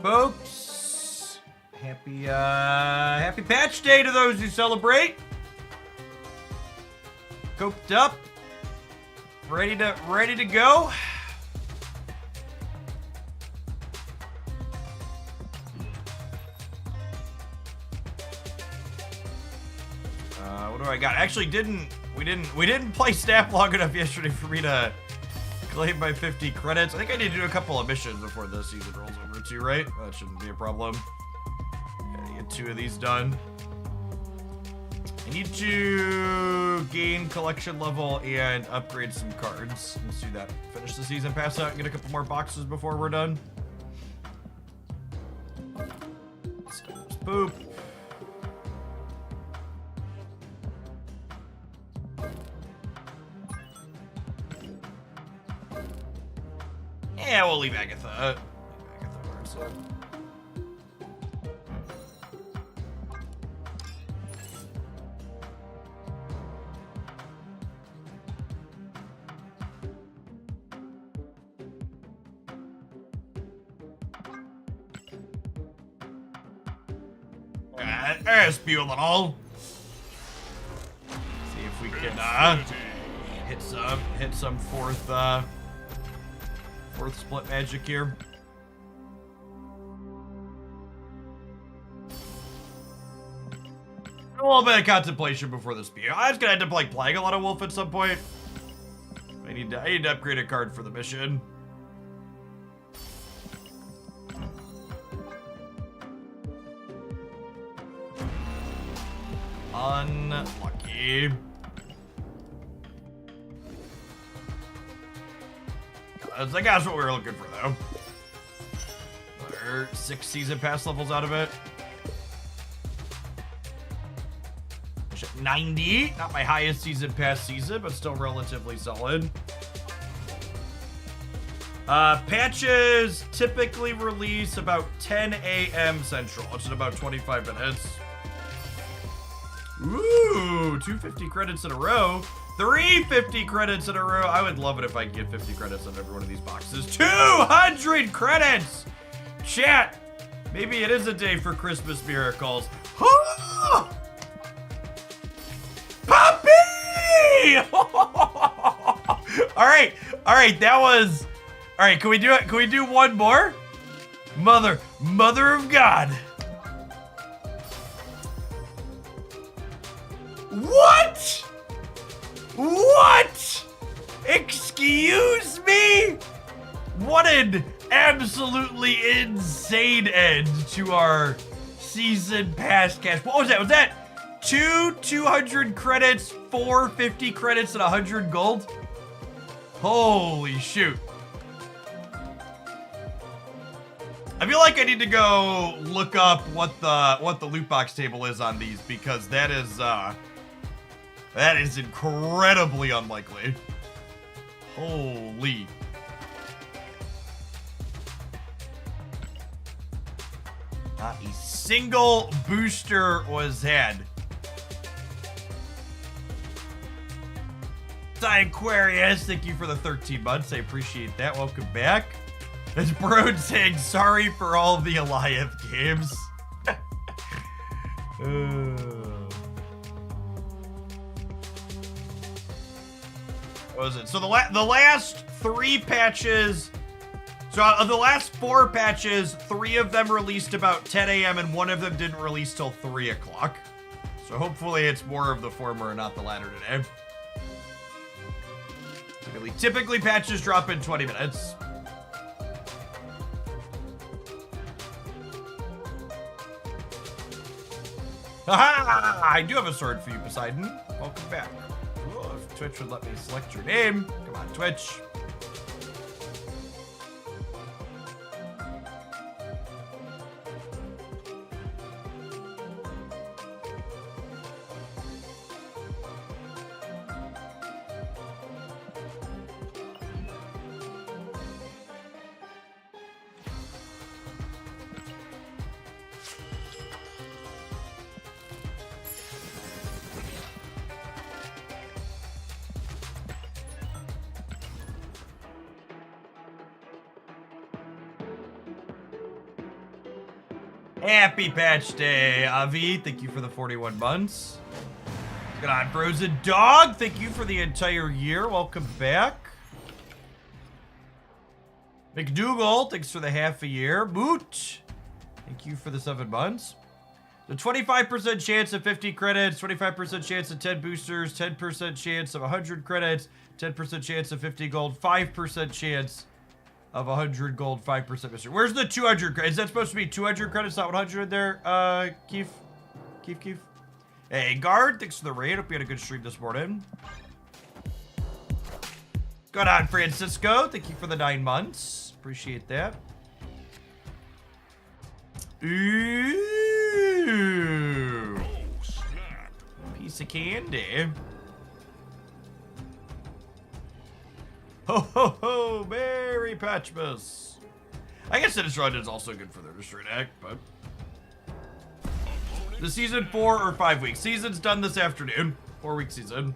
folks. Happy patch day to those who celebrate. Coped up, ready to go. What do I got? Actually, we didn't play Snap long enough yesterday for me to claim my 50 credits. I think I need to do a couple of missions before the season rolls over too, right? That shouldn't be a problem. Gotta get 2 of these done. I need to gain collection level and upgrade some cards. Let's do that. Finish the season pass out and get a couple more boxes before we're done. Boop. Yeah, we'll leave Agatha. So. There's fuel and all. See if we can hit some fourth split magic here. A little bit of contemplation before the spear. I was gonna end up like playing a lot of Wolf at some point. I need to upgrade a card for the mission. Unlucky. I think that's what we were looking for, though. Another 6 season pass levels out of it. 90. Not my highest season pass season, but still relatively solid. Patches typically release about 10 a.m. Central, which is about 25 minutes. Ooh, 250 credits in a row. 350 credits in a row. I would love it if I could get 50 credits on every one of these boxes. 200 credits! Chat, maybe it is a day for Christmas miracles. Puppy! Alright, that was... Alright, can we do it? Can we do one more? Mother of God. What? What? Excuse me? What an absolutely insane end to our season pass cash. What was that? Was that 200 credits, 450 credits, and 100 gold? Holy shoot. I feel like I need to go look up what the loot box table is on these, because that is incredibly unlikely. Holy. Not a single booster was had. Aquarius, thank you for the 13 months. I appreciate that. Welcome back. It's Broad saying sorry for all the Eliath games. What was it? So the last 3 patches, so of the last 4 patches, 3 of them released about 10 a.m. and 1 of them didn't release till 3 o'clock. So hopefully it's more of the former and not the latter today. Typically patches drop in 20 minutes. Haha! I do have a sword for you, Poseidon. Welcome back. Ooh, if Twitch would let me select your name. Come on, Twitch. Happy patch day, Avi. Thank you for the 41 months. Good on, Frozen Dog. Thank you for the entire year. Welcome back. McDougal, thanks for the half a year. Moot, thank you for the 7 months. The 25% chance of 50 credits, 25% chance of 10 boosters, 10% chance of 100 credits, 10% chance of 50 gold, 5% chance of 100 gold, 5% mystery. Where's the 200 credits? Is that supposed to be 200 credits, not 100 there, Keith? Keith? Hey, Guard, thanks for the raid. Hope you had a good stream this morning. Good on, Francisco. Thank you for the 9 months. Appreciate that. Ooh. Piece of candy. Ho, ho, ho. Merry Patchmas. I guess Sinistr Run is also good for their Destroy deck, but... The season 4 or 5 weeks? Season's done this afternoon. 4-week season.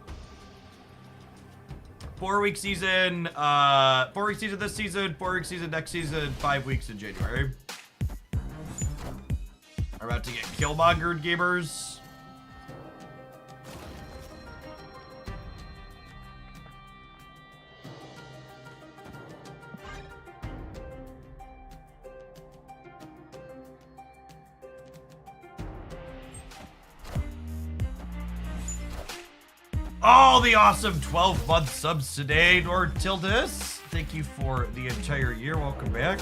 4-week season, 4-week season this season, 4-week season next season, 5 weeks in January. We're about to get Killmongered, gamers. All the awesome 12-month subs today, Lord Tildis. Thank you for the entire year. Welcome back.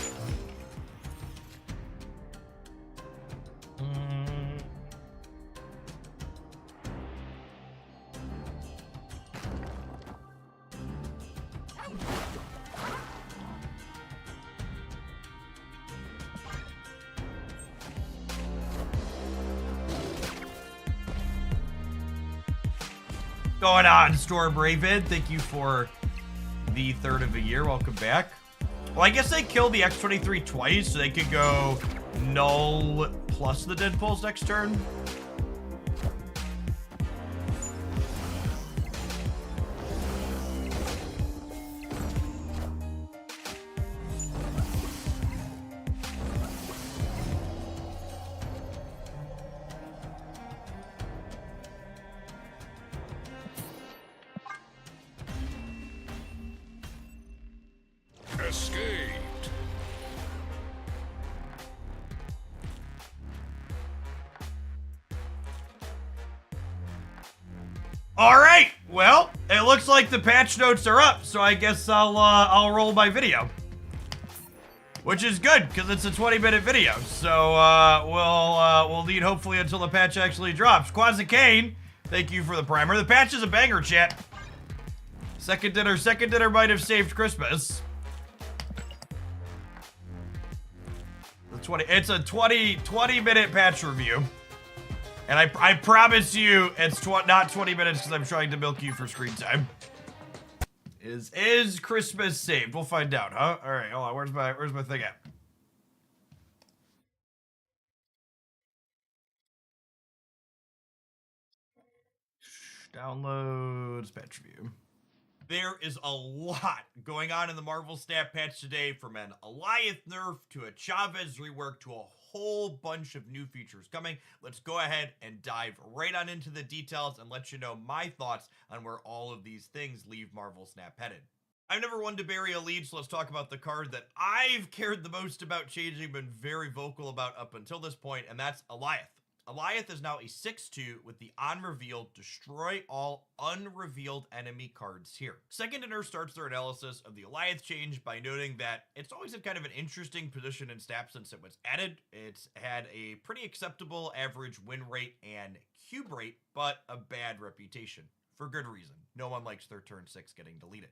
Going on, Storm Raven. Thank you for the 3rd of a year. Welcome back. Well, I guess they killed the X-23 twice, so they could go null plus the Deadpools next turn. Escaped. All right. Well, it looks like the patch notes are up, so I guess I'll roll my video, which is good because it's a 20-minute video. So we'll lead hopefully until the patch actually drops. Quazikane, thank you for the primer. The patch is a banger, chat. Second dinner might have saved Christmas. It's a 20-minute patch review. And I promise you it's not 20 minutes because I'm trying to milk you for screen time. Is Christmas saved? We'll find out, huh? All right, hold on. Where's my thing at? Downloads, patch review. There is a lot going on in the Marvel Snap patch today, from an Alioth nerf to a Chavez rework to a whole bunch of new features coming. Let's go ahead and dive right on into the details and let you know my thoughts on where all of these things leave Marvel Snap headed. I've never won to bury a lead, so let's talk about the card that I've cared the most about changing, been very vocal about up until this point, and that's Alioth. Alioth is now a 6/2 with the on-reveal destroy all unrevealed enemy cards here. Second Dinner starts their analysis of the Alioth change by noting that it's always had kind of an interesting position in Snap since it was added. It's had a pretty acceptable average win rate and cube rate, but a bad reputation. For good reason. No one likes their turn 6 getting deleted.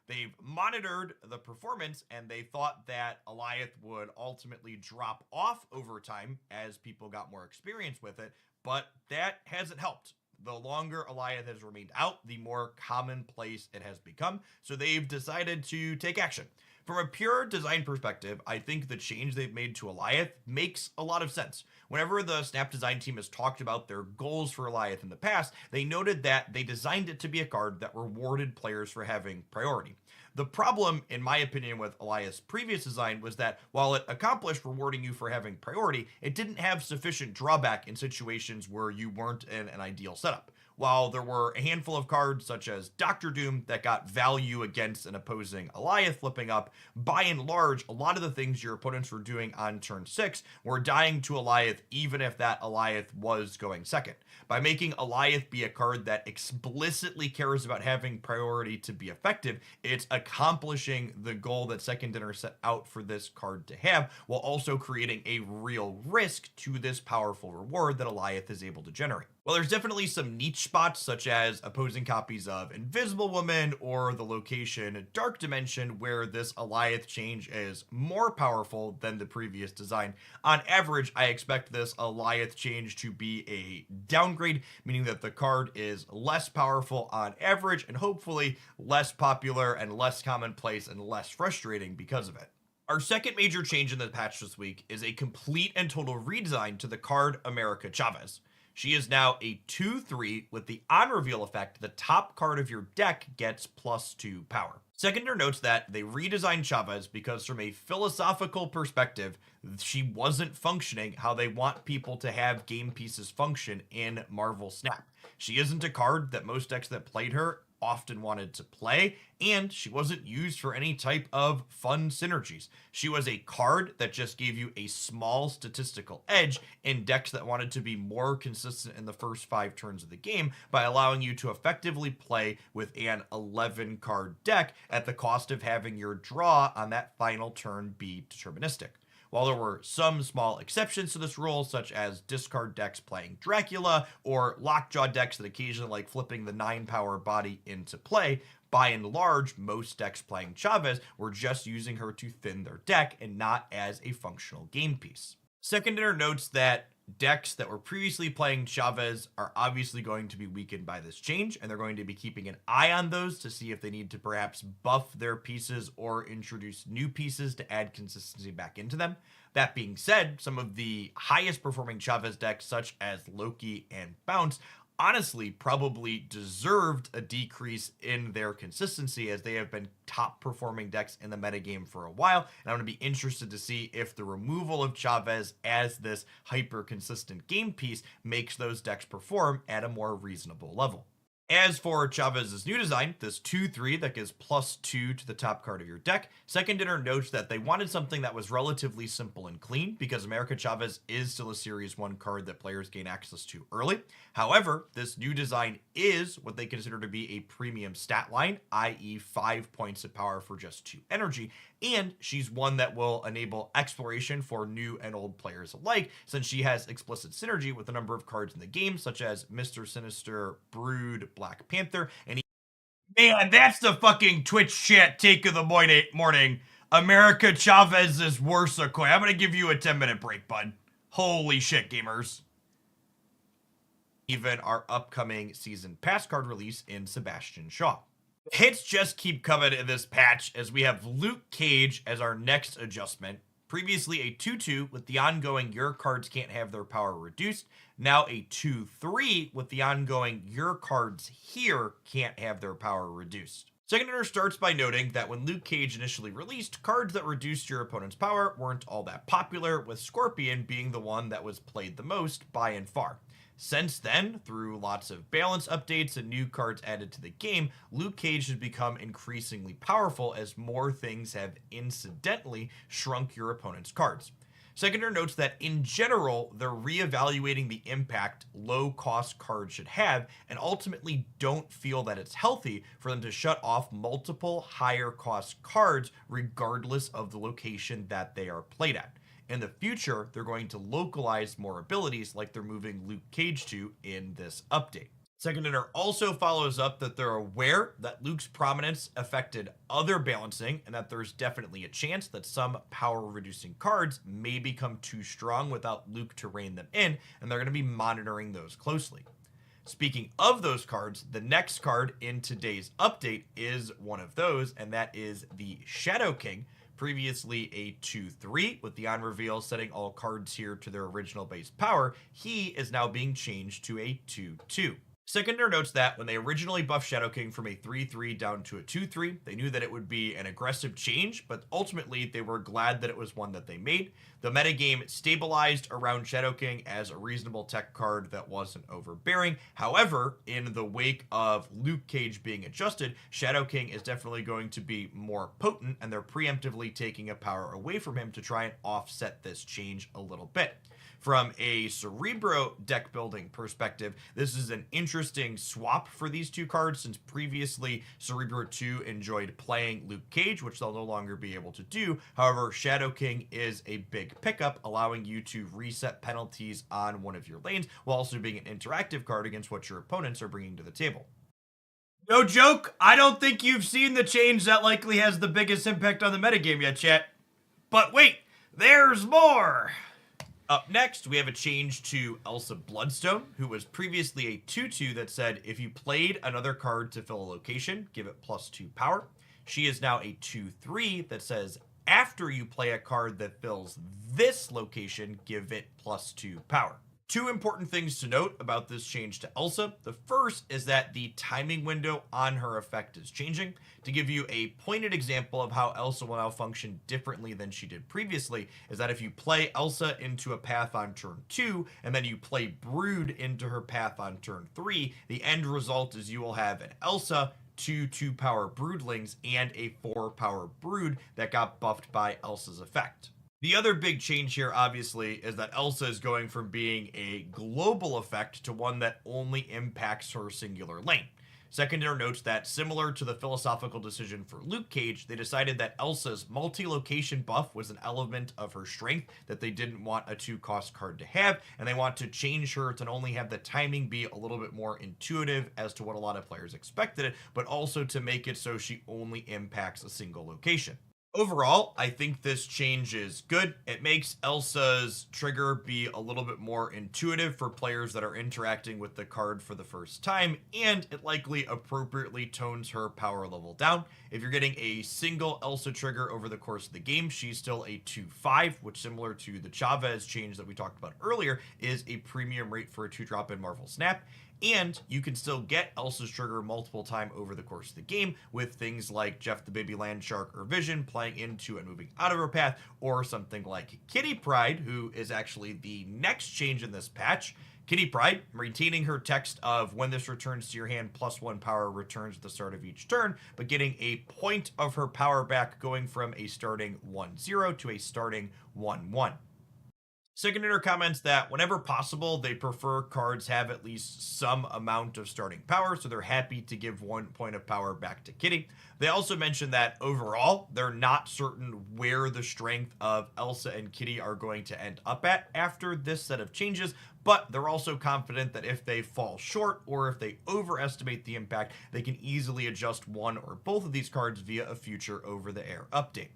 They've monitored the performance, and they thought that Alioth would ultimately drop off over time as people got more experience with it, but that hasn't helped. The longer Alioth has remained out, the more commonplace it has become, so they've decided to take action. From a pure design perspective, I think the change they've made to Alioth makes a lot of sense. Whenever the Snap design team has talked about their goals for Alioth in the past, they noted that they designed it to be a card that rewarded players for having priority. The problem, in my opinion, with Elias' previous design was that while it accomplished rewarding you for having priority, it didn't have sufficient drawback in situations where you weren't in an ideal setup. While there were a handful of cards, such as Doctor Doom, that got value against an opposing Eliath flipping up, by and large, a lot of the things your opponents were doing on turn 6 were dying to Eliath, even if that Eliath was going second. By making Eliath be a card that explicitly cares about having priority to be effective, it's accomplishing the goal that Second Dinner set out for this card to have, while also creating a real risk to this powerful reward that Eliath is able to generate. Well, there's definitely some niche spots, such as opposing copies of Invisible Woman or the location Dark Dimension, where this Eliath change is more powerful than the previous design. On average, I expect this Eliath change to be a downgrade, meaning that the card is less powerful on average and hopefully less popular and less commonplace and less frustrating because of it. Our second major change in the patch this week is a complete and total redesign to the card America Chavez. She is now a 2/3 with the on reveal effect. The top card of your deck gets +2 power. Seconder notes that they redesigned Chavez because from a philosophical perspective, she wasn't functioning how they want people to have game pieces function in Marvel Snap. She isn't a card that most decks that played her often wanted to play, and she wasn't used for any type of fun synergies. She was a card that just gave you a small statistical edge in decks that wanted to be more consistent in the first 5 turns of the game by allowing you to effectively play with an 11 card deck at the cost of having your draw on that final turn be deterministic. While there were some small exceptions to this rule, such as discard decks playing Dracula or lockjaw decks that occasionally like flipping the 9 power body into play, by and large, most decks playing Chavez were just using her to thin their deck and not as a functional game piece. Seconder notes that decks that were previously playing Chavez are obviously going to be weakened by this change, and they're going to be keeping an eye on those to see if they need to perhaps buff their pieces or introduce new pieces to add consistency back into them. That being said, some of the highest performing Chavez decks, such as Loki and Bounce, honestly probably deserved a decrease in their consistency, as they have been top performing decks in the metagame for a while, and I'm going to be interested to see if the removal of Chavez as this hyper consistent game piece makes those decks perform at a more reasonable level. As for Chavez's new design, this 2/3 that gives +2 to the top card of your deck, Second Dinner notes that they wanted something that was relatively simple and clean because America Chavez is still a Series 1 card that players gain access to early. However, this new design is what they consider to be a premium stat line, i.e. 5 points of power for just 2 energy, and she's one that will enable exploration for new and old players alike, since she has explicit synergy with a number of cards in the game, such as Mr. Sinister, Brood, Black Panther, and man, that's the fucking Twitch chat take of the morning. America Chavez is worse a coin. I'm gonna give you a 10-minute break, bud. Holy shit, gamers. Even our upcoming season pass card release in Sebastian Shaw. Hits just keep coming in this patch as we have Luke Cage as our next adjustment. Previously a 2/2 with the ongoing your cards can't have their power reduced. Now a 2/3 with the ongoing your cards here can't have their power reduced. Seconder starts by noting that when Luke Cage initially released, cards that reduced your opponent's power weren't all that popular, with Scorpion being the one that was played the most by and far. Since then, through lots of balance updates and new cards added to the game, Luke Cage has become increasingly powerful as more things have incidentally shrunk your opponent's cards. Seconder notes that in general, they're reevaluating the impact low-cost cards should have, and ultimately don't feel that it's healthy for them to shut off multiple higher-cost cards regardless of the location that they are played at. In the future, they're going to localize more abilities like they're moving Luke Cage to in this update. Seconder also follows up that they're aware that Luke's prominence affected other balancing, and that there's definitely a chance that some power-reducing cards may become too strong without Luke to rein them in, and they're going to be monitoring those closely. Speaking of those cards, the next card in today's update is one of those, and that is the Shadow King. Previously a 2/3 with the on reveal setting all cards here to their original base power, he is now being changed to a 2/2. Seconder notes that when they originally buffed Shadow King from a 3-3 down to a 2-3, they knew that it would be an aggressive change, but ultimately they were glad that it was one that they made. The metagame stabilized around Shadow King as a reasonable tech card that wasn't overbearing. However, in the wake of Luke Cage being adjusted, Shadow King is definitely going to be more potent, and they're preemptively taking a power away from him to try and offset this change a little bit. From a Cerebro deck building perspective, this is an interesting swap for these two cards, since previously Cerebro 2 enjoyed playing Luke Cage, which they'll no longer be able to do. However, Shadow King is a big pickup, allowing you to reset penalties on one of your lanes, while also being an interactive card against what your opponents are bringing to the table. No joke, I don't think you've seen the change that likely has the biggest impact on the metagame yet, chat. But wait, there's more! Up next, we have a change to Elsa Bloodstone, who was previously a 2-2 that said if you played another card to fill a location, give it +2 power. She is now a 2-3 that says after you play a card that fills this location, give it +2 power. Two important things to note about this change to Elsa. The first is that the timing window on her effect is changing. To give you a pointed example of how Elsa will now function differently than she did previously, is that if you play Elsa into a path on turn 2, and then you play Brood into her path on turn 3, the end result is you will have an Elsa, 2-power Broodlings, and a 4-power Brood that got buffed by Elsa's effect. The other big change here, obviously, is that Elsa is going from being a global effect to one that only impacts her singular lane. Secondary notes that, similar to the philosophical decision for Luke Cage, they decided that Elsa's multi-location buff was an element of her strength that they didn't want a 2-cost card to have, and they want to change her to only have the timing be a little bit more intuitive as to what a lot of players expected it, but also to make it so she only impacts a single location. Overall, I think this change is good. It makes Elsa's trigger be a little bit more intuitive for players that are interacting with the card for the first time, and it likely appropriately tones her power level down. If you're getting a single Elsa trigger over the course of the game, she's still a 2-5, which, similar to the Chavez change that we talked about earlier, is a premium rate for a 2-drop in Marvel Snap. And you can still get Elsa's trigger multiple times over the course of the game with things like Jeff the Baby Land Shark or Vision playing into and moving out of her path, or something like Kitty Pryde, who is actually the next change in this patch. Kitty Pryde, retaining her text of when this returns to your hand, +1 power returns at the start of each turn, but getting a point of her power back, going from a starting 1-0 to a starting 1-1. Signature comments that whenever possible, they prefer cards have at least some amount of starting power, so they're happy to give 1 point of power back to Kitty. They also mentioned that overall, they're not certain where the strength of Elsa and Kitty are going to end up at after this set of changes, but they're also confident that if they fall short or if they overestimate the impact, they can easily adjust one or both of these cards via a future over-the-air update.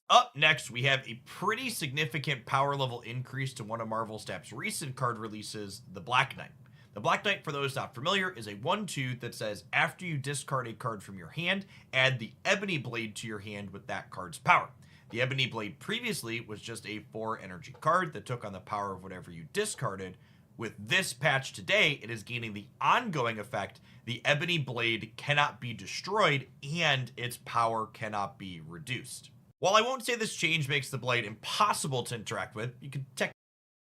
Up next, we have a pretty significant power level increase to one of Marvel Snap's recent card releases, the Black Knight. The Black Knight, for those not familiar, is a 1-2 that says after you discard a card from your hand, add the Ebony Blade to your hand with that card's power. The Ebony Blade previously was just a 4 energy card that took on the power of whatever you discarded. With this patch today, it is gaining the ongoing effect: the Ebony Blade cannot be destroyed and its power cannot be reduced. While I won't say this change makes the blade impossible to interact with, you can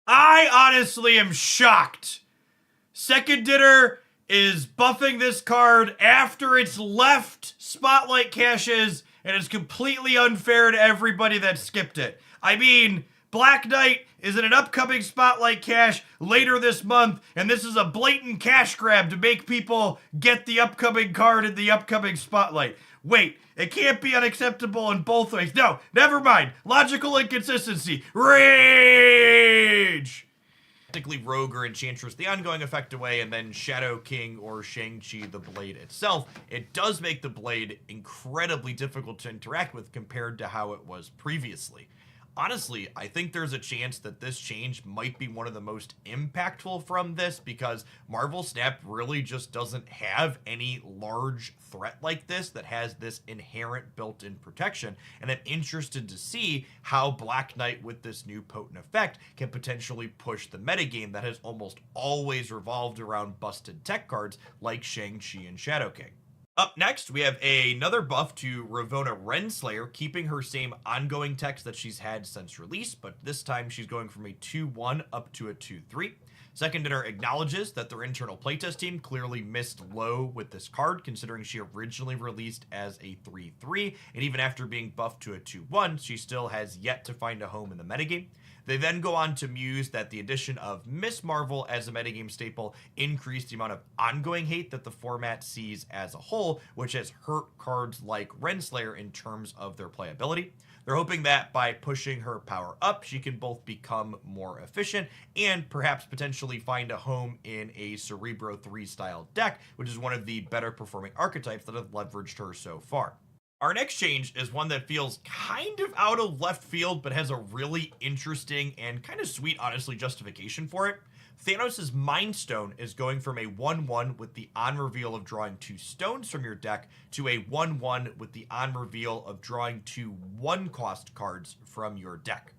I honestly am shocked. Second Dinner is buffing this card after it's left Spotlight caches, and it's completely unfair to everybody that skipped it. I mean, Black Knight is in an upcoming Spotlight cache later this month, and this is a blatant cash grab to make people get the upcoming card in the upcoming Spotlight. Wait, it can't be unacceptable in both ways. No, never mind. Logical inconsistency. Rage! Technically Rogue or Enchantress the ongoing effect away, and then Shadow King or Shang-Chi the blade itself. It does make the blade incredibly difficult to interact with compared to how it was previously. Honestly, I think there's a chance that this change might be one of the most impactful from this, because Marvel Snap really just doesn't have any large threat like this that has this inherent built-in protection, and I'm interested to see how Black Knight with this new potent effect can potentially push the metagame that has almost always revolved around busted tech cards like Shang-Chi and Shadow King. Up next, we have another buff to Ravonna Renslayer, keeping her same ongoing text that she's had since release, but this time she's going from a 2-1 up to a 2-3. Second Dinner acknowledges that their internal playtest team clearly missed low with this card, considering she originally released as a 3-3, and even after being buffed to a 2-1, she still has yet to find a home in the metagame. They then go on to muse that the addition of Miss Marvel as a metagame staple increased the amount of ongoing hate that the format sees as a whole, which has hurt cards like Renslayer in terms of their playability. They're hoping that by pushing her power up, she can both become more efficient and perhaps potentially find a home in a Cerebro 3 style deck, which is one of the better performing archetypes that have leveraged her so far. Our next change is one that feels kind of out of left field, but has a really interesting and kind of sweet, honestly, justification for it. Thanos' Mind Stone is going from a 1-1 with the on-reveal of drawing 2 stones from your deck to a 1-1 with the on-reveal of drawing 2 1-cost cards from your deck.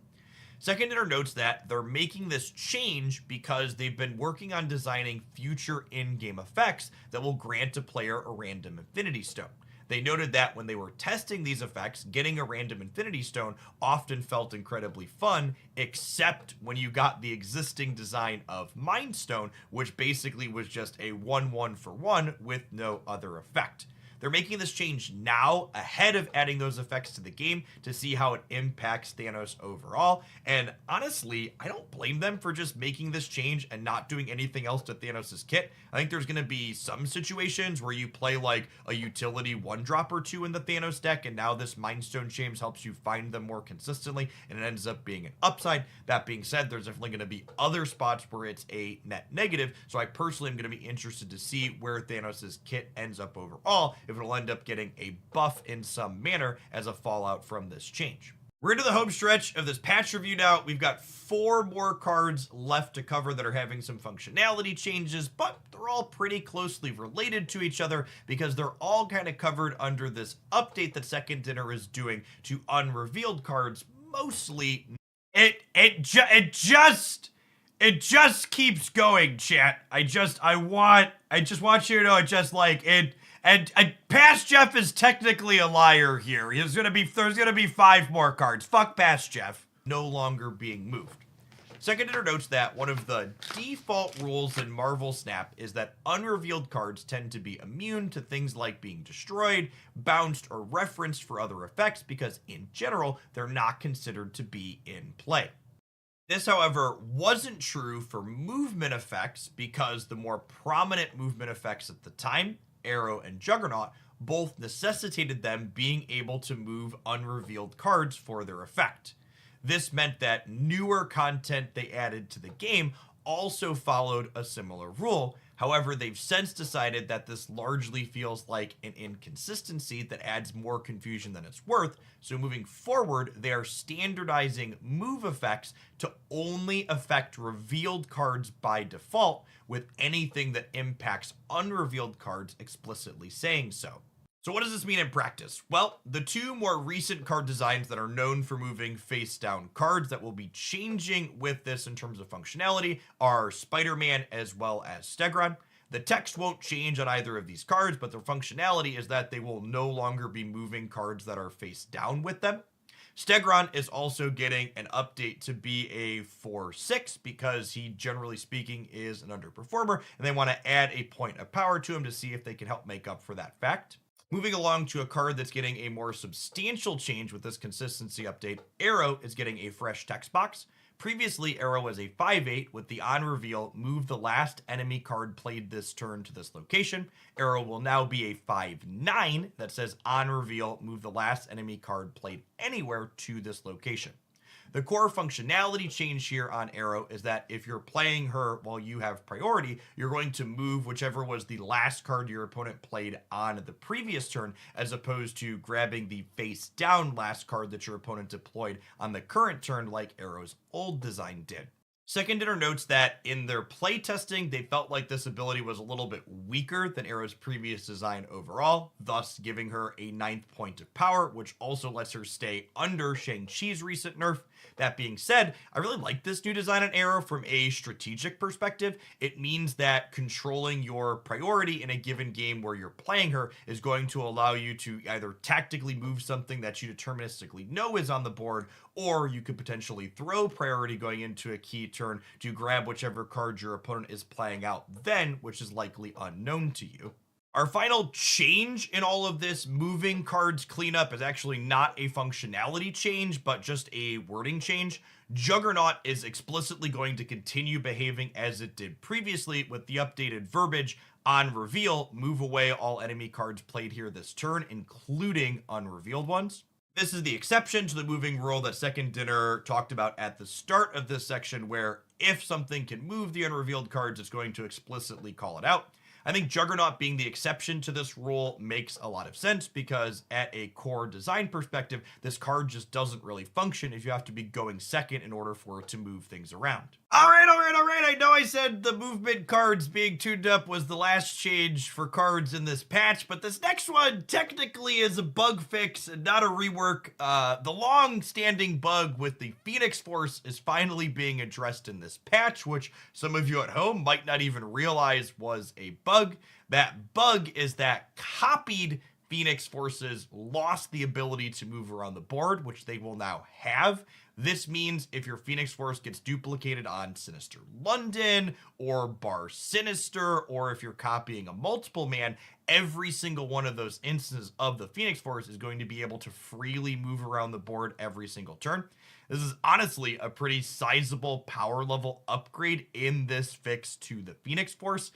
Second Dinner notes that they're making this change because they've been working on designing future in-game effects that will grant a player a random Infinity Stone. They noted that when they were testing these effects, getting a random Infinity Stone often felt incredibly fun, except when you got the existing design of Mind Stone, which basically was just a 1-1 for 1 with no other effect. They're making this change now ahead of adding those effects to the game to see how it impacts Thanos overall. And honestly, I don't blame them for just making this change and not doing anything else to Thanos' kit. I think there's going to be some situations where you play like a utility 1-drop or 2 in the Thanos deck, and now this Mind Stone change helps you find them more consistently, and it ends up being an upside. That being said, there's definitely going to be other spots where it's a net negative, so I personally am going to be interested to see where Thanos' kit ends up overall, if it'll end up getting a buff in some manner as a fallout from this change. We're into the home stretch of this patch review now. We've got 4 more cards left to cover that are having some functionality changes, but they're all pretty closely related to each other because they're all kind of covered under this update that Second Dinner is doing to unrevealed cards, mostly. It just keeps going, chat. I just want you to know, And Past Jeff is technically a liar here. There's gonna be 5 more cards. Fuck Past Jeff. No longer being moved. Second Dinner notes that one of the default rules in Marvel Snap is that unrevealed cards tend to be immune to things like being destroyed, bounced, or referenced for other effects because, in general, they're not considered to be in play. This, however, wasn't true for movement effects because the more prominent movement effects at the time, Arrow and Juggernaut, both necessitated them being able to move unrevealed cards for their effect. This meant that newer content they added to the game also followed a similar rule. However, they've since decided that this largely feels like an inconsistency that adds more confusion than it's worth, so moving forward, they are standardizing move effects to only affect revealed cards by default, with anything that impacts unrevealed cards explicitly saying so. So what does this mean in practice? Well, the 2 more recent card designs that are known for moving face-down cards that will be changing with this in terms of functionality are Spider-Man as well as Stegron. The text won't change on either of these cards, but their functionality is that they will no longer be moving cards that are face-down with them. Stegron is also getting an update to be a 4/6 because he, generally speaking, is an underperformer, and they want to add a point of power to him to see if they can help make up for that fact. Moving along to a card that's getting a more substantial change with this consistency update, Arrow is getting a fresh text box. Previously, Arrow was a 5/8 with the on-reveal, move the last enemy card played this turn to this location. Arrow will now be a 5/9 that says on-reveal, move the last enemy card played anywhere to this location. The core functionality change here on Arrow is that if you're playing her while you have priority, you're going to move whichever was the last card your opponent played on the previous turn, as opposed to grabbing the face down last card that your opponent deployed on the current turn like Arrow's old design did. Second Dinner notes that in their playtesting, they felt like this ability was a little bit weaker than Arrow's previous design overall, thus giving her a 9th point of power, which also lets her stay under Shang-Chi's recent nerf. That being said, I really like this new design on Arrow from a strategic perspective. It means that controlling your priority in a given game where you're playing her is going to allow you to either tactically move something that you deterministically know is on the board, or you could potentially throw priority going into a key turn to grab whichever card your opponent is playing out then, which is likely unknown to you. Our final change in all of this moving cards cleanup is actually not a functionality change, but just a wording change. Juggernaut is explicitly going to continue behaving as it did previously, with the updated verbiage on reveal, move away all enemy cards played here this turn, including unrevealed ones. This is the exception to the moving rule that Second Dinner talked about at the start of this section, where if something can move the unrevealed cards, it's going to explicitly call it out. I think Juggernaut being the exception to this rule makes a lot of sense, because at a core design perspective, this card just doesn't really function if you have to be going second in order for it to move things around. All right. I know I said the movement cards being tuned up was the last change for cards in this patch, but this next one technically is a bug fix and not a rework. The long-standing bug with the Phoenix Force is finally being addressed in this patch, which some of you at home might not even realize was a bug. That bug is that copied Phoenix Forces lost the ability to move around the board, which they will now have. This means if your Phoenix Force gets duplicated on Sinister London or Bar Sinister, or if you're copying a multiple man, every single one of those instances of the Phoenix Force is going to be able to freely move around the board every single turn. This is honestly a pretty sizable power level upgrade in this fix to the Phoenix Force.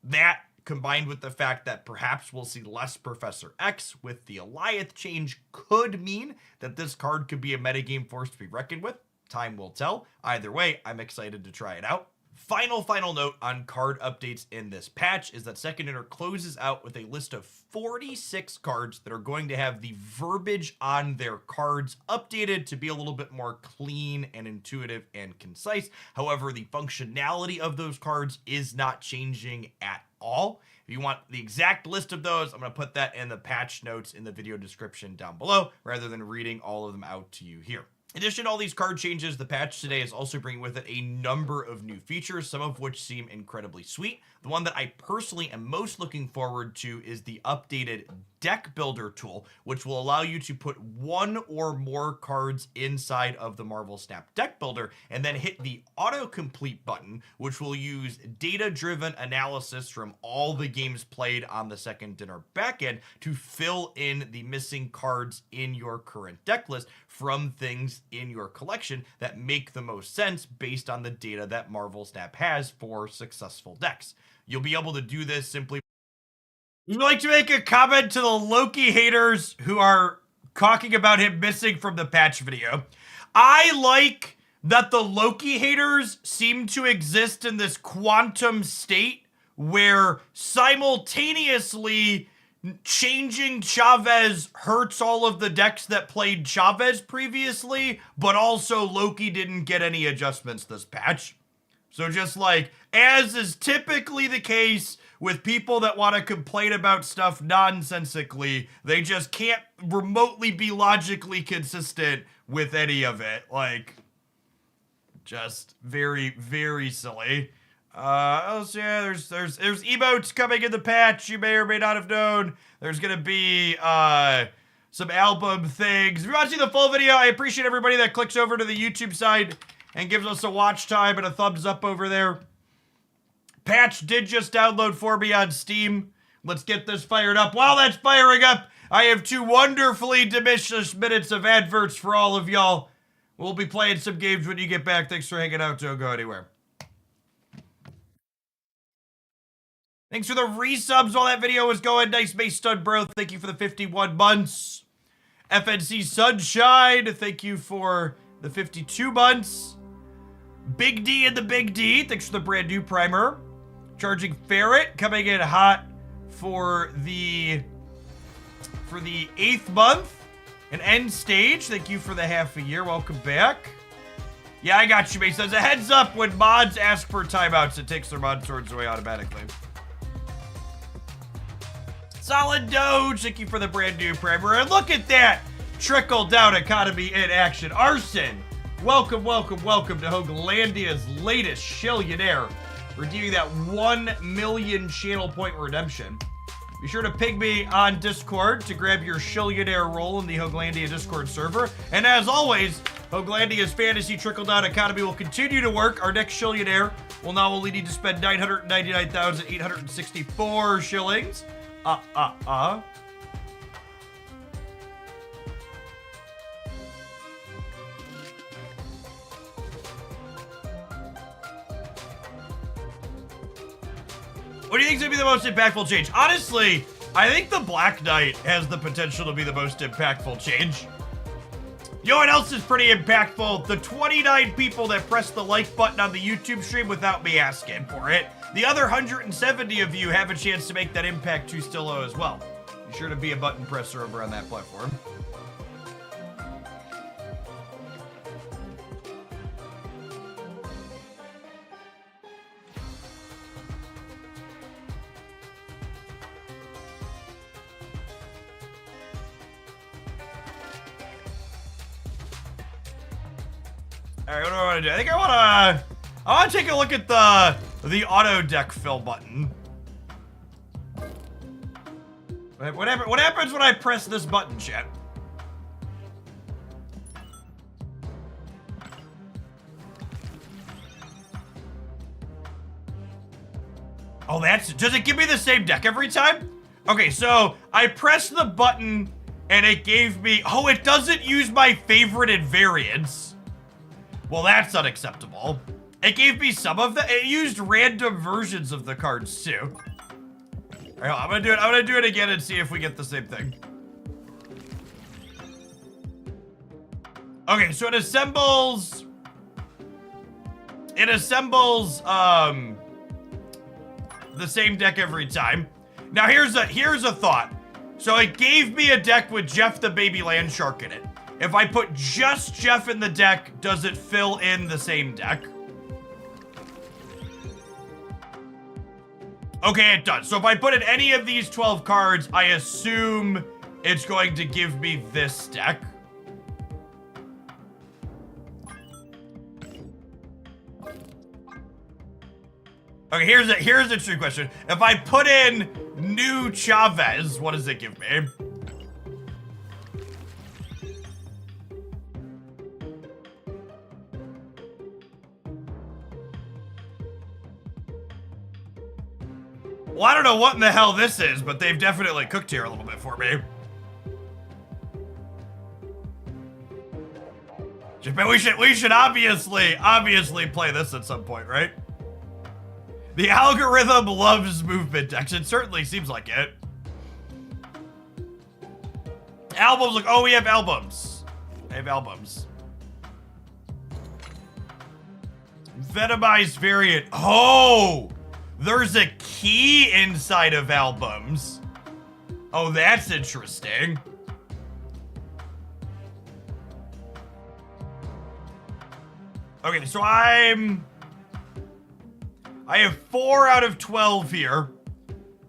That, combined with the fact that perhaps we'll see less Professor X with the Alioth change, could mean that this card could be a metagame force to be reckoned with. Time will tell. Either way, I'm excited to try it out. Final note on card updates in this patch is that Second Dinner closes out with a list of 46 cards that are going to have the verbiage on their cards updated to be a little bit more clean and intuitive and concise. However, the functionality of those cards is not changing at all. If you want the exact list of those, I'm going to put that in the patch notes in the video description down below, rather than reading all of them out to you here. In addition to all these card changes, the patch today is also bringing with it a number of new features, some of which seem incredibly sweet. The one that I personally am most looking forward to is the updated deck builder tool, which will allow you to put one or more cards inside of the Marvel Snap deck builder and then hit the autocomplete button, which will use data-driven analysis from all the games played on the Second Dinner backend to fill in the missing cards in your current deck list from things in your collection that make the most sense based on the data that Marvel Snap has for successful decks. You'll be able to do this simply. Would you like to make a comment to the Loki haters who are talking about him missing from the patch video? I like that the Loki haters seem to exist in this quantum state where simultaneously changing Chavez hurts all of the decks that played Chavez previously, but also Loki didn't get any adjustments this patch. So just like, as is typically the case with people that want to complain about stuff nonsensically, they just can't remotely be logically consistent with any of it. Like, just very, very silly. Oh, so yeah, there's emotes coming in the patch you may or may not have known. There's gonna be some album things. If you want to see the full video, I appreciate everybody that clicks over to the YouTube side and gives us a watch time and a thumbs up over there. Patch did just download for me on Steam. Let's get this fired up. While that's firing up, I have 2 wonderfully delicious minutes of adverts for all of y'all. We'll be playing some games when you get back. Thanks for hanging out. Don't go anywhere. Thanks for the resubs while that video was going. Nice base stud, bro. Thank you for the 51 months. FNC Sunshine, thank you for the 52 months. Big D and the Big D, thanks for the brand new primer. Charging Ferret coming in hot for the 8th month. An end stage, thank you for the half a year, welcome back. Yeah, I got you, mate. Says a heads up when mods ask for timeouts, it takes their mod swords away automatically. Solid Doge, thank you for the brand new primer. And look at that trickle down economy in action. Arson, welcome, welcome, welcome to Hoaglandia's latest Shillionaire. Redeeming that 1 million channel point redemption. Be sure to ping me on Discord to grab your Shillionaire role in the Hoaglandia Discord server. And as always, Hoaglandia's fantasy trickle-down economy will continue to work. Our next Shillionaire will now only need to spend 999,864 shillings. What do you think is going to be the most impactful change? Honestly, I think the Black Knight has the potential to be the most impactful change. You know what else is pretty impactful? The 29 people that pressed the like button on the YouTube stream without me asking for it. The other 170 of you have a chance to make that impact too still low as well. Be sure to be a button presser over on that platform. Alright, what do I want to do? I think I want to take a look at the auto deck fill button. What happens when I press this button, chat? Oh, does it give me the same deck every time? Okay, so I pressed the button and it gave me, oh, it doesn't use my favorite invariants. Well, that's unacceptable. It gave me some of it used random versions of the cards too. All right, I'm gonna do it again and see if we get the same thing. Okay, so it assembles the same deck every time. Now here's a thought. So it gave me a deck with Jeff the Baby Land Shark in it. If I put just Jeff in the deck, does it fill in the same deck? Okay, it does. So if I put in any of these 12 cards, I assume it's going to give me this deck. Okay, here's a true question. If I put in new Chavez, what does it give me? Well, I don't know what in the hell this is, but they've definitely cooked here a little bit for me. But we should obviously play this at some point, right? The algorithm loves movement decks. It certainly seems like it. Albums, like, oh, we have albums. I have albums. Venomized variant. Oh! There's a key inside of albums. Oh, that's interesting. Okay, so I have 4 out of 12 here,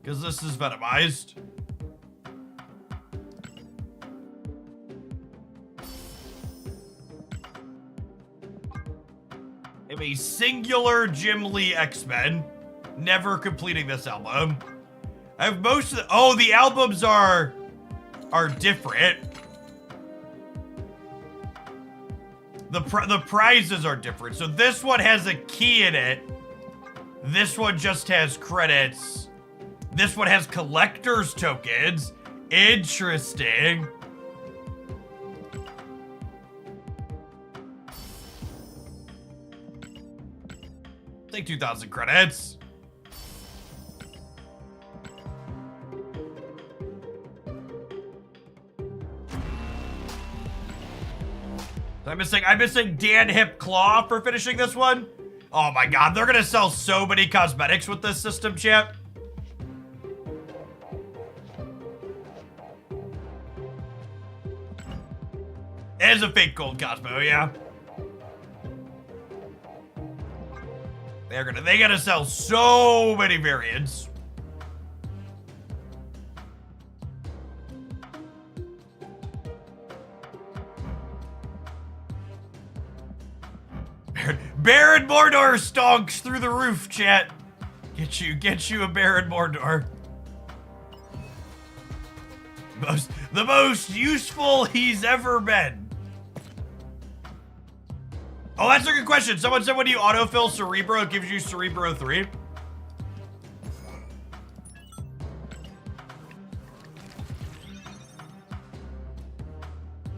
because this is venomized. I have a singular Jim Lee X-Men. Never completing this album. I have most of the, oh, the albums are different. The prizes are different. So this one has a key in it. This one just has credits. This one has collector's tokens. Interesting. Take 2,000 credits. I'm missing Dan Hip Claw for finishing this one. Oh my god, they're gonna sell so many cosmetics with this system, chat. It is a fake gold Cosmo, yeah. They gotta sell so many variants. Baron Mordor stonks through the roof, chat. Get you a Baron Mordor. The most useful he's ever been. Oh, that's a good question. Someone said when you autofill Cerebro, it gives you Cerebro 3.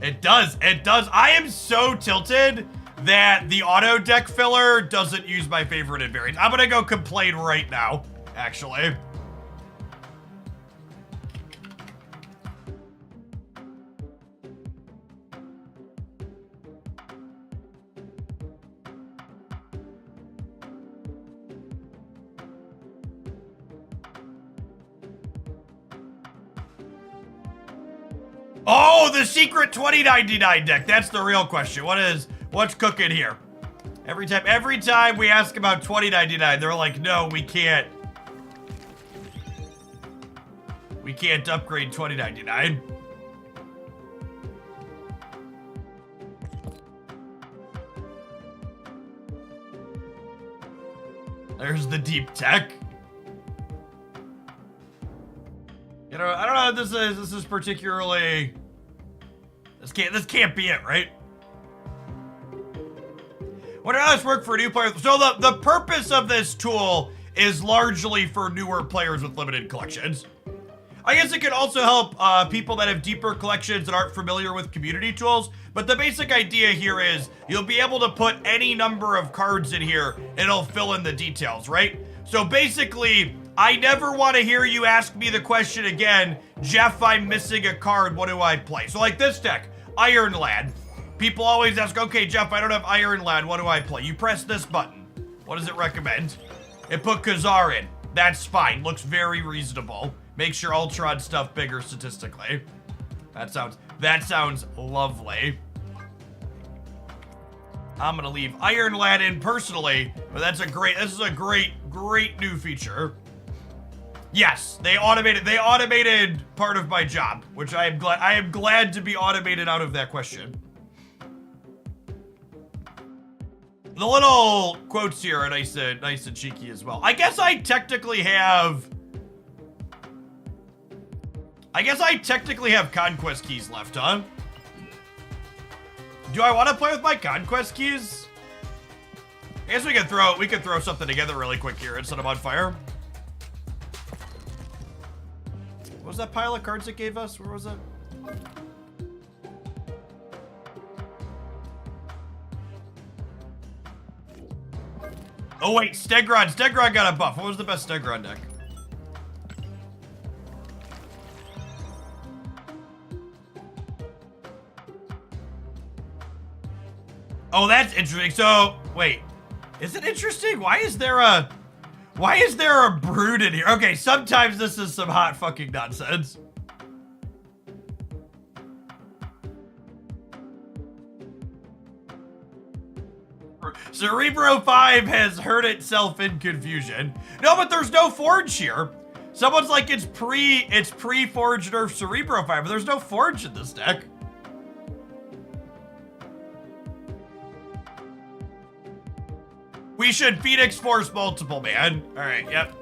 It does. I am so tilted that the auto deck filler doesn't use my favorite invariants. I'm gonna go complain right now, actually. Oh, the secret 2099 deck. That's the real question. What's cooking here? Every time we ask about 2099, they're like, no, we can't. We can't upgrade 2099. There's the deep tech. You know, I don't know if this is particularly. This can't be it, right? What does this work for new players? So the purpose of this tool is largely for newer players with limited collections. I guess it could also help people that have deeper collections that aren't familiar with community tools. But the basic idea here is you'll be able to put any number of cards in here and it'll fill in the details, right? So basically, I never want to hear you ask me the question again, Jeff, I'm missing a card, what do I play? So like this deck, Iron Lad. People always ask, okay, Jeff, I don't have Iron Lad, what do I play? You press this button. What does it recommend? It put Khazar in. That's fine, looks very reasonable. Makes your Ultron stuff bigger statistically. That sounds lovely. I'm gonna leave Iron Lad in personally, but this is a great new feature. Yes, they automated part of my job, which I am glad to be automated out of that question. The little quotes here are nice and cheeky as well. I guess I technically have conquest keys left, huh? Do I want to play with my conquest keys? I guess we could throw something together really quick here instead of on fire. What was that pile of cards it gave us? Where was it? Oh wait, Stegron. Stegron got a buff. What was the best Stegron deck? Oh, that's interesting. So, wait. Is it interesting? Why is there a brood in here? Okay, sometimes this is some hot fucking nonsense. Cerebro 5 has hurt itself in confusion. No, but there's no forge here. Someone's like, it's pre-forge nerf Cerebro 5, but there's no forge in this deck. We should Phoenix Force multiple, man. All right, yep.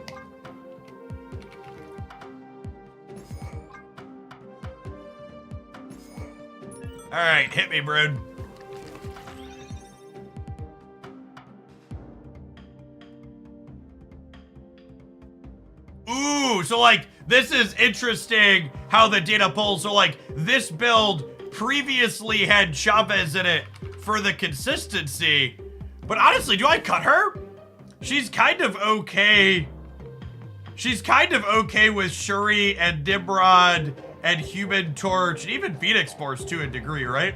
All right, hit me, Brood. Ooh, so like, this is interesting how the data pulls. So like, this build previously had Chavez in it for the consistency. But honestly, do I cut her? She's kind of okay. She's kind of okay with Shuri and Nimrod and Human Torch and even Phoenix Force to a degree, right?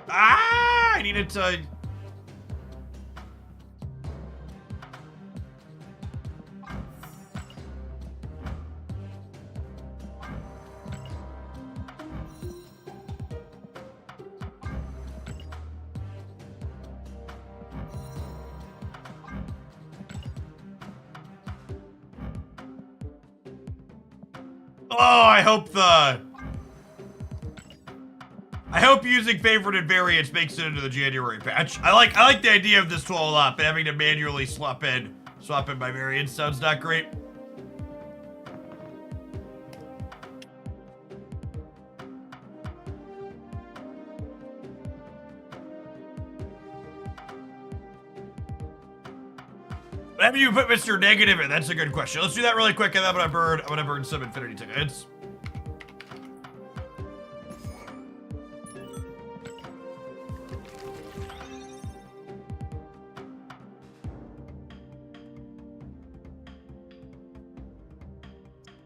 Ah! I needed to... Oh, I hope using favorited variants makes it into the January patch. I like the idea of this tool a lot, but having to manually swap in my variants sounds not great. But have you put Mr. Negative in? That's a good question. Let's do that really quick, and then I'm gonna burn some Infinity tickets.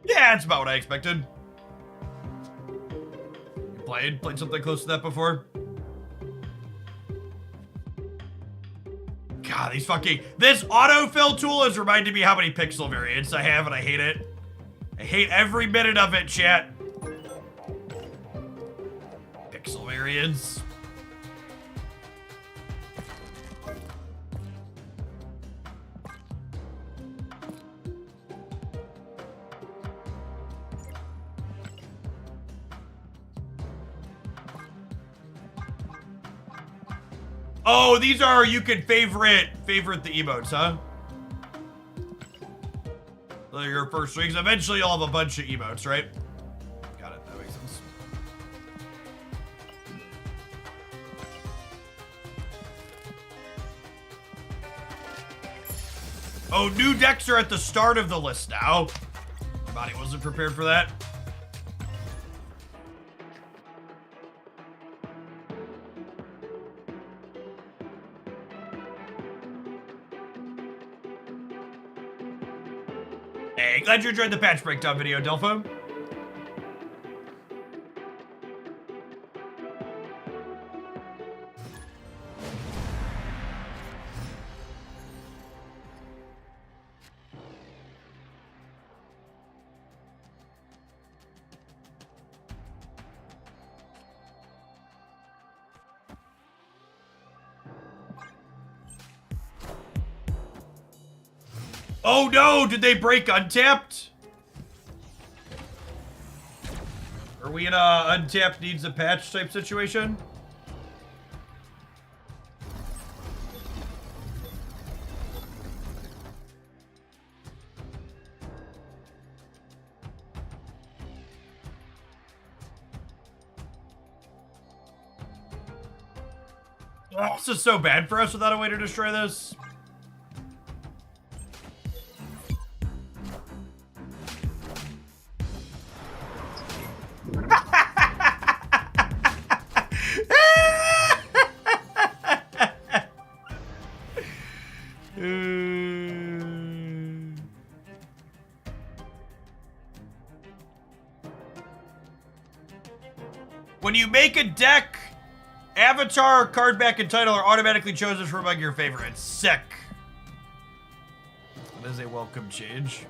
Yeah, that's about what I expected. You played something close to that before? God, this autofill tool is reminding me how many pixel variants I have, and I hate it. I hate every minute of it, chat. Pixel variants. Oh, these are, you can favorite the emotes, huh? They're your first strings. Eventually you'll have a bunch of emotes, right? Got it, that makes sense. Oh, new decks are at the start of the list now. My body wasn't prepared for that. Hey, glad you enjoyed the patch breakdown video, Delpho. Oh no, did they break Untapped? Are we in a Untapped needs a patch type situation? Oh, this is so bad for us without a way to destroy this. When you make a deck, avatar, card back, and title are automatically chosen from among your favorites. Sick. That is a welcome change.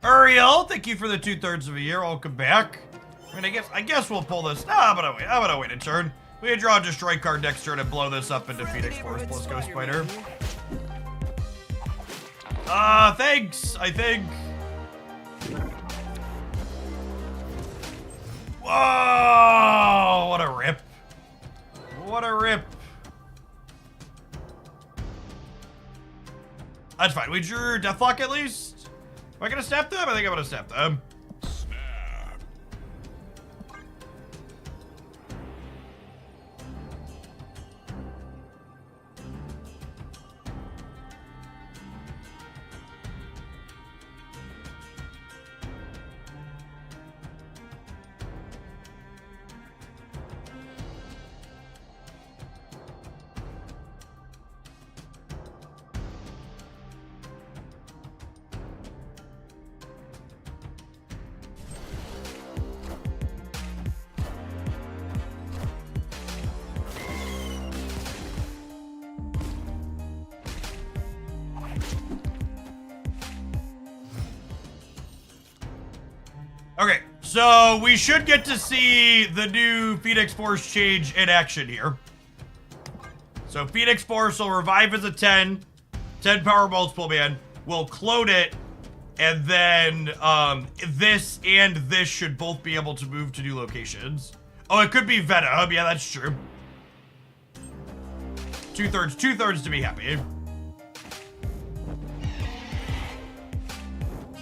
Uriel, thank you for the 2/3 of a year. Welcome back. I mean, I guess we'll pull this. No, I'm gonna wait a turn. We can draw a destroy card next turn and blow this up into Phoenix Force plus Ghost Spider. Thanks, I think. Whoa, what a rip. What a rip. That's fine. We drew Deathlock at least. Am I gonna snap them? I think I'm gonna snap them. Okay, so we should get to see the new Phoenix Force change in action here. So Phoenix Force will revive as a 10 power multiple man. We'll clone it, and then this and this should both be able to move to new locations. Oh, it could be Venom. Yeah, that's true. Two-thirds to be happy.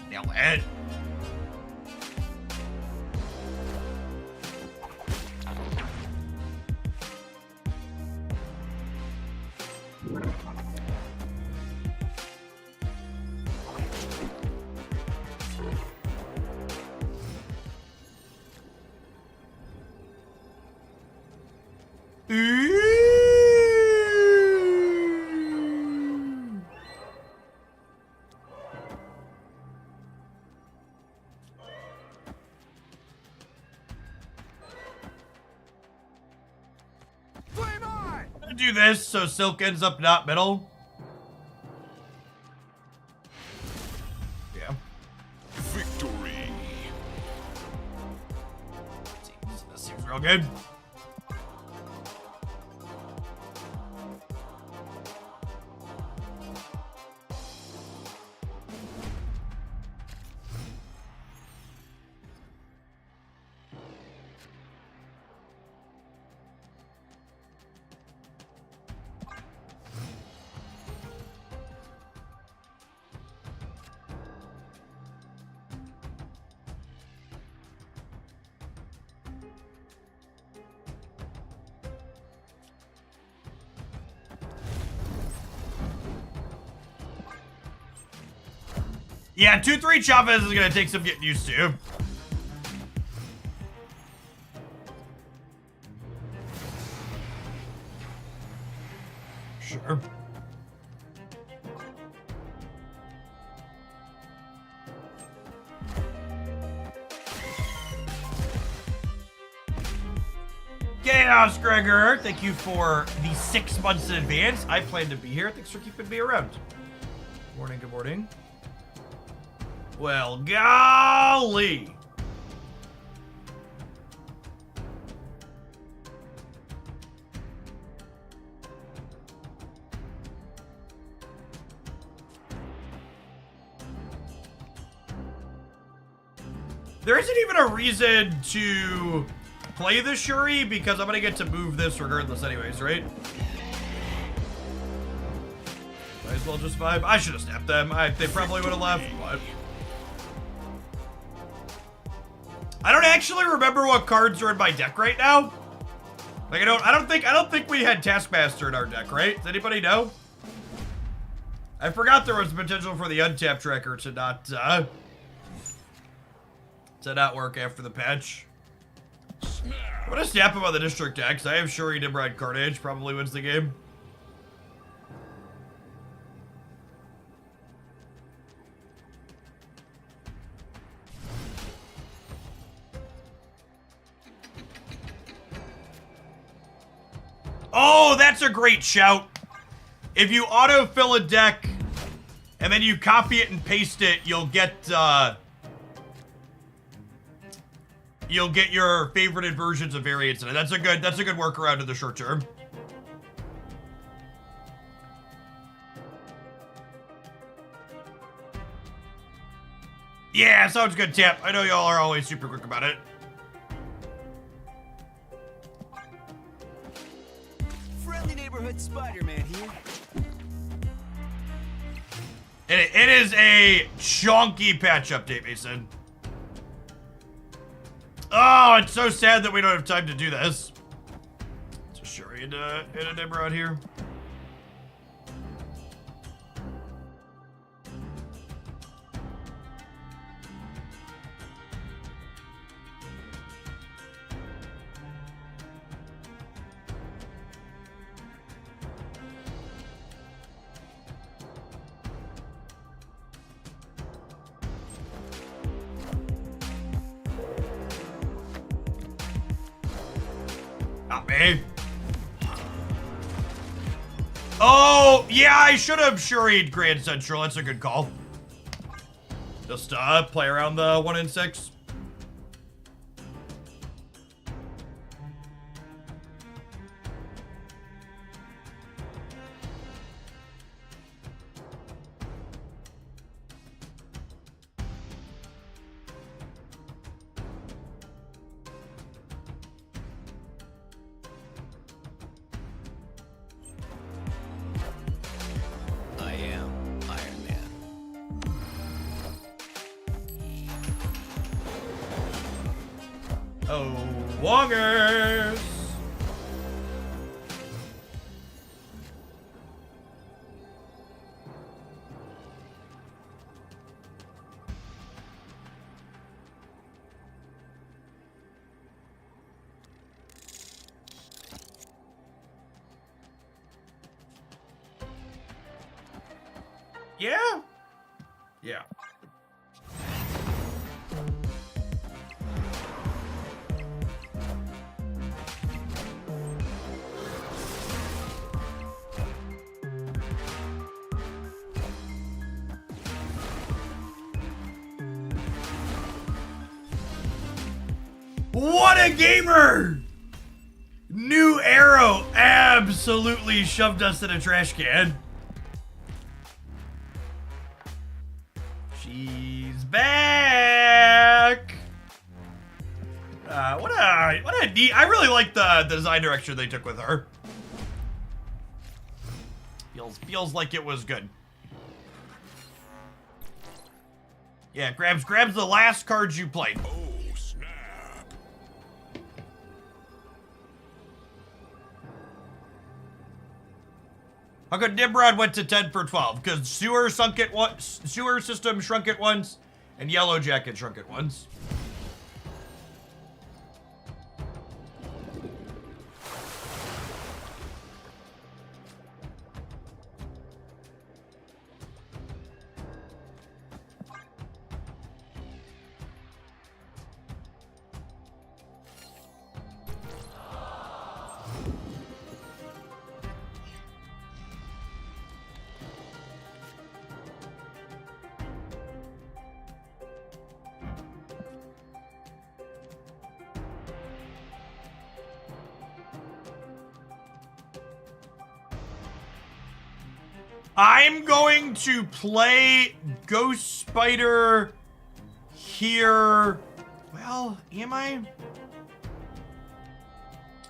Nail it. Do this so Silk ends up not middle. Yeah. Victory. That seems real good. Yeah, 2-3 Chavez is gonna take some getting used to. Sure. Chaos Gregor, thank you for the 6 months in advance. I plan to be here. Thanks for keeping me around. Morning, good morning. Well, golly. There isn't even a reason to play the Shuri because I'm gonna get to move this regardless anyways, right? Might as well just vibe. I should have snapped them. They probably would have left, but I don't actually remember what cards are in my deck right now. Like I don't think we had Taskmaster in our deck, right? Does anybody know? I forgot there was potential for the untap tracker to not work after the patch. I'm gonna snap him on the district deck because I am sure he Nimrod Carnage probably wins the game. Oh, that's a great shout. If you autofill a deck and then you copy it and paste it, you'll get your favorited versions of variants in it. That's a good workaround in the short term. Yeah, sounds good, Tap. I know y'all are always super quick about it. Friendly neighborhood Spider-Man here. It is a chonky patch update, Mason. Oh, it's so sad that we don't have time to do this. So Shuri and a Nimrod here. Not me. Oh, yeah, I should have Shuri'd Grand Central. That's a good call. Just play around the 1 in 6. Oh, Wongers! Yeah? Yeah. What a gamer! New Arrow absolutely shoved us in a trash can. She's back. What a neat. I really like the design direction they took with her. Feels like it was good. Yeah, grabs the last cards you played. Oh, snap. How come Nimrod went to 10 for 12? Because sewer system shrunk it once, and Yellow Jacket shrunk it once. I'm going to play Ghost Spider here. Well, am I?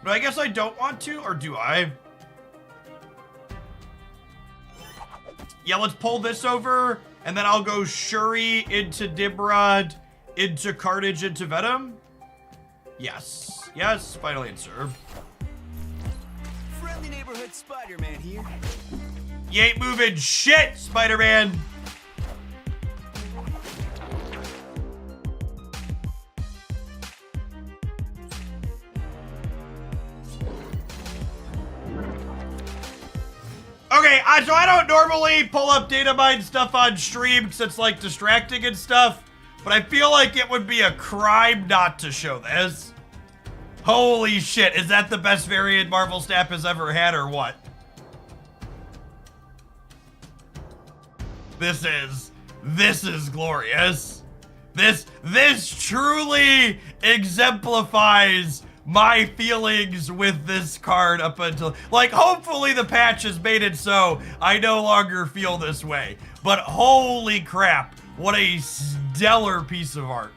But I guess I don't want to, or do I? Yeah, let's pull this over, and then I'll go Shuri into Nimrod, into Carnage, into Venom. Yes. Yes, final answer. Friendly neighborhood Spider-Man here. You ain't moving shit, Spider-Man! Okay, so I don't normally pull up data mine stuff on stream because it's like distracting and stuff, but I feel like it would be a crime not to show this. Holy shit, is that the best variant Marvel Snap has ever had or what? This is glorious. This truly exemplifies my feelings with this card up until, like, hopefully the patch has made it so I no longer feel this way. But holy crap, what a stellar piece of art.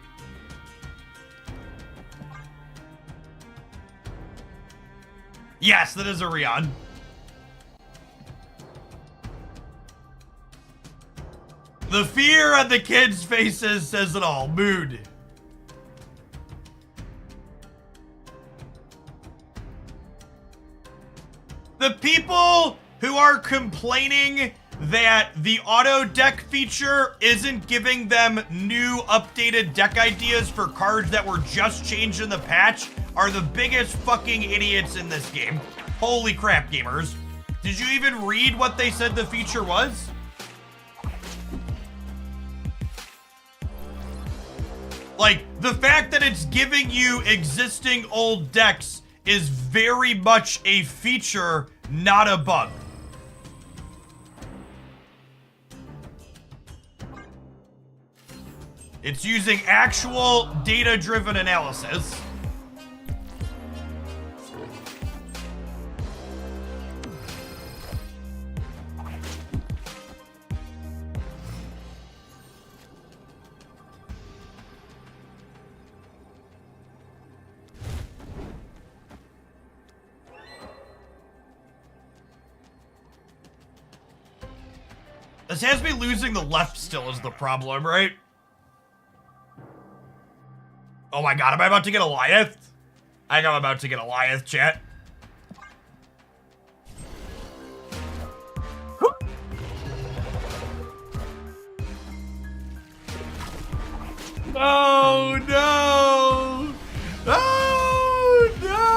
Yes, that is a Rion. The fear on the kids' faces says it all. Mood. The people who are complaining that the auto deck feature isn't giving them new updated deck ideas for cards that were just changed in the patch are the biggest fucking idiots in this game. Holy crap, gamers. Did you even read what they said the feature was? Like, the fact that it's giving you existing old decks is very much a feature, not a bug. It's using actual data-driven analysis. This has me losing the left still is the problem, right? Oh my god, am I about to get a Goliath? I think I'm about to get a Goliath, chat. Oh no! Oh no!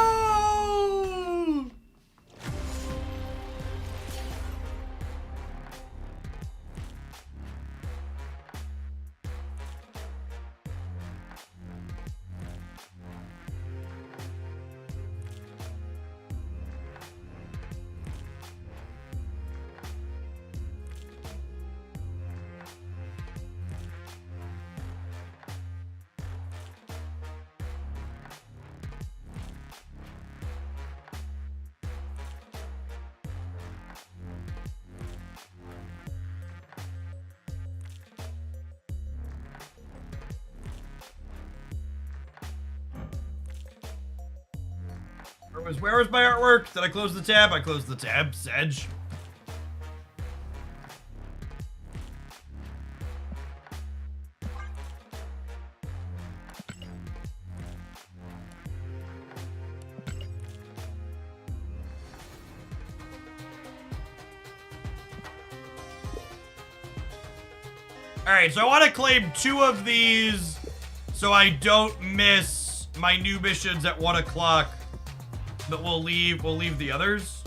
Where was my artwork? Did I close the tab? I closed the tab. Sedge. Alright, so I want to claim 2 of these so I don't miss my new missions at 1 o'clock. But we'll leave the others.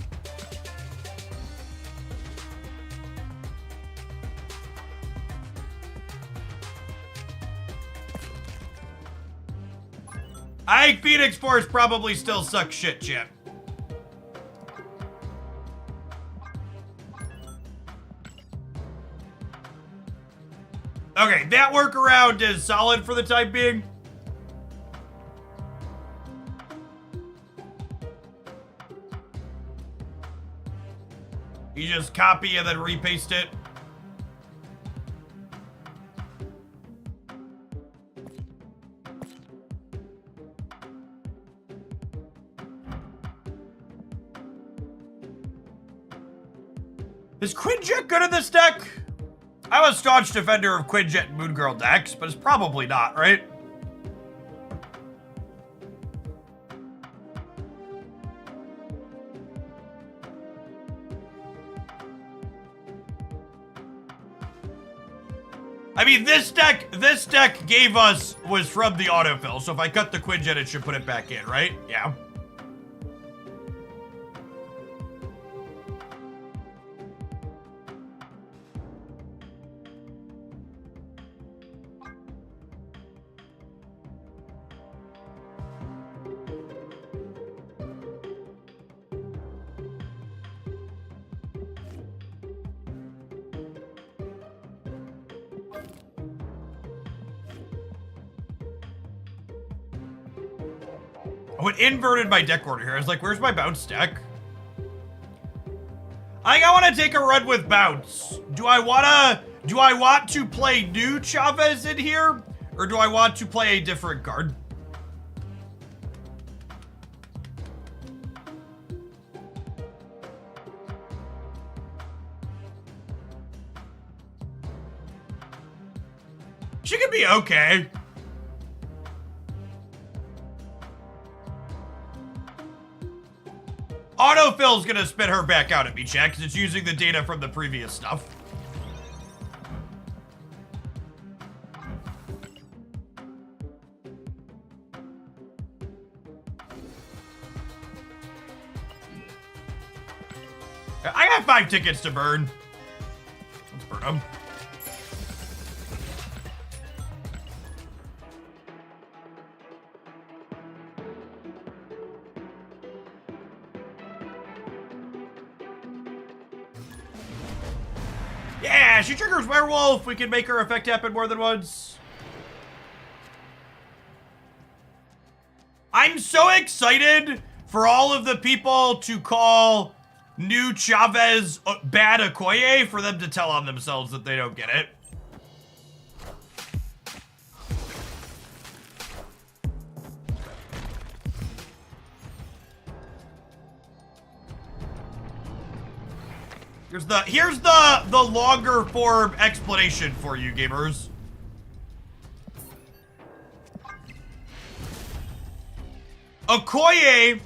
I think Phoenix Force probably still sucks shit, chat. Okay, that workaround is solid for the time being. You just copy and then repaste it. Is Quinjet good in this deck? I'm a staunch defender of Quinjet and Moon Girl decks, but it's probably not, right? I mean, this deck gave us, was from the autofill, so if I cut the Quinjet, it should put it back in, right? Yeah. I went inverted my deck order here. I was like, where's my bounce deck? I think I want to take a run with bounce. Do I want to play new Chavez in here? Or do I want to play a different card? She could be okay. Autofill's gonna spit her back out at me, chat, because it's using the data from the previous stuff. I got 5 tickets to burn. Let's burn them. Yeah, she triggers werewolf. We can make her effect happen more than once. I'm so excited for all of the people to call new Chavez bad Okoye for them to tell on themselves that they don't get it. Here's the longer form explanation for you gamers. Okoye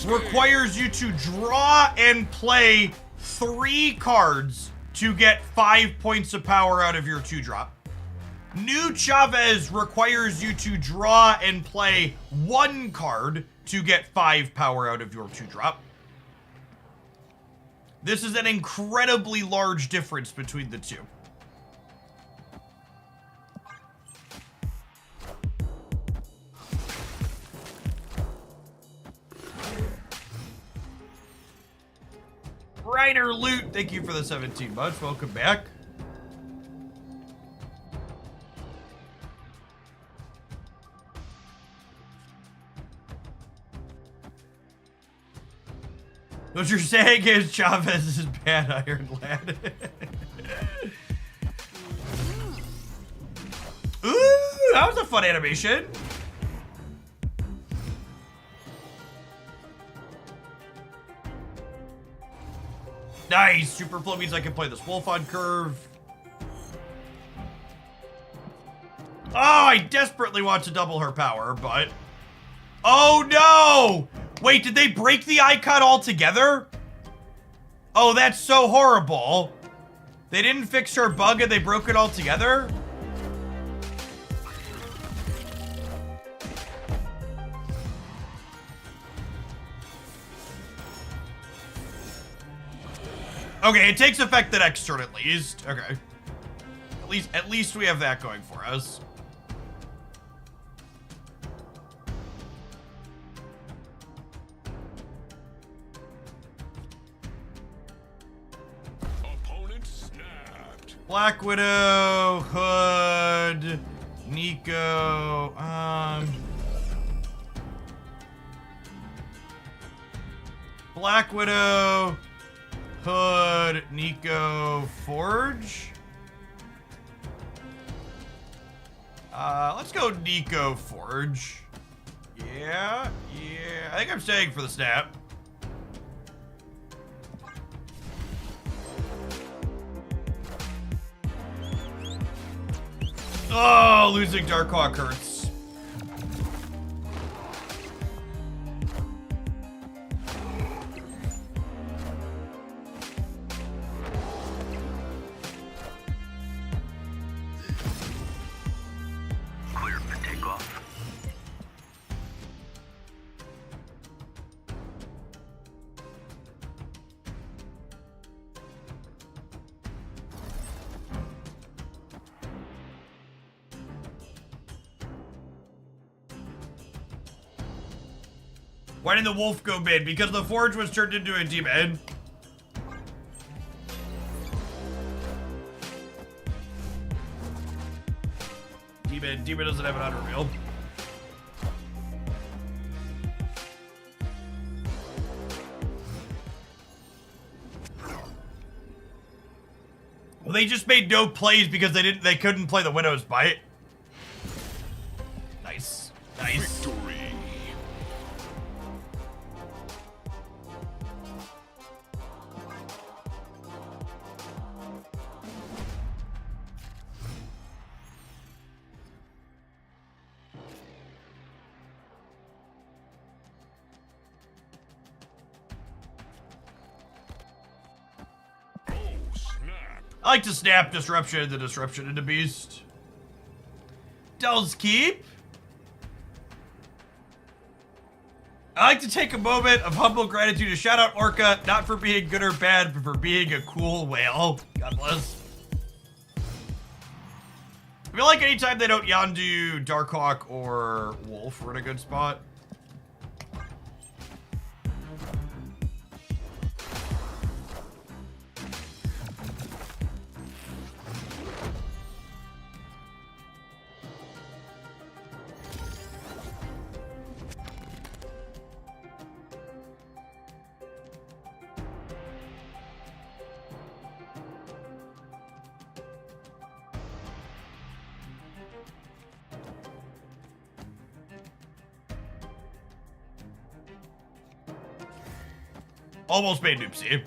requires you to draw and play 3 cards to get 5 points of power out of your 2-drop. New Chavez requires you to draw and play 1 card to get 5 power out of your 2-drop. This is an incredibly large difference between the two. Reiner Loot, thank you for the 17 months. Welcome back. What you're saying is Chavez is bad, Iron Lad. Ooh, that was a fun animation. Nice. Super flow means I can play this wolf on curve. Oh, I desperately want to double her power, but... Oh, no! Wait, did they break the icon altogether? Oh, that's so horrible. They didn't fix her bug and they broke it altogether? Okay, it takes effect the next turn at least. Okay. At least we have that going for us. Opponent snapped. Black Widow, Hood, Nico, Black Widow, Hood, Nico, Forge. Let's go Nico, Forge. Yeah. I think I'm staying for the snap. Oh, losing Darkhawk hurts. Clear for takeoff. Why did the wolf go mid? Because the Forge was turned into a demon. Demon doesn't have an auto reveal. Well, they just made no plays because they couldn't play the Widow's Bite. Nice. Victory. I like to snap Disruption into Disruption into Beast. Del's Keep. I like to take a moment of humble gratitude to shout out Orca, not for being good or bad, but for being a cool whale. God bless. I feel like anytime they don't Yondu, Darkhawk, or Wolf, we're in a good spot. Almost made Noopsie.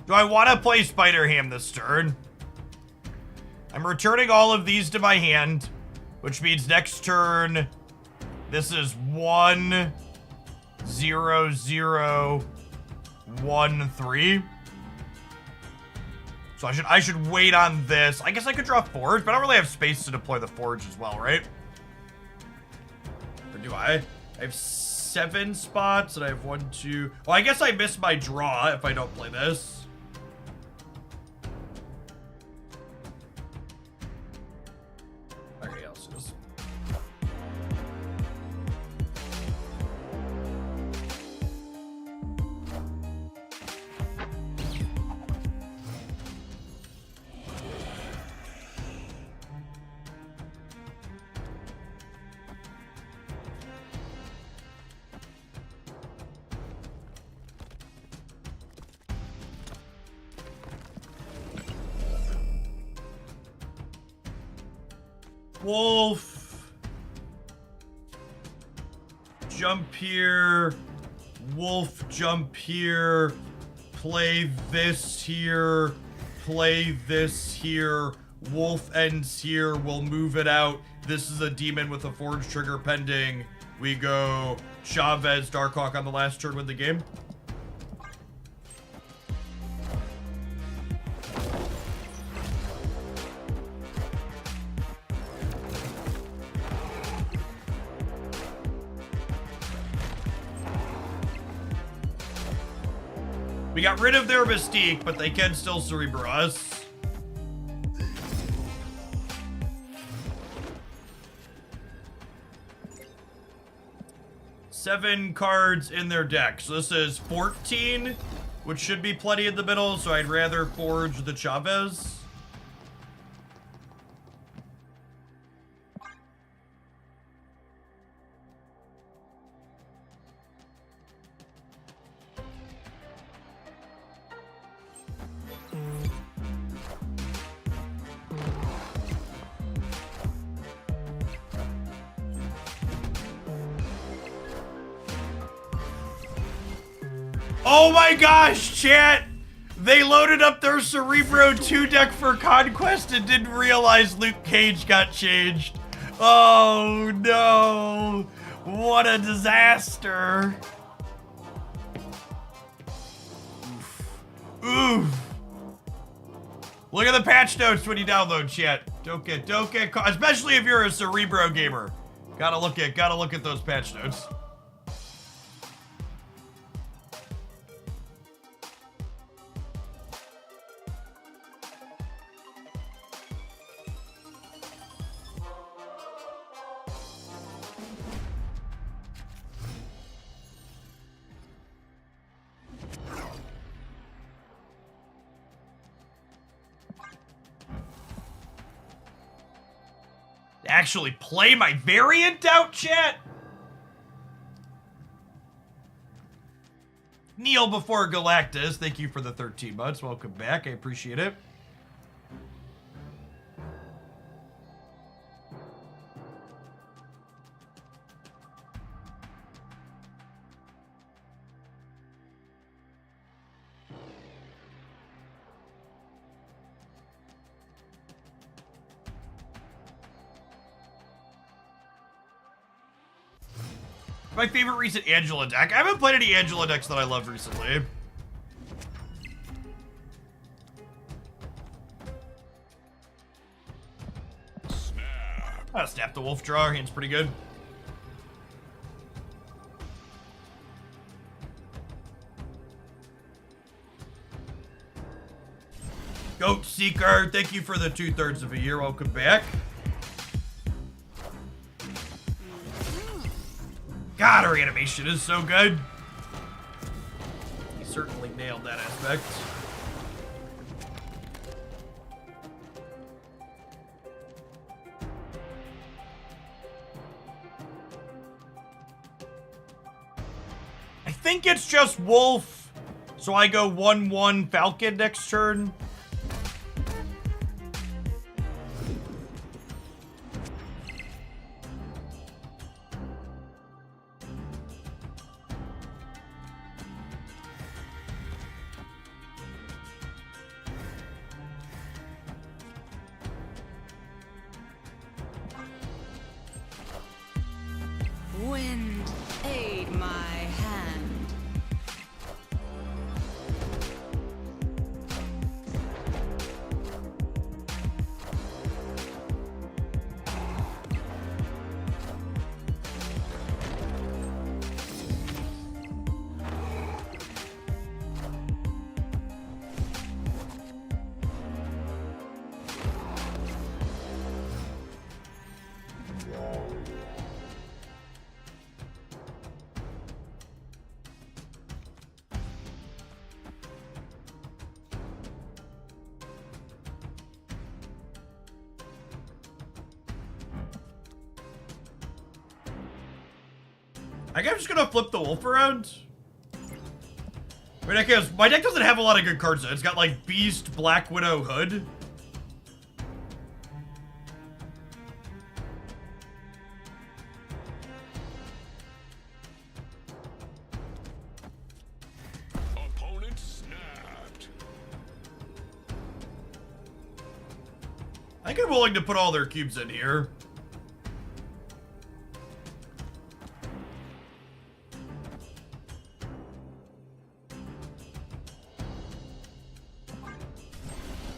Do I want to play Spider Ham this turn? I'm returning all of these to my hand, which means next turn, this is 1, 0, 0, 1, 3. So I should wait on this. I guess I could draw Forge, but I don't really have space to deploy the Forge as well, right? Or do I? I have 7 spots, and I have 1, 2... Well, I guess I miss my draw if I don't play this. Okay, else is. Wolf. Jump here. Wolf, jump here. Play this here. Play this here. Wolf ends here. We'll move it out. This is a demon with a Forge trigger pending. We go Chavez, Darkhawk on the last turn, win the game. We got rid of their Mystique, but they can still Cerebro us. Seven cards in their deck. So this is 14, which should be plenty in the middle, so I'd rather Forge the Chavez. Oh my gosh, chat! They loaded up their Cerebro 2 deck for Conquest and didn't realize Luke Cage got changed. Oh no! What a disaster! Oof. Look at the patch notes when you download, chat. Don't get caught, especially if you're a Cerebro gamer. Gotta look at those patch notes. Actually play my variant out, chat? Neil before Galactus, thank you for the 13 months. Welcome back. I appreciate it. My favorite recent Angela deck. I haven't played any Angela decks that I love recently. Snap the wolf draw. Hand's pretty good. Goat Seeker, thank you for the 2/3 of a year. Welcome back. God, her animation is so good. He certainly nailed that aspect. I think it's just Wolf, so I go 1/1 Falcon next turn. wind, aid my hand. I think I'm just gonna flip the wolf around. I mean, I guess my deck doesn't have a lot of good cards in it. It's got like Beast, Black Widow, Hood. Opponent snapped. I think I'm willing to put all their cubes in here.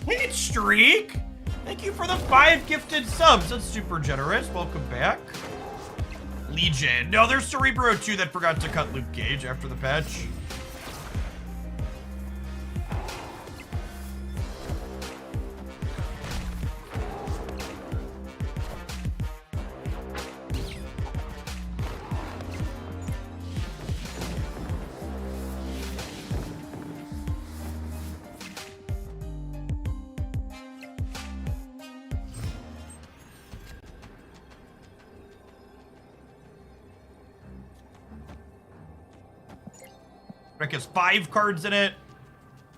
Hey, Streak! Thank you for the 5 gifted subs. That's super generous. Welcome back. Legion. No, there's Cerebro too that forgot to cut Luke Cage after the patch. Deck has 5 cards in it.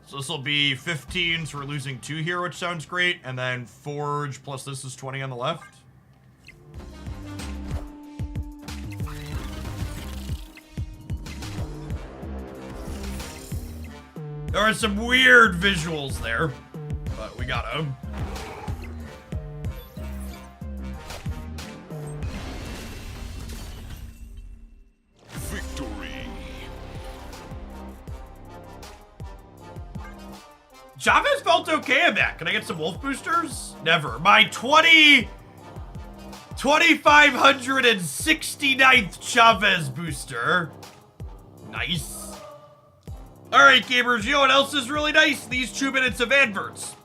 So this will be 15, so we're losing 2 here, which sounds great. And then Forge plus this is 20 on the left. There are some weird visuals there, but we got them. Victory. Chavez felt okay in that. Can I get some wolf boosters? Never. My 2569th Chavez booster. Nice. Alright, gamers, you know what else is really nice? These 2 minutes of adverts.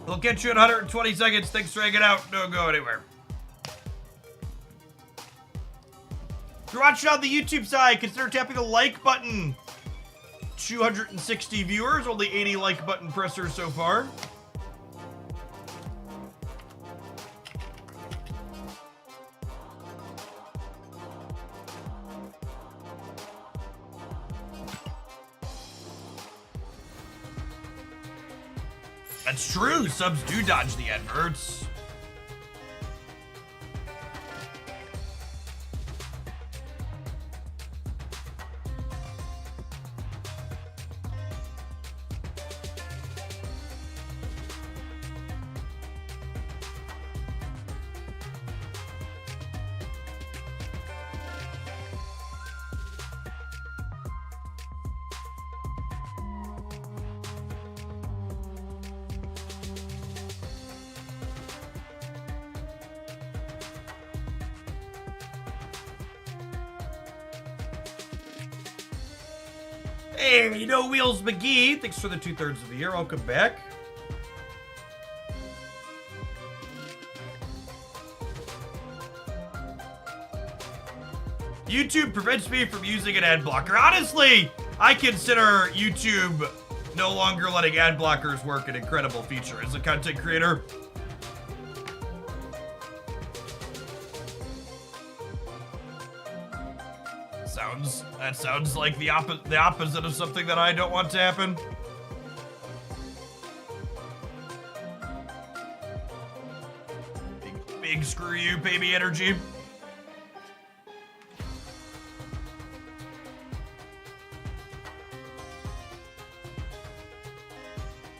They'll get you in 120 seconds. Thanks for hanging out. Don't go anywhere. If you're watching on the YouTube side, consider tapping the like button. 260 viewers, only 80 like button pressers so far. That's true, subs do dodge the adverts. Hey, No Wheels McGee. Thanks for the 2/3 of the year. Welcome back. YouTube prevents me from using an ad blocker. Honestly, I consider YouTube no longer letting ad blockers work an incredible feature as a content creator. That sounds like the opposite of something that I don't want to happen. Big screw you, baby energy.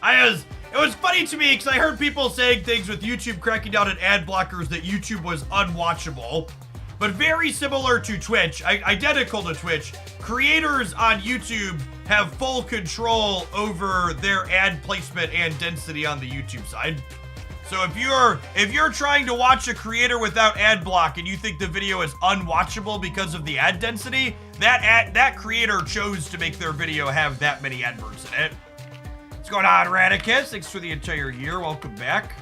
It was funny to me because I heard people saying things with YouTube cracking down on ad blockers that YouTube was unwatchable. but very similar to Twitch, identical to Twitch, creators on YouTube have full control over their ad placement and density on the YouTube side. So if you're trying to watch a creator without ad block and you think the video is unwatchable because of the ad density, that creator chose to make their video have that many adverts in it. What's going on, Radicus? Thanks for the entire year. Welcome back.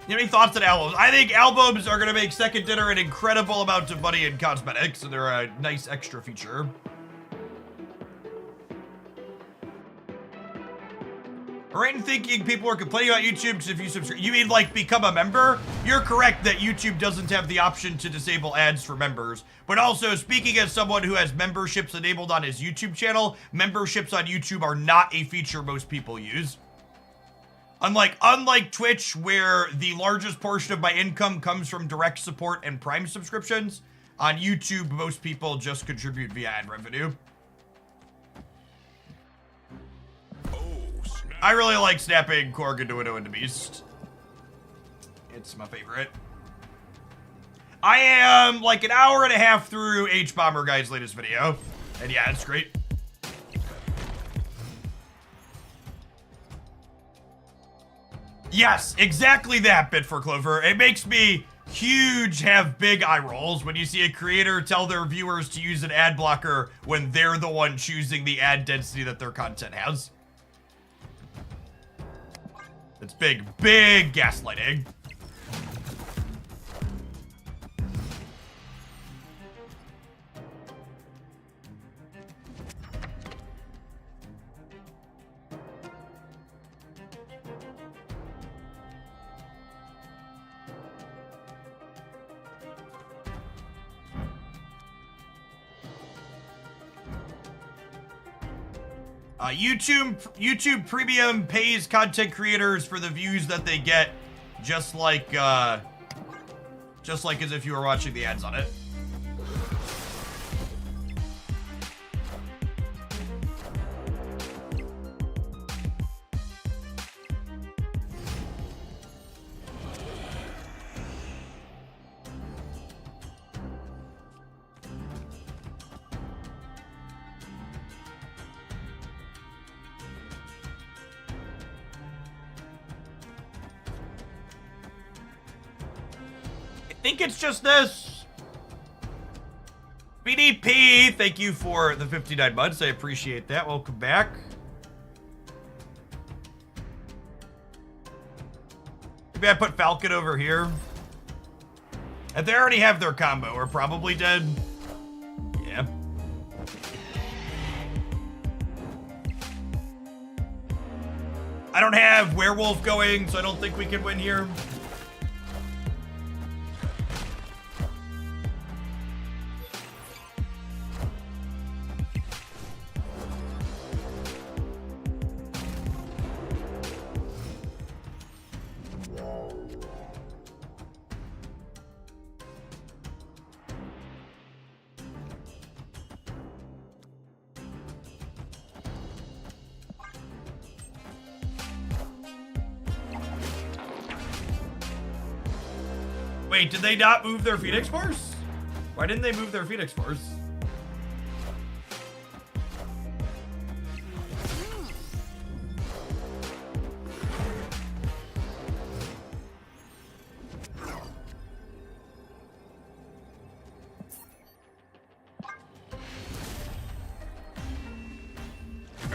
You have any thoughts on albums? I think albums are going to make Second Dinner an incredible amount of money in cosmetics, and they're a nice extra feature. Right in thinking people are complaining about YouTube because if you subscribe, you mean like become a member? You're correct that YouTube doesn't have the option to disable ads for members. But also, speaking as someone who has memberships enabled on his YouTube channel, memberships on YouTube are not a feature most people use. Unlike Twitch, where the largest portion of my income comes from direct support and Prime subscriptions, on YouTube, most people just contribute via ad revenue. I really like snapping Korg into Widow and the Beast. It's my favorite. I am like an hour and a half through H-Bomber Guy's latest video. And yeah, it's great. Yes, exactly that, Bit for Clover. It makes me have big eye rolls when you see a creator tell their viewers to use an ad blocker when they're the one choosing the ad density that their content has. It's big gaslighting. YouTube Premium pays content creators for the views that they get, just like as if you were watching the ads on it. I think it's just this. BDP, thank you for the 59 months. I appreciate that. Welcome back. Maybe I put Falcon over here. If they already have their combo, we're probably dead. Yeah. I don't have Werewolf going, so I don't think we can win here. Wait, did they not move their Phoenix Force? Why didn't they move their Phoenix Force?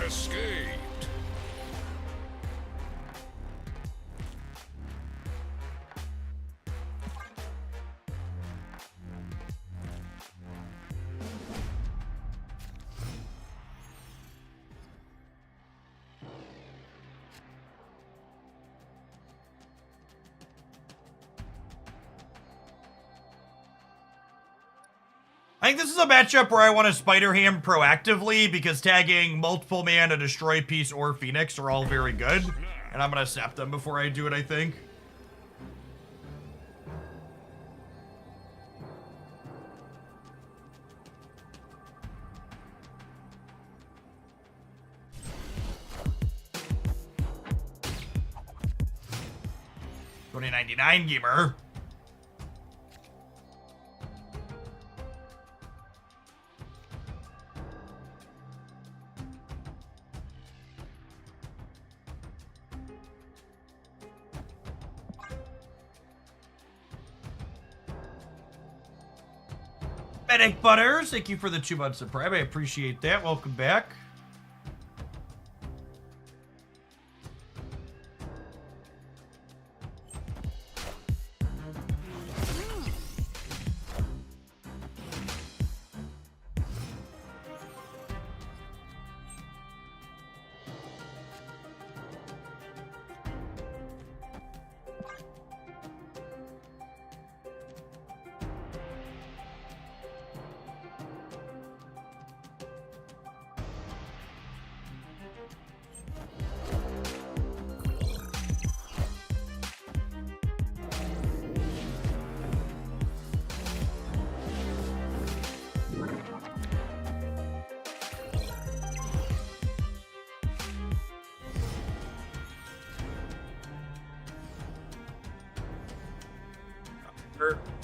Escaped. I think this is a matchup where I want to Spider Ham proactively because tagging multiple man, a destroy piece, or Phoenix are all very good. And I'm going to snap them before I do it, I think. 2099 gamer. Medic Butters, thank you for the 2 months of Prime. I appreciate that. Welcome back.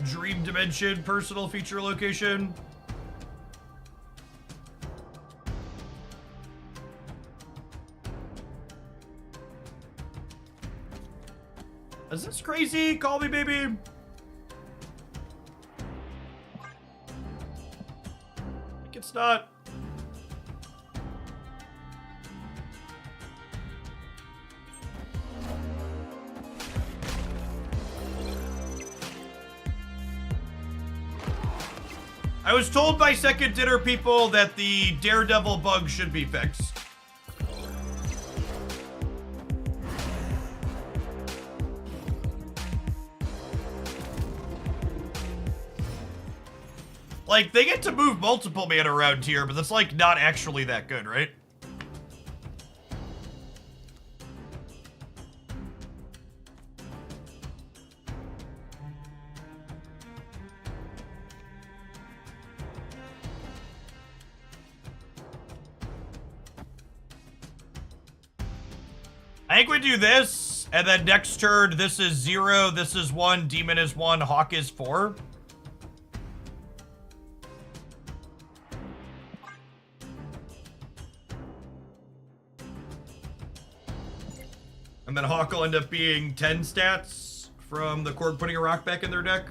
Dream Dimension personal feature location. Is this crazy? Call me, baby. I think it's not. I was told by second dinner people that the Daredevil bug should be fixed. Like, they get to move multiple man around here, but that's like not actually that good, right? I think we do this, and then next turn, this is 0, this is 1, Demon is 1, Hawk is 4. And then Hawk will end up being 10 stats from the Korg putting a rock back in their deck.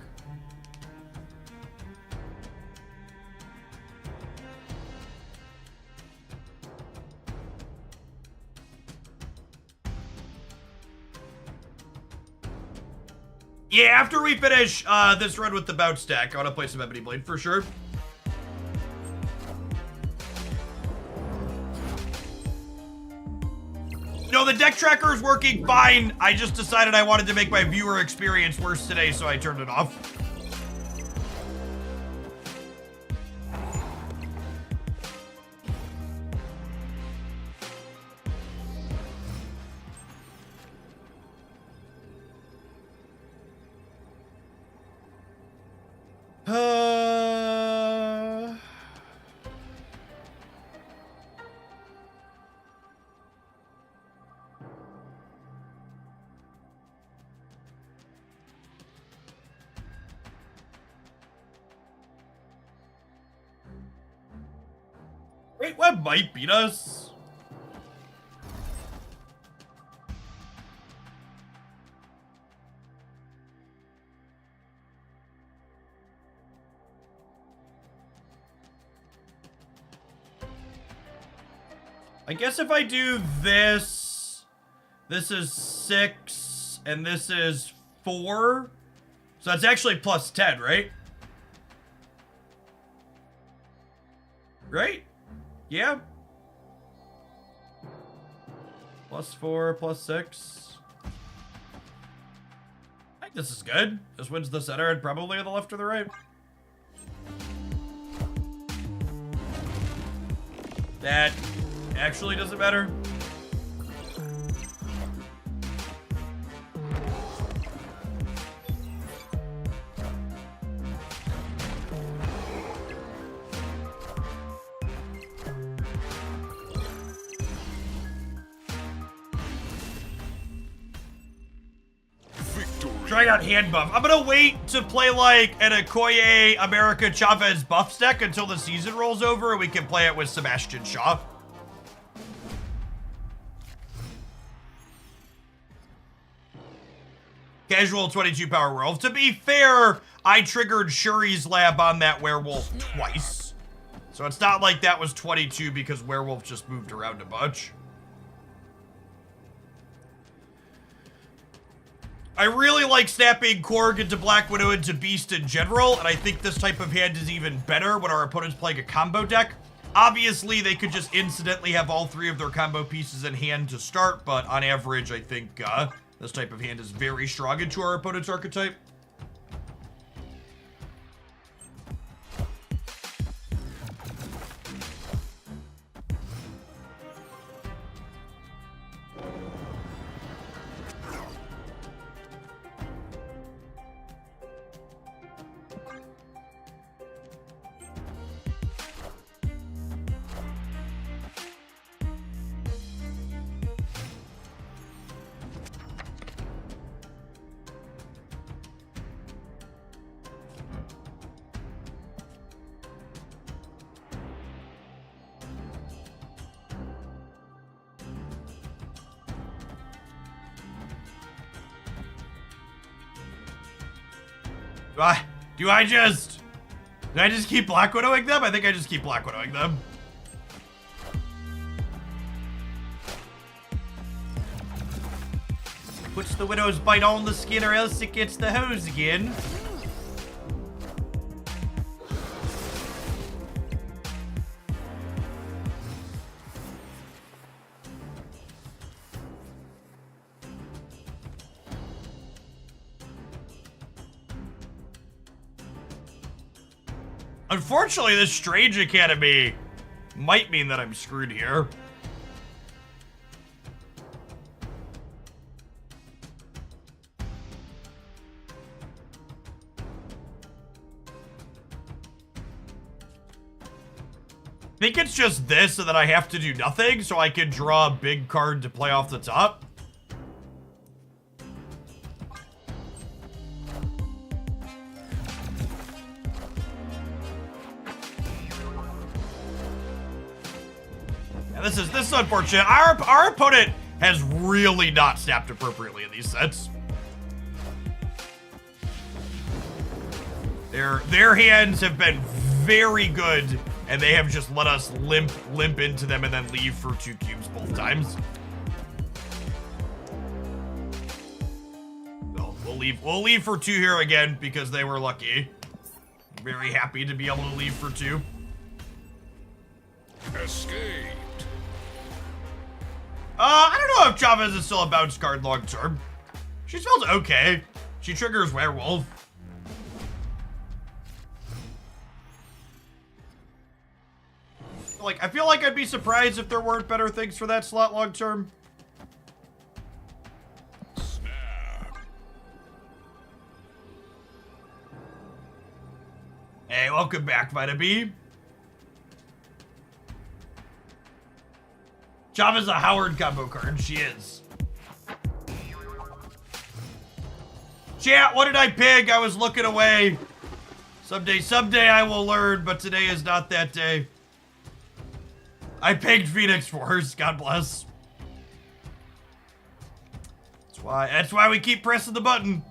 Yeah, after we finish this run with the bounce stack, I want to play some Ebony Blade for sure. No, the deck tracker is working fine. I just decided I wanted to make my viewer experience worse today, so I turned it off. Great Web might beat us. I guess if I do this, this is 6, and this is 4. So that's actually plus 10, right? Right? Yeah. Plus 4, plus 6. I think this is good. This wins the center and probably on the left or the right. That actually doesn't matter. Victory. trying out hand buff. I'm gonna wait to play like an Okoye America Chavez buff deck until the season rolls over and we can play it with Sebastian Shaw. Casual 22 power werewolf. To be fair, I triggered Shuri's lab on that werewolf twice. So it's not like that was 22 because werewolf just moved around a bunch. I really like snapping Korg into Black Widow into Beast in general, and I think this type of hand is even better when our opponent's playing a combo deck. Obviously, they could just incidentally have all 3 of their combo pieces in hand to start, but on average, I think this type of hand is very strong into our opponent's archetype. Do I just keep Black Widowing them? I think I just keep Black Widowing them. Puts the Widow's bite on the skin or else it gets the hose again. Unfortunately, this Strange Academy might mean that I'm screwed here. I think it's just this and then I have to do nothing so I can draw a big card to play off the top. This is unfortunate. Our opponent has really not snapped appropriately in these sets. Their hands have been very good, and they have just let us limp into them and then leave for 2 cubes both times. So we'll leave for 2 here again because they were lucky. Very happy to be able to leave for 2. Escape. I don't know if Chavez is still a bounce card long term. She smells okay. She triggers werewolf. Like, I feel like I'd be surprised if there weren't better things for that slot long term. Snap. Hey, welcome back, Vita B. Java's a Howard combo card. She is. Chat, what did I pick? I was looking away. Someday I will learn, but today is not that day. I picked Phoenix Force. God bless. That's why we keep pressing the button.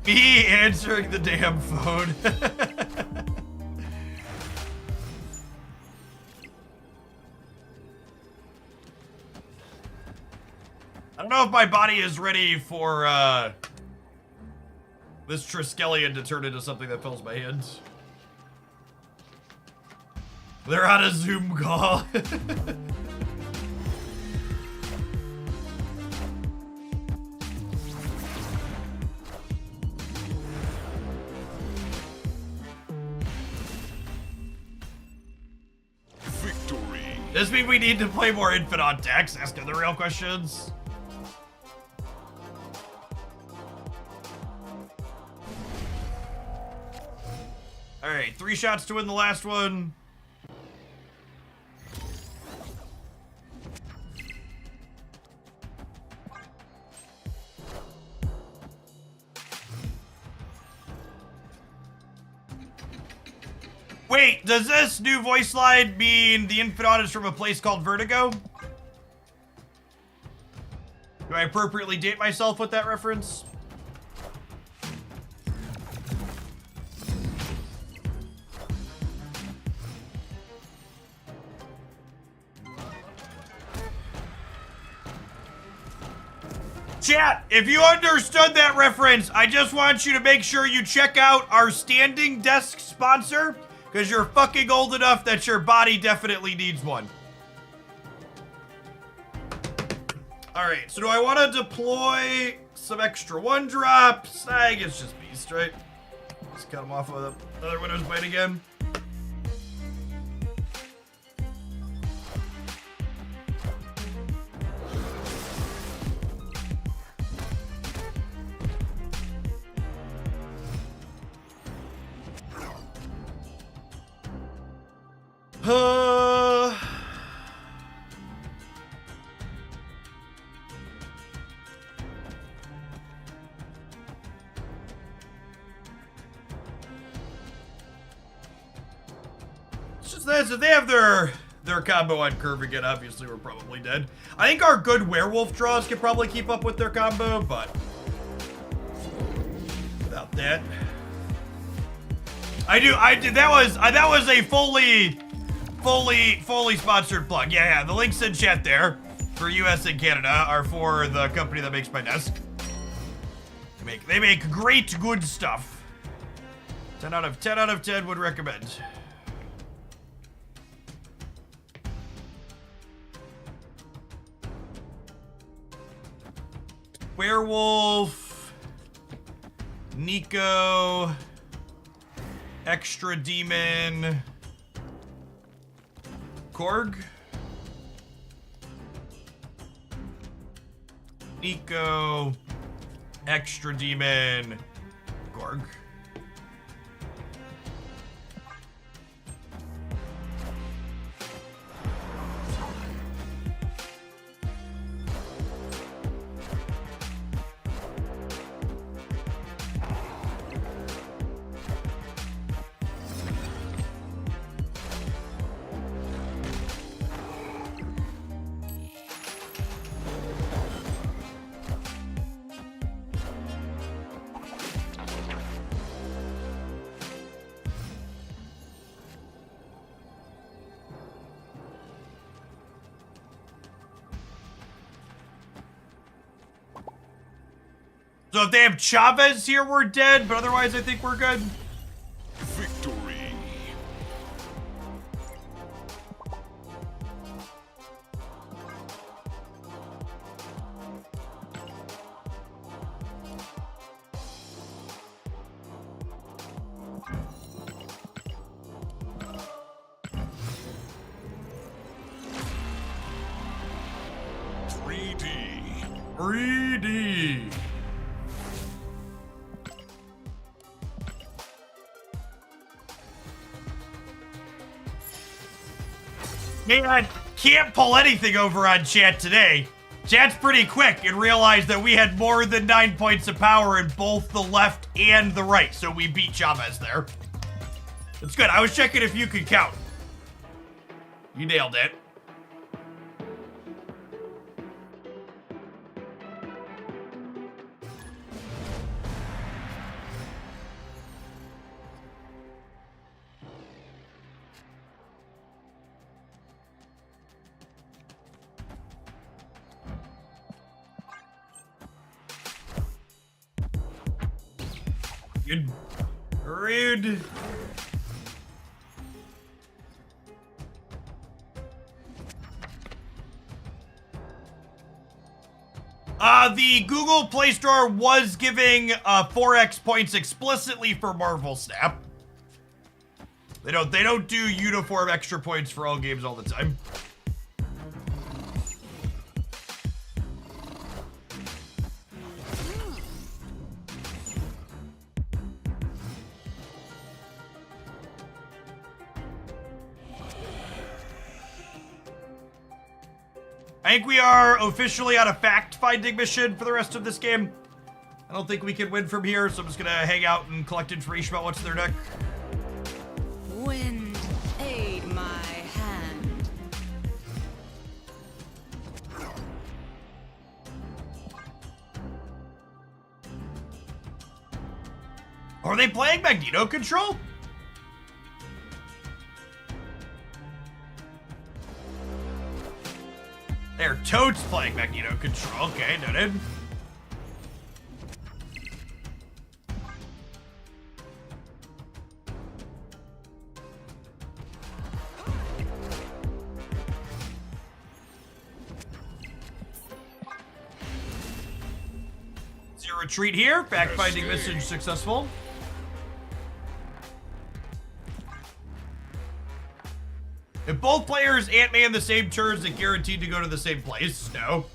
Me answering the damn phone. I don't know if my body is ready for this Triskelion to turn into something that fills my hands. They're on a Zoom call. Victory. Does this mean we need to play more Infant on decks? Asking the real questions. Alright, 3 shots to win the last one. Wait, does this new voice line mean the Infidon is from a place called Vertigo? Do I appropriately date myself with that reference? Chat, if you understood that reference, I just want you to make sure you check out our standing desk sponsor, because you're fucking old enough that your body definitely needs one. Alright, so do I want to deploy some extra 1-drops? I guess just Beast, right? Just cut him off with another Widow's Bite again. It's just this, if they have their combo on curve again, obviously we're probably dead. I think our good werewolf draws could probably keep up with their combo, but without that. I do, that was a fully sponsored plug. Yeah, the links in chat there for US and Canada are for the company that makes my desk. They make great, good stuff. 10 out of 10 would recommend. Werewolf, Nico, Extra Demon, Korg, Nico, Extra Demon, Korg. So if they have Chavez here, we're dead, but otherwise I think we're good. Victory. Greedy. Man, can't pull anything over on chat today. Chat's pretty quick and realized that we had more than 9 points of power in both the left and the right, so we beat Chavez there. It's good. I was checking if you could count. You nailed it. Rude. Rude. The Google Play Store was giving 4x points explicitly for Marvel Snap. They don't do uniform extra points for all games all the time. I think we are officially on a fact-finding mission for the rest of this game. I don't think we can win from here, so I'm just gonna hang out and collect information about what's in their deck. Wind, aid my hand. Are they playing Magneto Control? They're totes playing Magneto Control. Okay, noted. Zero retreat here. Fact-finding message successful. If both players Ant-Man the same turns, they're guaranteed to go to the same place. No.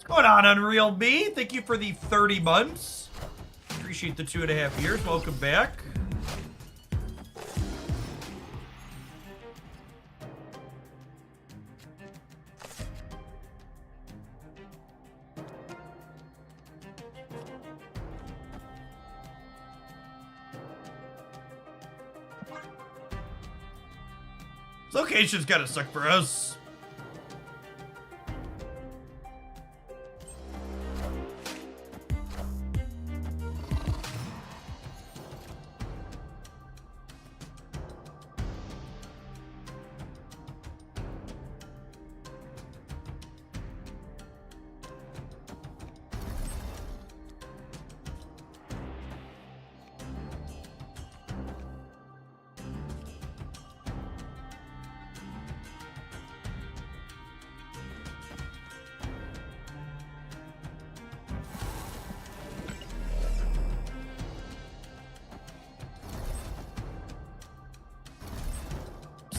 What's going on, Unreal Me? Thank you for the 30 months. Appreciate the 2.5 years. Welcome back. This location's gotta suck for us.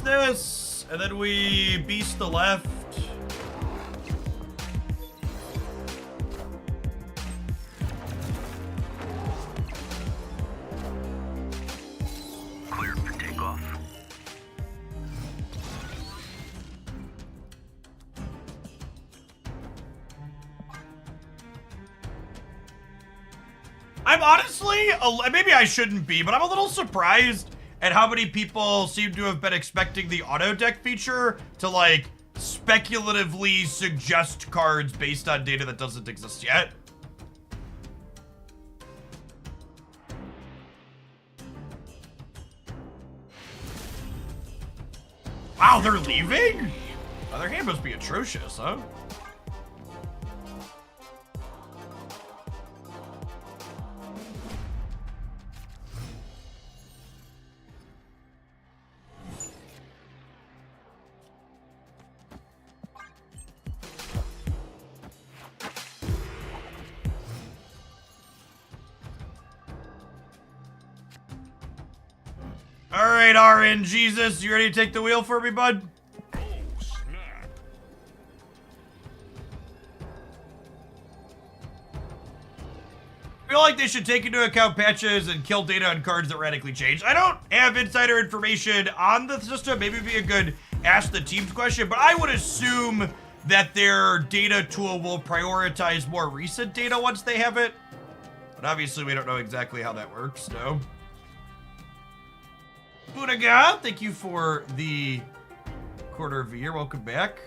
This, and then we beast the left. Cleared for takeoff. I'm honestly, maybe I shouldn't be, but I'm a little surprised at how many people seem to have been expecting the auto deck feature to, like, speculatively suggest cards based on data that doesn't exist yet. Wow, they're leaving? Oh, their hand must be atrocious, huh? All right, RN Jesus, you ready to take the wheel for me, bud? Oh, snap. I feel like they should take into account patches and kill data on cards that radically change. I don't have insider information on the system. Maybe it'd be a good ask the teams question, but I would assume that their data tool will prioritize more recent data once they have it. But obviously we don't know exactly how that works, no. Budaga, thank you for the quarter of a year. Welcome back.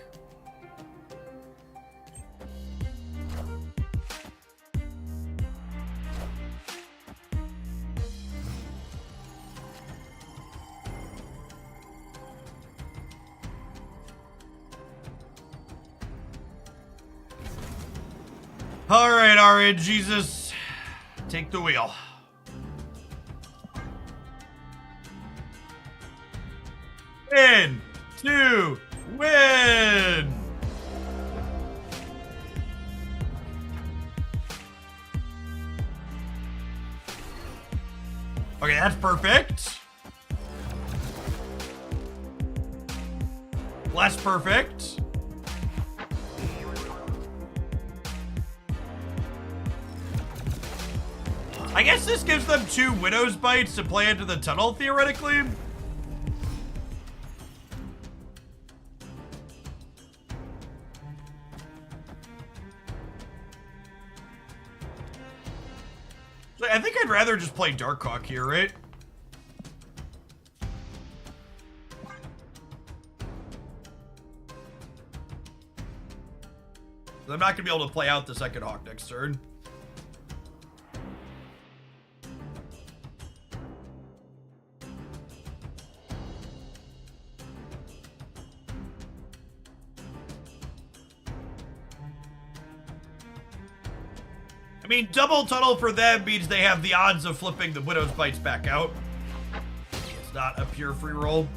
All right, Jesus, take the wheel. Win, 2, win. Okay, that's perfect. Less perfect. I guess this gives them 2 Widow's Bites to play into the tunnel, theoretically. So I think I'd rather just play Darkhawk here, right? I'm not gonna be able to play out the second Hawk next turn. I mean, double tunnel for them means they have the odds of flipping the Widow's Bites back out. It's not a pure free roll.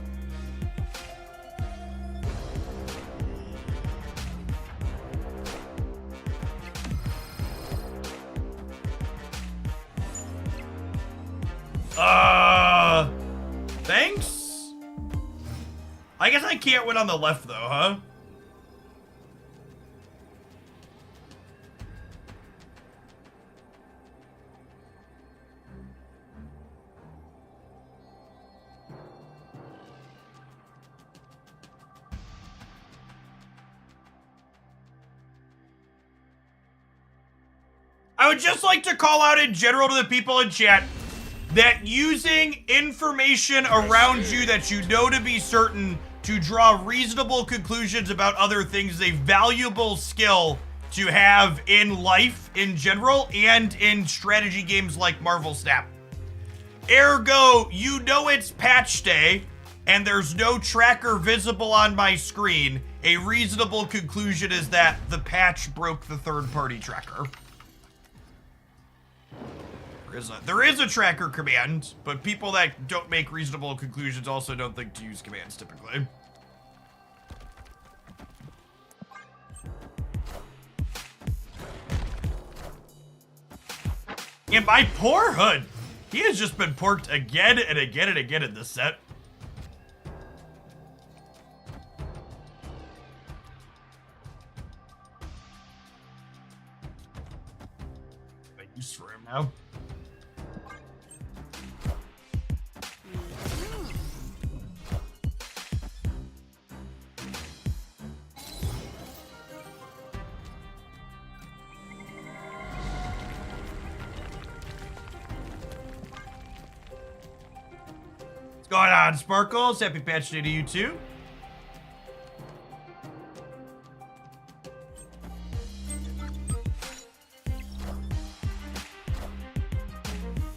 Thanks? I guess I can't win on the left though, huh? I would just like to call out in general to the people in chat that using information around you that you know to be certain to draw reasonable conclusions about other things is a valuable skill to have in life in general and in strategy games like Marvel Snap. Ergo, you know it's patch day and there's no tracker visible on my screen. A reasonable conclusion is that the patch broke the third-party tracker. There is a tracker command, but people that don't make reasonable conclusions also don't think to use commands typically. And my poor Hood, he has just been porked again and again and again in this set. No use for him now. What's going on, Sparkles? Happy patch day to you too.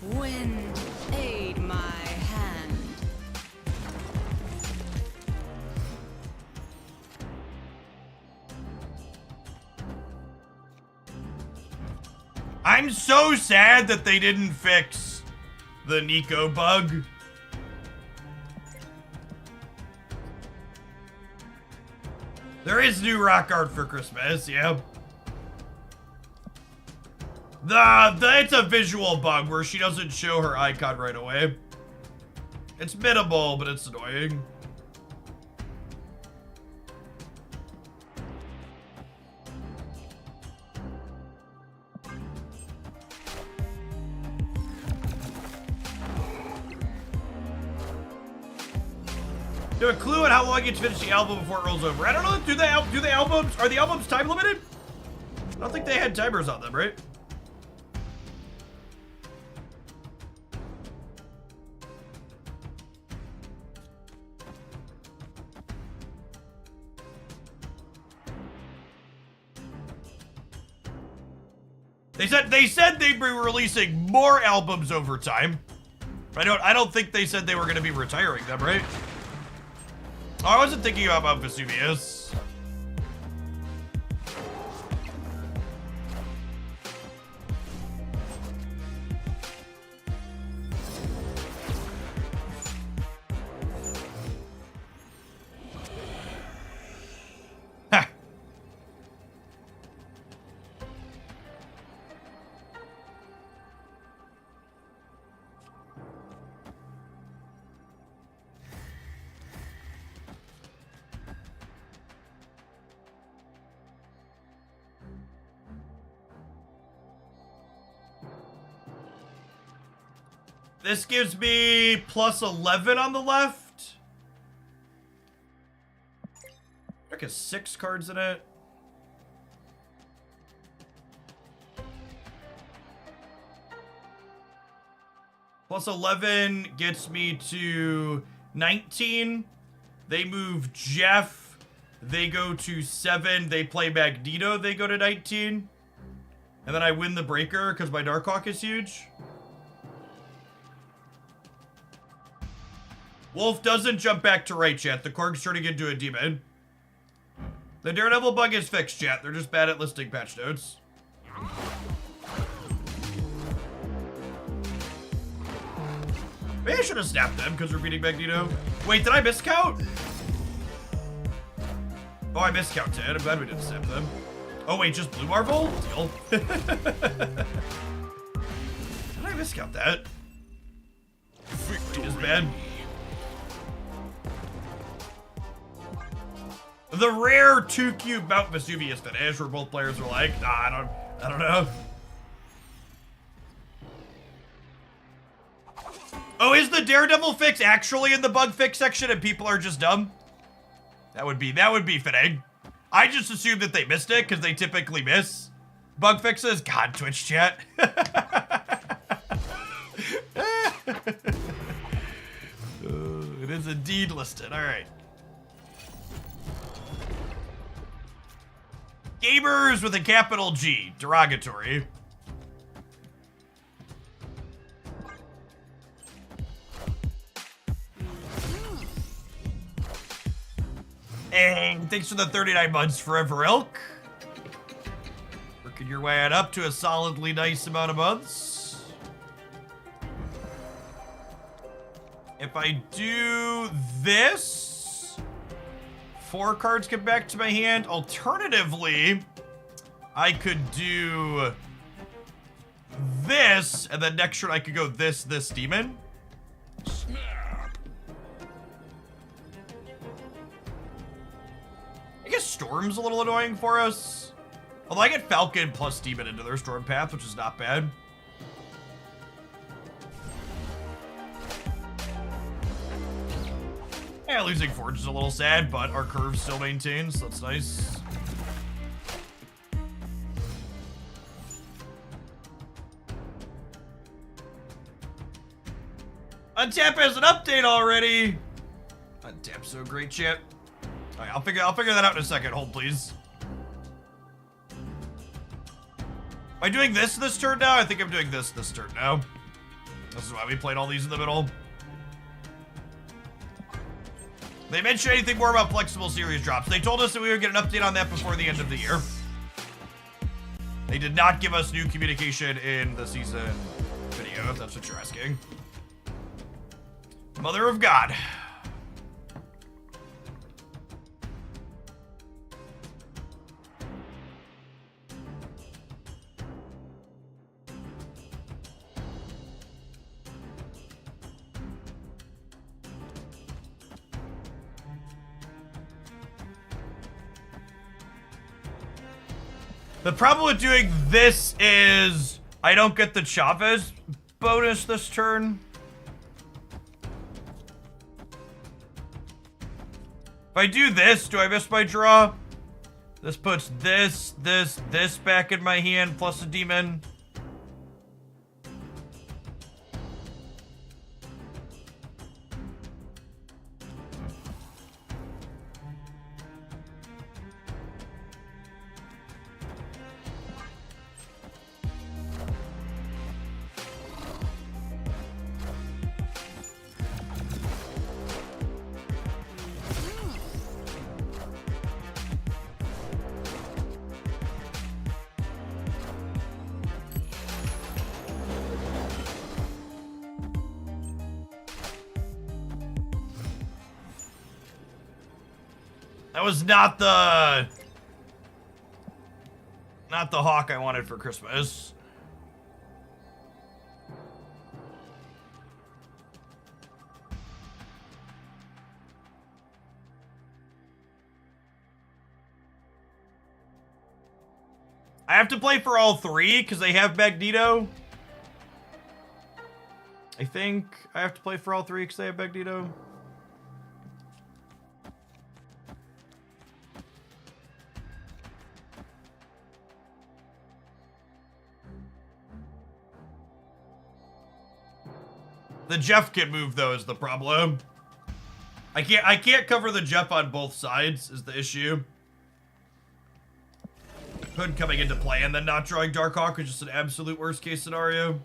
Wind, aid my hand. I'm so sad that they didn't fix the Nico bug. There is new rock art for Christmas, yeah. It's a visual bug where she doesn't show her icon right away. It's minimal, but it's annoying. Do a clue on how long you finish the album before it rolls over? I don't know. Are the albums time limited? I don't think they had timers on them, right? They said they'd be releasing more albums over time. I don't think they said they were going to be retiring them, right? Oh, I wasn't thinking about Vesuvius. This gives me plus 11 on the left. Deck has 6 cards in it. Plus 11 gets me to 19. They move Jeff. They go to 7. They play Magneto. They go to 19. And then I win the breaker because my Darkhawk is huge. Wolf doesn't jump back to right, chat. The Korg's turning into a demon. The Daredevil bug is fixed, chat. They're just bad at listing patch notes. Maybe I should have snapped them because we're beating Magneto. Wait, did I miscount? Oh, I miscounted. I'm glad we didn't snap them. Oh, wait, just Blue Marvel? Deal. Did I miscount that? Victory is bad. The rare 2-cube Mount Vesuvius finish where both players were like, nah, I don't know. Oh, is the Daredevil fix actually in the bug fix section and people are just dumb? That would be fitting. I just assumed that they missed it because they typically miss bug fixes. God, Twitch chat. It is indeed listed. All right. Gamers with a capital G. Derogatory. And thanks for the 39 months, Forever Elk. Working your way on up to a solidly nice amount of months. If I do this, 4 cards come back to my hand. Alternatively, I could do this, and then next turn I could go this demon. I guess Storm's a little annoying for us. Although I get Falcon plus Demon into their Storm Path, which is not bad. Yeah, losing Forge is a little sad, but our curve still maintains, so that's nice. Untap has an update already. Untap's so great, chat. All right, I'll figure that out in a second. Hold, please. Am I doing this turn now? I think I'm doing this turn now. This is why we played all these in the middle. They mentioned anything more about flexible series drops. They told us that we would get an update on that before the end of the year. They did not give us new communication in the season video, if that's what you're asking. Mother of God. The problem with doing this is I don't get the Chavez bonus this turn. If I do this, do I miss my draw? This puts this back in my hand plus a demon. That was not the hawk I wanted for Christmas. I have to play for all 3 because they have Magneto. I think I have to play for all three because they have Magneto. The Jeff can move though is the problem. I can't cover the Jeff on both sides is the issue. Hood coming into play and then not drawing Darkhawk is just an absolute worst case scenario.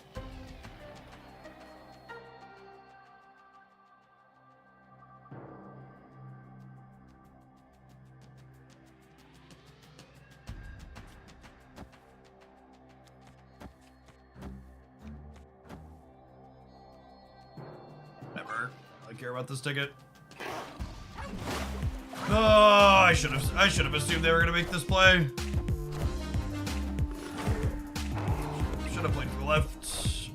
Never. I care about this ticket. Oh, I should have assumed they were gonna make this play. Should have played to the left.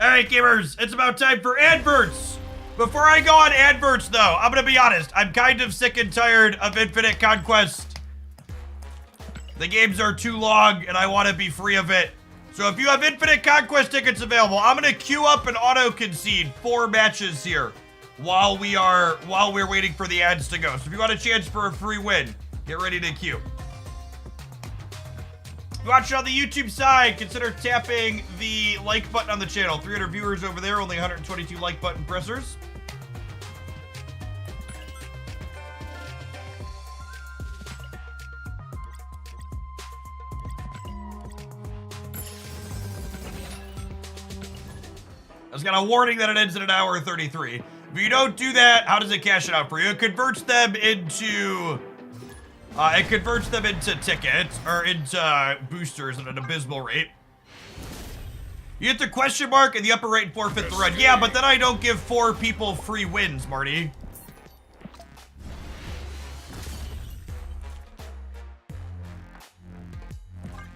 Alright, gamers, it's about time for adverts! Before I go on adverts, though, I'm gonna be honest. I'm kind of sick and tired of Infinite Conquest. The games are too long, and I want to be free of it. So if you have Infinite Conquest tickets available, I'm gonna queue up and auto-concede 4 matches here while we're waiting for the ads to go. So if you want a chance for a free win, get ready to queue. If you watch it on the YouTube side, consider tapping the like button on the channel. 300 viewers over there, only 122 like button pressers. I just got a warning that it ends in 1:33. If you don't do that, how does it cash it out for you? It converts them into tickets or into boosters at an abysmal rate. You hit the question mark in the upper right and forfeit the run. Yeah, but then I don't give 4 people free wins, Marty.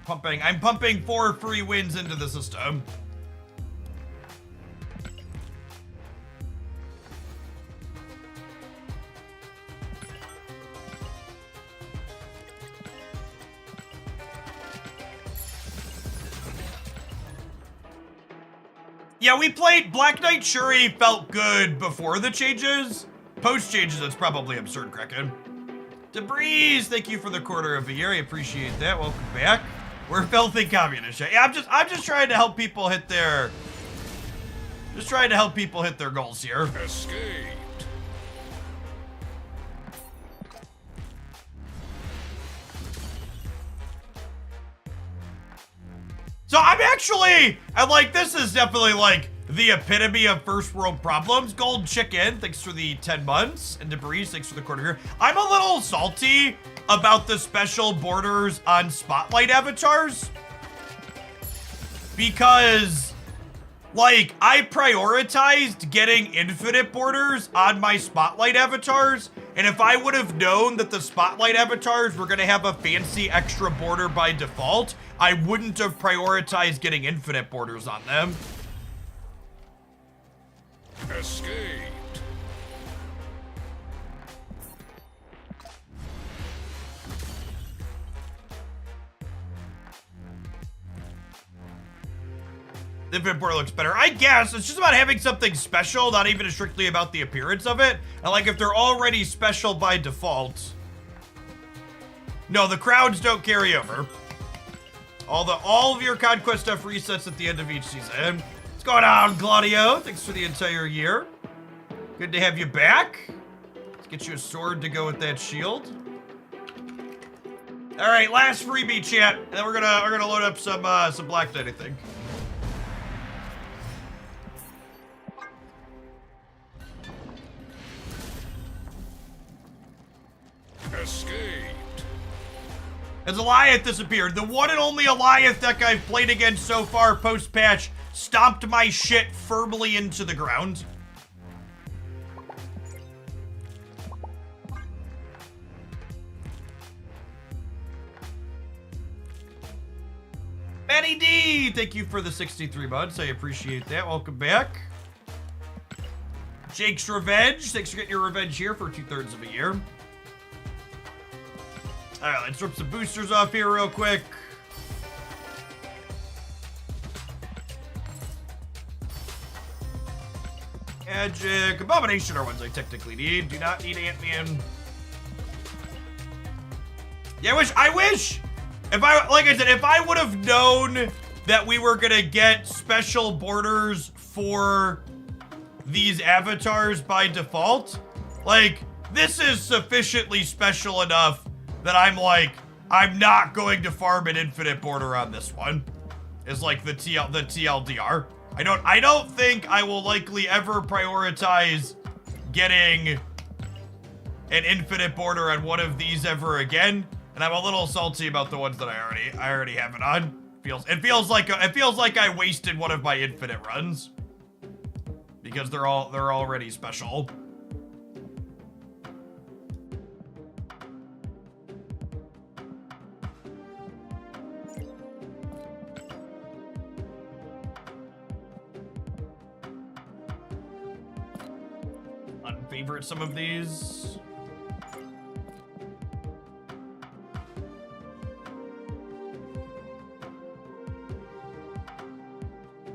I'm pumping 4 free wins into the system. Yeah, we played Black Knight Shuri, felt good before the changes. Post changes, it's probably absurd, Kraken. Debris, thank you for the quarter of a year. I appreciate that. Welcome back. We're filthy communist. Yeah, I'm just trying to help people hit their goals here. Escaped. So I'm like, this is definitely like the epitome of first world problems. Gold Chicken, thanks for the 10 months. And Debris, thanks for the quarter here. I'm a little salty about the special borders on Spotlight avatars. Because, like, I prioritized getting infinite borders on my Spotlight avatars. And if I would have known that the Spotlight avatars were going to have a fancy extra border by default, I wouldn't have prioritized getting infinite borders on them. Escaped. The infinite border looks better. I guess it's just about having something special, not even strictly about the appearance of it. And like if they're already special by default. No, the crowds don't carry over. All of your Conquest stuff resets at the end of each season. What's going on, Gladio? Thanks for the entire year. Good to have you back. Let's get you a sword to go with that shield. All right, last freebie chat, and then we're gonna load up some Black Knight, I think. Escaped. As Eliath disappeared, the one and only Eliath deck I've played against so far post-patch stomped my shit firmly into the ground. Manny D, thank you for the 63 months. I appreciate that. Welcome back. Jake's Revenge, thanks for getting your revenge here for 2/3 of a year. All right, let's rip some boosters off here real quick. Magic. Abomination are ones I technically need. Do not need Ant-Man. Yeah, I wish, if I would have known that we were gonna get special borders for these avatars by default, like, this is sufficiently special enough that I'm not going to farm an infinite border on this one. Is like the TLDR. I don't think I will likely ever prioritize getting an infinite border on one of these ever again, and I'm a little salty about the ones that I already have it on. It feels like I wasted one of my infinite runs because they're already special. Unfavorite some of these.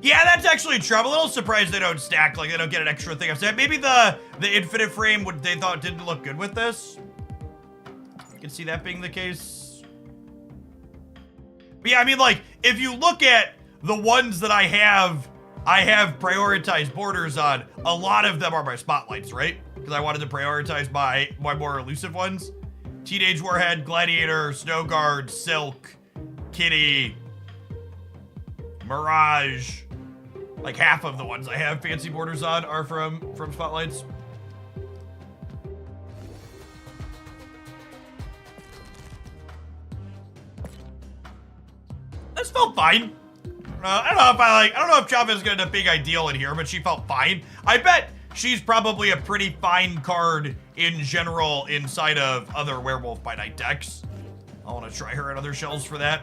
Yeah, that's actually true. I'm a little surprised they don't stack, like they don't get an extra thing. Maybe the infinite frame they thought didn't look good with this. I can see that being the case. But yeah, I mean, like, if you look at the ones that I have prioritized borders on, a lot of them are my spotlights, right? Because I wanted to prioritize my more elusive ones. Teenage Warhead, Gladiator, Snow Guard, Silk, Kitty, Mirage. Like half of the ones I have fancy borders on are from spotlights. This felt fine. I don't know if Java's gonna end up being ideal in here, but she felt fine. I bet she's probably a pretty fine card in general inside of other Werewolf by Night decks. I want to try her in other shells for that.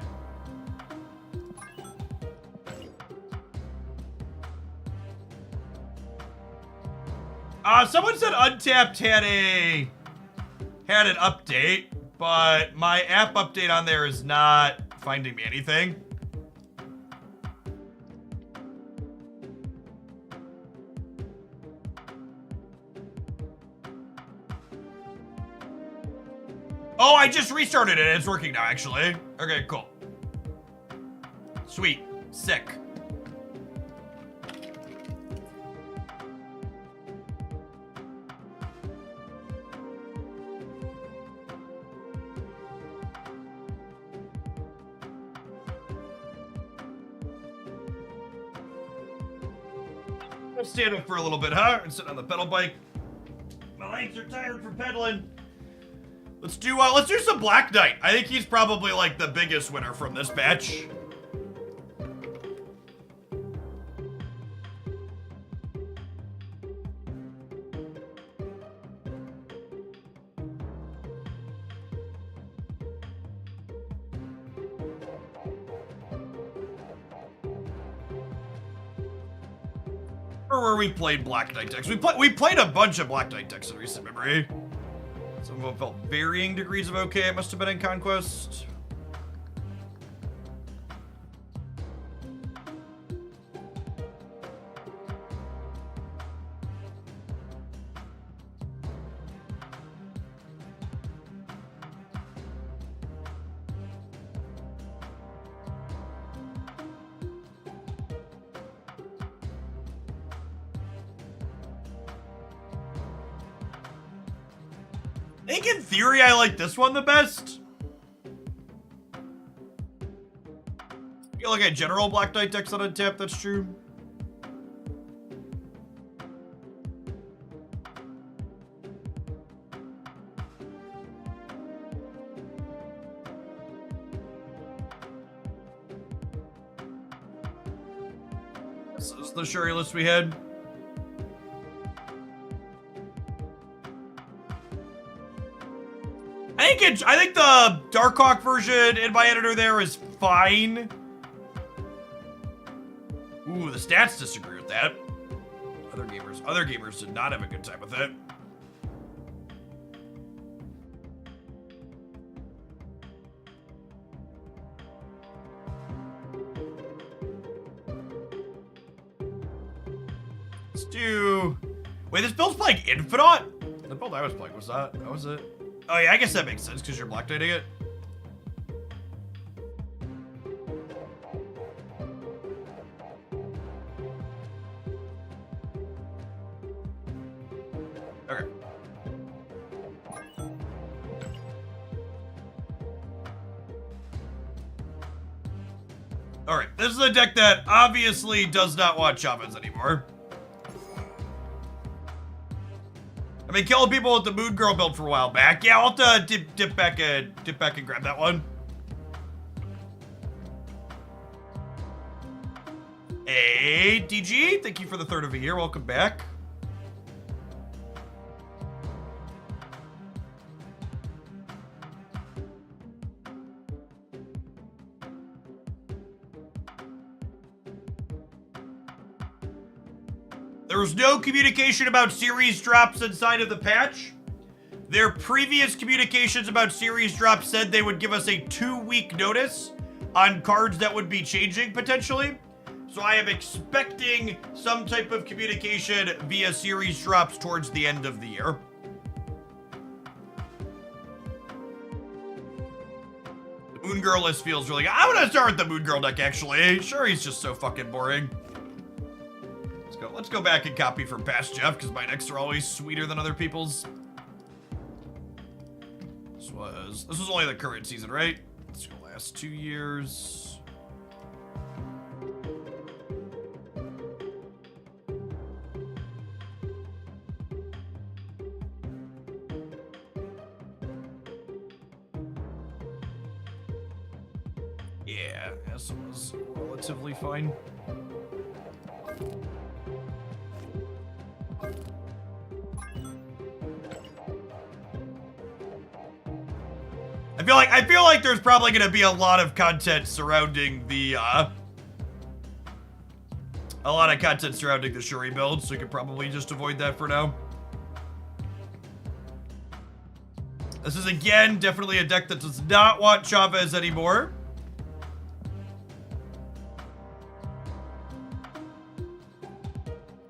Someone said Untapped had an update, but my app update on there is not finding me anything. Oh, I just restarted it. It's working now, actually. Okay, cool. Sweet. Sick. I'll stand up for a little bit, huh? And sit on the pedal bike. My legs are tired from pedaling. Let's do some Black Knight. I think he's probably like the biggest winner from this batch. Or where we played Black Knight decks. We played a bunch of Black Knight decks in recent memory. Some of them felt varying degrees of okay. It must have been in Conquest. I think in theory I like this one the best. You look at general Black Knight decks on Untap, that's true. This is the Shuri list we had. I think the Darkhawk version in my editor there is fine. Ooh, the stats disagree with that. Other gamers did not have a good time with it. Let's do Wait, this build's playing Infinite? The build I was playing was that. How was it? Oh yeah, I guess that makes sense because you're Black Knighting it. Okay. Alright, this is a deck that obviously does not want Chavez anymore. I mean, killing people with the Moon Girl build for a while back. Yeah, I'll have to dip back and grab that one. Hey, DG, thank you for the third of a year. Welcome back. There was no communication about series drops inside of the patch. Their previous communications about series drops said they would give us a 2-week notice on cards that would be changing potentially. So I am expecting some type of communication via series drops towards the end of the year. The Moon Girl list feels really good. I'm gonna start with the Moon Girl deck actually. Sure, he's just so fucking boring. Let's go back and copy from past Jeff, because my decks are always sweeter than other people's. This was only the current season, right? Let's go last 2 years. Yeah, this was relatively fine. I feel like there's probably going to be a lot of content surrounding the Shuri build, so we could probably just avoid that for now. This is again definitely a deck that does not want Chavez anymore.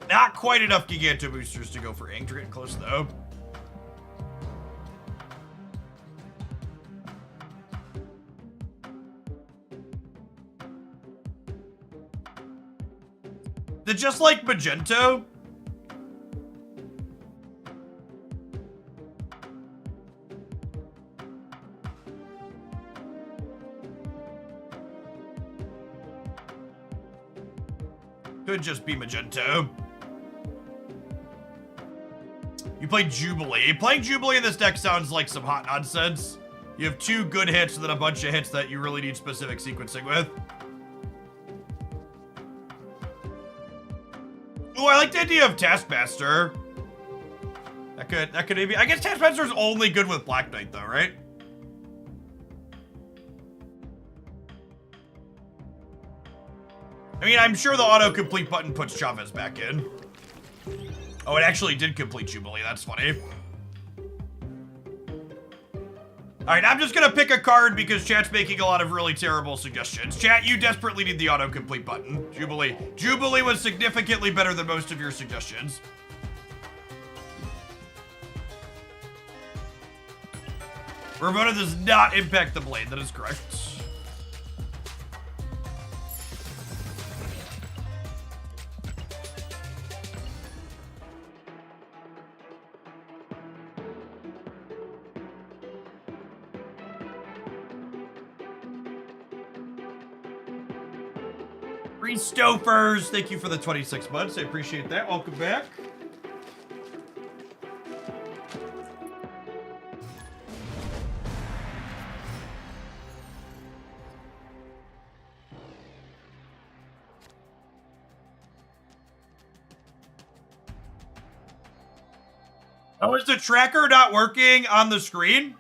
Not quite enough Giganto boosters to go for Ink. We're getting close though. They're just like Magento. Could just be Magento. You play Jubilee. Playing Jubilee in this deck sounds like some hot nonsense. You have 2 good hits and then a bunch of hits that you really need specific sequencing with. Ooh, I like the idea of Taskmaster. That could maybe. I guess Taskmaster's only good with Black Knight though, right? I mean, I'm sure the autocomplete button puts Chavez back in. Oh, it actually did complete Jubilee. That's funny. Alright, I'm just gonna pick a card because chat's making a lot of really terrible suggestions. Chat, you desperately need the autocomplete button. Jubilee. Jubilee was significantly better than most of your suggestions. Ramona does not impact the blade, that is correct. Stofers, thank you for the 26 months. I appreciate that. Welcome back. Oh, is the tracker not working on the screen?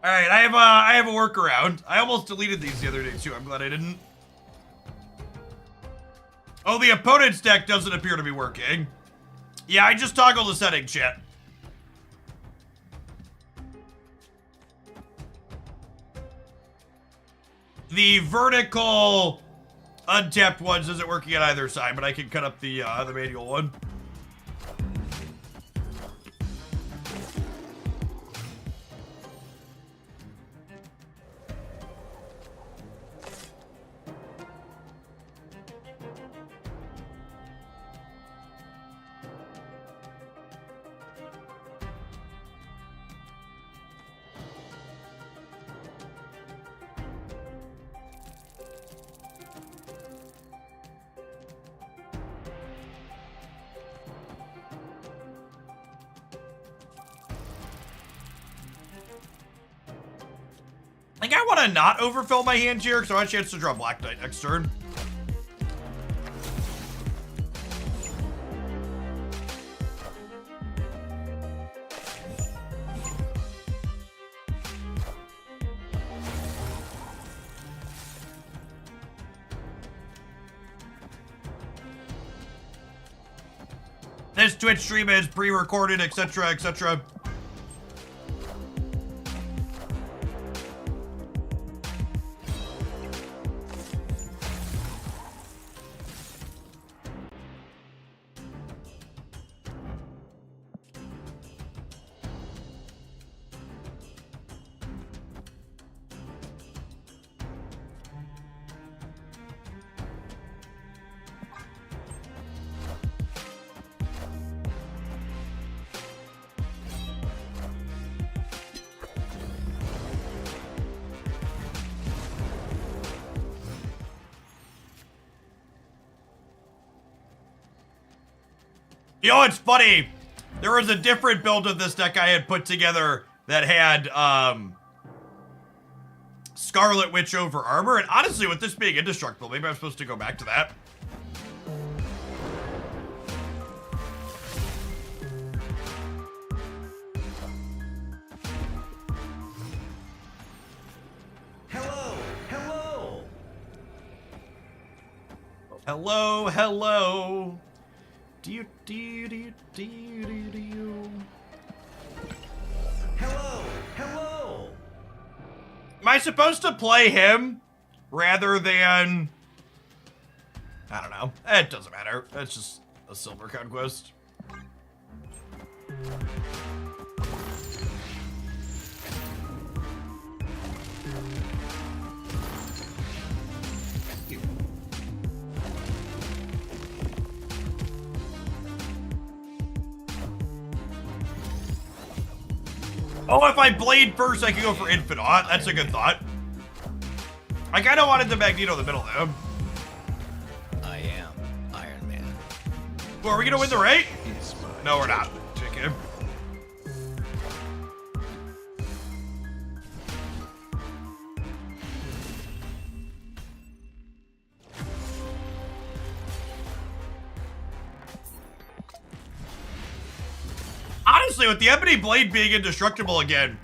All right, I have a workaround. I almost deleted these the other day too. I'm glad I didn't. Oh, the opponent's deck doesn't appear to be working. Yeah, I just toggled the setting, chat. The vertical untapped ones isn't working on either side, but I can cut up the manual one. I think I want to not overfill my hand here because I want a chance to draw Black Knight next turn. This Twitch stream is pre-recorded, etc., etc. You know, it's funny. There was a different build of this deck I had put together that had Scarlet Witch over armor. And honestly, with this being indestructible, maybe I'm supposed to go back to that. Hello, hello. Hello, hello. Do. Hello, hello. Am I supposed to play him rather than... I don't know. It doesn't matter. It's just a silver conquest. Oh, if I blade first, I can go for Infinite. That's a good thought. I kind of wanted the Magneto in the middle, though. I am Iron Man. Well, are we going to win the raid? No, we're not. Chicken. Honestly, with the Ebony Blade being indestructible again.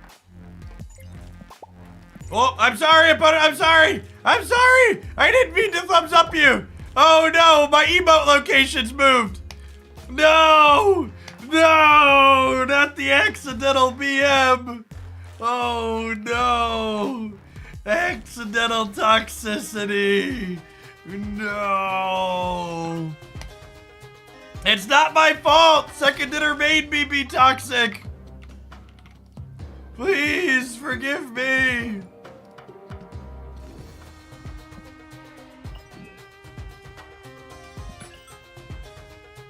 Oh, I'm sorry, opponent. I'm sorry. I'm sorry. I didn't mean to thumbs up you. Oh no, my emote location's moved. No, no, not the accidental BM. Oh no, accidental toxicity. No. It's not my fault! Second dinner made me be toxic! Please, forgive me!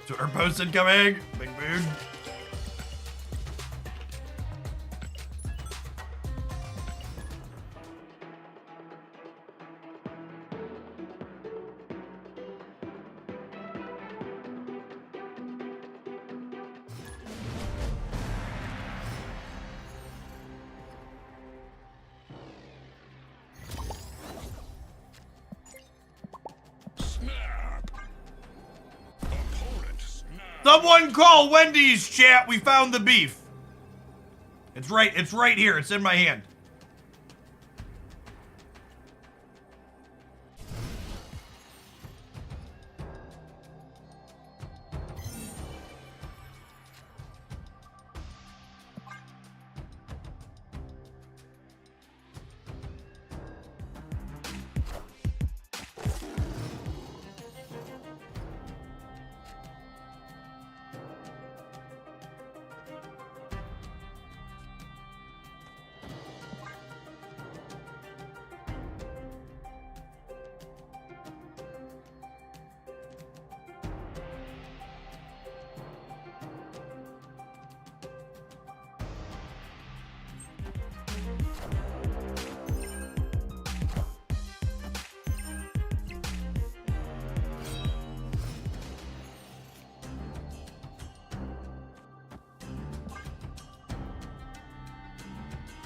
Twitter post incoming! Big mood. Someone call Wendy's, chat. We found the beef. It's right here. It's in my hand.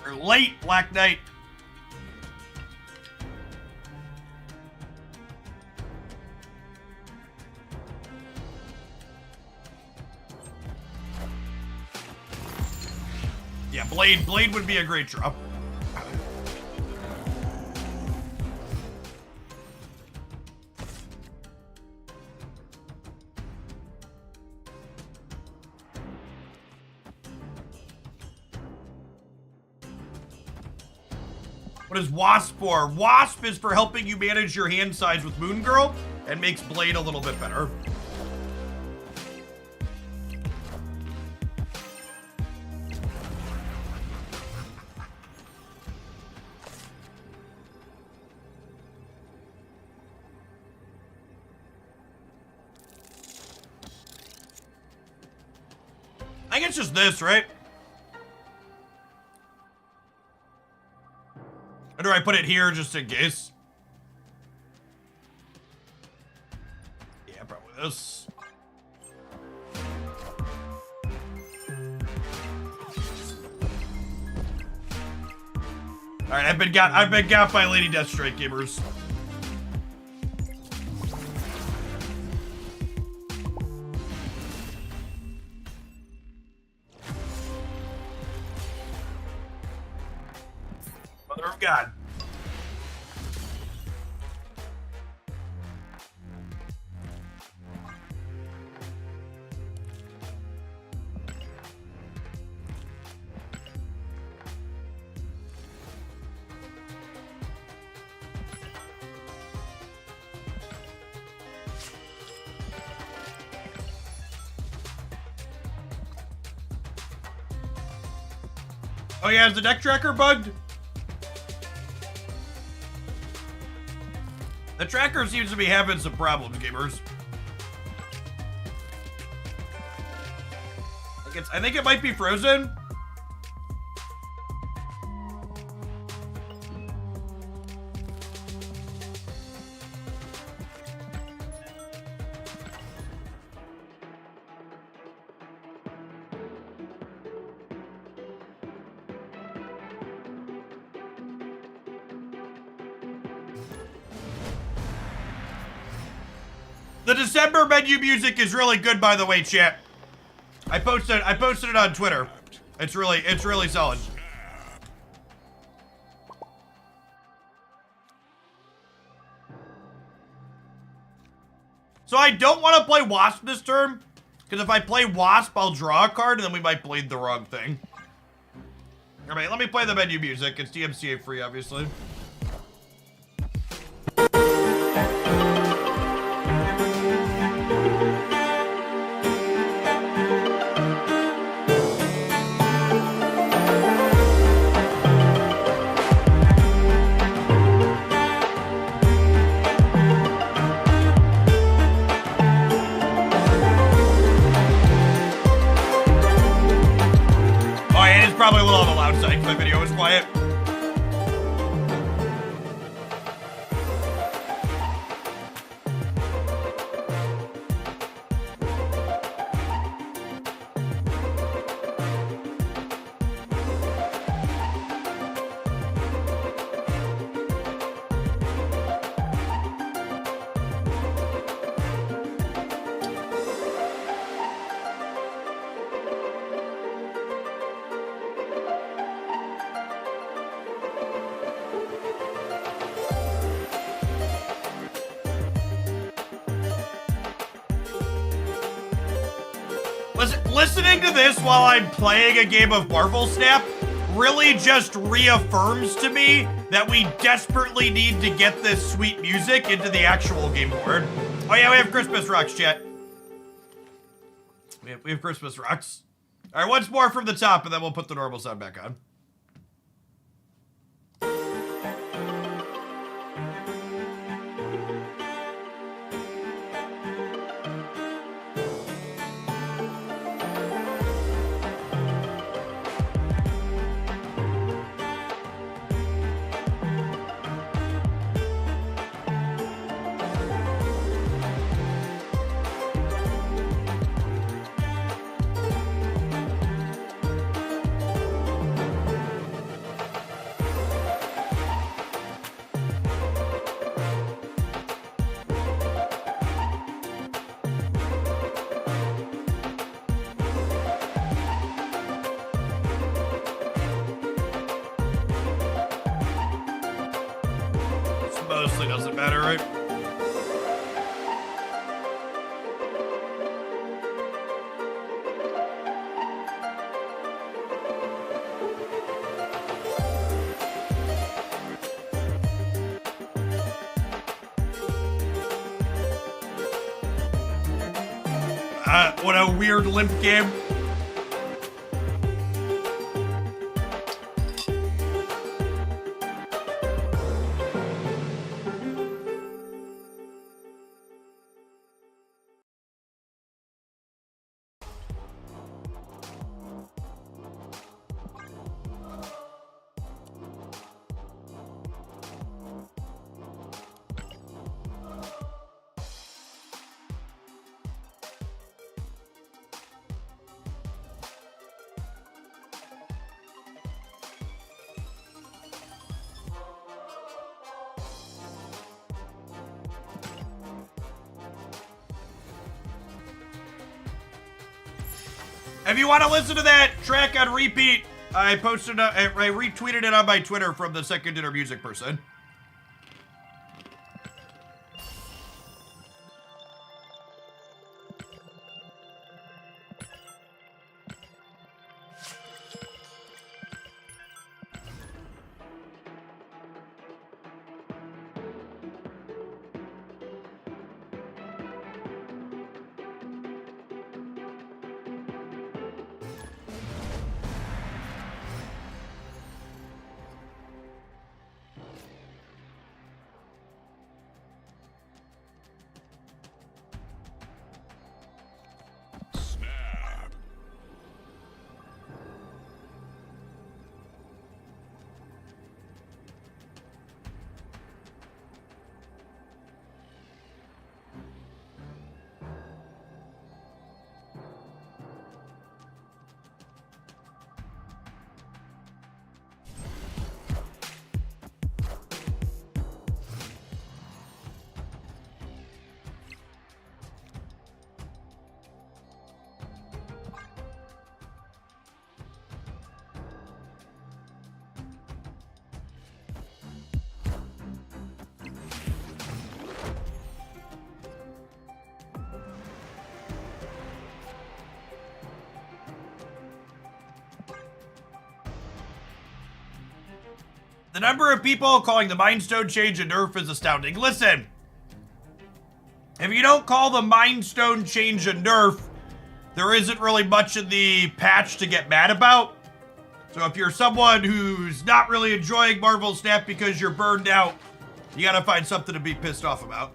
You're late, Black Knight. Yeah, Blade would be a great drop. What is Wasp for? Wasp is for helping you manage your hand size with Moon Girl and makes Blade a little bit better. I think it's just this, right? Or do I put it here just in case? Yeah, probably this. Alright, I've been got by Lady Deathstrike, gamers. Mother of God. Oh yeah, is the deck tracker bugged? The tracker seems to be having some problems, gamers. I think it might be frozen. The December menu music is really good, by the way, chat. I posted it on Twitter. It's really solid. So I don't want to play Wasp this turn, because if I play Wasp, I'll draw a card, and then we might bleed the wrong thing. Alright, let me play the menu music. It's DMCA free, obviously. Probably a little on the loud side because my video was quiet. Listening to this while I'm playing a game of Marvel Snap really just reaffirms to me that we desperately need to get this sweet music into the actual game board. Oh yeah, we have Christmas rocks, chat. We have Christmas rocks. All right, once more from the top, and then we'll put the normal sound back on. honestly doesn't matter, right? What a weird limp game. If you want to listen to that track on repeat, I retweeted it on my Twitter from the Second Dinner Music person. Snap. The number of people calling the Mind Stone change a nerf is astounding. Listen, if you don't call the Mind Stone change a nerf, there isn't really much in the patch to get mad about. So if you're someone who's not really enjoying Marvel Snap because you're burned out, you gotta find something to be pissed off about.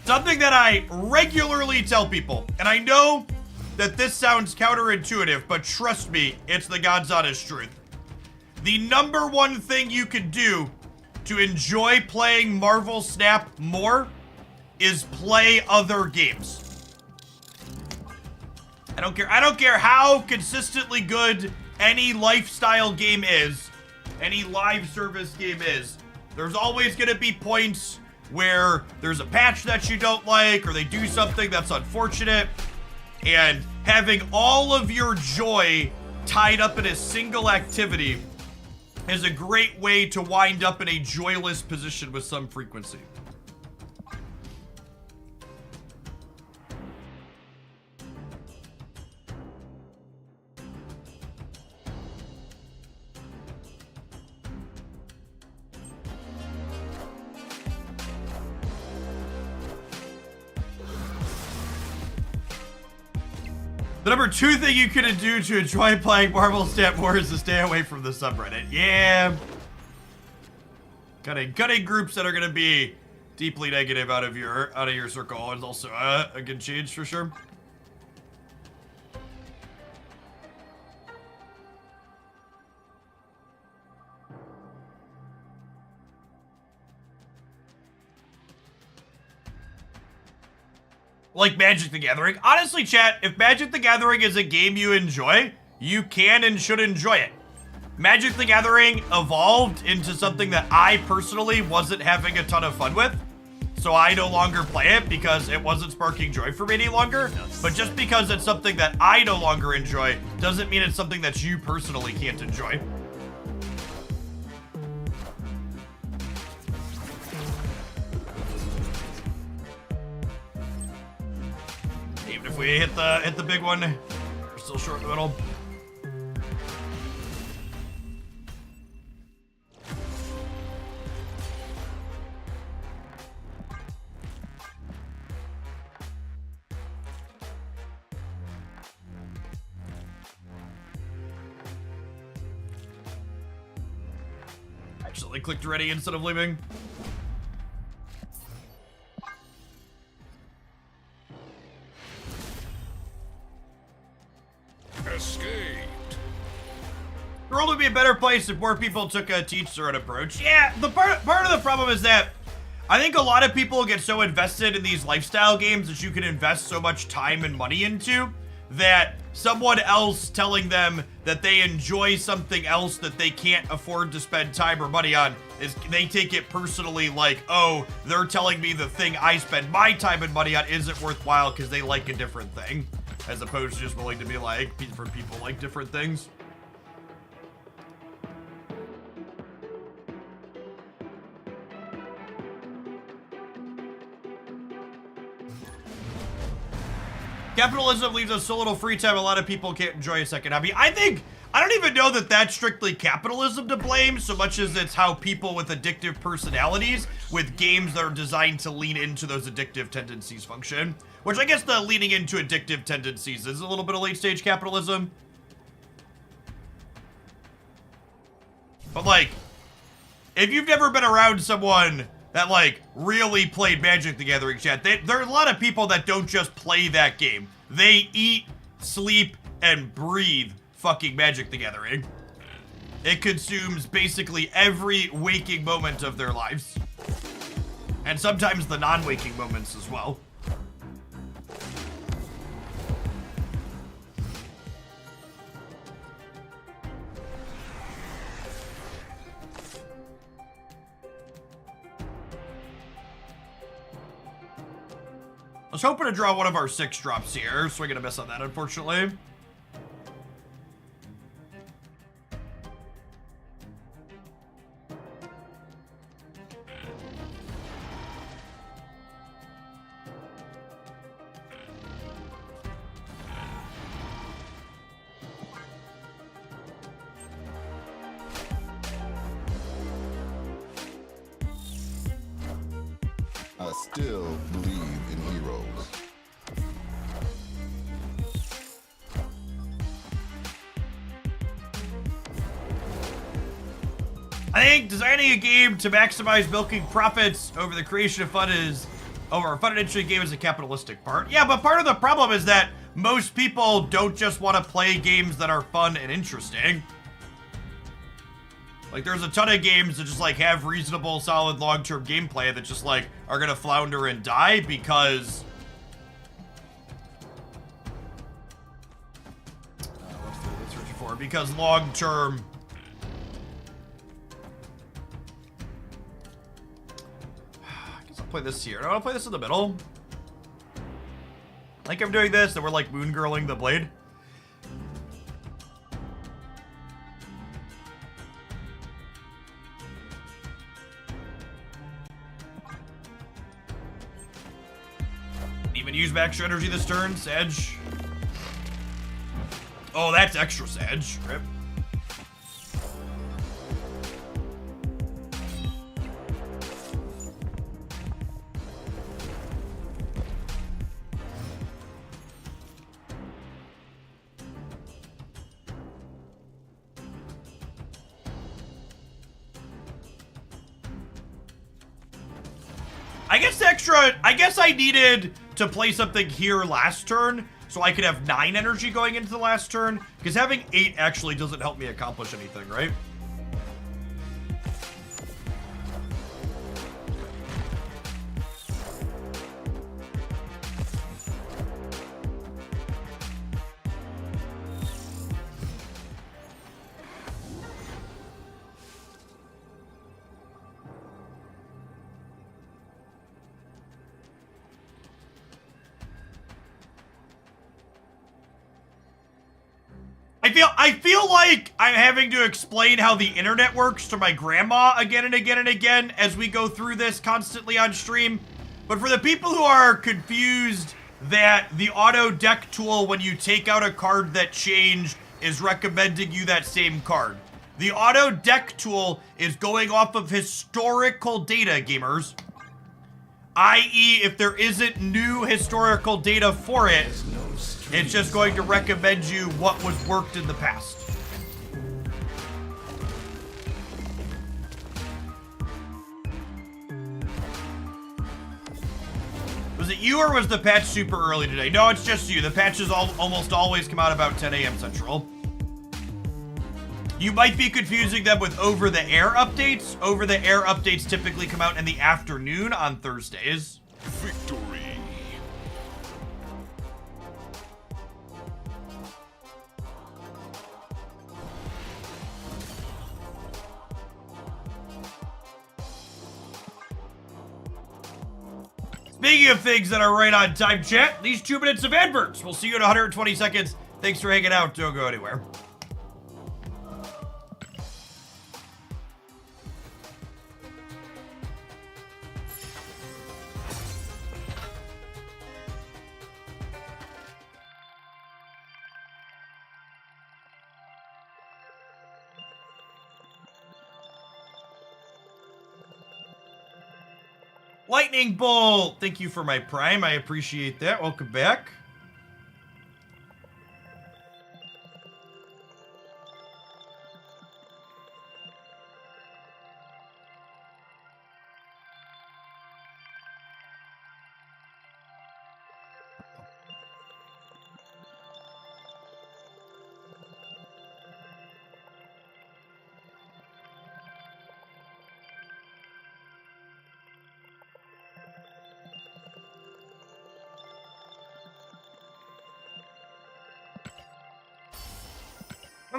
Something that I regularly tell people, and I know that this sounds counterintuitive, but trust me, it's the God's honest truth. The number one thing you can do to enjoy playing Marvel Snap more is play other games. I don't care how consistently good any lifestyle game is, any live service game is. There's always gonna be points where there's a patch that you don't like, or they do something that's unfortunate, and having all of your joy tied up in a single activity is a great way to wind up in a joyless position with some frequency. The number two thing you can do to enjoy playing Marvel Snap more is to stay away from the subreddit. Yeah. Cutting groups that are gonna be deeply negative out of your circle is also a good change for sure. Like Magic the Gathering. Honestly, chat, if Magic the Gathering is a game you enjoy, you can and should enjoy it. Magic the Gathering evolved into something that I personally wasn't having a ton of fun with. so I no longer play it because it wasn't sparking joy for me any longer. But just because it's something that I no longer enjoy doesn't mean it's something that you personally can't enjoy. Even if we hit the big one, we're still short in the middle. Accidentally clicked ready instead of leaving. Escaped. The world would be a better place if more people took a teach their own approach. Yeah, the part of the problem is that I think a lot of people get so invested in these lifestyle games that you can invest so much time and money into that someone else telling them that they enjoy something else that they can't afford to spend time or money on is they take it personally like, oh, they're telling me the thing I spend my time and money on isn't worthwhile because they like a different thing, as opposed to just willing to be like, different people like different things. Capitalism leaves us so little free time, a lot of people can't enjoy a second hobby. I don't even know that that's strictly capitalism to blame, so much as it's how people with addictive personalities with games that are designed to lean into those addictive tendencies function. Which I guess the leaning into addictive tendencies is a little bit of late stage capitalism. But like, if you've never been around someone that like really played Magic the Gathering, chat, there are a lot of people that don't just play that game. They eat, sleep, and breathe fucking Magic the Gathering. It consumes basically every waking moment of their lives. And sometimes the non-waking moments as well. I was hoping to draw one of our 6 drops here, so we're gonna miss on that, unfortunately. I still believe in heroes. I think designing a game to maximize milking profits over the creation of fun is over a fun and interesting game is a capitalistic part. Yeah, but part of the problem is that most people don't just want to play games that are fun and interesting. Like, there's a ton of games that just, like, have reasonable, solid, long-term gameplay that just, like, are gonna flounder and die because... what's the searching for? Because long-term... I guess I'll play this here. I want to play this in the middle. Like I'm doing this, and we're, like, moon-girling the blade. Even use extra energy this turn, Sedge. Oh, that's extra Sedge. Rip. I guess I needed to play something here last turn so I could have 9 energy going into the last turn, because having 8 actually doesn't help me accomplish anything, right? I feel like I'm having to explain how the internet works to my grandma again and again and again as we go through this constantly on stream. But for the people who are confused that the auto deck tool, when you take out a card that changed, is recommending you that same card. The auto deck tool is going off of historical data, gamers. I.e., if there isn't new historical data for it, it's just going to recommend you what was worked in the past. Was it you or was the patch super early today? No, it's just you. The patches almost always come out about 10 a.m. Central. You might be confusing them with over-the-air updates. Over-the-air updates typically come out in the afternoon on Thursdays. Victory. Speaking of things that are right on time, chat, these 2 minutes of adverts. We'll see you in 120 seconds. Thanks for hanging out. Don't go anywhere. Lightning Bolt! Thank you for my Prime. I appreciate that. Welcome back.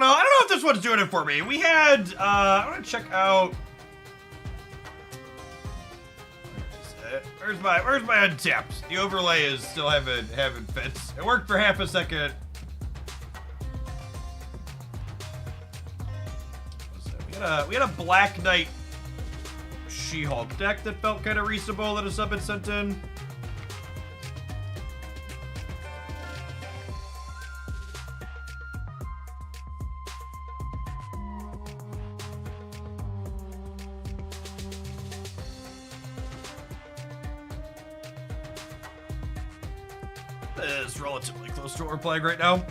I don't know if this one's doing it for me. We had, I want to check out. Where's my untapped? The overlay is still haven't fits. It worked for half a second. We had a Black Knight She-Hulk deck that felt kind of reasonable that a sub had sent in. Is relatively close to what we're playing right now.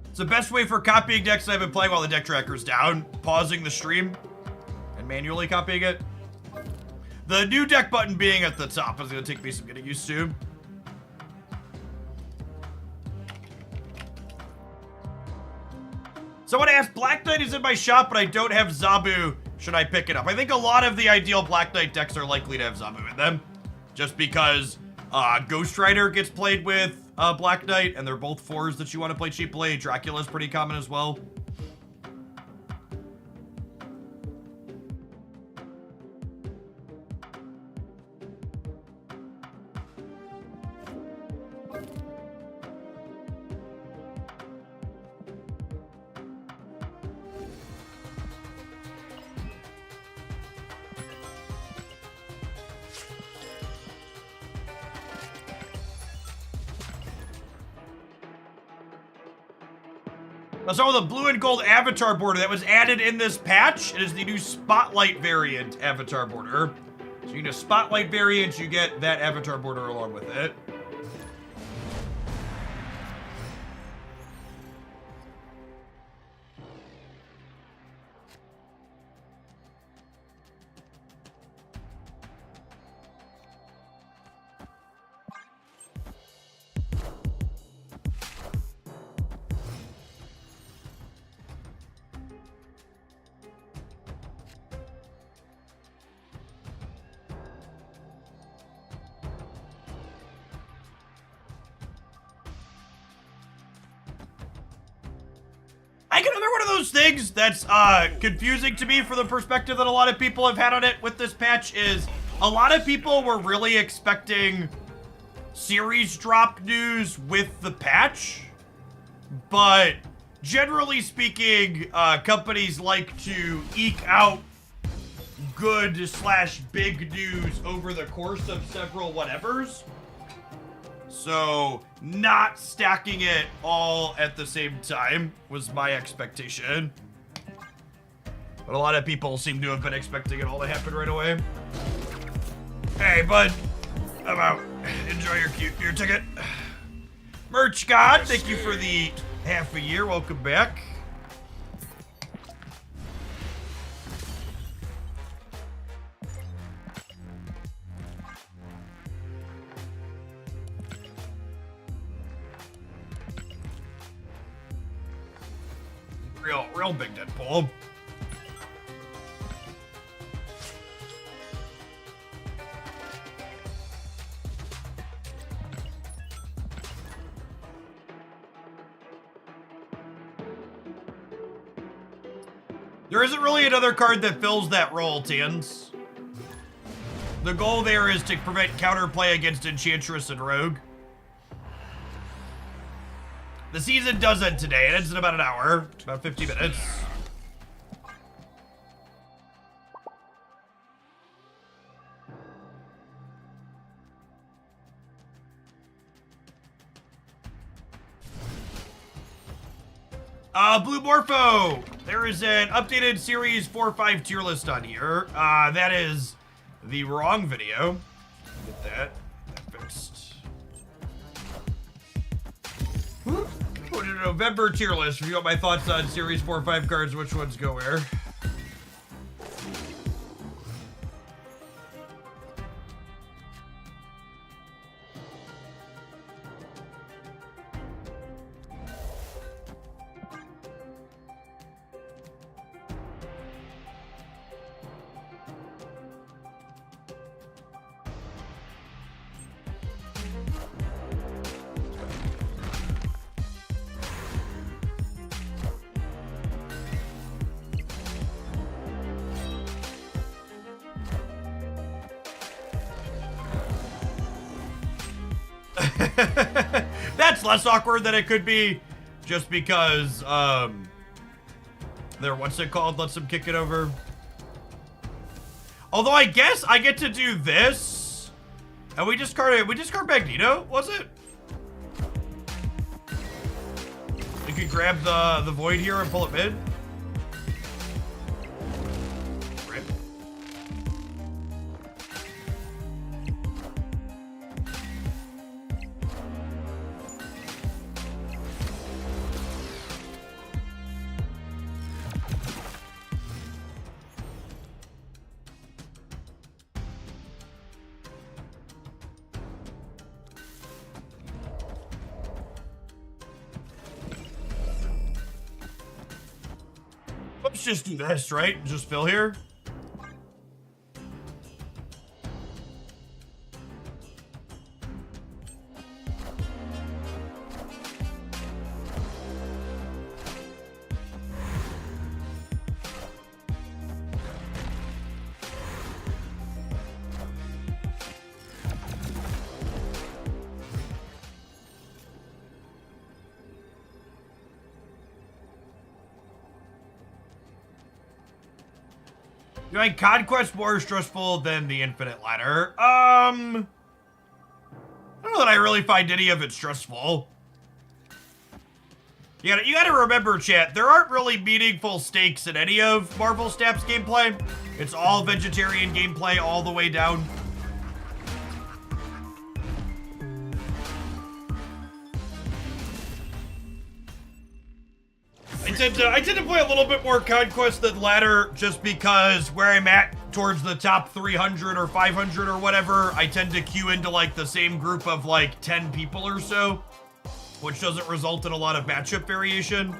It's the best way for copying decks that I've been playing while the deck tracker's down, pausing the stream and manually copying it. The new deck button being at the top is going to take me some getting used to. Someone asked, Black Knight is in my shop, but I don't have Zabu. Should I pick it up? I think a lot of the ideal Black Knight decks are likely to have Zabu in them. Just because Ghost Rider gets played with Black Knight, and they're both 4s that you want to play cheaply. Dracula's pretty common as well. So the blue and gold avatar border that was added in this patch, it is the new Spotlight variant avatar border. So you get a Spotlight variant, you get that avatar border along with it. Another one of those things that's confusing to me for the perspective that a lot of people have had on it with this patch is a lot of people were really expecting series drop news with the patch, but generally speaking, companies like to eke out good/big news over the course of several whatevers. So, not stacking it all at the same time was my expectation. But a lot of people seem to have been expecting it all to happen right away. Hey, bud. I'm out. Enjoy your ticket. Merch God, thank you for the half a year. Welcome back. Real big Deadpool. There isn't really another card that fills that role, Tans. The goal there is to prevent counterplay against Enchantress and Rogue. The season does end today. It ends in about an hour, about 50 minutes. Blue Morpho! There is an updated Series 4-5 tier list on here. That is the wrong video. Get that fixed. Put in a November tier list. If you want my thoughts on Series 4-5 cards, which ones go where. That's less awkward than it could be, just because what's it called, lets them kick it over. Although I guess I get to do this, and we discard Magneto, was it? You can grab the void here and pull it mid. Right. Let's just do this, right? Just fill here. You find Conquest more stressful than the Infinite Ladder? I don't know that I really find any of it stressful. You gotta remember, chat, there aren't really meaningful stakes in any of Marvel Snap's gameplay. It's all vegetarian gameplay all the way down. I tend to play a little bit more Conquest than Ladder, just because where I'm at towards the top 300 or 500 or whatever, I tend to queue into like the same group of like 10 people or so, which doesn't result in a lot of matchup variation.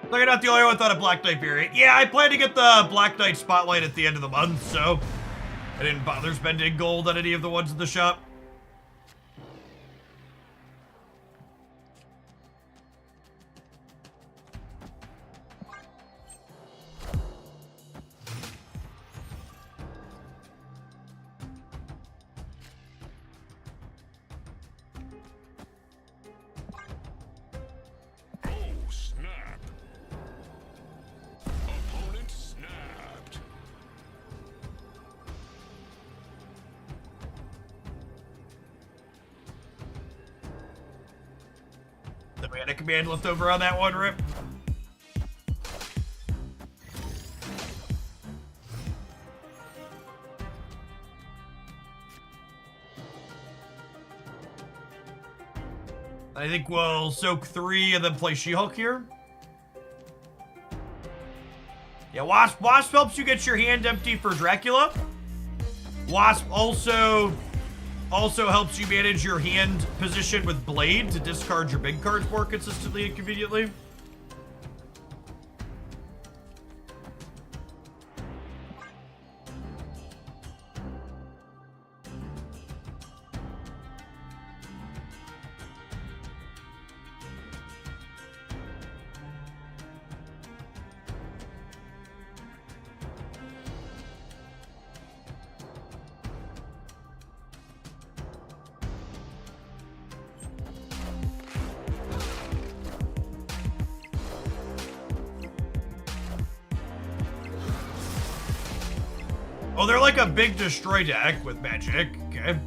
So you're not the only one without a Black Knight variant. Yeah, I plan to get the Black Knight Spotlight at the end of the month, so I didn't bother spending gold on any of the ones in the shop. Oh, snap. Opponent snapped. Then we had a command left over on that one, Rip. I think we'll soak 3 and then play She-Hulk here. Yeah, Wasp helps you get your hand empty for Dracula. Wasp also helps you manage your hand position with Blade to discard your big cards more consistently and conveniently. Oh, they're like a big destroy deck with magic. Okay.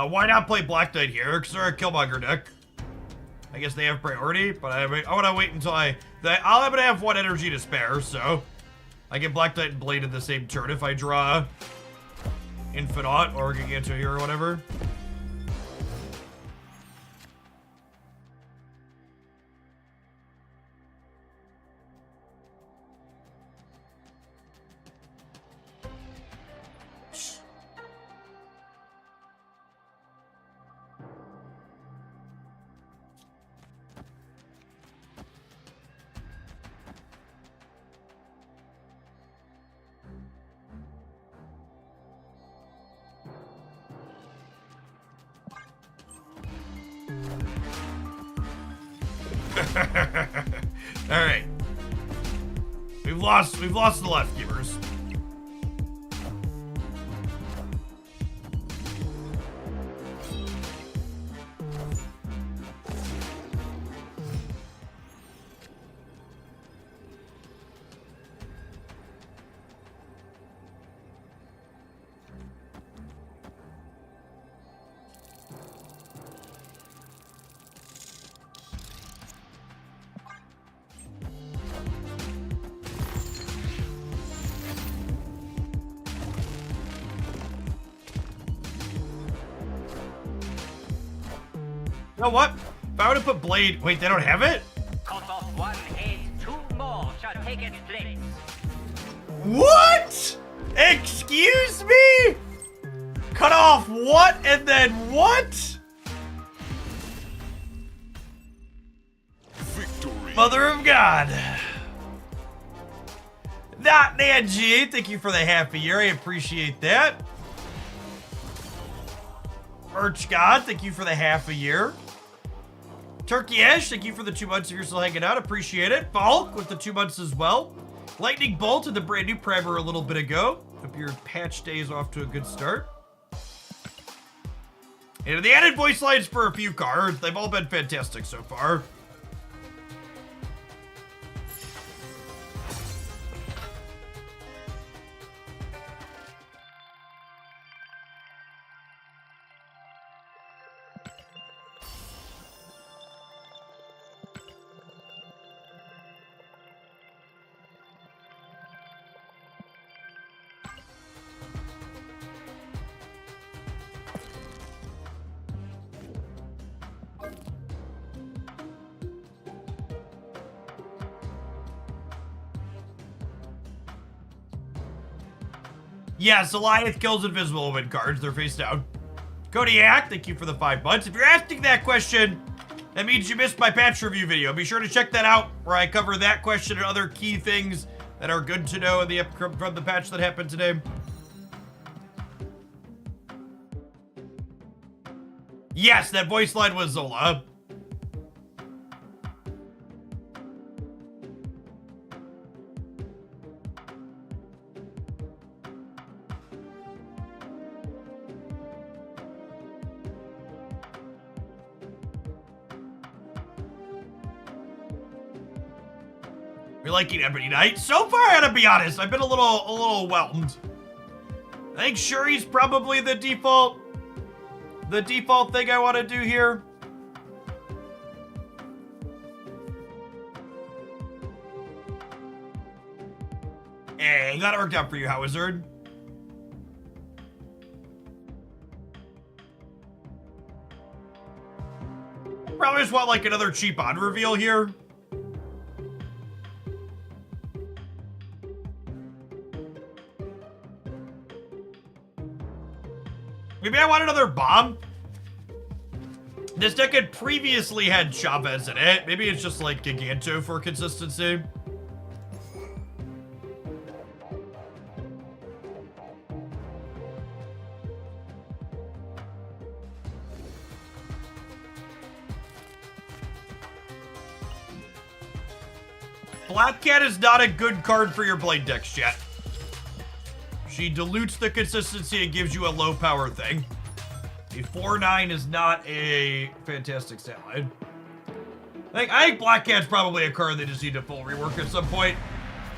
Why not play Black Knight here? Because they're a Killmonger deck. I guess they have priority, but I want to wait until I'm gonna have 1 energy to spare, so I get Black Knight and Blade in the same turn if I draw Infinite or Giganto here or whatever. All right. We've lost the left givers. You know what? If I were to put Blade... Wait, they don't have it? Cut off 1 head, 2 more shall take its place. What? Excuse me? Cut off what and then what? Victory. Mother of God. Not Nanji, thank you for the half a year. I appreciate that. Arch God, thank you for the half a year. Turkey Ash, thank you for the 2 months if you're still hanging out. Appreciate it. Bulk with the 2 months as well. Lightning Bolt and the brand new primer a little bit ago. Hope your patch day is off to a good start. And the added voice lines for a few cards. They've all been fantastic so far. Yes, Goliath kills invisible woman cards. They're face down. Kodiak, thank you for the 5 months. If you're asking that question, that means you missed my patch review video. Be sure to check that out, where I cover that question and other key things that are good to know in the from the patch that happened today. Yes, that voice line was Zola. You're liking Ebony Knight? So far, I gotta be honest, I've been a little whelmed. I think Shuri's probably the default thing I want to do here. Hey, glad it worked out for you, Howizard. Probably just want like another cheap odd reveal here. Maybe I want another bomb. This deck had previously had Chavez in it. Maybe it's just like Giganto for consistency. Black Cat is not a good card for your Blade decks, chat. She dilutes the consistency and gives you a low power thing. A 4/9 is not a fantastic stat line. I think Black Cat's probably a card they just need to full rework at some point.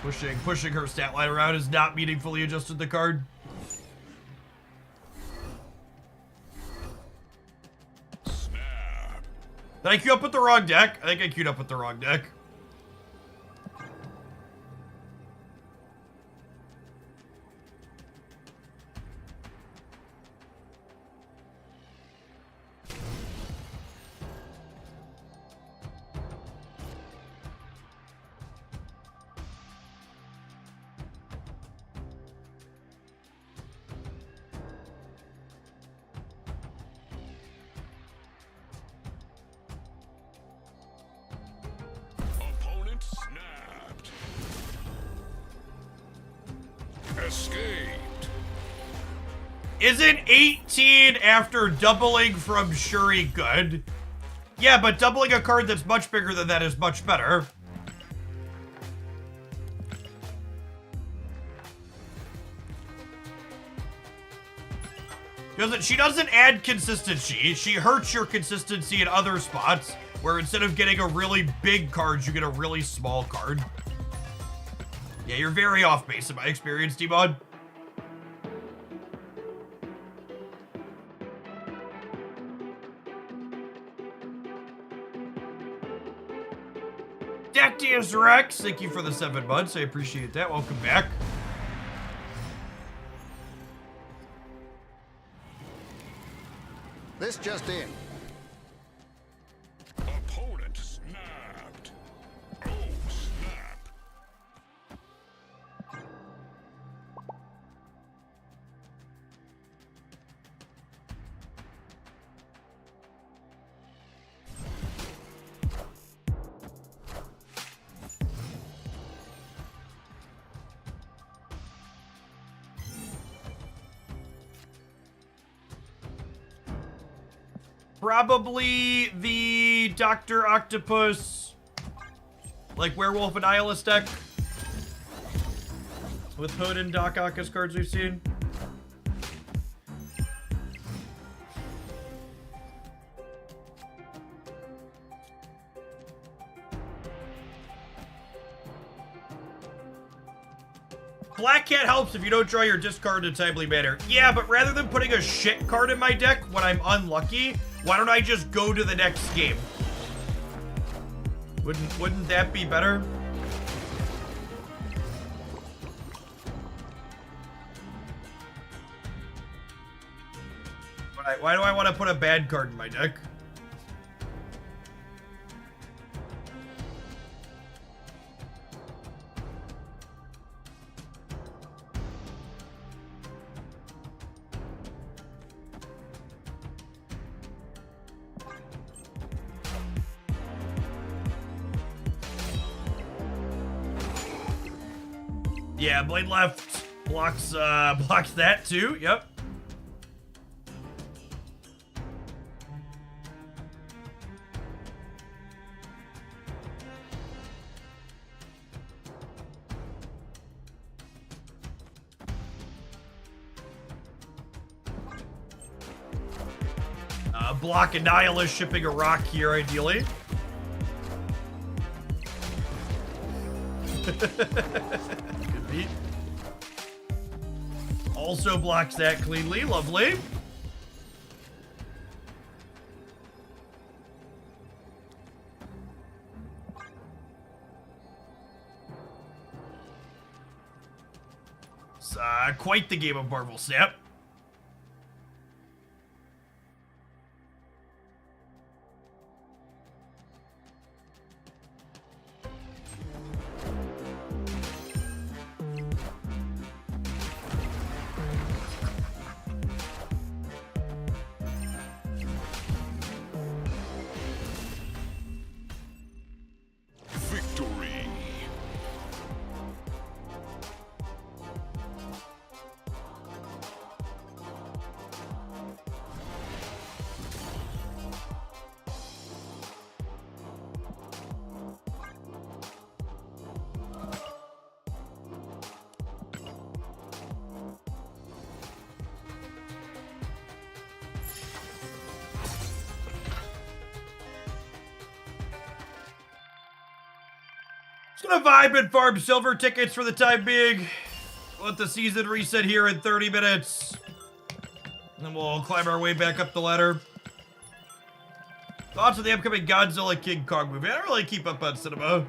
Pushing her stat line around has not meaningfully adjusted the card. Snap. Did I queue up with the wrong deck? I think I queued up with the wrong deck. Opponent snapped. Escaped. Isn't 18 after doubling from Shuri good? Yeah, but doubling a card that's much bigger than that is much better. She doesn't add consistency. She hurts your consistency in other spots, where instead of getting a really big card, you get a really small card. Yeah, you're very off base in my experience, D-Mod. Dactyus Rex, thank you for the 7 months. I appreciate that. Welcome back. This just in. Opponent snapped. Oh, snap. Probably the Dr. Octopus, like Werewolf and Nihilist deck. With Hood and Doc Ock as cards we've seen. Black Cat helps if you don't draw your discard in a timely manner. Yeah, but rather than putting a shit card in my deck when I'm unlucky, why don't I just go to the next game? Wouldn't that be better? Why do I want to put a bad card in my deck? Yeah, blade left blocks that too. Yep. Block Annihilus shipping a rock here, ideally. Good beat. Also blocks that cleanly. Lovely. It's quite the game of Marvel Snap. Victory. Just gonna vibe and farm silver tickets for the time being. Let the season reset here in 30 minutes. And then we'll climb our way back up the ladder. Thoughts of the upcoming Godzilla King Kong movie? I don't really keep up on cinema.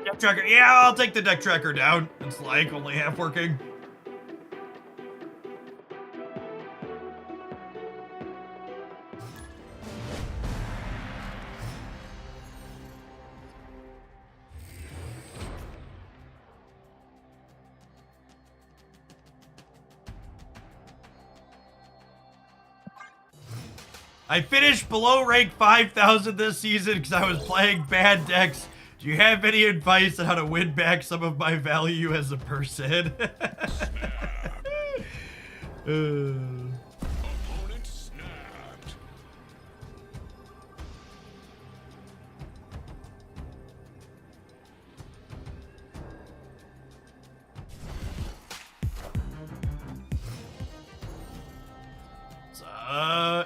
Deck tracker. Yeah, I'll take the deck tracker down. It's like only half working. I finished below rank 5,000 this season because I was playing bad decks. Do you have any advice on how to win back some of my value as a person? Opponent snapped.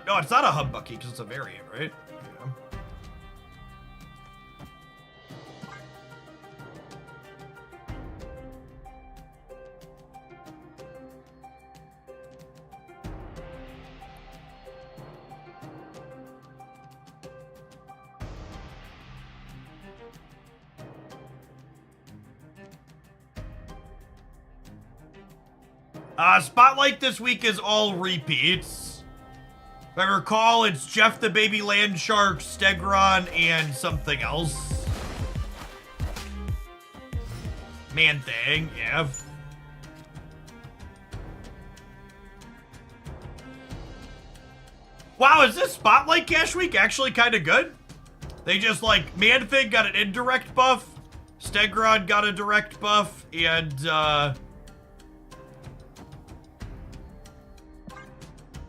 No, it's not a humbucky because it's a variant, right? Yeah. Spotlight this week is all repeats. If I recall, it's Jeff the Baby Land Shark, Stegron, and something else. Man thing, yeah. Wow, is this Spotlight Cash Week actually kind of good? They just, like, Man Thing got an indirect buff, Stegron got a direct buff, and,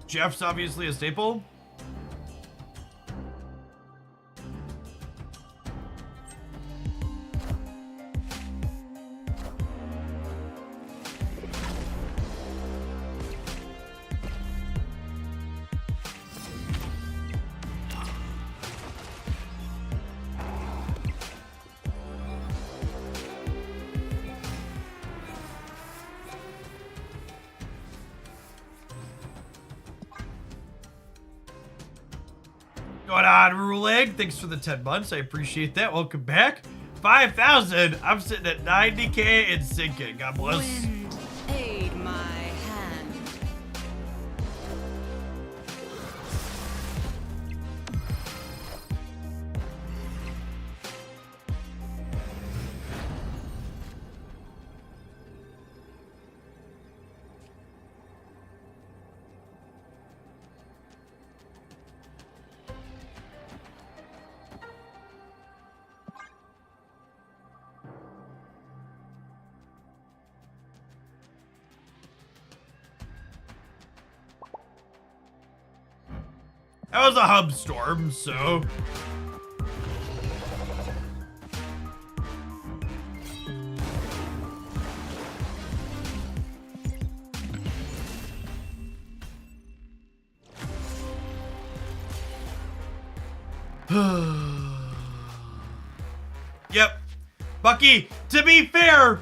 Jeff's obviously a staple. Going on, Ruleg? Thanks for the 10 months. I appreciate that. Welcome back. 5,000. I'm sitting at 90K and sinking. God bless. Wind That was a hub storm, so. Yep. Bucky, to be fair,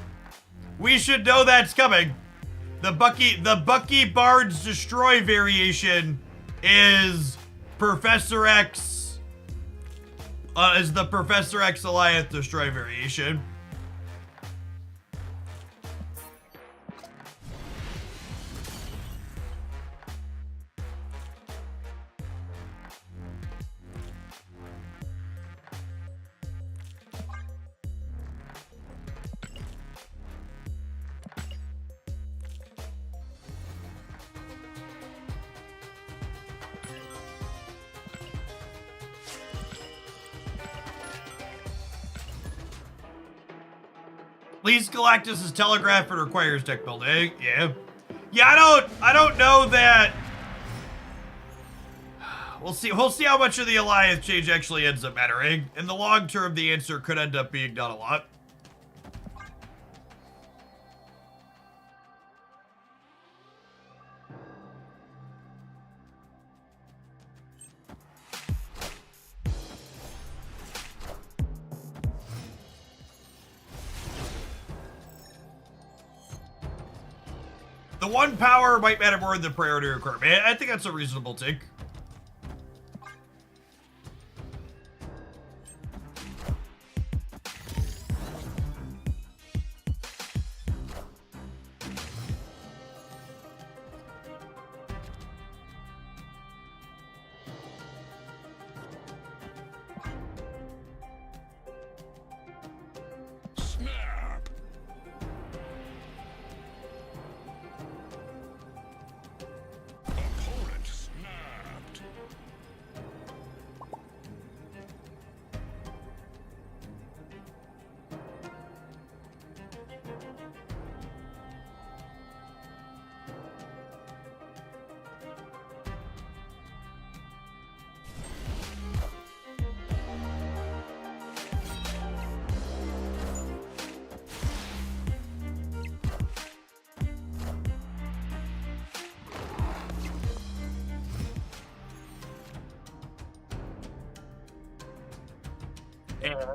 we should know that's coming. The Bucky Bard's Destroy variation is Professor X, is the Professor X Alliance Destroy variation. Please Galactus' telegraph, it requires deck building. Yeah. Yeah, I don't know that. We'll see how much of the alliance change actually ends up mattering. In the long term, the answer could end up being not a lot. The one power might matter more than the priority requirement. I think that's a reasonable take.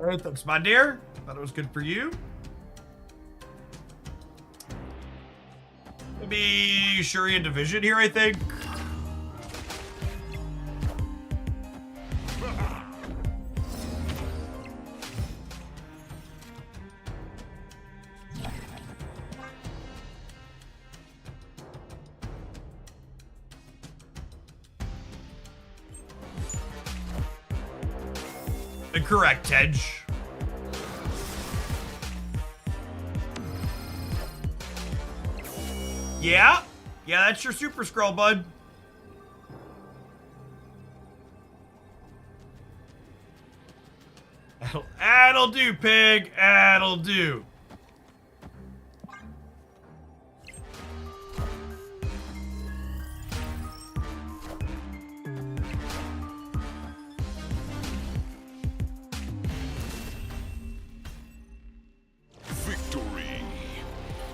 Hey, thanks, my dear. Thought it was good for you. Maybe Shuri and Division here, I think. Correct, Tej. Yeah? Yeah, that's your Super Scroll, bud. That'll do, pig. That'll do.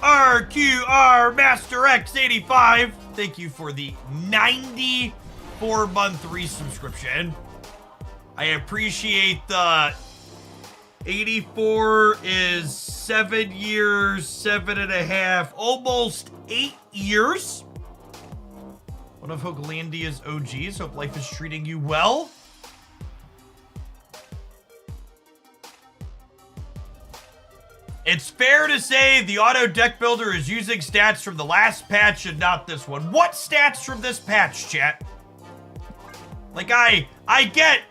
RQR Master X85, thank you for the 94-month resubscription. I appreciate the 84 is 7 years, 7.5, almost 8 years. One of Hoaglandia's OGs. Hope life is treating you well. It's fair to say the auto deck builder is using stats from the last patch and not this one. What stats from this patch, chat? Like, I get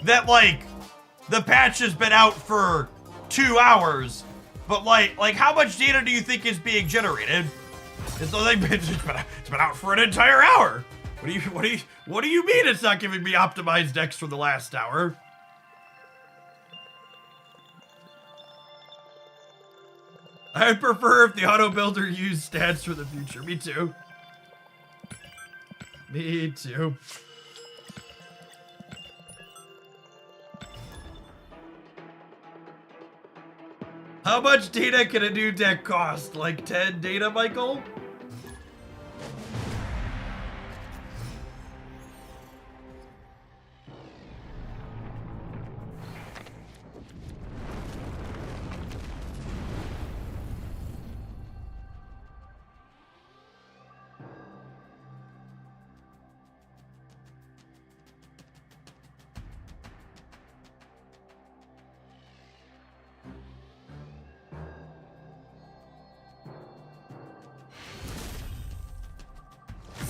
that, like, the patch has been out for 2 hours, but like how much data do you think is being generated? It's been out for an entire hour. What do you mean it's not giving me optimized decks from the last hour? I'd prefer if the auto builder used stats for the future. Me too. Me too. How much data can a new deck cost? Like 10 data, Michael?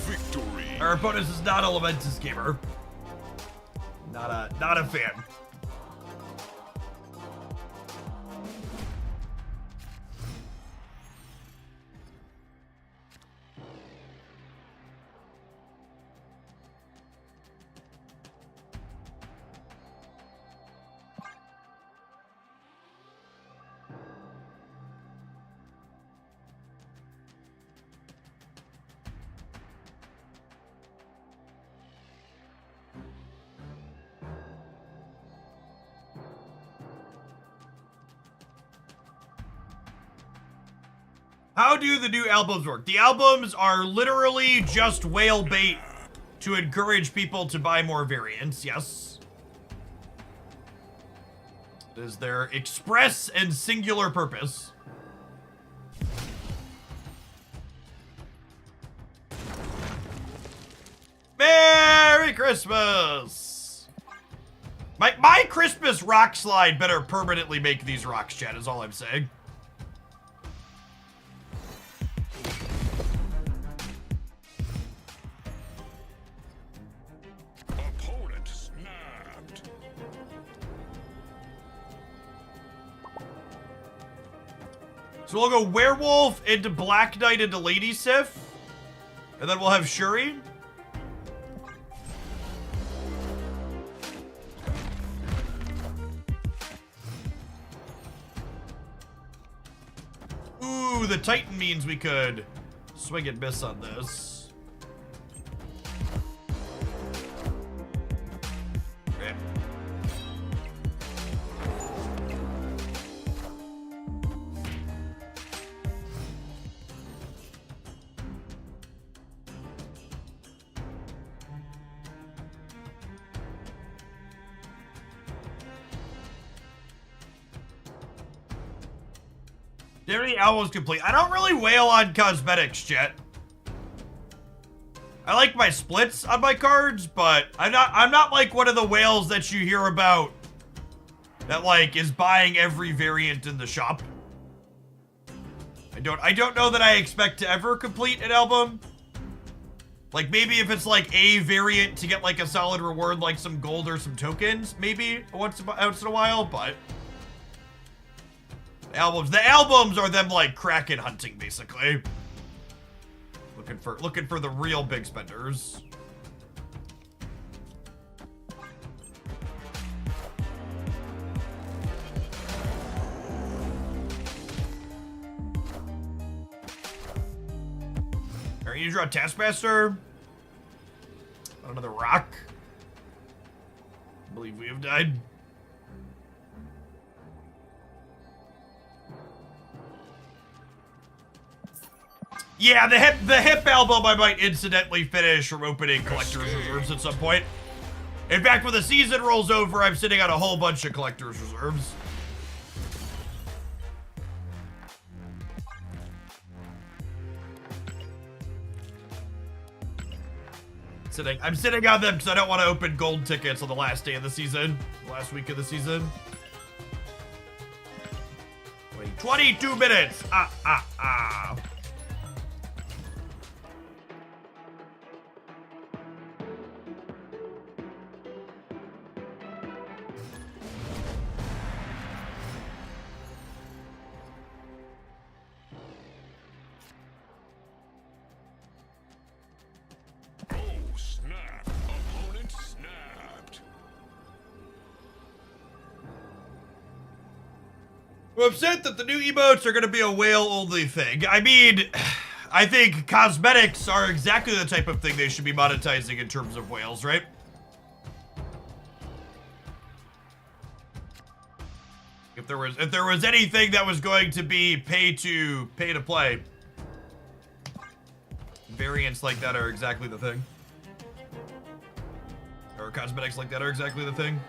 Victory. Our opponent is not a Lamentus gamer. Not a fan. How do the new albums work? The albums are literally just whale bait to encourage people to buy more variants, yes. It is their express and singular purpose. Merry Christmas! My Christmas rock slide better permanently make these rocks, chat, is all I'm saying. Opponent snapped. So we'll go Werewolf into Black Knight into Lady Sif. And then we'll have Shuri. Ooh, the Titan means we could swing and miss on this. Okay. Every album's complete. I don't really wail on cosmetics, Jet. I like my splits on my cards, but I'm not like one of the whales that you hear about that like is buying every variant in the shop. I don't know that I expect to ever complete an album. Like maybe if it's like a variant to get like a solid reward, like some gold or some tokens, maybe once in a while, but the albums are them like Kraken hunting, basically. Looking for the real big spenders. Alright, you draw Taskmaster. Another rock. I believe we have died. Yeah, the hip album I might incidentally finish from opening collector's reserves at some point. In fact, when the season rolls over, I'm sitting on a whole bunch of collector's reserves. I'm sitting on them because I don't want to open gold tickets on the last day of the season, last week of the season. Wait, 22 minutes. I'm upset that the new emotes are going to be a whale-only thing. I mean, I think cosmetics are exactly the type of thing they should be monetizing in terms of whales, right? if there was anything that was going to be pay to play, variants like that are exactly the thing. Or cosmetics like that are exactly the thing.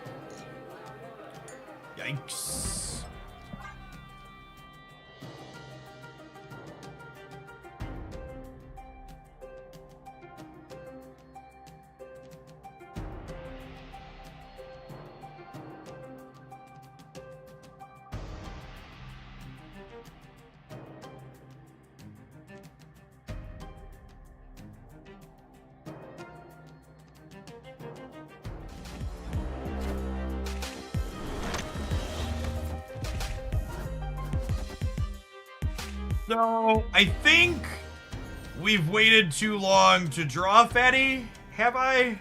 Yikes. So, I think we've waited too long to draw Fatty. Have I?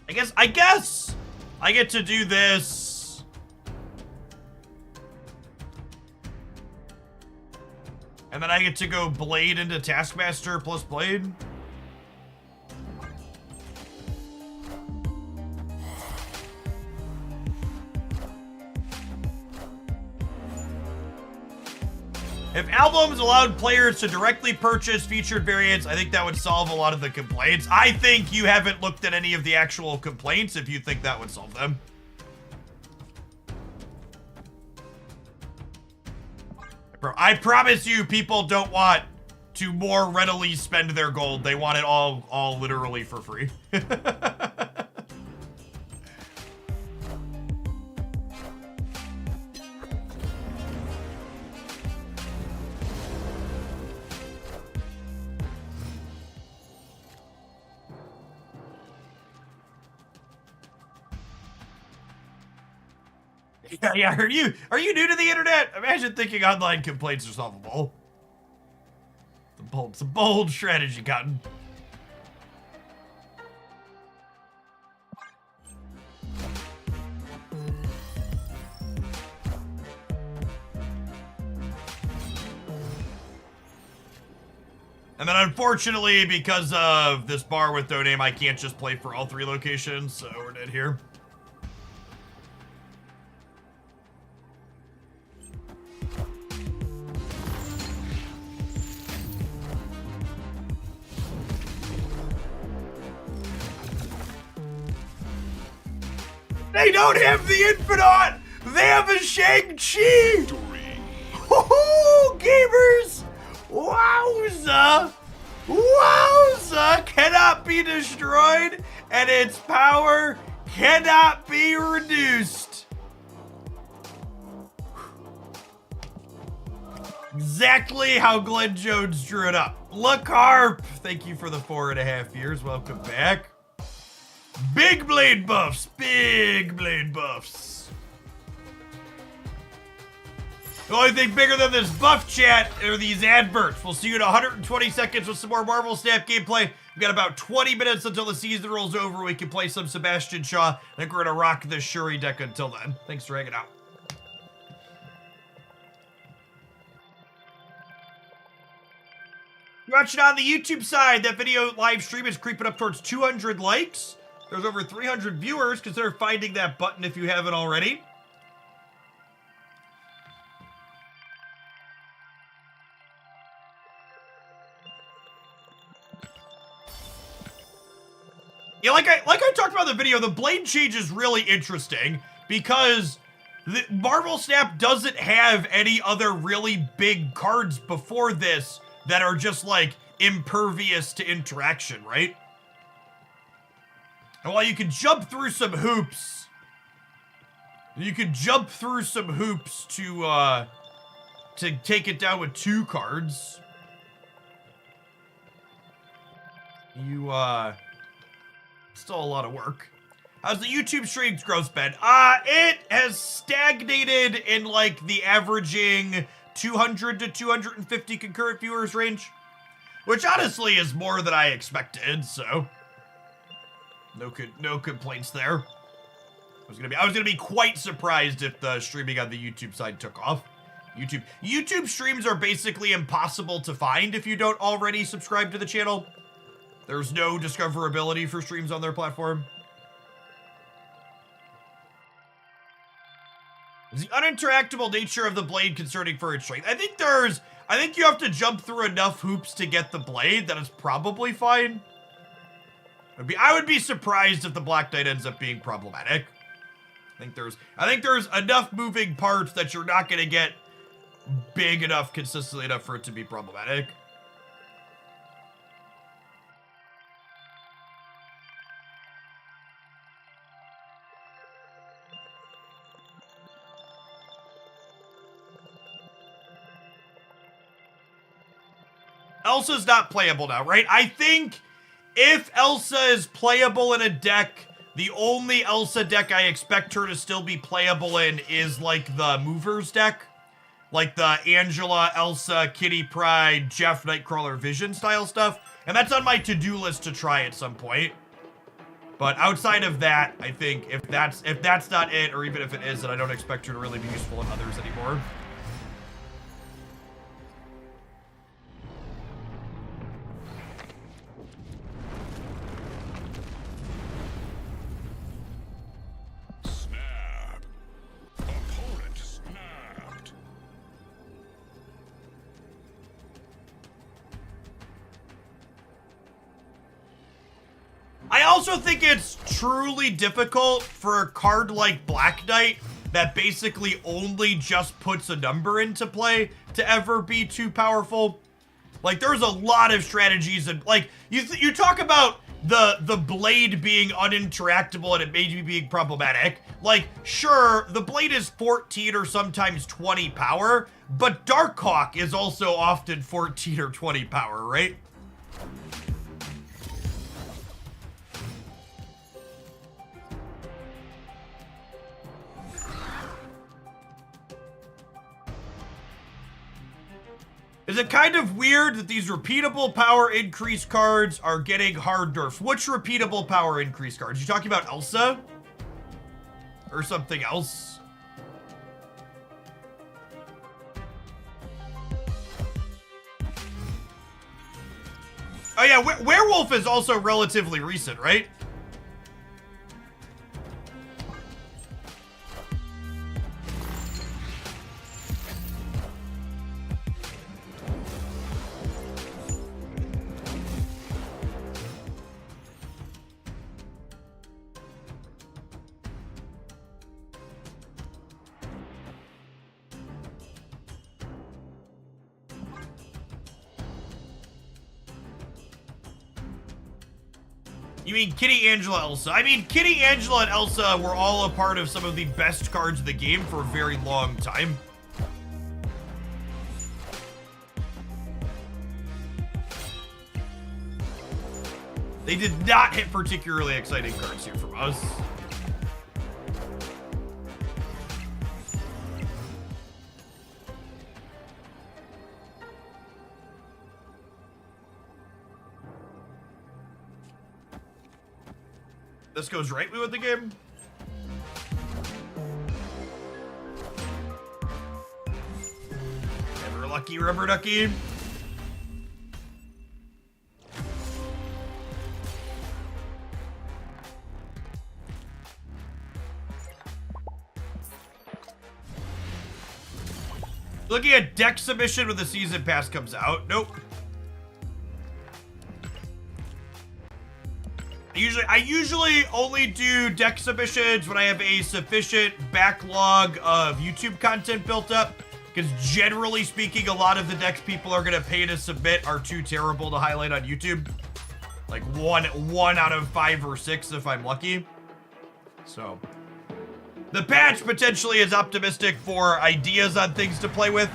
I guess I get to do this. And then I get to go Blade into Taskmaster plus Blade. If albums allowed players to directly purchase featured variants, I think that would solve a lot of the complaints. I think you haven't looked at any of the actual complaints if you think that would solve them. I promise you, people don't want to more readily spend their gold. They want it all literally for free. Yeah, are you new to the internet? Imagine thinking online complaints are solvable. It's a bold strategy, Cotton. And then unfortunately, because of this bar with no name, I can't just play for all 3 locations, so we're dead here. They don't have the Infinite! They have a Shang-Chi! Woohoo, gamers! Wowza! Wowza cannot be destroyed, and its power cannot be reduced. Exactly how Glenn Jones drew it up. LaCarp, thank you for the 4.5 years. Welcome back. Big blade buffs. Big blade buffs. The only thing bigger than this buff chat are these adverts. We'll see you in 120 seconds with some more Marvel Snap gameplay. We've got about 20 minutes until the season rolls over. We can play some Sebastian Shaw. I think we're going to rock the Shuri deck until then. Thanks for hanging out. You're watching on the YouTube side. That video live stream is creeping up towards 200 likes. There's over 300 viewers. Consider finding that button if you haven't already. Yeah, like I talked about in the video, the blade change is really interesting because the Marvel Snap doesn't have any other really big cards before this that are just like impervious to interaction, right? And while you can jump through some hoops, to take it down with 2 cards. Still a lot of work. How's the YouTube streams growth been? It has stagnated in like the averaging 200 to 250 concurrent viewers range, which honestly is more than I expected, so no complaints there. I was gonna be quite surprised if the streaming on the YouTube side took off. YouTube streams are basically impossible to find if you don't already subscribe to the channel. There's no discoverability for streams on their platform. Is the uninteractable nature of the blade concerning for its strength? I think you have to jump through enough hoops to get the blade that it's probably fine. I would be surprised if the Black Knight ends up being problematic. I think there's enough moving parts that you're not gonna get big enough consistently enough for it to be problematic. Elsa's not playable now, right? I think if Elsa is playable in a deck, the only Elsa deck I expect her to still be playable in is like the Movers deck. Like the Angela, Elsa, Kitty Pryde, Jeff, Nightcrawler, Vision style stuff. And that's on my to-do list to try at some point. But outside of that, I think if that's not it, or even if it is, then I don't expect her to really be useful in others anymore. I also think it's truly difficult for a card like Black Knight that basically only just puts a number into play to ever be too powerful. Like, there's a lot of strategies, and like you talk about the blade being uninteractable and it maybe being problematic. Like, sure, the blade is 14 or sometimes 20 power, but Darkhawk is also often 14 or 20 power, right? Is it kind of weird that these repeatable power increase cards are getting hard nerfs? Which repeatable power increase cards? You talking about Elsa? Or something else? Oh yeah, Werewolf is also relatively recent, right? You mean Kitty, Angela, Elsa? I mean, Kitty, Angela, and Elsa were all a part of some of the best cards of the game for a very long time. They did not hit particularly exciting cards here from us. This goes right with the game. Never lucky rubber ducky. Looking at deck submission when the season pass comes out. Nope. I usually only do deck submissions when I have a sufficient backlog of YouTube content built up, because generally speaking, a lot of the decks people are gonna pay to submit are too terrible to highlight on YouTube. Like one out of 5 or 6 if I'm lucky. So the patch potentially is optimistic for ideas on things to play with.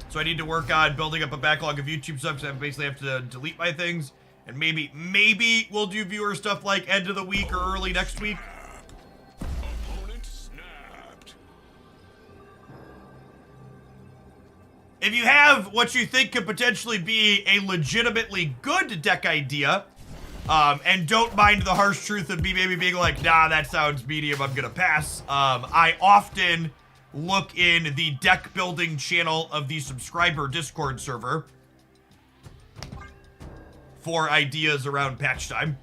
So I need to work on building up a backlog of YouTube subs, so I basically have to delete my things. And maybe we'll do viewer stuff like end of the week or early next week. Opponent snapped. If you have what you think could potentially be a legitimately good deck idea, and don't mind the harsh truth of me maybe being like, nah, that sounds medium, I'm gonna pass. I often look in the deck building channel of the subscriber Discord server for ideas around patch time.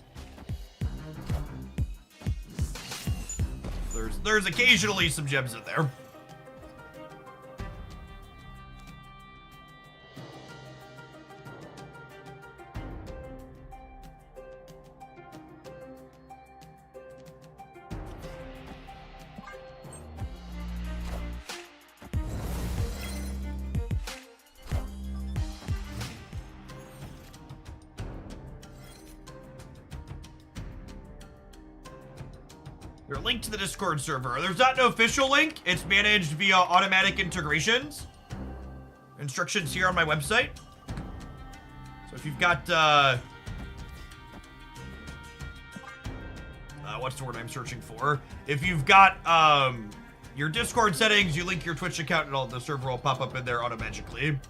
There's there's occasionally some gems in there. You're linked to the Discord server. There's not an official link. It's managed via automatic integrations. Instructions here on my website. So if you've got, what's the word I'm searching for? If you've got, your Discord settings, you link your Twitch account and all the server will pop up in there automatically.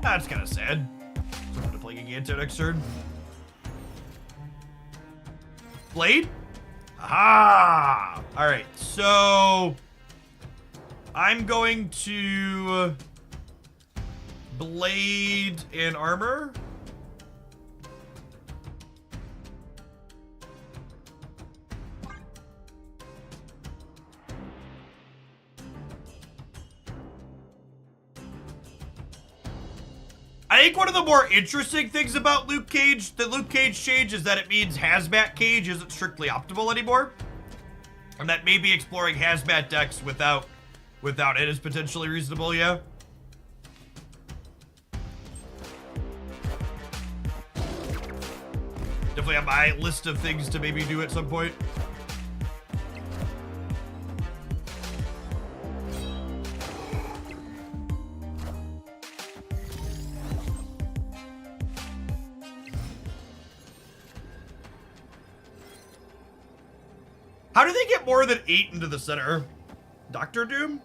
That's kind of sad. So I'm gonna play Giganto next turn. Blade? Aha! Alright, so I'm going to Blade in armor. I think one of the more interesting things about the Luke Cage change is that it means Hazmat Cage isn't strictly optimal anymore. And that maybe exploring Hazmat decks without it is potentially reasonable, yeah. Definitely on my list of things to maybe do at some point. How do they get more than 8 into the center? Dr. Doom?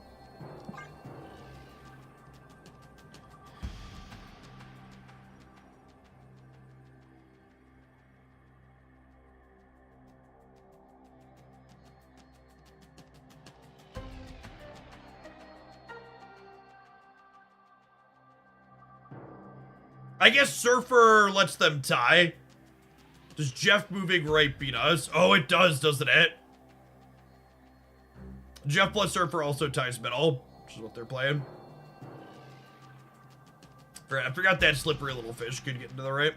I guess Surfer lets them tie. Does Jeff moving right beat us? Oh, it does, doesn't it? Jeff plus Surfer also ties middle, which is what they're playing. I forgot that slippery little fish could get into the right.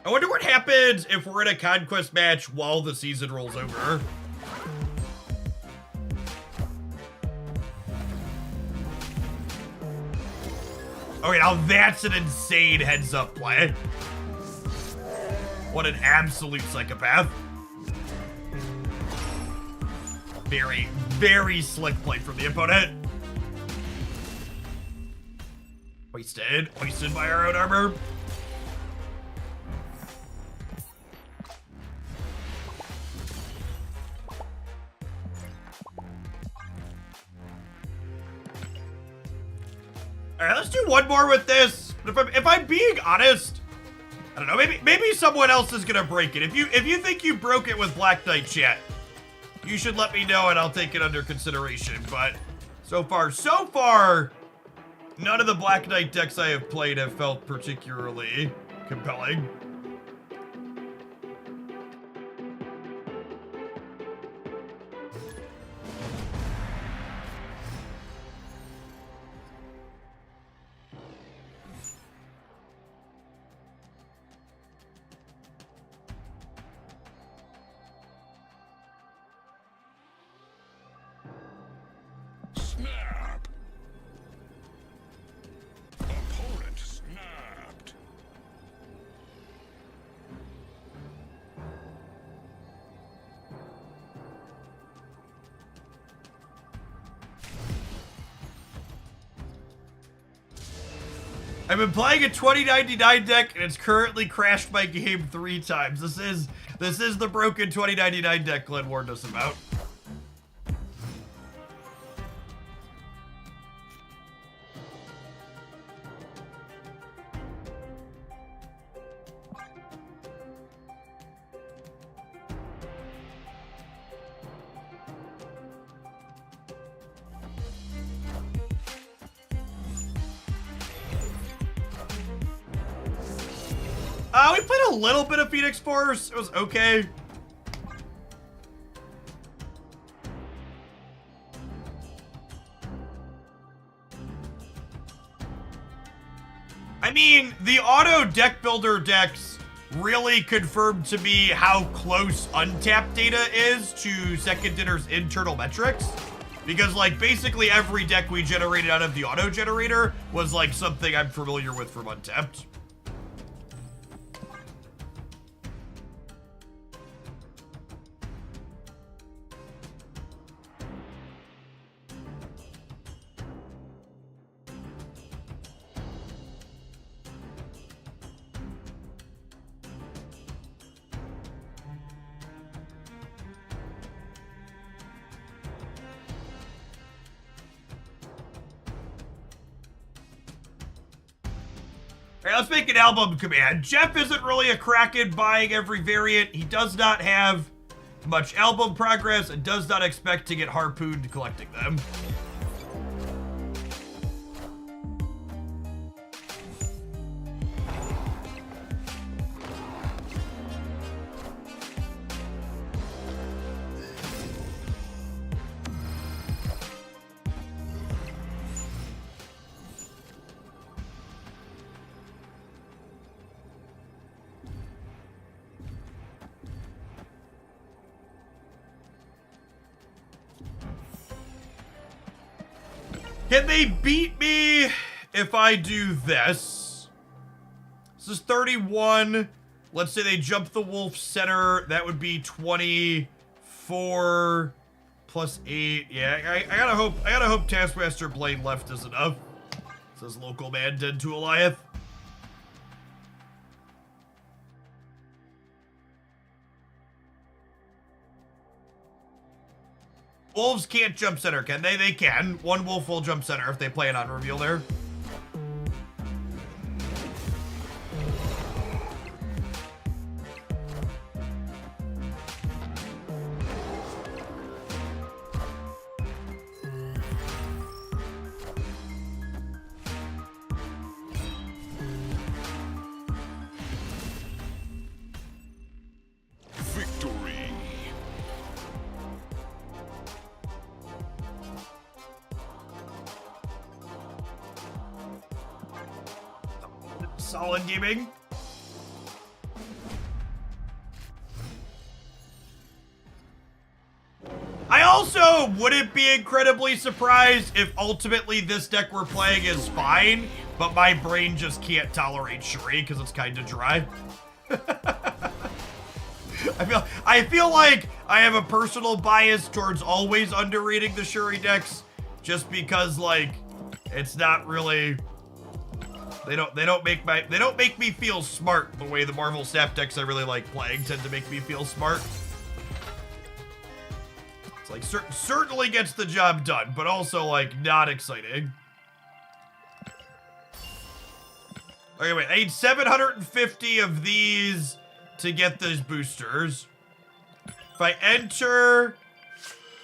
I wonder what happens if we're in a conquest match while the season rolls over. Okay, now that's an insane heads-up play. What an absolute psychopath. Very, very slick play from the opponent. Wasted by our own armor. All right, let's do one more with this. If I'm being honest, I don't know. Maybe someone else is gonna break it. If you think you broke it with Black Knight chat, you should let me know and I'll take it under consideration. But so far, none of the Black Knight decks I have played have felt particularly compelling. Snap. Opponent snapped. I've been playing a 2099 deck and it's currently crashed my game 3 times. This is the broken 2099 deck Glenn warned us about. We played a little bit of Phoenix Force. It was okay. I mean, the auto deck builder decks really confirmed to me how close untapped data is to Second Dinner's internal metrics. Because, like, basically every deck we generated out of the auto generator was, like, something I'm familiar with from Untapped. Alright, let's make an album command. Jeff isn't really a Kraken buying every variant. He does not have much album progress and does not expect to get harpooned collecting them. Can they beat me if I do this? This is 31. Let's say they jump the wolf center. That would be 24 plus 8. Yeah, I gotta hope Taskmaster Blade left is enough. Says local man dead to Eliath. Wolves can't jump center, can they? They can. One wolf will jump center if they play an on-reveal there. Victory. Solid gaming. I also wouldn't be incredibly surprised if ultimately this deck we're playing is fine, but my brain just can't tolerate Shuri because it's kind of dry. I feel like I have a personal bias towards always underrating the Shuri decks, just because like it's not really. They don't make me feel smart the way the Marvel Snap decks I really like playing tend to make me feel smart. It's like certainly gets the job done, but also like not exciting. Okay, wait, I need 750 of these to get those boosters. If I enter,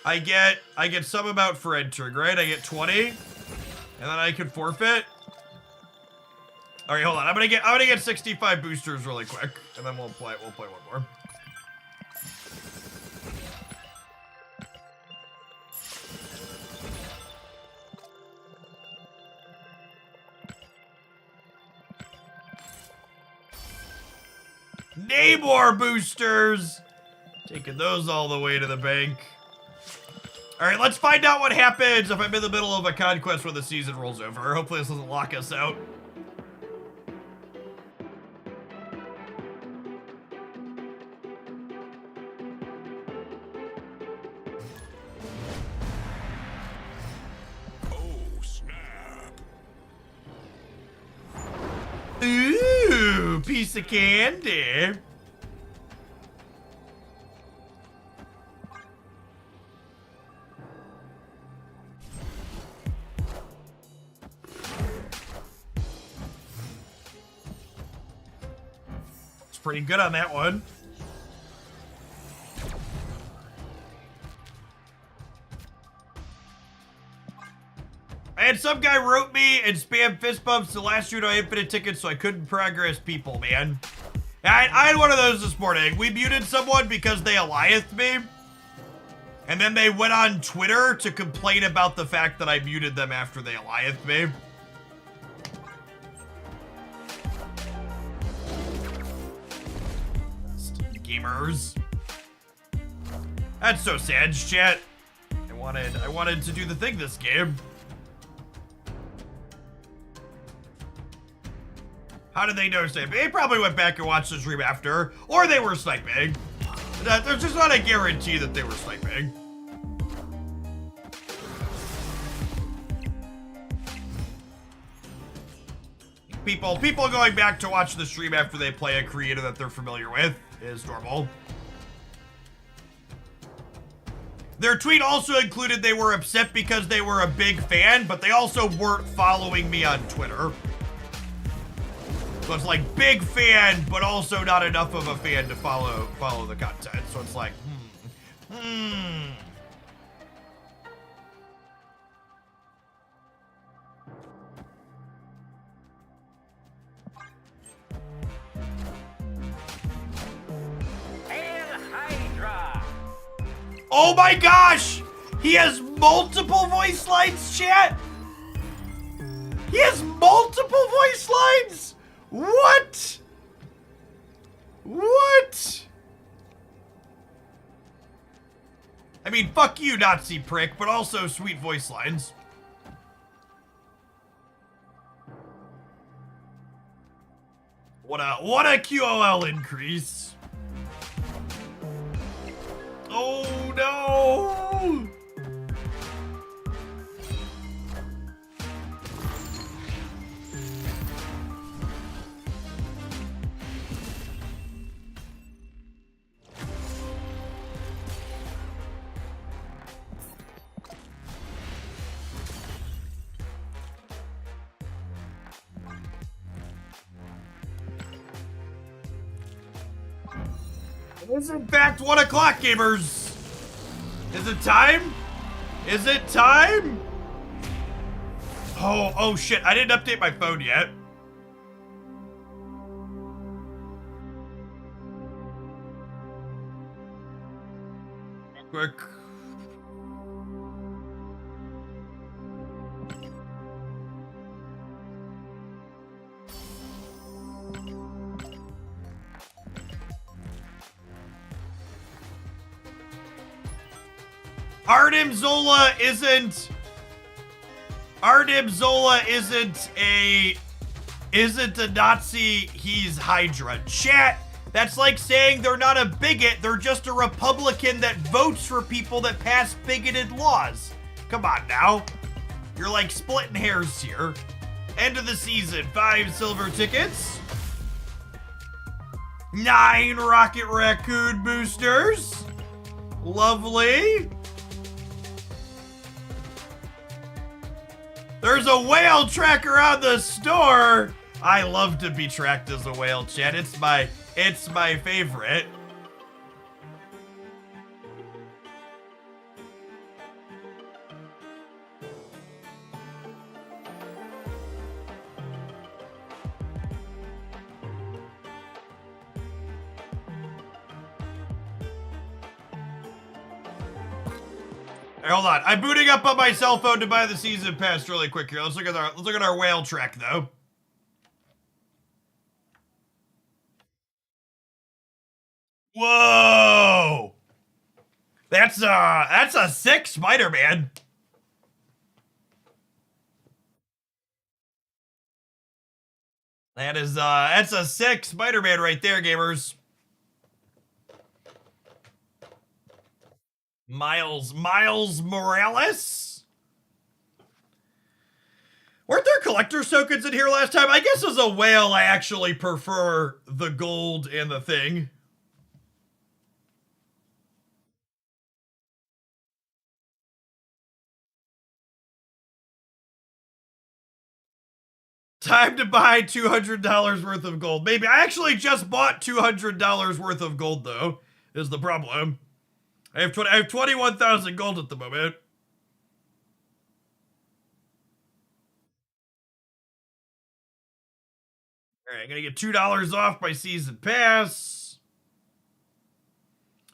I get some amount for entering, right? I get 20, and then I can forfeit. All right, hold on. I'm gonna get 65 boosters really quick, and then we'll play one more. Namor boosters! Taking those all the way to the bank. All right, let's find out what happens if I'm in the middle of a conquest when the season rolls over. Hopefully this doesn't lock us out. Ooh, piece of candy. It's pretty good on that one. I had some guy wrote me and spam fist bumps the last shoot on infinite tickets, so I couldn't progress people, man. I had one of those this morning. We muted someone because they Eliathed me. And then they went on Twitter to complain about the fact that I muted them after they Eliathed me. Gamers. That's so sad, chat. I wanted to do the thing this game. How did they know sniping? They probably went back and watched the stream after, or they were sniping. There's just not a guarantee that they were sniping. People going back to watch the stream after they play a creator that they're familiar with is normal. Their tweet also included they were upset because they were a big fan, but they also weren't following me on Twitter. So it's like big fan, but also not enough of a fan to follow the content. So it's like, Hail Hydra! Oh my gosh! He has multiple voice lines, chat! He has multiple voice lines! What? What? I mean, fuck you, Nazi prick, but also sweet voice lines. What a QOL increase. Oh no! It is in fact 1 o'clock, gamers. Is it time? Is it time? Oh shit, I didn't update my phone yet. Quick. Arnim Zola isn't a Nazi, he's Hydra. Chat, that's like saying they're not a bigot, they're just a Republican that votes for people that pass bigoted laws. Come on now. You're like splitting hairs here. End of the season, 5 silver tickets. 9 Rocket Raccoon boosters. Lovely. There's a whale tracker on the store. I love to be tracked as a whale, chat. It's my favorite. Hey, hold on. I'm booting up on my cell phone to buy the season pass really quick here. Let's look at our whale track though. Whoa! That's a sick Spider-Man. That's a sick Spider-Man right there, gamers. Miles Morales? Weren't there collector's tokens in here last time? I guess as a whale, I actually prefer the gold and the thing. Time to buy $200 worth of gold. Maybe. I actually just bought $200 worth of gold, though, is the problem. I have 21,000 gold at the moment. All right, I'm gonna get $2 off my season pass.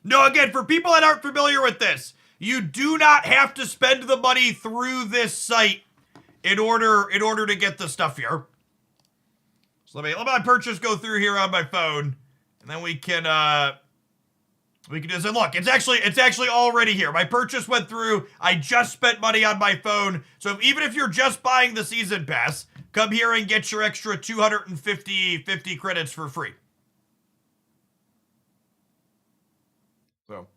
No, again, for people that aren't familiar with this, you do not have to spend the money through this site in order to get the stuff here. So let my purchase go through here on my phone, and then we can just say, look, it's actually already here. My purchase went through. I just spent money on my phone. So even if you're just buying the season pass, come here and get your extra 250 credits for free. So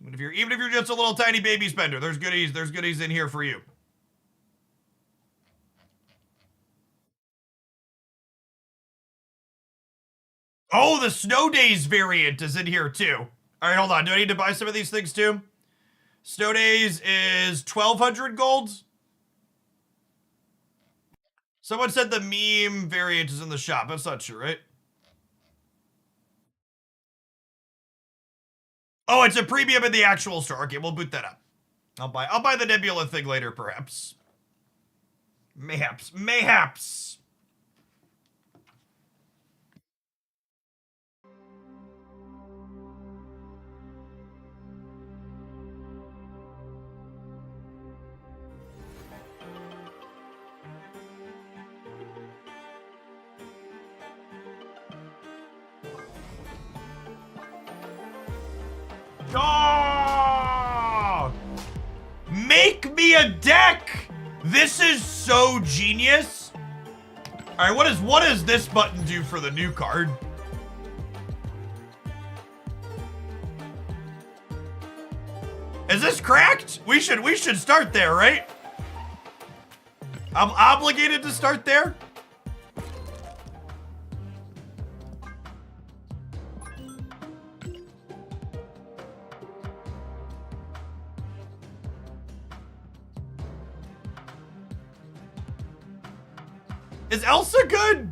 even if you're just a little tiny baby spender, there's goodies in here for you. Oh, the Snow Days variant is in here too. All right, hold on. Do I need to buy some of these things too? Snow Days is 1,200 gold. Someone said the meme variant is in the shop. That's not true, right? Oh, it's a premium in the actual store. Okay, we'll boot that up. I'll buy the Nebula thing later, perhaps. Mayhaps. Oh! Make me a deck! This is so genius. All right, what does this button do for the new card? Is this cracked? We should start there, right? I'm obligated to start there. Is Elsa good?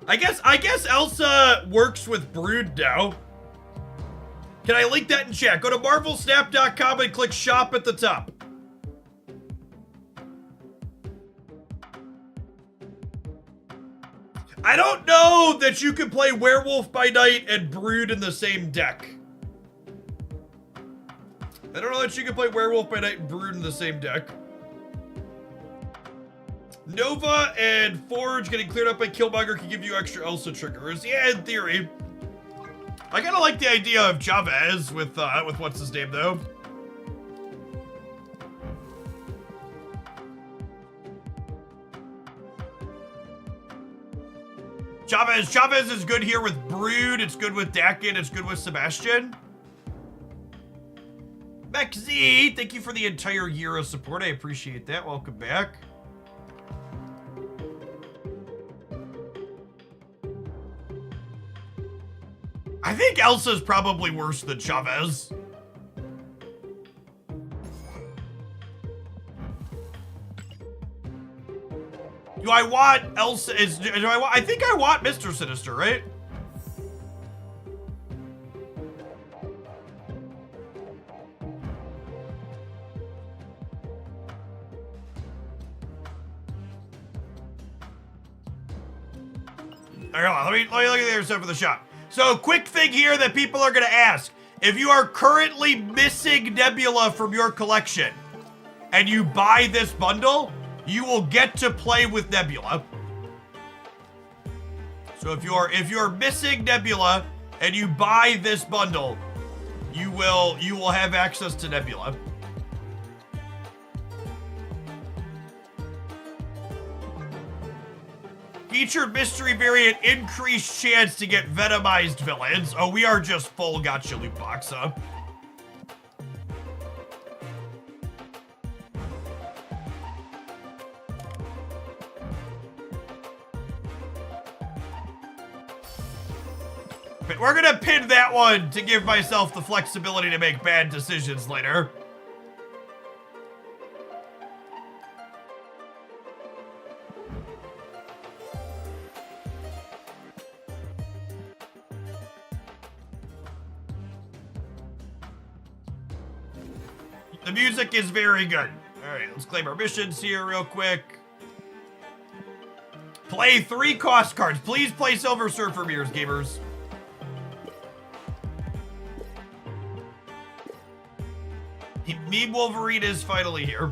I guess Elsa works with Brood now. Can I link that in chat? Go to marvelsnap.com and click shop at the top. I don't know that you can play Werewolf by Night and Brood in the same deck. I don't know that you can play Werewolf by Night and Brood in the same deck. Nova and Forge getting cleared up by Killmonger can give you extra Elsa triggers. Yeah, in theory. I kind of like the idea of Chavez with what's his name though. Chavez is good here with Brood. It's good with Dakin. It's good with Sebastian. Mexi, thank you for the entire year of support. I appreciate that. Welcome back. I think Elsa's probably worse than Chavez. Do I want Elsa? I think I want Mr. Sinister, right? All right, let me look at the other stuff for the shop. So, quick thing here that people are going to ask. If you are currently missing Nebula from your collection and you buy this bundle, you will get to play with Nebula. So if you're missing Nebula and you buy this bundle, you will have access to Nebula. Featured mystery variant, increased chance to get venomized villains. Oh, we are just full gotcha loot box, huh? But we're gonna pin that one to give myself the flexibility to make bad decisions later. The music is very good. All right, let's claim our missions here real quick. Play 3 cost cards. Please play Silver Surfer mirrors, gamers. Meme Wolverine is finally here.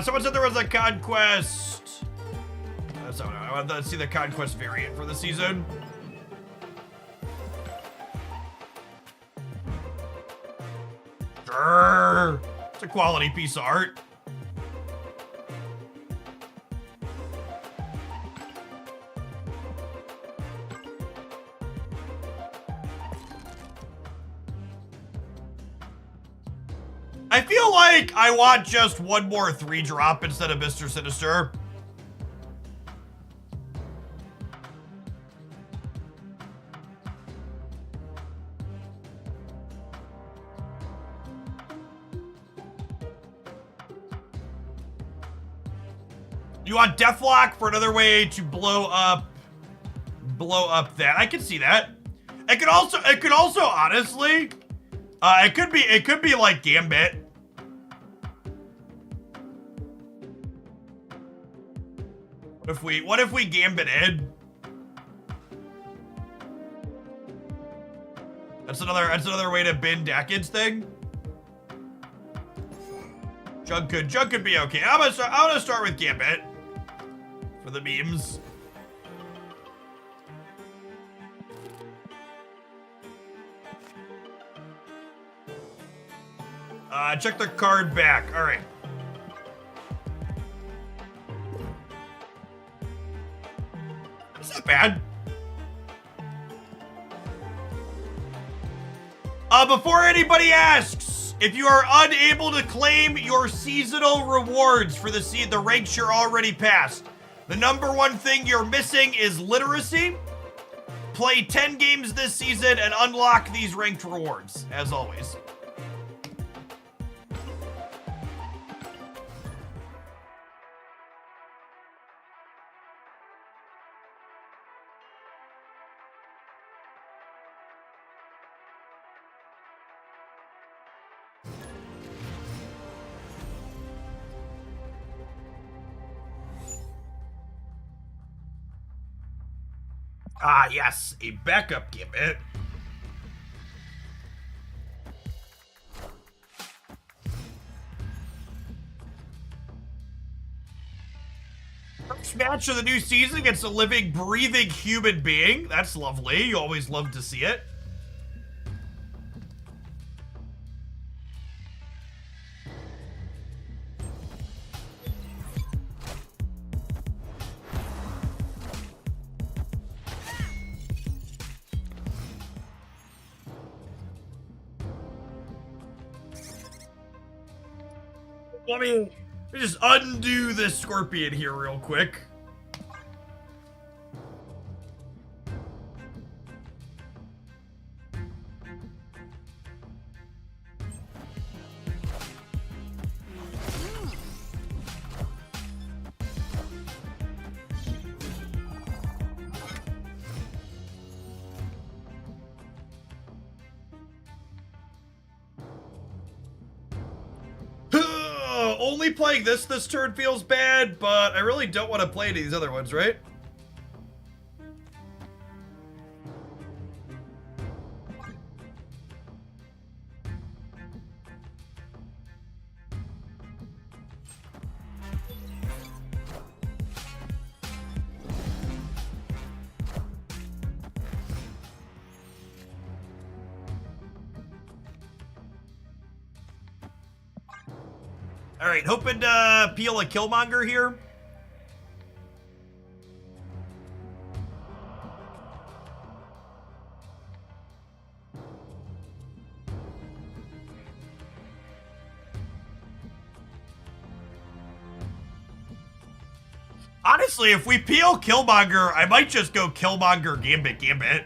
Someone said there was a Conquest. I want to see the Conquest variant for the season. Sure. It's a quality piece of art. I feel like I want just one more 3-drop instead of Mr. Sinister. You want Deathlock for another way to blow up that. I can see that. It could also honestly, it could be like Gambit. What if we Gambited? That's another way to bin Dakin's thing. Jug could be okay. I'm gonna start with Gambit for the memes. Check the card back. All right. That's not bad. Before anybody asks, if you are unable to claim your seasonal rewards for the ranks you're already past, the number one thing you're missing is literacy. Play 10 games this season and unlock these ranked rewards, as always. Ah, yes, a backup Gambit. First match of the new season against a living, breathing human being. That's lovely. You always love to see it. Let me just undo this scorpion here real quick. Only playing this turn feels bad, but I really don't want to play any of these other ones, right? All right, hoping to peel a Killmonger here. Honestly, if we peel Killmonger, I might just go Killmonger Gambit.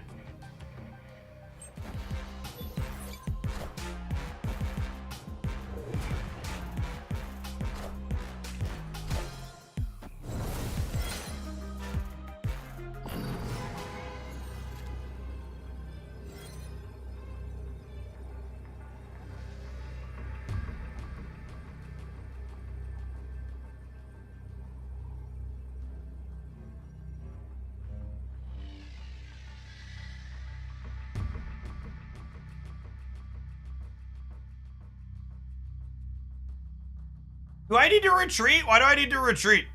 Do I need to retreat? Why do I need to retreat?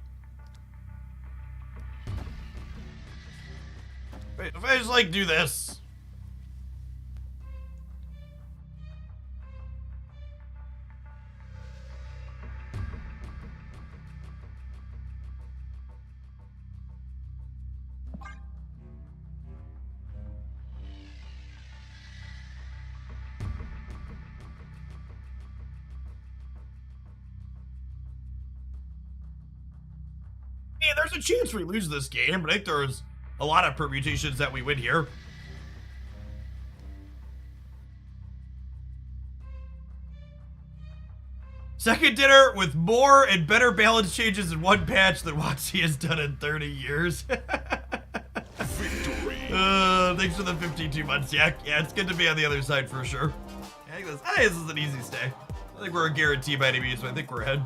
Wait, if I just like do this. Yeah, there's a chance we lose this game, but I think there's a lot of permutations that we win here. Second dinner with more and better balance changes in one patch than WotC has done in 30 years. Victory. Thanks for the 52 months, Yak. Yeah, it's good to be on the other side for sure. I think this is an easy stay. I think we're a guarantee by any means, so I think we're ahead.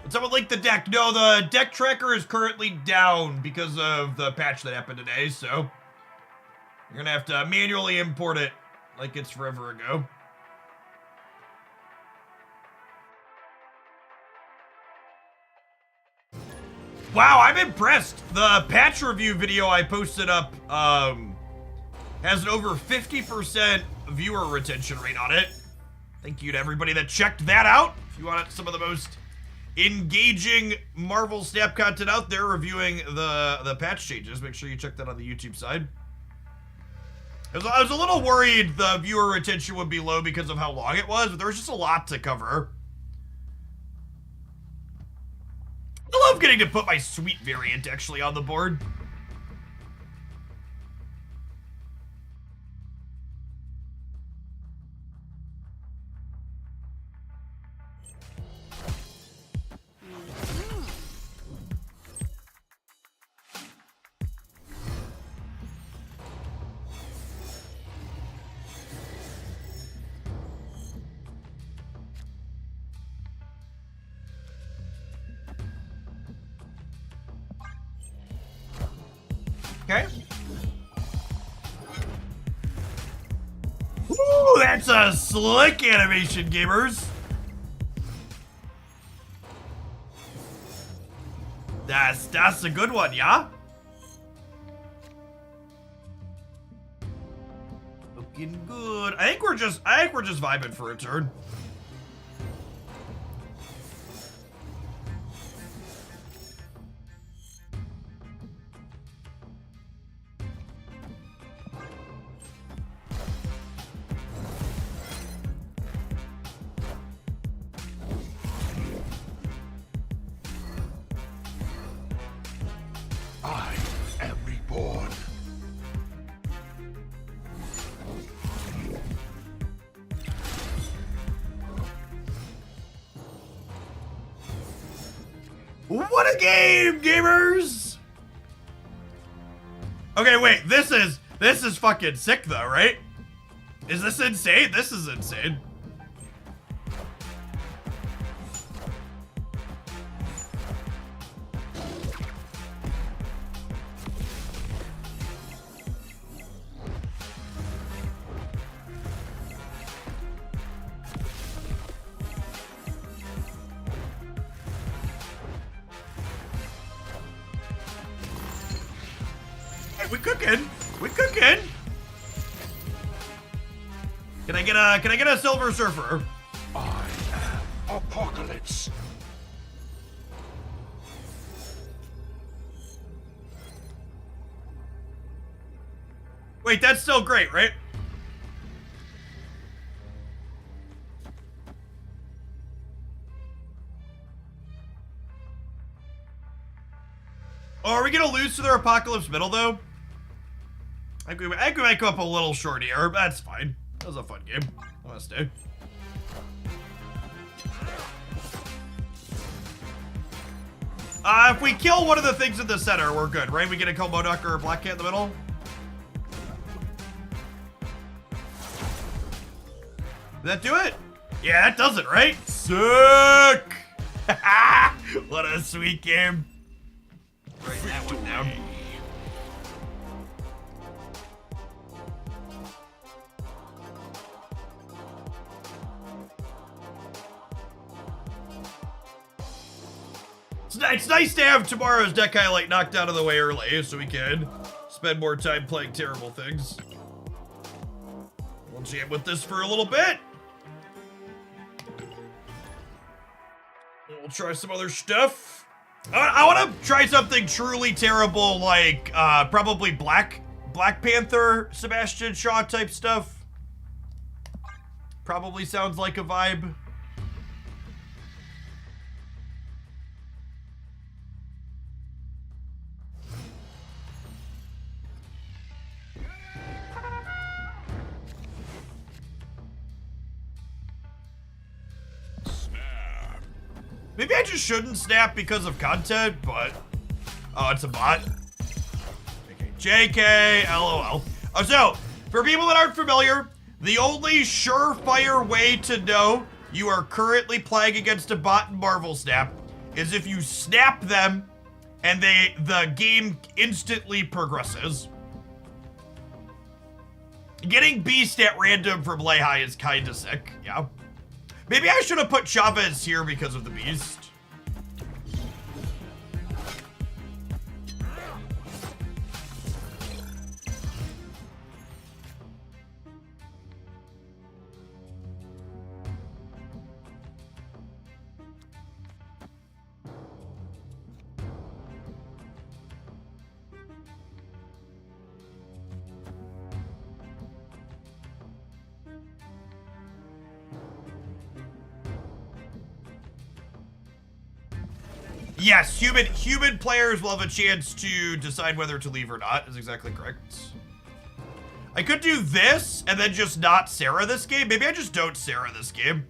Someone link the deck. No, the deck tracker is currently down because of the patch that happened today, so you're gonna have to manually import it like it's forever ago. Wow, I'm impressed. The patch review video I posted up has an over 50% viewer retention rate on it. Thank you to everybody that checked that out. If you want some of the most engaging Marvel Snap content out there reviewing the patch changes, make sure you check that on the YouTube side. I was a little worried the viewer retention would be low because of how long it was, but there was just a lot to cover. I love getting to put my sweet variant actually on the board. Okay. Ooh, that's a slick animation, gamers. That's a good one, yeah? Looking good. I think we're just vibing for a turn. I am reborn. What a game, gamers! Okay, wait, this is fucking sick though, right? Is this insane? This is insane. We cooking. We cooking. Can I get a Silver Surfer? I am Apocalypse. Wait, that's still great, right? Oh, are we gonna lose to their Apocalypse Middle though? I think we might go up a little short here. That's fine. That was a fun game. I want to stay. If we kill one of the things in the center, we're good, right? We get a Komoduck or a Black Cat in the middle. Did that do it? Yeah, that does it, right? Sick! What a sweet game. Write that one down. It's nice to have tomorrow's deck highlight knocked out of the way early so we can spend more time playing terrible things. We'll jam with this for a little bit. We'll try some other stuff. I want to try something truly terrible, like probably Black Panther, Sebastian Shaw type stuff. Probably sounds like a vibe. Maybe I just shouldn't snap because of content, but... Oh, it's a bot. JK, LOL. Oh, so, for people that aren't familiar, the only surefire way to know you are currently playing against a bot in Marvel Snap is if you snap them and the game instantly progresses. Getting Beast at random from Lehigh is kinda sick, yeah. Maybe I should have put Chavez here because of the Beast. Yes, human players will have a chance to decide whether to leave or not, is exactly correct. I could do this and then just not Sarah this game. Maybe I just don't Sarah this game.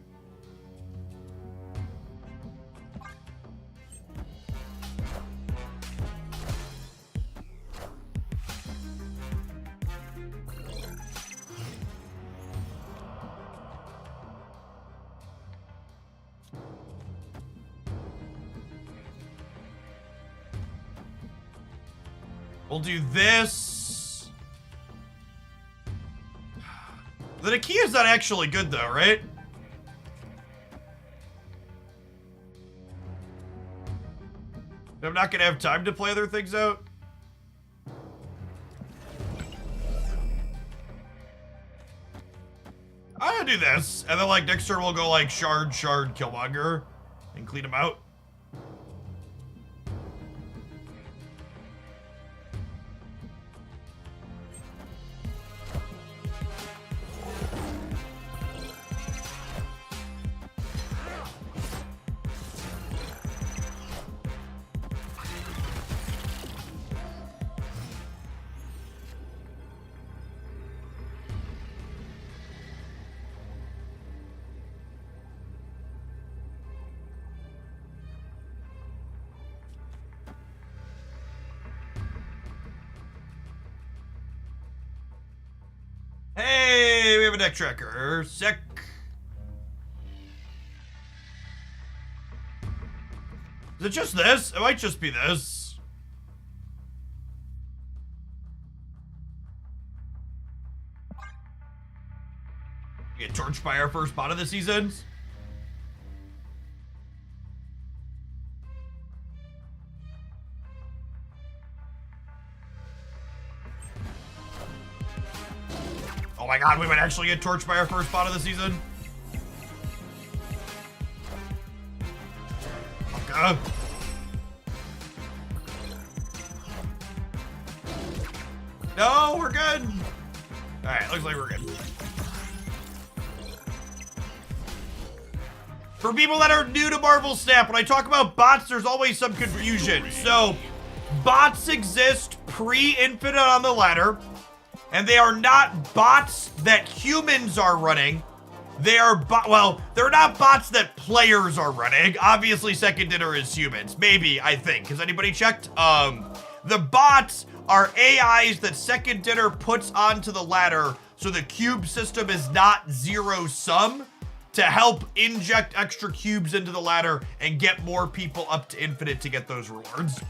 We'll do this. The Nakia's not actually good though, right? I'm not gonna have time to play other things out. I'm gonna do this, and then like next turn we'll go like Shard, Killmonger, and clean them out. Hey, we have a deck tracker. Sick. Is it just this? It might just be this. Get torched by our first bot of the season. Oh my god, we might actually get torched by our first bot of the season. Okay. No, we're good. Alright, looks like we're good. For people that are new to Marvel Snap, when I talk about bots, there's always some confusion. So, bots exist pre-Infinite on the ladder. And they are not bots that humans are running. They are well, they're not bots that players are running. Obviously, second dinner is humans. Maybe, I think. Has anybody checked? The bots are AIs that second dinner puts onto the ladder so the cube system is not zero sum to help inject extra cubes into the ladder and get more people up to infinite to get those rewards.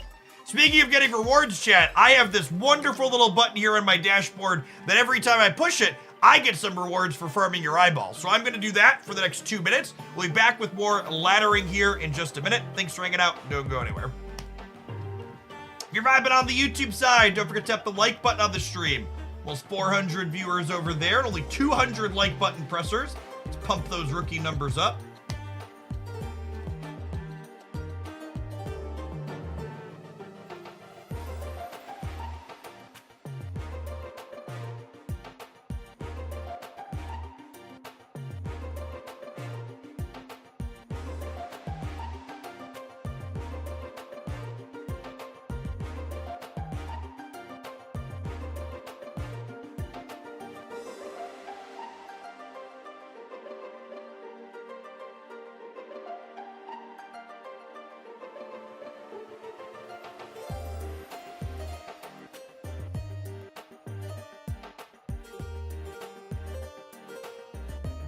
Speaking of getting rewards, chat, I have this wonderful little button here on my dashboard that every time I push it, I get some rewards for farming your eyeballs. So I'm going to do that for the next 2 minutes. We'll be back with more laddering here in just a minute. Thanks for hanging out. Don't go anywhere. If you're vibing on the YouTube side, don't forget to tap the like button on the stream. Almost 400 viewers over there and only 200 like button pressers. Let's pump those rookie numbers up.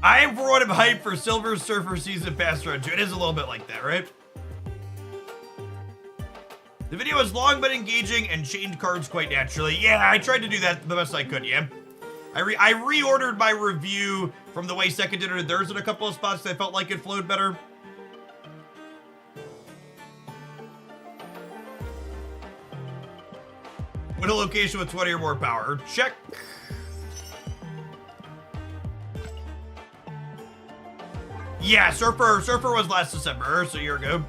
I am for one of hype for Silver Surfer Season Pass Run 2. It is a little bit like that, right? The video is long but engaging and chained cards quite naturally. Yeah, I tried to do that the best I could, yeah. I reordered my review from the way second dinner did theirs in a couple of spots that I felt like it flowed better. Win a location with 20 or more power. Check. Yeah, Surfer was last December, so a year ago.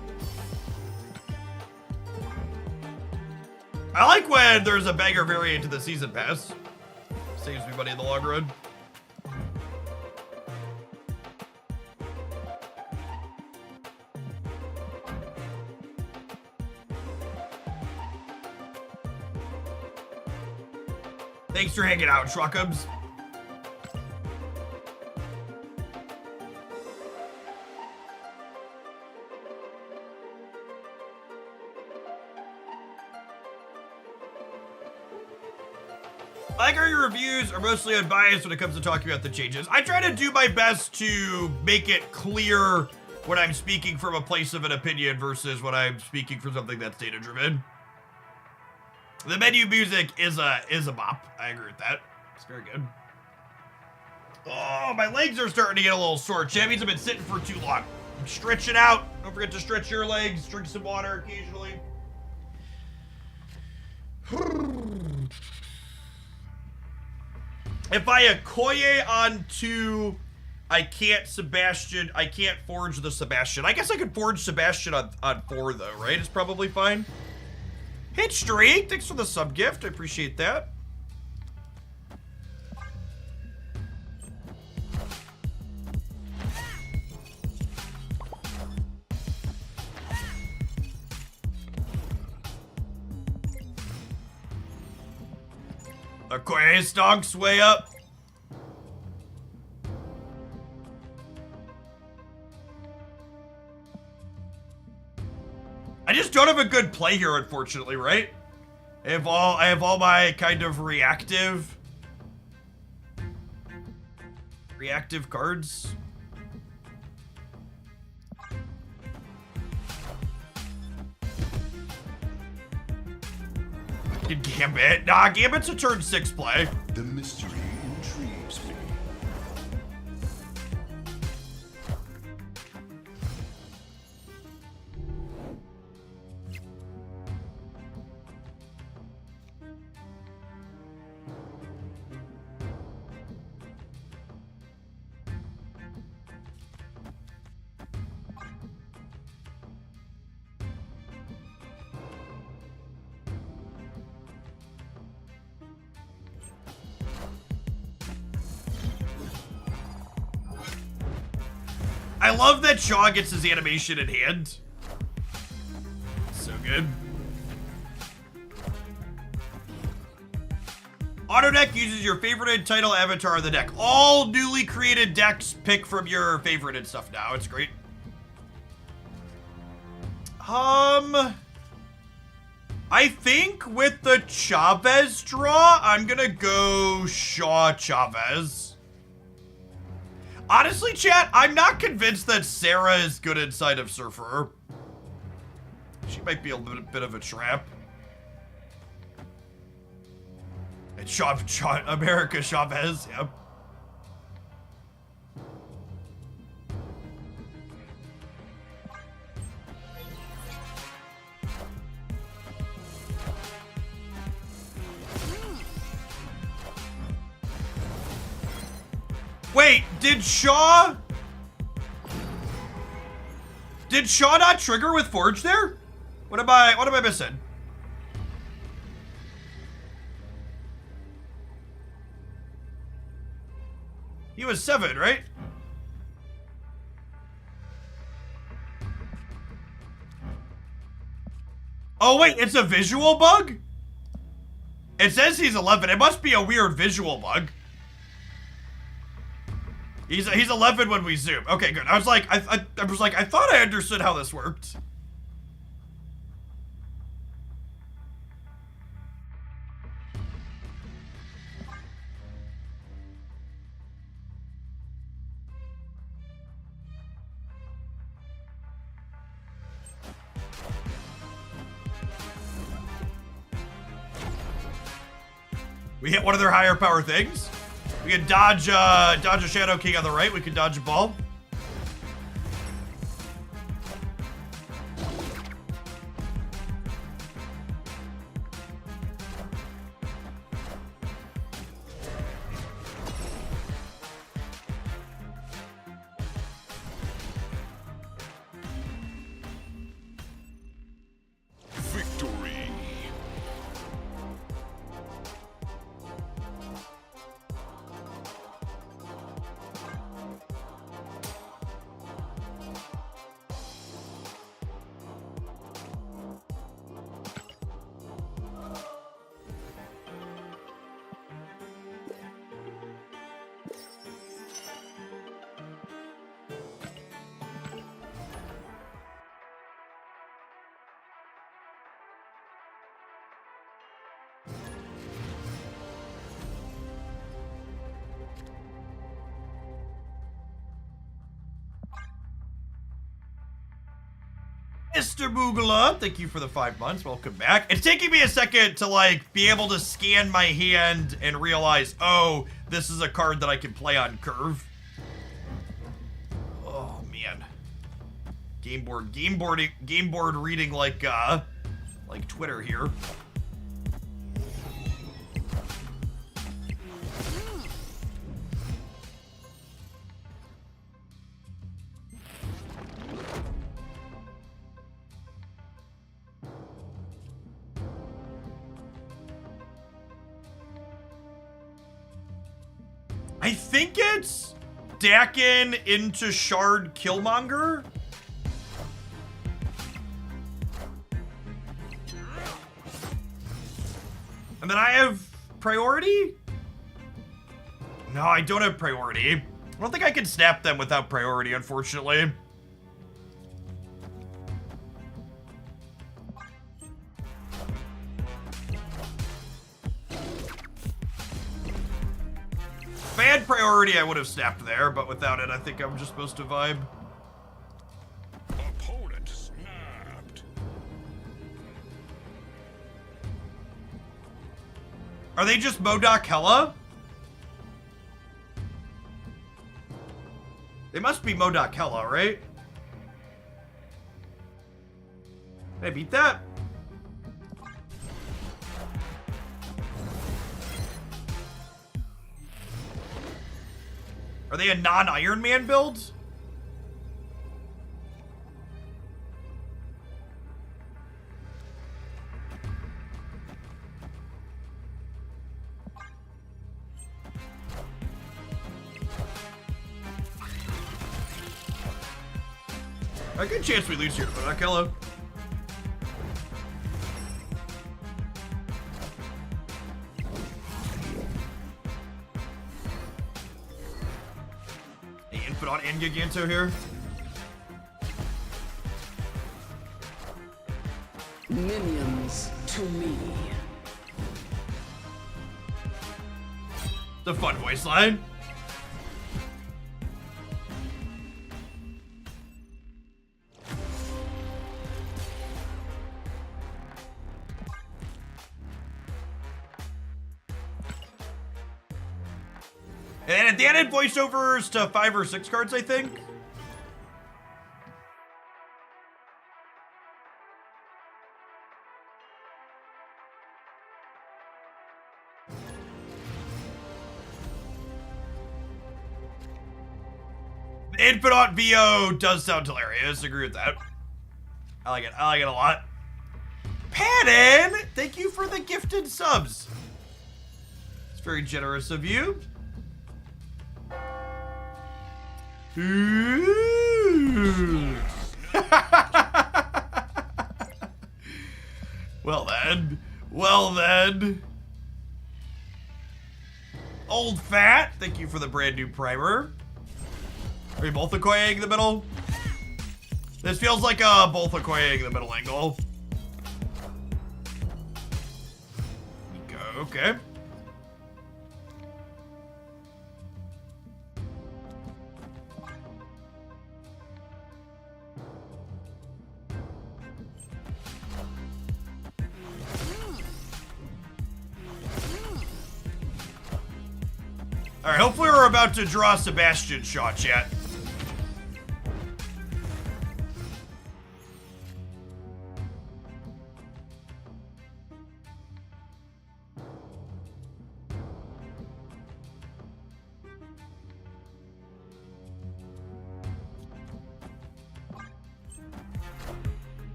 I like when there's a banger variant to the season pass. Saves me money in the long run. Thanks for hanging out, Schrockums. I like how your reviews are mostly unbiased when it comes to talking about the changes. I try to do my best to make it clear when I'm speaking from a place of an opinion versus when I'm speaking for something that's data-driven. The menu music is a bop. I agree with that. It's very good. Oh, my legs are starting to get a little sore. Champions have been sitting for too long. I'm stretching out. Don't forget to stretch your legs. Drink some water occasionally. If I Okoye onto, I can't forge the Sebastian. I guess I could forge Sebastian on 4 though, right? It's probably fine. Hit Streak, thanks for the sub gift. I appreciate that. Okoye stonks way up. I just don't have a good play here, unfortunately, right? I have all my kind of reactive cards. Gambit. Nah, Gambit's a turn 6 play. The mystery intrigues me. I love that Shaw gets his animation in hand. So good. Auto deck uses your favorited title avatar of the deck. All newly created decks pick from your favorited stuff now. It's great. I think with the Chavez draw, I'm gonna go Shaw Chavez. Honestly, chat, I'm not convinced that Sarah is good inside of Surfer. She might be a little bit of a trap. And America Chavez, yep. Wait, did Shaw not trigger with Forge there? What am I missing? He was 7, right? Oh wait, it's a visual bug? It says he's 11. It must be a weird visual bug. He's 11 when we zoom. Okay, good. I was like, I thought I understood how this worked. We hit one of their higher power things. We can dodge a Shadow King on the right. We can dodge a ball. Victory. Mr. Boogala, thank you for the 5 months. Welcome back. It's taking me a second to like be able to scan my hand and realize, oh, this is a card that I can play on curve. Oh man. Game board reading like Twitter here. I think it's Dakin into Shard Killmonger. And then I have priority? No, I don't have priority. I don't think I can snap them without priority, unfortunately. If I had priority, I would have snapped there, but without it, I think I'm just supposed to vibe. Opponent snapped. Are they just Modok Hella? They must be Modok Hella, right? Did I beat that? Are they a non-Iron Man build? A good chance we lose here, but hello. Infidon and Giganto here. Minions to me. The fun voice line. And they added voiceovers to 5 or 6 cards, I think. Infidon VO does sound hilarious. Agree with that. I like it. I like it a lot. Patton, thank you for the gifted subs. It's very generous of you. Ooh. Well then. Well then. Old Fat, thank you for the brand new primer. Are you both Okoye in the middle? This feels like a both Okoye in the middle angle. Okay. All right, hopefully we're about to draw Sebastian shot, chat.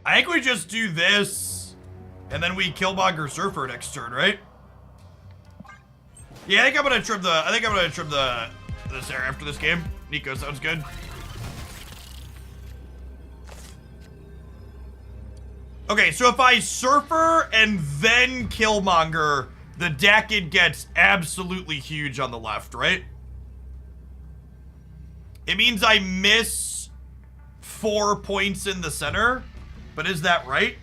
I think we just do this, and then we Killmonger Surfer next turn, right? Yeah, I think I'm gonna trim this area after this game. Nico sounds good. Okay, so if I Surfer and then Killmonger, the deck it gets absolutely huge on the left, right? It means I miss 4 points in the center. But is that right?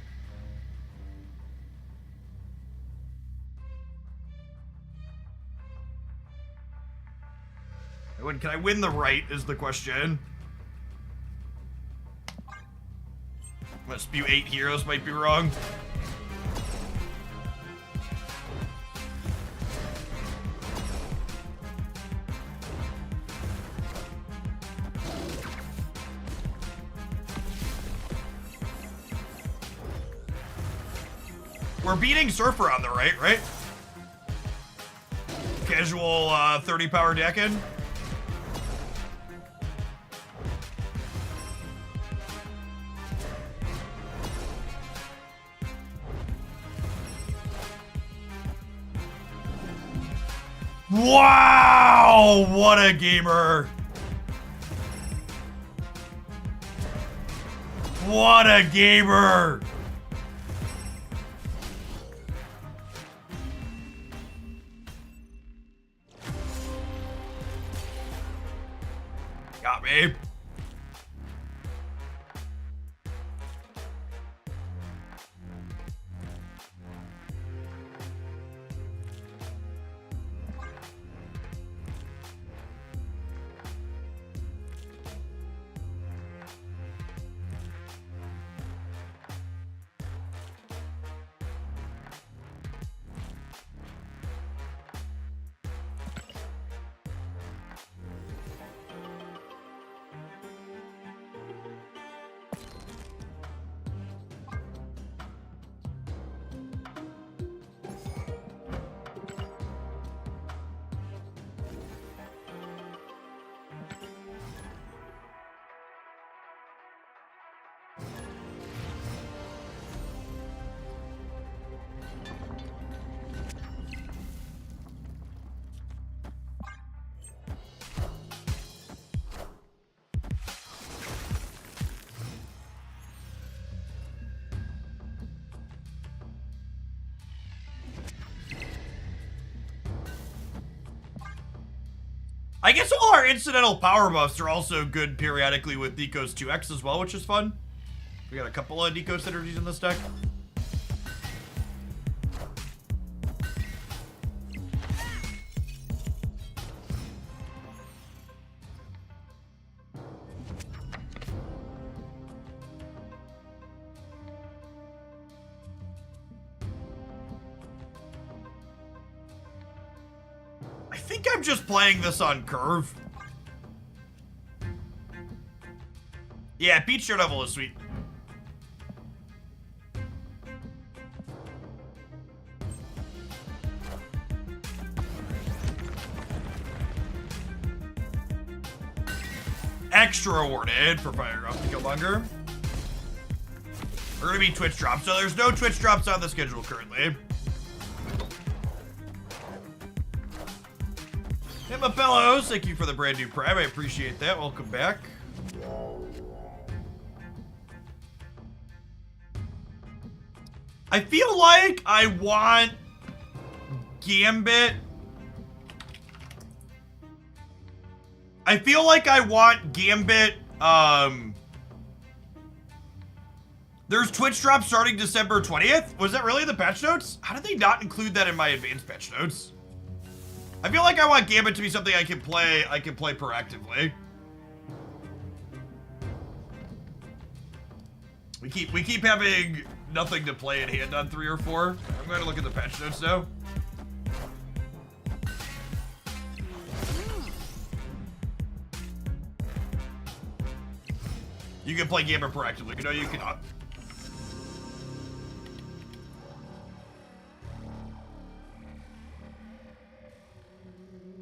Can I win the right is the question. I'm gonna spew 8 heroes, might be wrong. We're beating Surfer on the right? Casual 30 power decking. Wow! What a gamer! What a gamer! Got me. I guess all our incidental power buffs are also good periodically with Nico's 2X as well, which is fun. We got a couple of Nico synergies in this deck. I think I'm just playing this on curve. Yeah, Peach Daredevil is sweet. Extra rewarded for firing off the Killmonger. Are gonna be Twitch drops, so there's no Twitch drops on the schedule currently. Emma Bellows, thank you for the brand new Prime. I appreciate that. Welcome back. I feel like I want Gambit. I feel like I want Gambit. There's Twitch drop starting December 20th. Was that really the patch notes? How did they not include that in my advanced patch notes? I feel like I want Gambit to be something I can play proactively. We keep having nothing to play in hand on 3 or 4. I'm going to look at the patch notes now. You can play Gambit proactively. No, you cannot.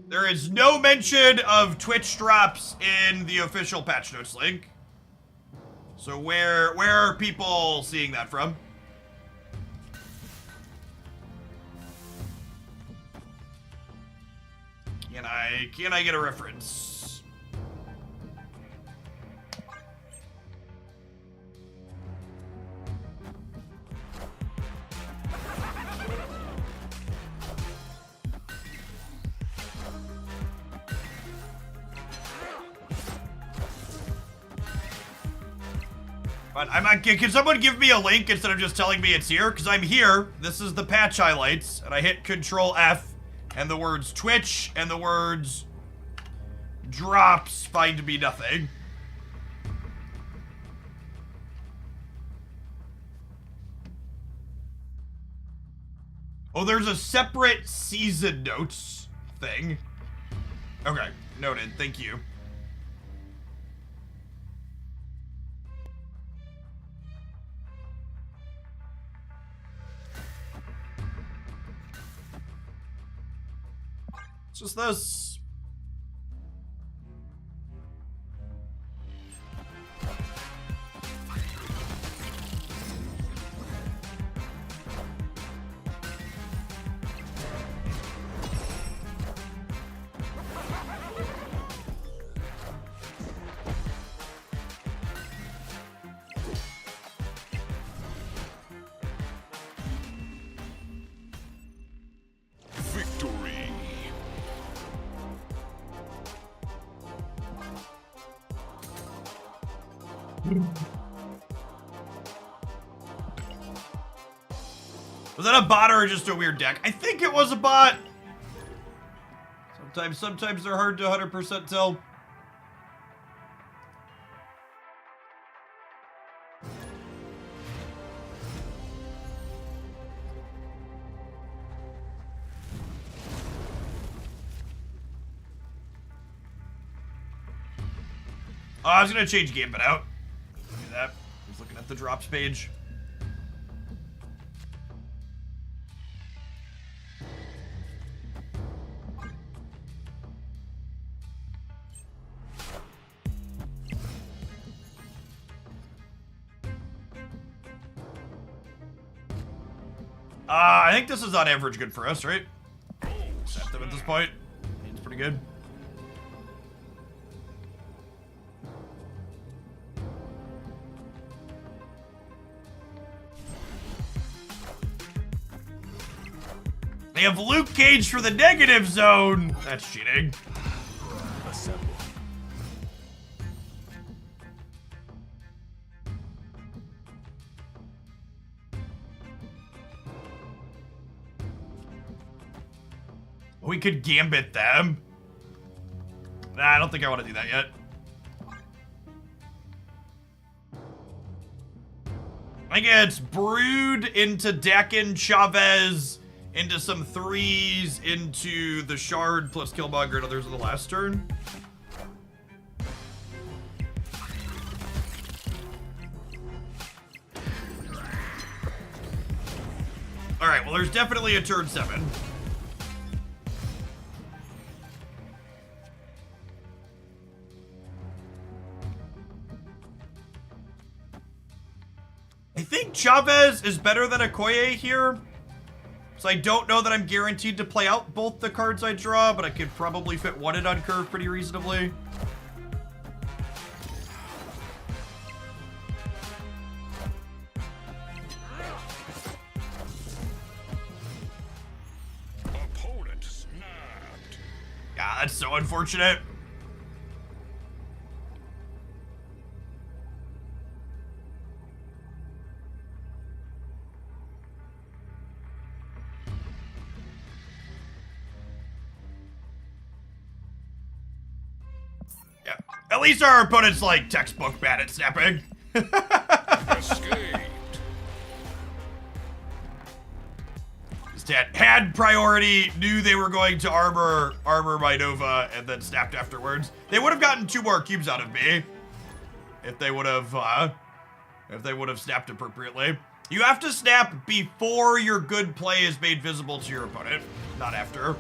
There is no mention of Twitch drops in the official patch notes link. So where are people seeing that from? Can I get a reference? I'm not. Can someone give me a link instead of just telling me it's here? Because I'm here. This is the patch highlights, and I hit Control F, and the words Twitch and the words drops find me nothing. Oh, there's a separate season notes thing. Okay, noted. Thank you. Just this. Victory. Was that a bot or just a weird deck? I think it was a bot. Sometimes they're hard to 100% tell. Oh, I was gonna change Gambit out. Do that. I was looking at the drops page. I think this is on average good for us, right? Accept them at this point. It's pretty good. They have Luke Cage for the negative zone. That's cheating. We could gambit them. Nah, I don't think I want to do that yet. I guess Brood into Dakin, Chavez, into some 3s, into the Shard plus Killmonger and others in the last turn. Alright, well there's definitely a turn 7. I think Chavez is better than Okoye here. So I don't know that I'm guaranteed to play out both the cards I draw, but I could probably fit one in on curve pretty reasonably. Opponent snapped. Yeah, that's so unfortunate. Yeah, at least our opponent's like textbook bad at snapping. Escaped. Just had priority, knew they were going to armor my Nova, and then snapped afterwards. They would have gotten 2 more cubes out of me if they would have snapped appropriately. You have to snap before your good play is made visible to your opponent, not after.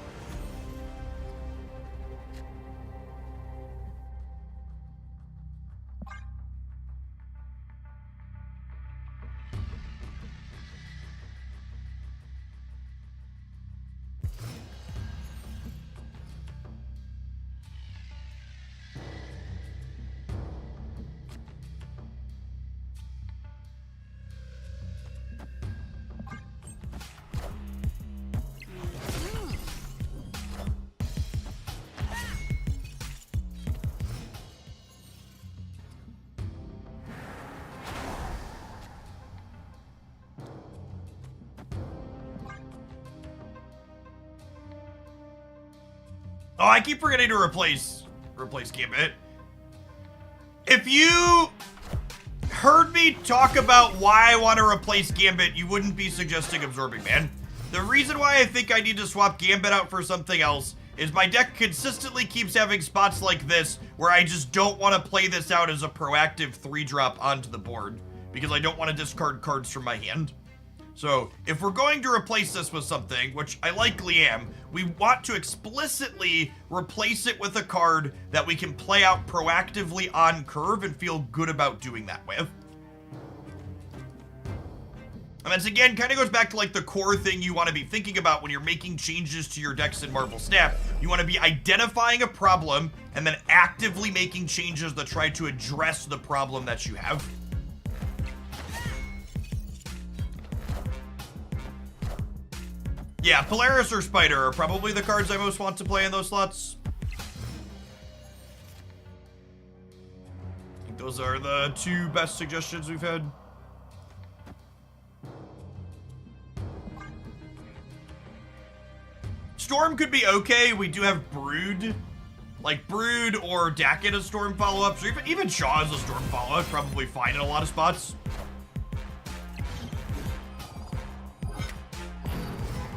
Oh, I keep forgetting to replace Gambit. If you heard me talk about why I want to replace Gambit, you wouldn't be suggesting Absorbing Man. The reason why I think I need to swap Gambit out for something else is my deck consistently keeps having spots like this where I just don't want to play this out as a proactive 3-drop onto the board because I don't want to discard cards from my hand. So if we're going to replace this with something, which I likely am, we want to explicitly replace it with a card that we can play out proactively on curve and feel good about doing that with. And that's again kind of goes back to like the core thing you want to be thinking about when you're making changes to your decks in Marvel Snap. You want to be identifying a problem and then actively making changes that try to address the problem that you have. Yeah, Polaris or Spider are probably the cards I most want to play in those slots. I think those are the 2 best suggestions we've had. Storm could be okay. We do have Brood. Like Brood or Dakin as Storm follow-ups, or even Shaw as a Storm follow-up, probably fine in a lot of spots.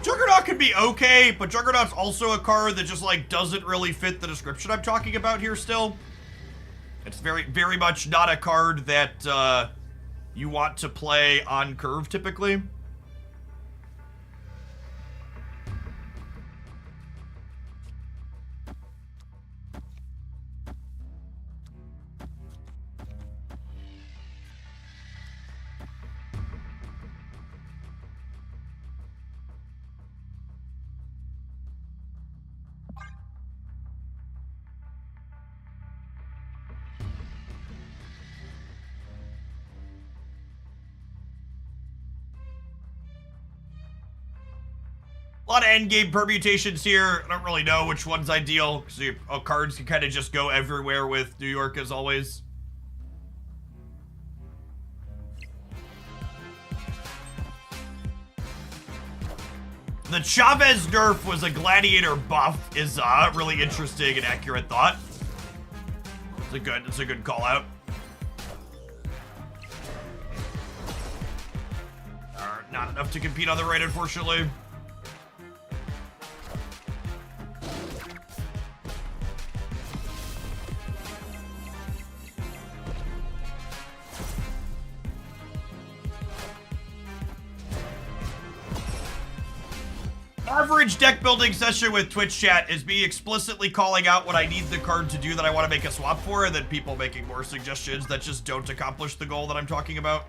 Juggernaut could be okay, but Juggernaut's also a card that just like doesn't really fit the description I'm talking about here still. It's very, very much not a card that you want to play on curve typically. A lot of endgame permutations here. I don't really know which one's ideal, because cards can kind of just go everywhere with New York as always. the Chavez nerf was a gladiator buff is really interesting and accurate thought. It's a good call out. Not enough to compete on the right, unfortunately. Average deck building session with Twitch chat is me explicitly calling out what I need the card to do that I want to make a swap for, and then people making more suggestions that just don't accomplish the goal that I'm talking about.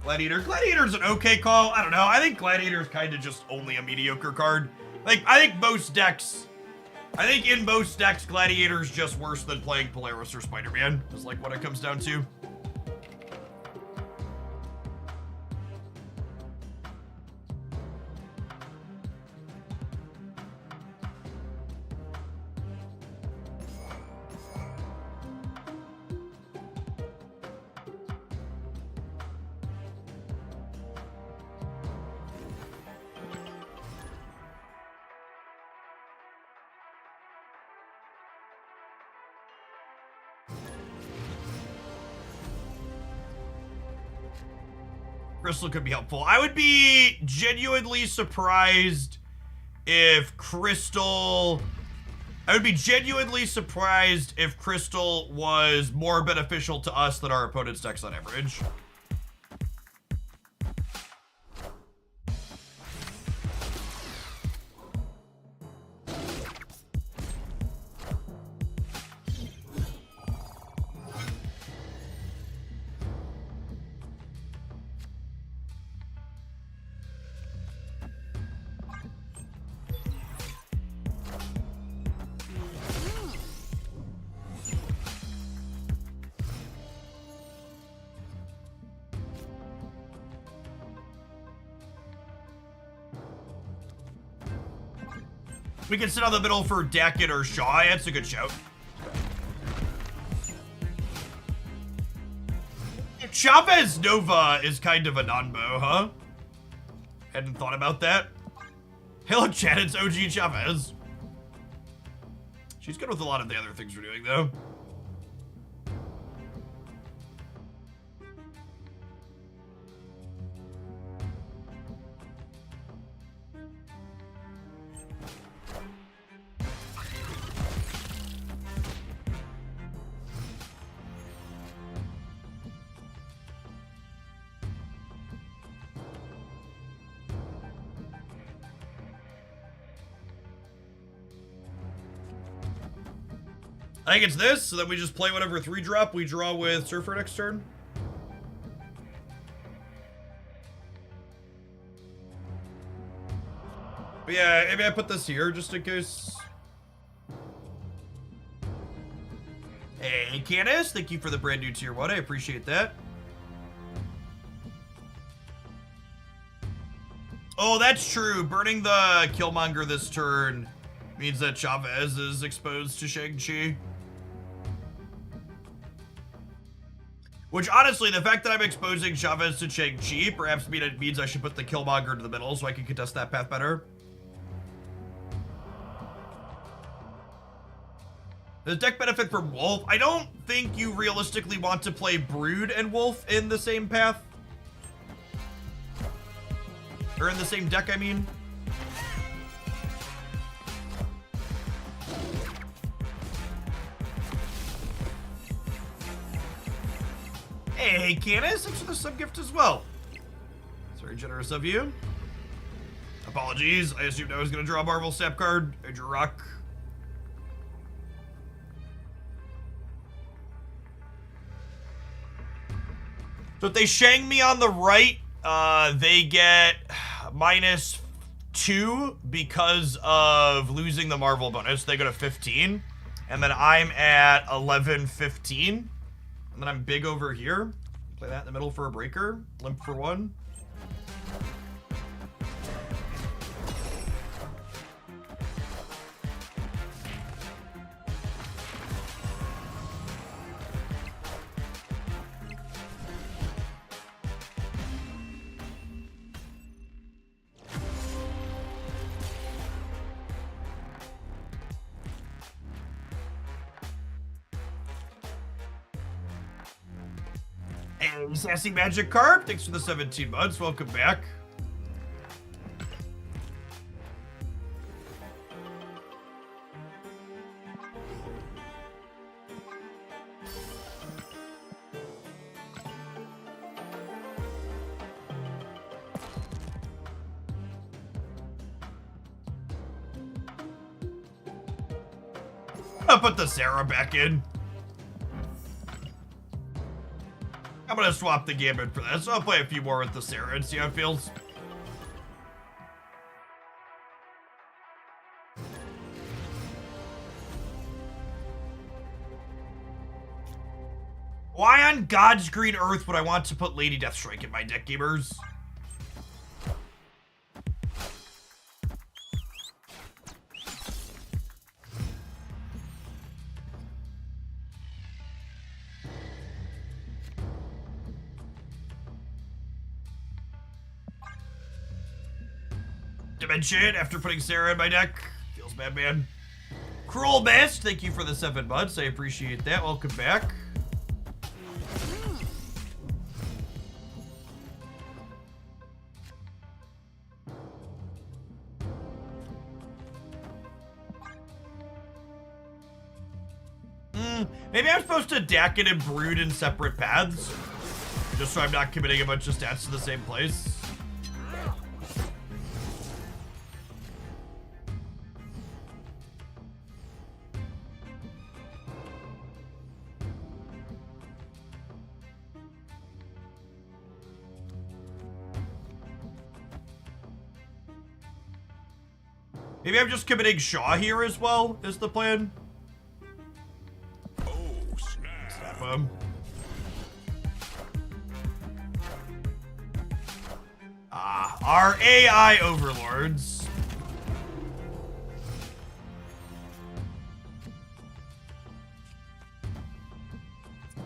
Gladiator. Gladiator's an okay call. I don't know. I think Gladiator's kind of just only a mediocre card. Like, I think in most decks, Gladiator's just worse than playing Polaris or Spider-Man, is like what it comes down to. Crystal could be helpful. I would be genuinely surprised if Crystal... was more beneficial to us than our opponent's decks on average. We can sit on the middle for Dackett or Shaw. That's a good shout. Chavez Nova is kind of a non-bow, huh? Hadn't thought about that. Hello, chat. It's OG Chavez. She's good with a lot of the other things we're doing, though. I think it's this, so then we just play whatever 3-drop we draw with Surfer next turn. But yeah, maybe I put this here just in case. Hey, Candace, thank you for the brand new tier 1. I appreciate that. Oh, that's true. Burning the Killmonger this turn means that Chavez is exposed to Shang-Chi. Which, honestly, the fact that I'm exposing Chavez to Shang-Chi perhaps means I should put the Killmonger to the middle so I can contest that path better. Does deck benefit from Wolf? I don't think you realistically want to play Brood and Wolf in the same path. Or in the same deck, I mean. Hey, Candace, thanks for the sub-gift as well. It's very generous of you. Apologies, I assumed I was going to draw a Marvel Snap card. I drew Rock. So if they Shang me on the right, they get -2 because of losing the Marvel bonus. They go to 15. And then I'm at 11, 15. And then I'm big over here. Play that in the middle for a breaker. Limp for 1. Hey, Sassy Magic Carp, thanks for the 17 months. Welcome back. I'll put the Sarah back in. I'm gonna swap the Gambit for that, so I'll play a few more with the Sarah and see how it feels. Why on God's green earth would I want to put Lady Deathstrike in my deck, gamers? Dimension after putting Sarah in my deck. Feels bad, man. Cruel Mist, thank you for the 7 months. I appreciate that. Welcome back. Maybe I'm supposed to deck it and brood in separate paths. Just so I'm not committing a bunch of stats to the same place. Maybe I'm just committing Shaw here as well, is the plan. Oh, snap. Snap him. Our AI overlords.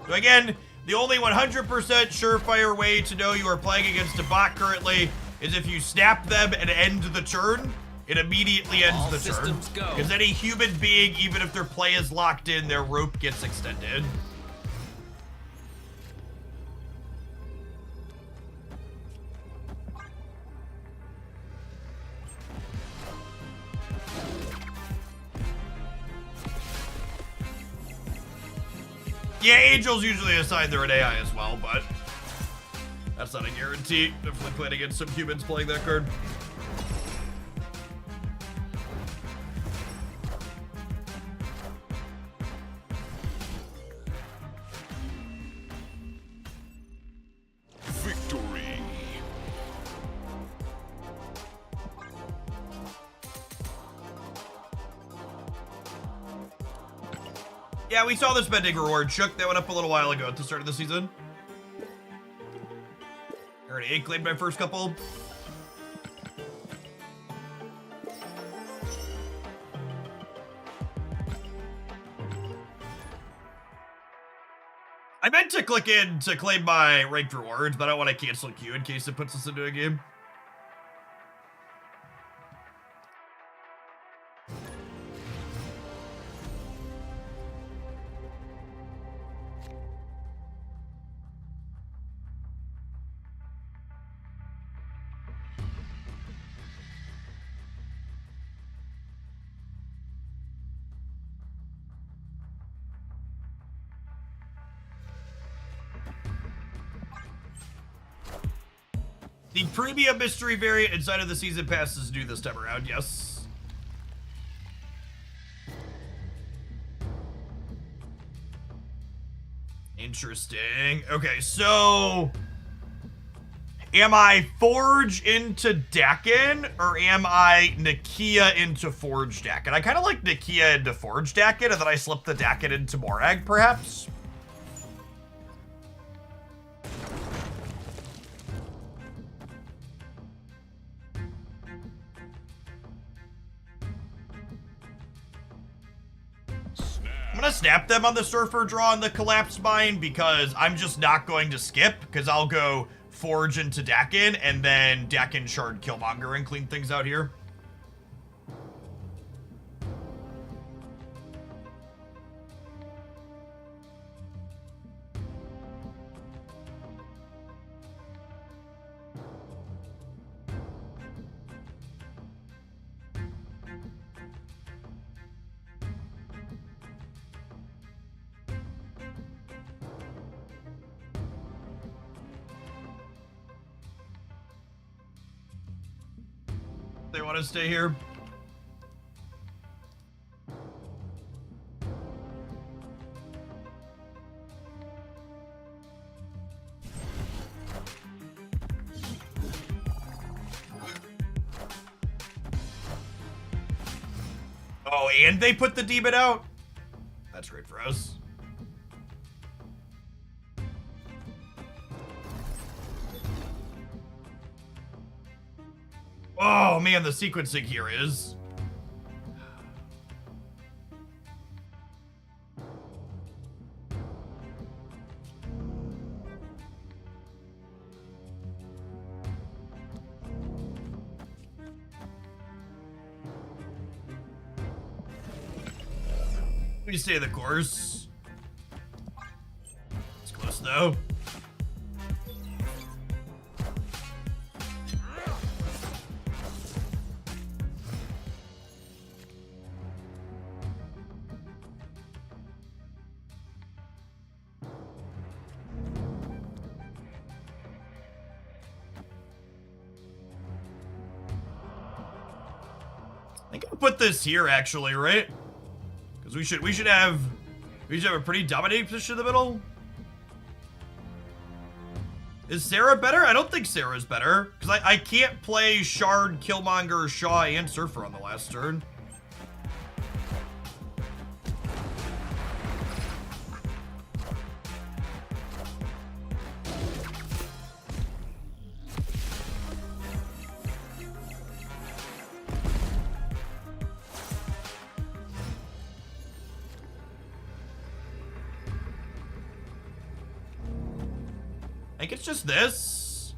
So again, the only 100% surefire way to know you are playing against a bot currently is if you snap them and end the turn. It immediately ends All the turn. systems go. Because any human being, even if their play is locked in, their rope gets extended. Yeah, Angels usually assign their an AI as well, but that's not a guarantee. Definitely playing against some humans playing that card. Victory. Yeah, we saw this bending reward. Shook, that went up a little while ago at the start of the season. Already 8 claimed my first couple. I meant to click in to claim my ranked rewards, but I don't want to cancel queue in case it puts us into a game. The premium mystery variant inside of the season pass is new this time around, yes. Interesting. Okay, so am I Forge into Dakin, or am I Nakia into Forge Dakin? I kind of like Nakia into Forge Dakin, and then I slip the Dakin into Morag, perhaps? I'm gonna snap them on the Surfer draw and the Collapsed Mine because I'm just not going to skip, because I'll go Forge into Dakin and then Dakin Shard Killmonger and clean things out here. They want to stay here. Oh, and they put the demon out? That's great for us. Oh man, the sequencing here is. We stay the course. It's close though. I think I'll put this here actually, right? Because we should have a pretty dominating position in the middle. Is Sarah better? I don't think Sarah's better. Because I can't play Shard, Killmonger, Shaw, and Surfer on the last turn. I think it's just this.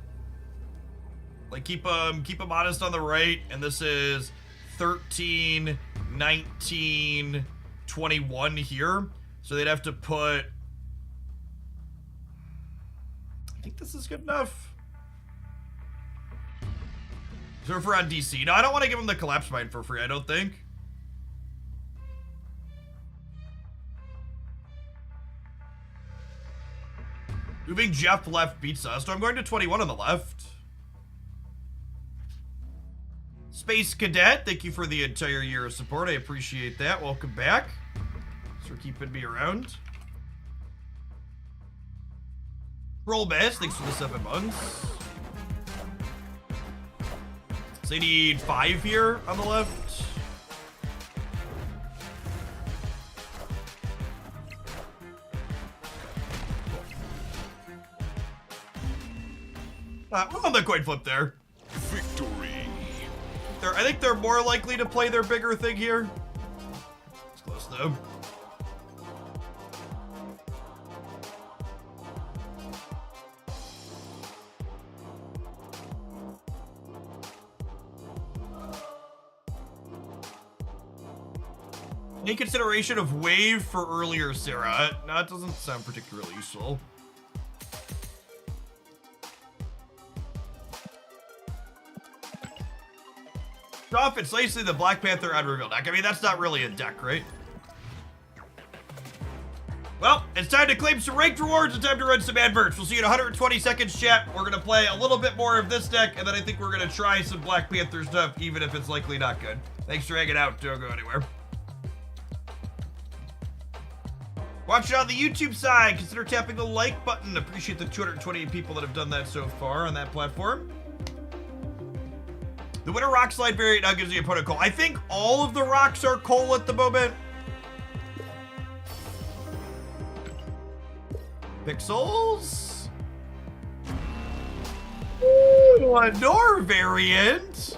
Like keep 'em honest on the right, and this is 13, 19, 21 here. So they'd have to put. I think this is good enough. Surfer on DC. No, I don't want to give him the collapse mine for free, I don't think. Moving Jeff left beats us, so I'm going to 21 on the left. Space Cadet, thank you for the entire year of support. I appreciate that. Welcome back. Thanks for keeping me around. Roll Bass, thanks for the 7 months. So they need 5 here on the left. We're on the coin flip there. Victory. I think they're more likely to play their bigger thing here. It's close though. Any consideration of wave for earlier Sarah? No, it doesn't sound particularly useful. Off, it's nicely the Black Panther unrevealed deck. I mean, that's not really a deck, right? Well, it's time to claim some ranked rewards and time to run some adverts. We'll see you in 120 seconds, chat. We're going to play a little bit more of this deck, and then I think we're going to try some Black Panther stuff, even if it's likely not good. Thanks for hanging out. Don't go anywhere. Watch it on the YouTube side. Consider tapping the like button. Appreciate the 228 people that have done that so far on that platform. The winner rock slide variant now gives the opponent coal. I think all of the rocks are coal at the moment. Pixels. Ooh, a Nor variant. It's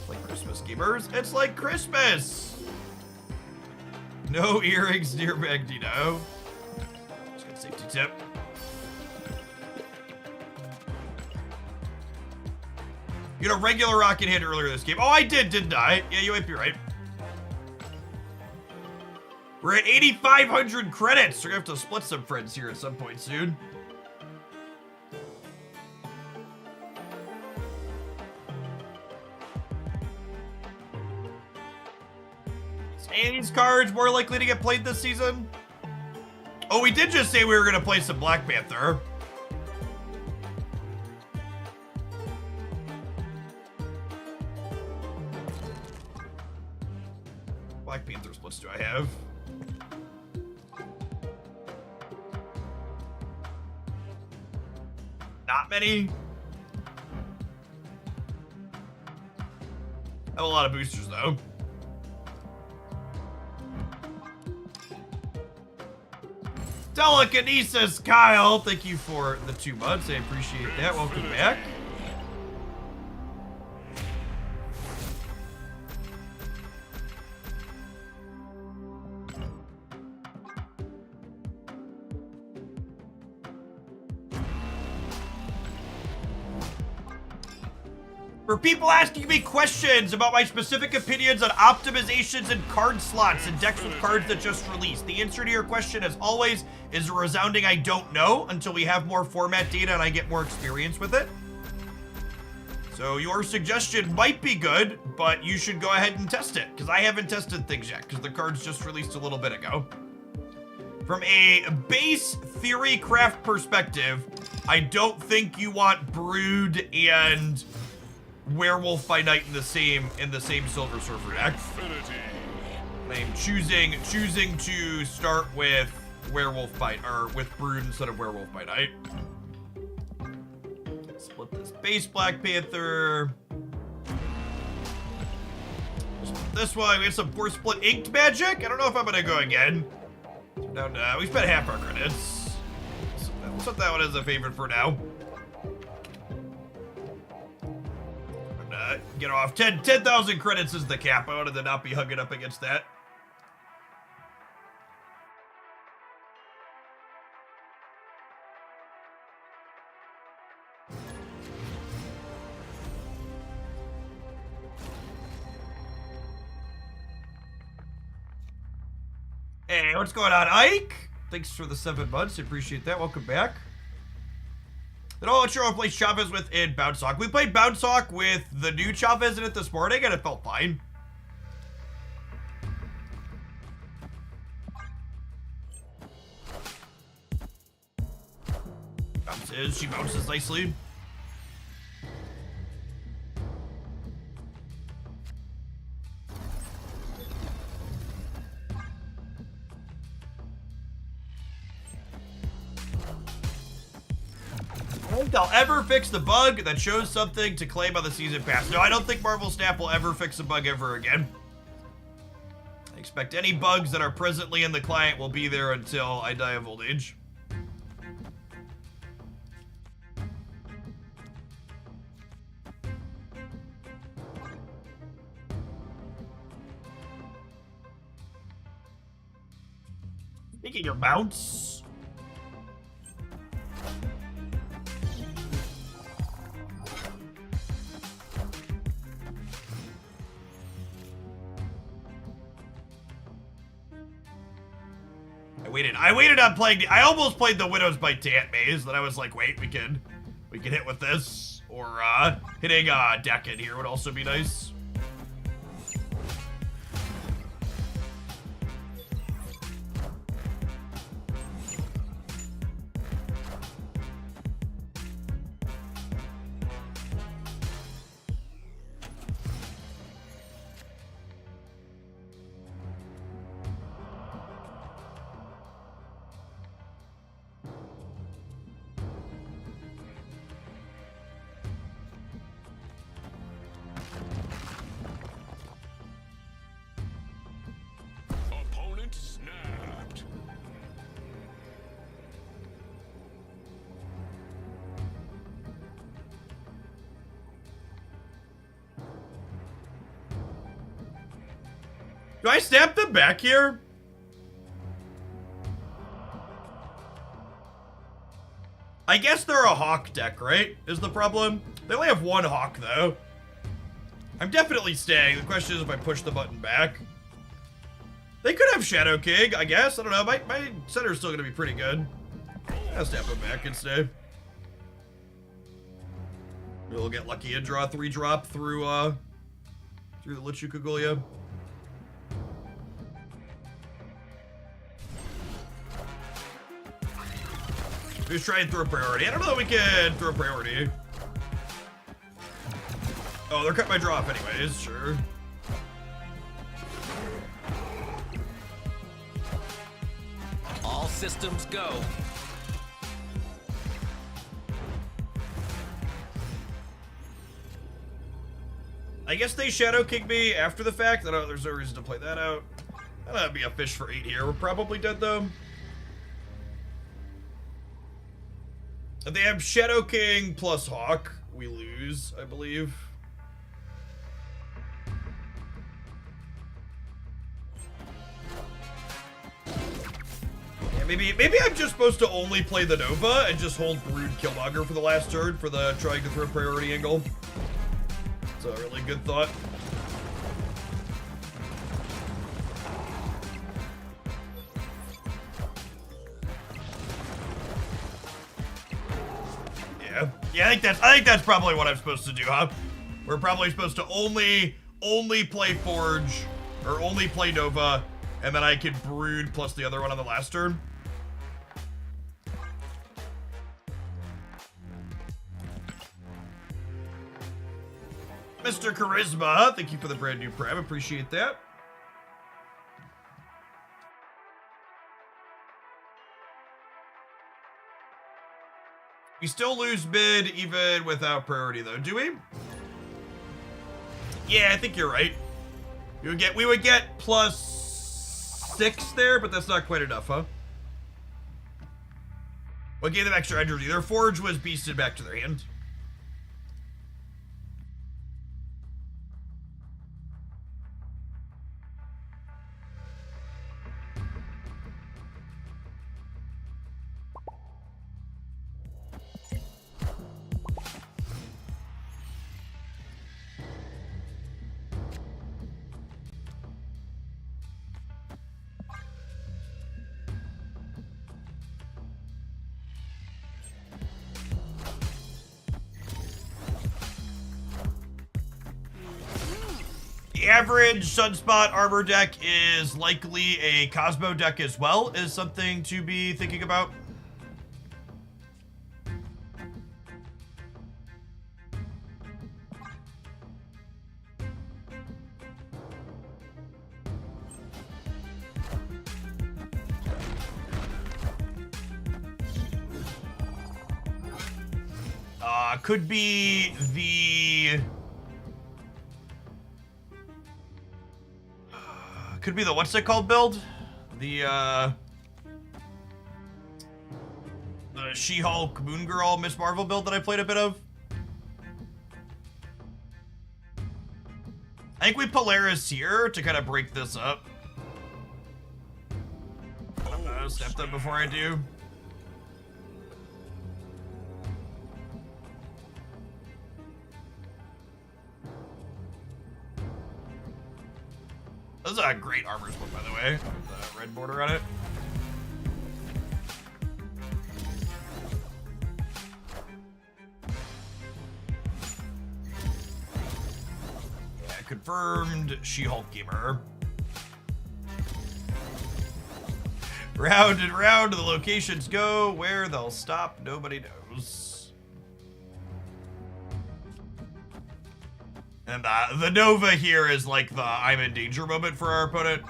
like Christmas gamers. It's like Christmas. No earrings near Magneto. Just got a safety tip. You had a regular rocket hit earlier this game. Oh, I did, didn't I? Yeah, you might be right. We're at 8,500 credits. We're gonna have to split some friends here at some point soon. Is any of these cards more likely to get played this season? Oh, we did just say we were gonna play some Black Panther. Black Panther splits do I have? Not many. I have a lot of boosters though. Telekinesis Kyle, thank you for the 2 months. I appreciate that. Welcome back. For people asking me questions about my specific opinions on optimizations and card slots and decks with cards that just released, the answer to your question, as always, is a resounding I don't know until we have more format data and I get more experience with it. So your suggestion might be good, but you should go ahead and test it, because I haven't tested things yet, because the cards just released a little bit ago. From a base theory craft perspective, I don't think you want Brood and Werewolf by Night in the same Silver Surfer deck. I'm choosing to start with Werewolf by with Brood instead of Werewolf by Night. Split this base Black Panther. Split this one. We have some 4 split Inked Magic. I don't know if I'm gonna go again. So down to, we spent half our credits. We'll set that one as a favorite for now. Get off. 10,000 credits is the cap. I wanted to not be hugging up against that. Hey, what's going on, Ike? Thanks for the 7 months. I appreciate that. Welcome back. Then I'll let you play Chavez with in Bounce Hawk. We played Bounce Hawk with the new Chavez in it this morning, and it felt fine. Bounces. She bounces nicely. I don't think they'll ever fix the bug that shows something to claim on the season pass. No, I don't think Marvel Snap will ever fix a bug ever again. I expect any bugs that are presently in the client will be there until I die of old age. Speaking of bounce. I waited on playing I almost played the Widow's Bite Tant Maze, then I was like, wait, we can hit with this. Or hitting deck in here would also be nice. Do I snap them back here? I guess they're a Hawk deck, right? Is the problem? They only have 1 Hawk, though. I'm definitely staying. The question is if I push the button back. They could have Shadow King, I guess. I don't know. My center's still going to be pretty good. I'll snap them back and stay. We'll get lucky and draw a 3-drop through the Lichukugulia. Just try and throw a priority. I don't know if we can throw a priority. Oh, they're cutting my draw off anyways, sure. systems go. I guess they shadow kicked me after the fact. I don't know, there's no reason to play that out. That'd be a fish for 8 here. We're probably dead though. If they have Shadow King plus Hawk, we lose, I believe. Yeah, maybe I'm just supposed to only play the Nova and just hold Brood Killmonger for the last turn for the trying to throw priority angle. It's a really good thought. Yeah, I think that's probably what I'm supposed to do, huh? We're probably supposed to only play Forge or only play Nova, and then I can Brood plus the other one on the last turn. Mr. Charisma, thank you for the brand new Prem. Appreciate that. We still lose mid even without priority though, do we? Yeah, I think you're right. We would get +6 there, but that's not quite enough, huh? What gave them extra energy? Their Forge was beasted back to their hand. The average Sunspot armor deck is likely a Cosmo deck as well, is something to be thinking about. Could be the... Could be the, what's it called build? The She-Hulk, Moon Girl, Miss Marvel build that I played a bit of. I think we Polaris here to kind of break this up. I'm gonna step them before I do. This is a great armor split, by the way, with the red border on it. Yeah, confirmed She-Hulk gamer. Round and round, the locations go. Where they'll stop, nobody knows. And the Nova here is like the I'm in danger moment for our opponent.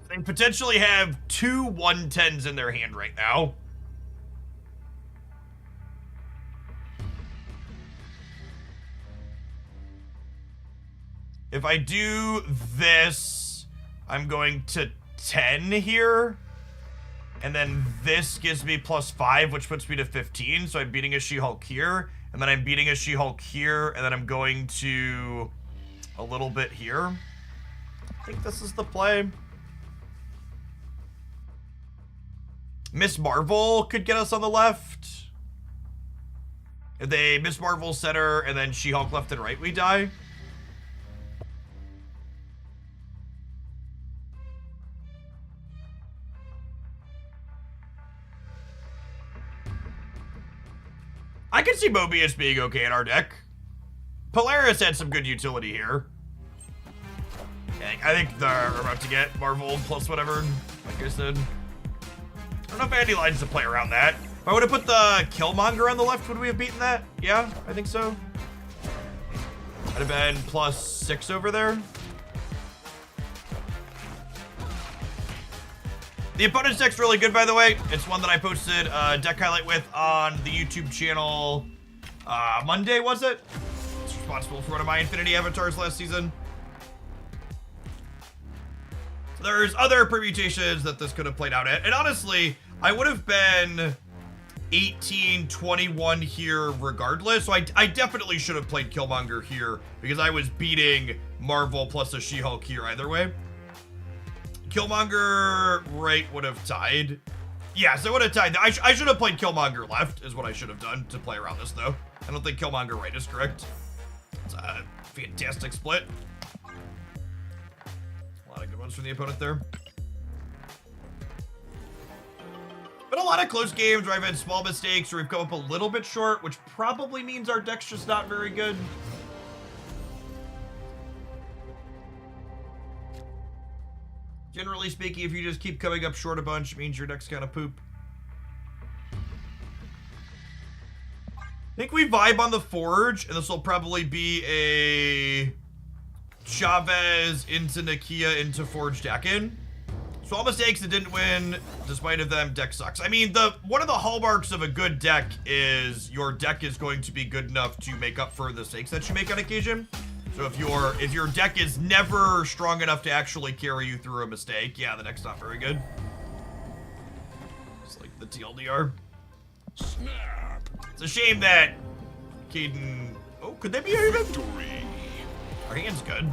They potentially have 2 110s in their hand right now. If I do this, I'm going to 10 here. And then this gives me +5, which puts me to 15. So I'm beating a She-Hulk here. And then I'm beating a She-Hulk here. And then I'm going to a little bit here. I think this is the play. Miss Marvel could get us on the left. If they Miss Marvel center and then She-Hulk left and right, we die. I can see Mobius being okay in our deck. Polaris had some good utility here. I think they're about to get Marvel plus whatever, like I said. I don't know if Andy lines to play around that. If I would have put the Killmonger on the left, would we have beaten that? Yeah, I think so. I'd have been +6 over there. The opponent's deck's really good, by the way. It's one that I posted a deck highlight with on the YouTube channel Monday, was it? It's responsible for one of my Infinity avatars last season. So there's other permutations that this could have played out at. And honestly, I would have been 18-21 here regardless. So I definitely should have played Killmonger here because I was beating Marvel plus a She-Hulk here either way. Killmonger right would have tied. Yes, I would have tied. I should have played Killmonger left is what I should have done to play around this though. I don't think Killmonger right is correct. It's a fantastic split. A lot of good ones from the opponent there. But a lot of close games where I've had small mistakes or we've come up a little bit short, which probably means our deck's just not very good. Generally speaking, if you just keep coming up short a bunch, it means your deck's kind of poop. I think we vibe on the Forge, and this will probably be a Chavez into Nakia into Forge deck in. Small mistakes that didn't win, despite of them, deck sucks. I mean, one of the hallmarks of a good deck is your deck is going to be good enough to make up for the mistakes that you make on occasion. So if your deck is never strong enough to actually carry you through a mistake, yeah, the deck's not very good. It's like the TLDR. Snap. It's a shame that Caden... Oh, could that be our even? Victory. Our hand's good.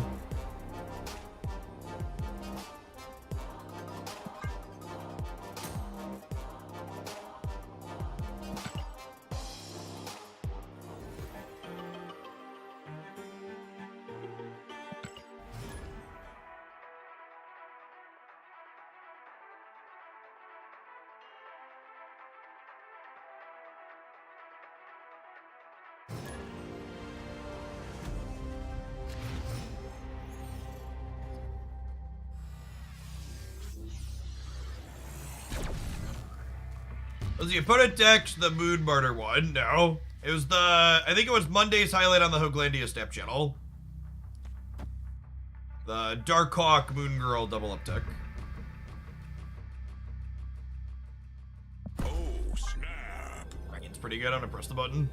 Was the opponent deck the Moon Martyr one? No. It was I think it was Monday's highlight on the Hoaglandia Snap channel. The Darkhawk Moon Girl double up deck. Oh, snap. It's pretty good. I'm gonna press the button.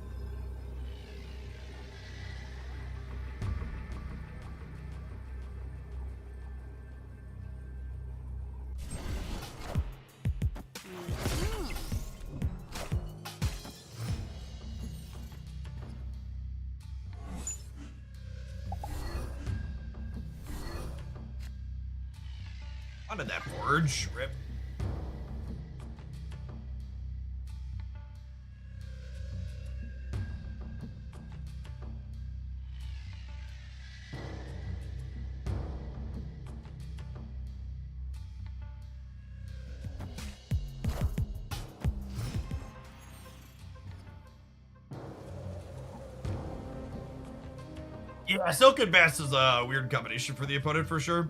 Onto that Forge. Rip. Yeah, Silken Bass is a weird combination for the opponent for sure.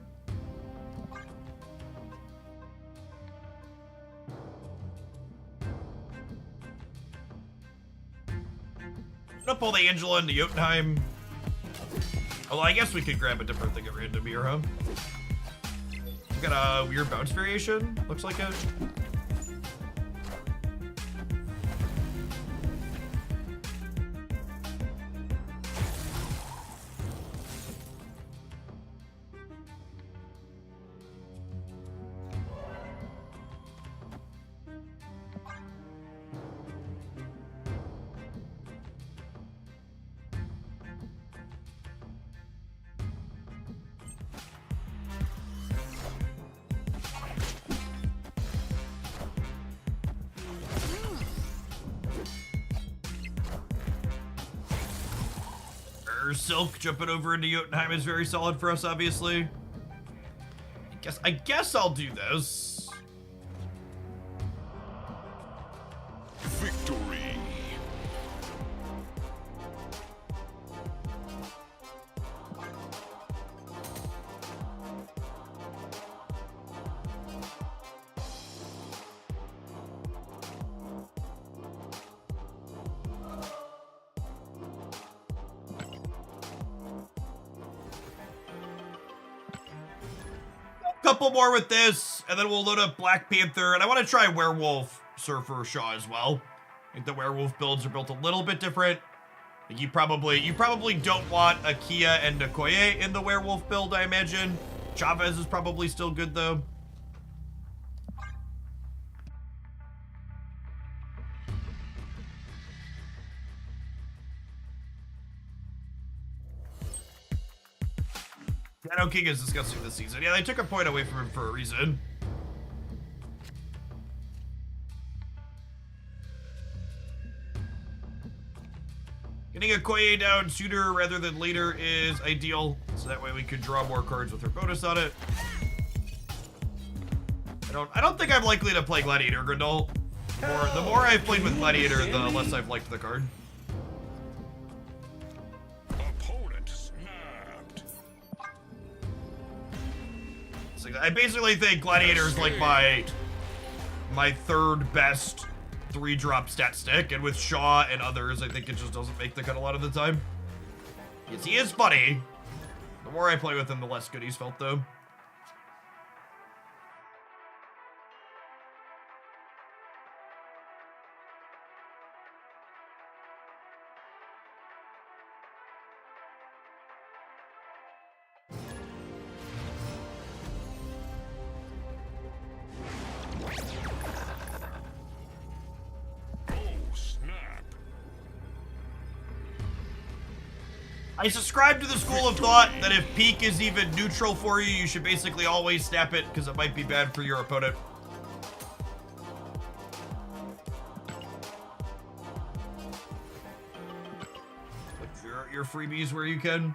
Pull the Angela into Jotunheim. Although I guess we could grab a different thing at random here, huh? We got a weird bounce variation, looks like it. Silk jumping over into Jotunheim is very solid for us, obviously. I guess I'll do this. Victory. Couple more with this, and then we'll load up Black Panther, and I want to try Werewolf, Surfer, Shaw as well. I think the Werewolf builds are built a little bit different. Like you probably don't want a Kia and a Koye in the Werewolf build, I imagine. Chavez is probably still good, though. Shadow King is disgusting this season. Yeah, they took a point away from him for a reason. Getting a Koye down sooner rather than later is ideal, so that way we can draw more cards with her bonus on it. I don't think I'm likely to play Gladiator, Grindel. The more I've played with Gladiator, the less I've liked the card. Opponent snapped. So I basically think Gladiator is like my third best 3-drop stat stick, and with Shaw and others, I think it just doesn't make the cut a lot of the time. Yes, he is funny. The more I play with him, the less good he's felt, though. I subscribe to the school of thought that if peak is even neutral for you, you should basically always snap it because it might be bad for your opponent. Put your freebies where you can.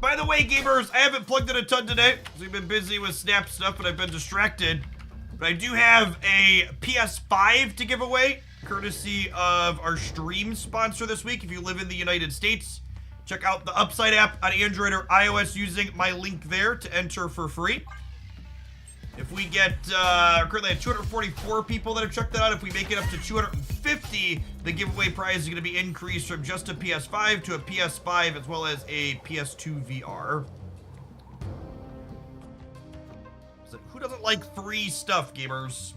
By the way, gamers, I haven't plugged in a ton today because we've been busy with Snap stuff, but I've been distracted. But I do have a PS5 to give away, courtesy of our stream sponsor this week. If you live in the United States, check out the Upside app on Android or iOS using my link there to enter for free. If we get, currently I have 244 people that have checked that out. If we make it up to 250, the giveaway prize is going to be increased from just a PS5 to a PS5 as well as a PS2 VR. So who doesn't like free stuff, gamers?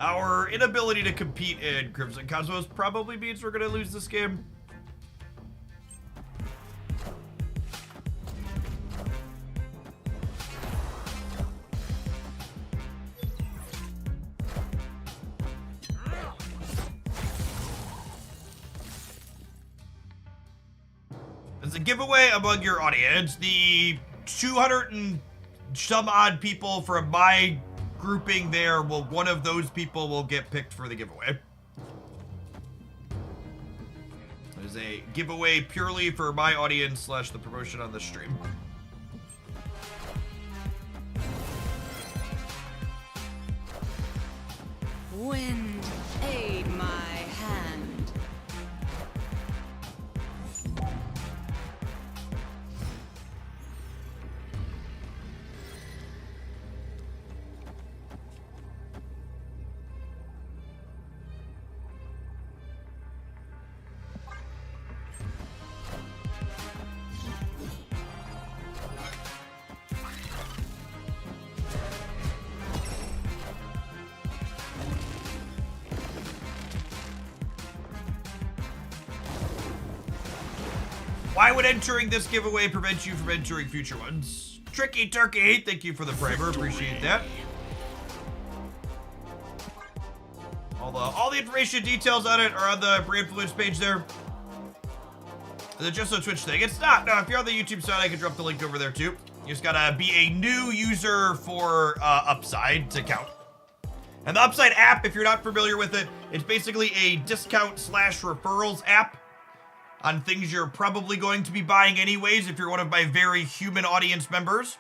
Our inability to compete in Crimson Cosmos probably means we're going to lose this game. As a giveaway among your audience, the 200 and some odd people from my grouping there, one of those people will get picked for the giveaway. It is a giveaway purely for my audience slash the promotion on the stream. Wind, aid my hand. Why would entering this giveaway prevent you from entering future ones? Tricky Turkey, thank you for the primer, appreciate that. All the information details on it are on the Brandfluence page there. Is it just a Twitch thing? It's not. No, if you're on the YouTube side, I can drop the link over there too. You just gotta be a new user for Upside to count. And the Upside app, if you're not familiar with it, it's basically a discount/referrals app on things you're probably going to be buying anyways if you're one of my very human audience members.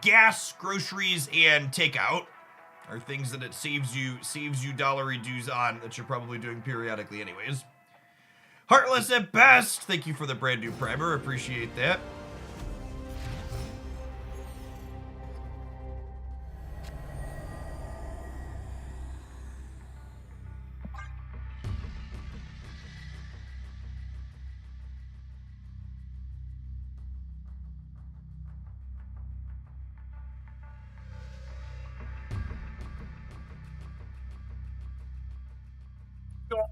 Gas, groceries, and takeout are things that it saves you dollary dues on that you're probably doing periodically anyways. Heartless at best, thank you for the brand new primer, appreciate that.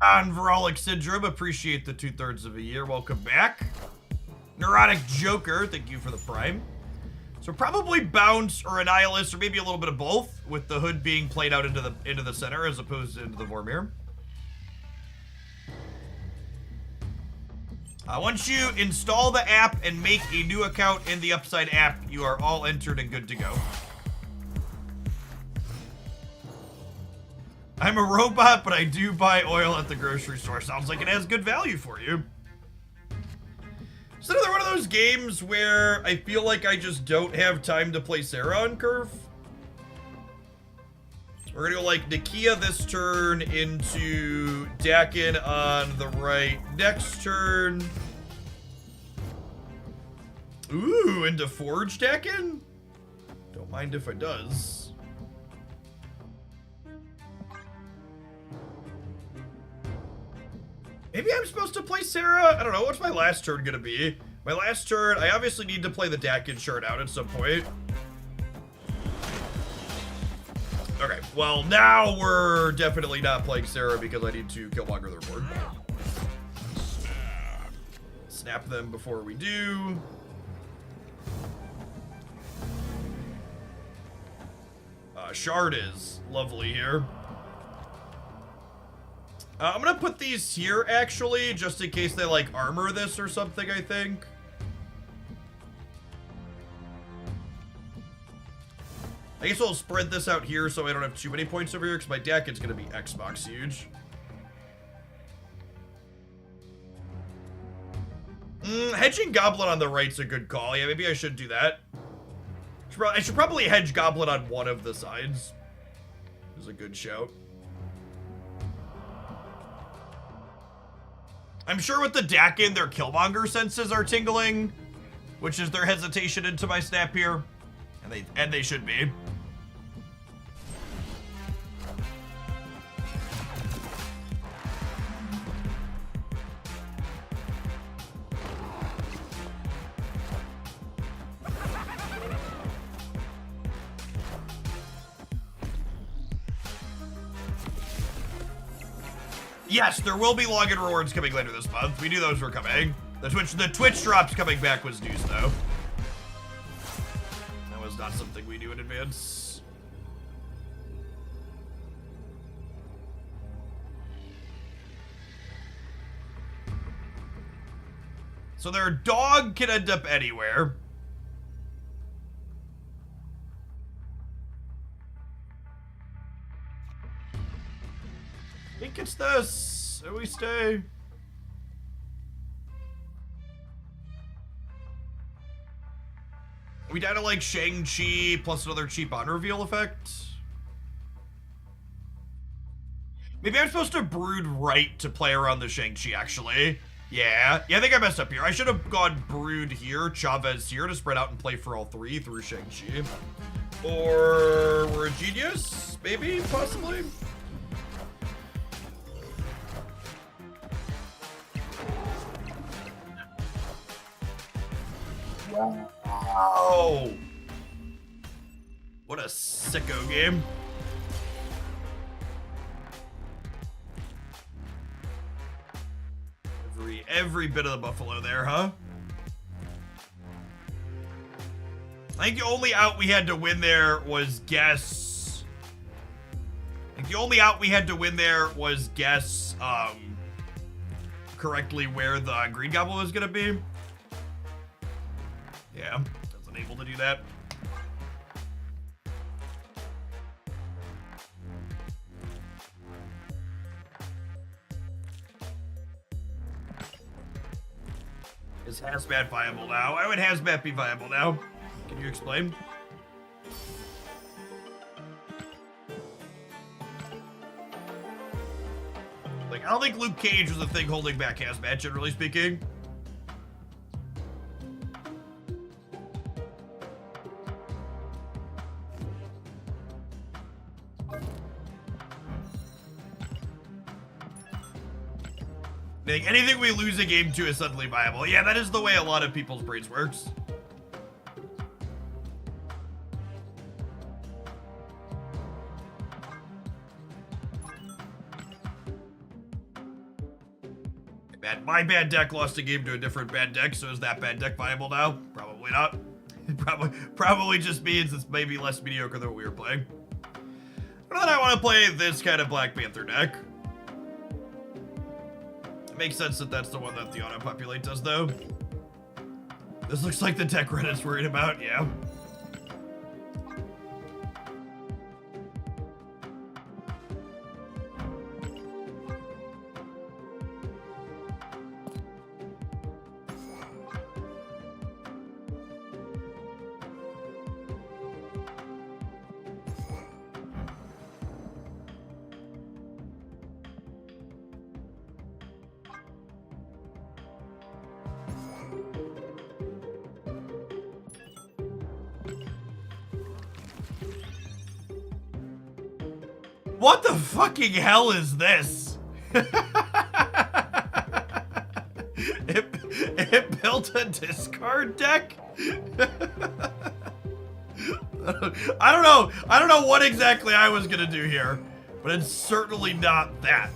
On Virolic Syndrome, appreciate the 2/3 of a year. Welcome back. Neurotic Joker, thank you for the prime. So probably Bounce or Annihilus, or maybe a little bit of both, with the hood being played out into the center as opposed to into the Vormir. Once you install the app and make a new account in the Upside app, you are all entered and good to go. I'm a robot, but I do buy oil at the grocery store. Sounds like it has good value for you. Is another one of those games where I feel like I just don't have time to play Sarah on Curve? We're gonna go like Nakia this turn into Dakin on the right next turn. Ooh, into Forge Dakin? Don't mind if it does. Maybe I'm supposed to play Sarah? I don't know. What's my last turn gonna be? My last turn, I obviously need to play the Dakin shard out at some point. Okay, well, now we're definitely not playing Sarah because I need to Killmonger their board. Snap them before we do. Shard is lovely here. I'm gonna put these here, actually, just in case they, like, armor this or something, I think. I guess I'll spread this out here so I don't have too many points over here, because my deck is gonna be Xbox huge. Hedging Goblin on the right's a good call. Yeah, maybe I should do that. I should probably hedge Goblin on one of the sides. Is a good shout. I'm sure with the Dakin, their Killmonger senses are tingling, which is their hesitation into my snap here, and they should be. Yes, there will be login rewards coming later this month. We knew those were coming. The Twitch drops coming back was news, though. That was not something we knew in advance. So their dog can end up anywhere. I think it's this. So we stay. We down to like Shang-Chi plus another cheap on reveal effect. Maybe I'm supposed to brood right to play around the Shang-Chi, actually. Yeah, I think I messed up here. I should have gone brood here, Chavez here to spread out and play for all three through Shang-Chi. Or we're a genius, maybe, possibly. Wow. What a sicko game. Every bit of the buffalo there, huh? I think the only out we had to win there was guess. correctly where the Green Goblin was gonna be. Yeah, wasn't able to do that. Is Hazmat viable now? Why would Hazmat be viable now? Can you explain? Like, I don't think Luke Cage was the thing holding back Hazmat, generally speaking. Like, anything we lose a game to is suddenly viable. Yeah, that is the way a lot of people's brains works. My bad deck lost a game to a different bad deck, so is that bad deck viable now? Probably not. Probably just means it's maybe less mediocre than what we were playing. I don't know that I want to play this kind of Black Panther deck. It makes sense that that's the one that the auto-populate does, though. This looks like the deck Reddit's worried about, yeah. What the fucking hell is this? It built a discard deck? I don't know what exactly I was gonna do here, but it's certainly not that.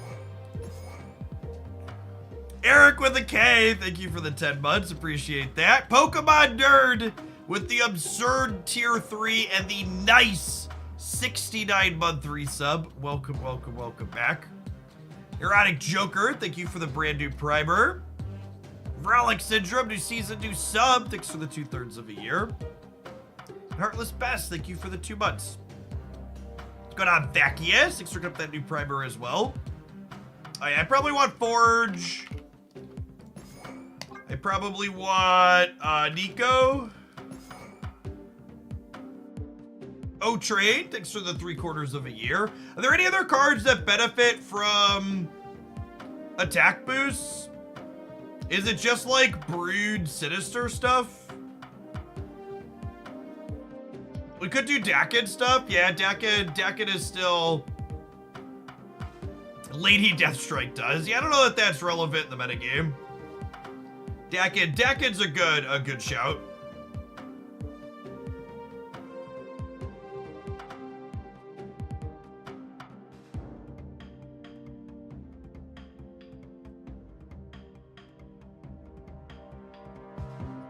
Eric with a K, thank you for the 10 months, appreciate that. Pokemon Nerd with the absurd tier 3 and the nice 69-month resub. Welcome, welcome, welcome back. Erotic Joker, thank you for the brand new primer. Frolic Syndrome, new season, new sub, thanks for the 2/3 of a year. And Heartless Best, thank you for the 2 months. What's going on, Vacius? Thanks for picking up that new primer as well. Oh yeah, I probably want Forge. I probably want Nico. O-Trade, thanks for the 3/4 of a year. Are there any other cards that benefit from attack boosts? Is it just like Brood Sinister stuff? We could do Dakin stuff. Yeah, Dakin is still... Lady Deathstrike does. Yeah, I don't know that that's relevant in the metagame. Dakin's a good shout.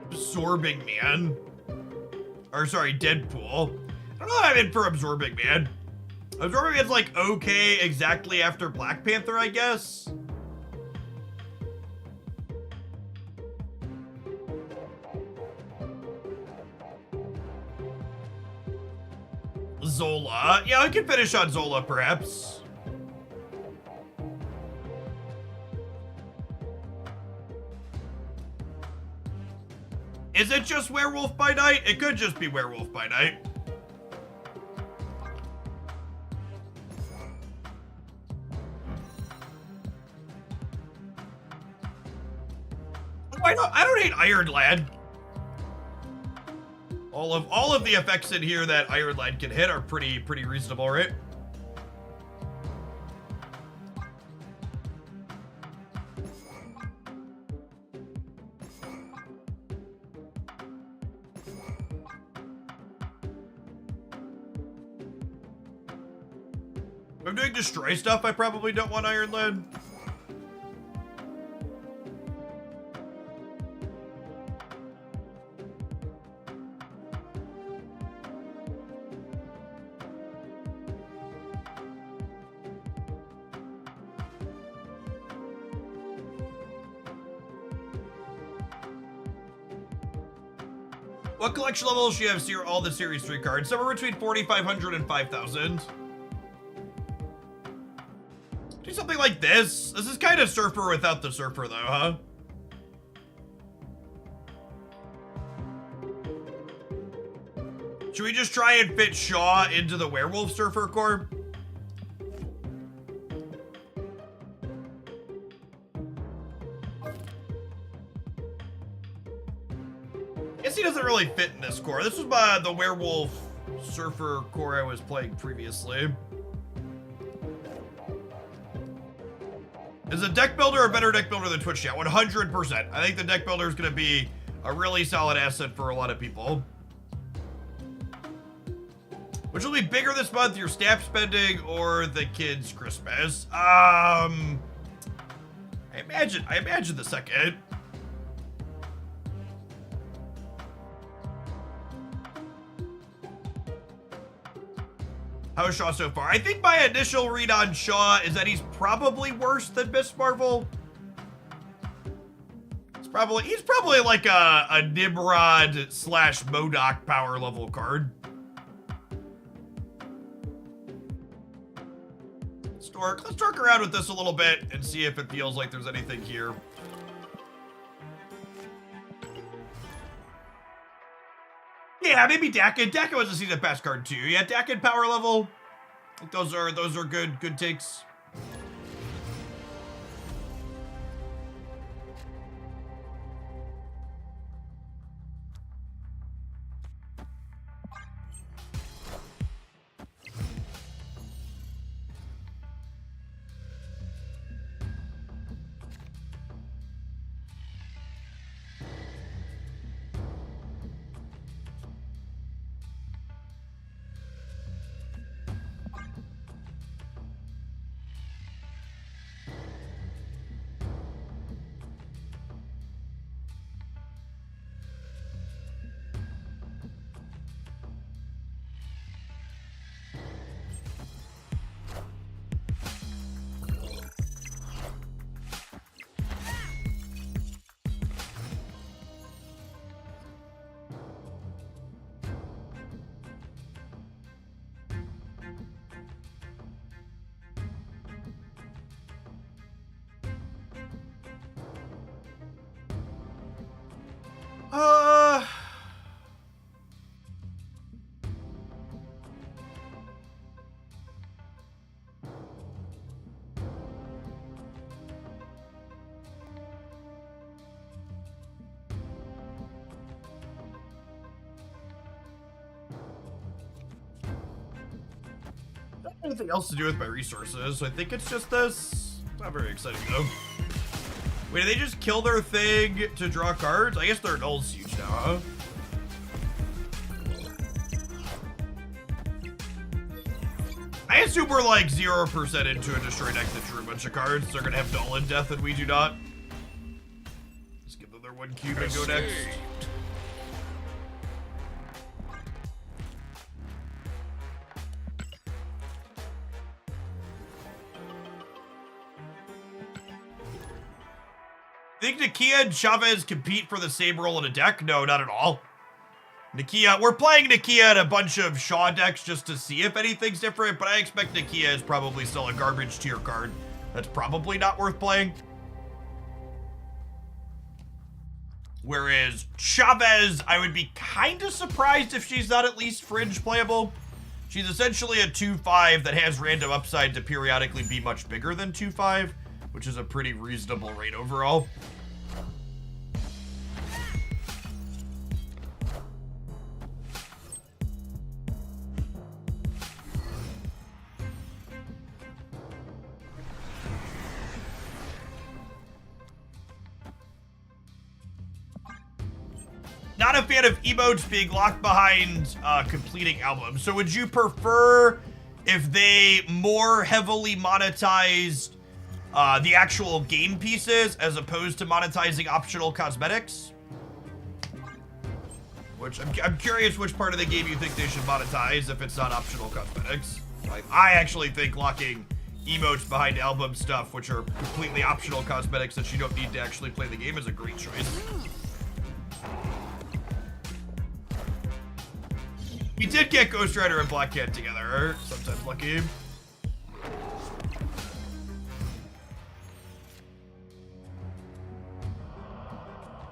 Absorbing Man. Or sorry, Deadpool. I don't know what I'm in for Absorbing Man. Absorbing Man's like okay exactly after Black Panther, I guess. Zola. Yeah, we can finish on Zola, perhaps. Is it just Werewolf by Night? It could just be Werewolf by Night. Why not? I don't hate Iron Lad. All of the effects in here that Iron Lad can hit are pretty reasonable, right? If I'm doing destroy stuff, I probably don't want Iron Lad. What collection levels do you have all the Series 3 cards? Somewhere between 4,500 and 5,000. Do something like this. This is kind of Surfer without the Surfer, though, huh? Should we just try and fit Shaw into the Werewolf Surfer core? Guess he doesn't really fit in this core. This was the Werewolf Surfer core I was playing previously. Is a deck builder a better deck builder than Twitch Chat? 100%. I think the deck builder is going to be a really solid asset for a lot of people. Which will be bigger this month, your staff spending or the kids' Christmas? I imagine the second. How's Shaw so far? I think my initial read on Shaw is that he's probably worse than Miss Marvel. He's probably like a Nimrod / MODOK power level card. Let's torque around with this a little bit and see if it feels like there's anything here. Yeah, maybe Dakin. Dakin was a season pass card too. Yeah, Dakin power level. I think those are good takes. Anything else to do with my resources, so I think it's just this. Not very exciting though. Wait, did they just kill their thing to draw cards? I guess they're Null Siege now, huh? I assume we're like 0% into a destroy deck that drew a bunch of cards. They're gonna have Null and Death and we do not. Just give them their 1 cube and go next. Think Nakia and Chavez compete for the same role in a deck? No, not at all. Nakia, we're playing Nakia in a bunch of Shaw decks just to see if anything's different, but I expect Nakia is probably still a garbage tier card. That's probably not worth playing. Whereas Chavez, I would be kind of surprised if she's not at least fringe playable. She's essentially a 2/5 that has random upside to periodically be much bigger than 2/5, which is a pretty reasonable rate overall. Not a fan of emotes being locked behind completing albums. So would you prefer if they more heavily monetized the actual game pieces as opposed to monetizing optional cosmetics? Which I'm curious which part of the game you think they should monetize if it's not optional cosmetics. Like, I actually think locking emotes behind album stuff, which are completely optional cosmetics that you don't need to actually play the game, is a great choice. We did get Ghost Rider and Black Cat together. Sometimes lucky.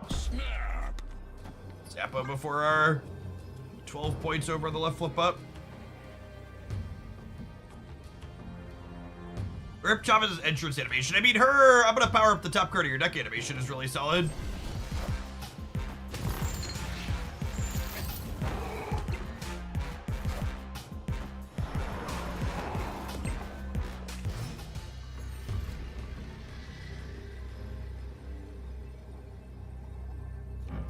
Snap. Zappa before our 12 points over on the left flip up. Rip Chavez's entrance animation. I mean, I'm gonna power up the top card of your deck animation is really solid.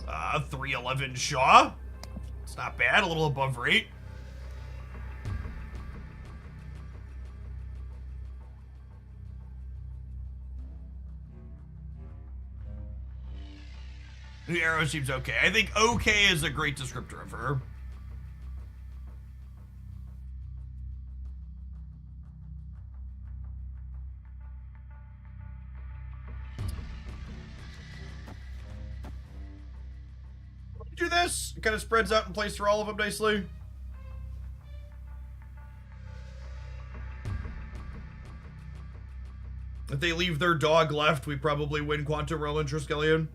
Uh, 311 Shaw. It's not bad, a little above rate. The arrow seems okay. I think okay is a great descriptor of her. Do this. It kind of spreads out in place for all of them nicely. If they leave their dog left, we probably win Quantum Realm and Triskelion.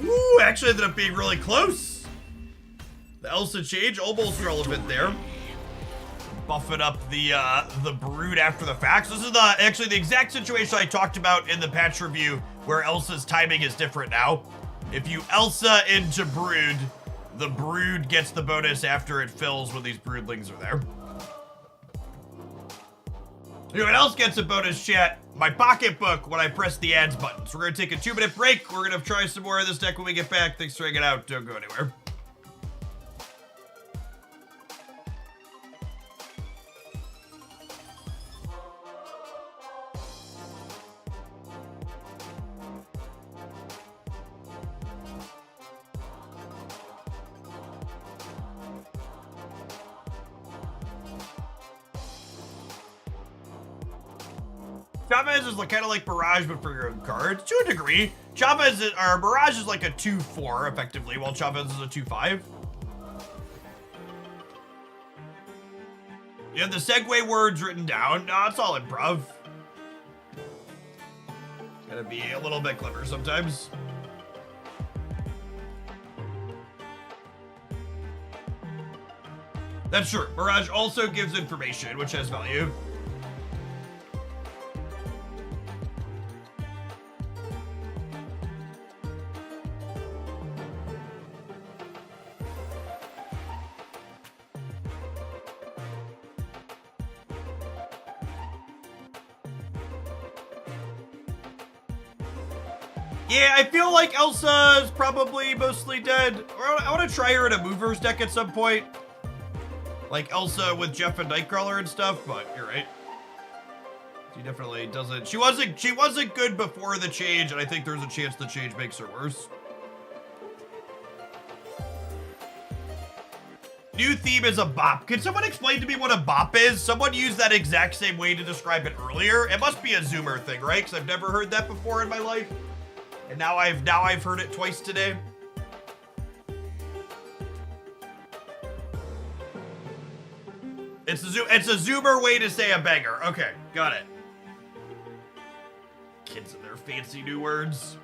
Ooh, actually ended up being really close. The Elsa change, almost relevant there. Buffing up the Brood after the facts. This is actually the exact situation I talked about in the patch review where Elsa's timing is different now. If you Elsa into Brood, the Brood gets the bonus after it fills when these Broodlings are there. You know what else gets a bonus, chat? My pocketbook when I press the ads button. So we're gonna take a 2-minute break. We're gonna try some more of this deck when we get back. Thanks for hanging out. Don't go anywhere. Chavez is kind of like Barrage, but for your own cards, to a degree. Barrage is like a 2-4, effectively, while Chavez is a 2-5. You have the segue words written down. No, it's all improv. Gotta be a little bit clever sometimes. That's true. Barrage also gives information, which has value. Yeah, I feel like Elsa is probably mostly dead. Or I want to try her in a movers deck at some point. Like Elsa with Jeff and Nightcrawler and stuff, but you're right. She definitely doesn't. She wasn't good before the change, and I think there's a chance the change makes her worse. New theme is a bop. Can someone explain to me what a bop is? Someone used that exact same way to describe it earlier. It must be a Zoomer thing, right? Because I've never heard that before in my life. And now I've heard it twice today. It's a Zoomer way to say a banger. Okay, got it. Kids and their fancy new words.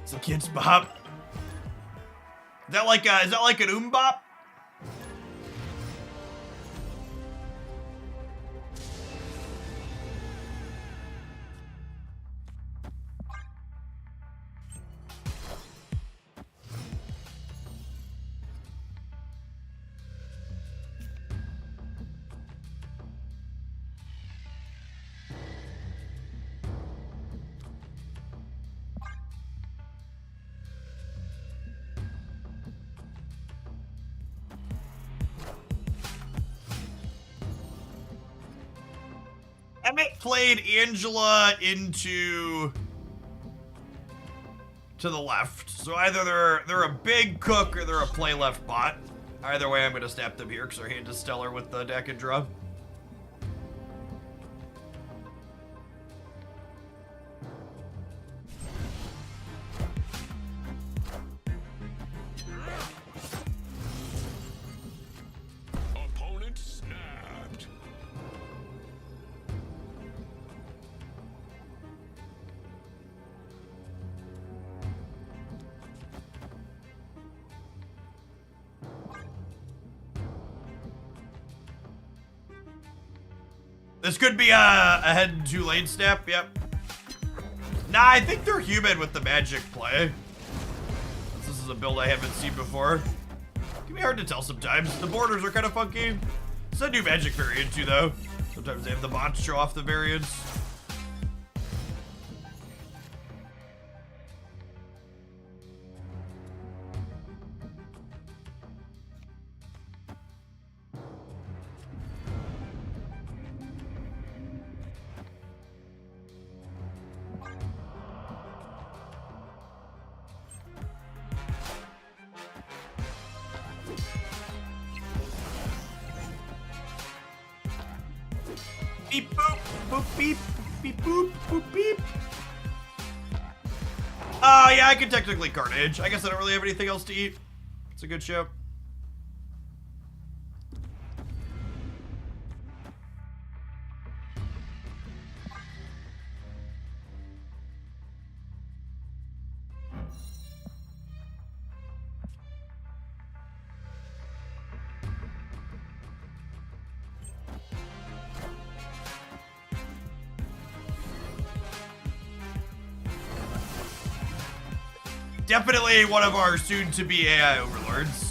It's a kid's bop. Is that like an bop? Emmett played Angela to the left. So either they're a big cook or they're a play left bot. Either way, I'm gonna snap them here because our hand is stellar with the deck and draw. Opponent snapped. This could be a head too late snap, yep. Nah, I think they're human with the magic play. This is a build I haven't seen before. It can be hard to tell sometimes. The borders are kind of funky. It's a new magic variant too, though. Sometimes they have the bots show off the variants. Beep boop, boop beep, beep boop, boop beep. Yeah, I can technically Carnage. I guess I don't really have anything else to eat. It's a good show. Definitely one of our soon-to-be AI overlords.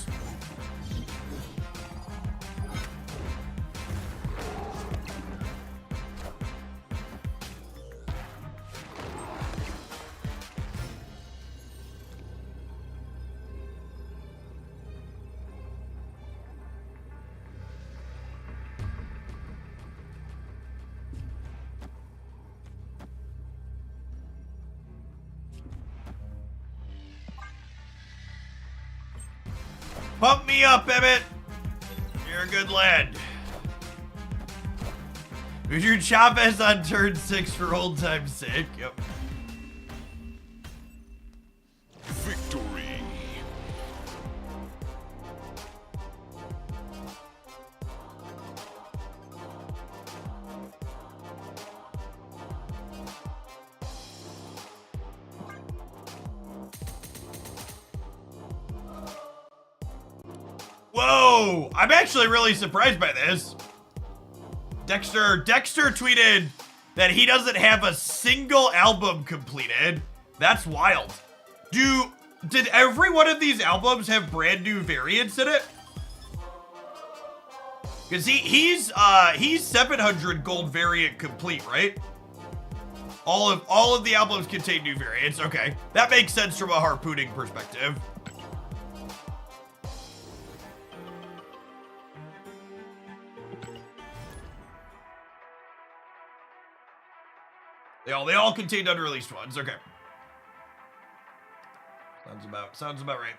Pump me up, Emmett. You're a good lad. We drew Chavez on turn 6 for old time's sake. Yep. Victory. Whoa! I'm actually really surprised by this. Dexter tweeted that he doesn't have a single album completed. That's wild. Did every one of these albums have brand new variants in it? Cause he's 700 gold variant complete, right? All of the albums contain new variants. Okay, that makes sense from a harpooning perspective. They all contained unreleased ones. Okay. Sounds about right.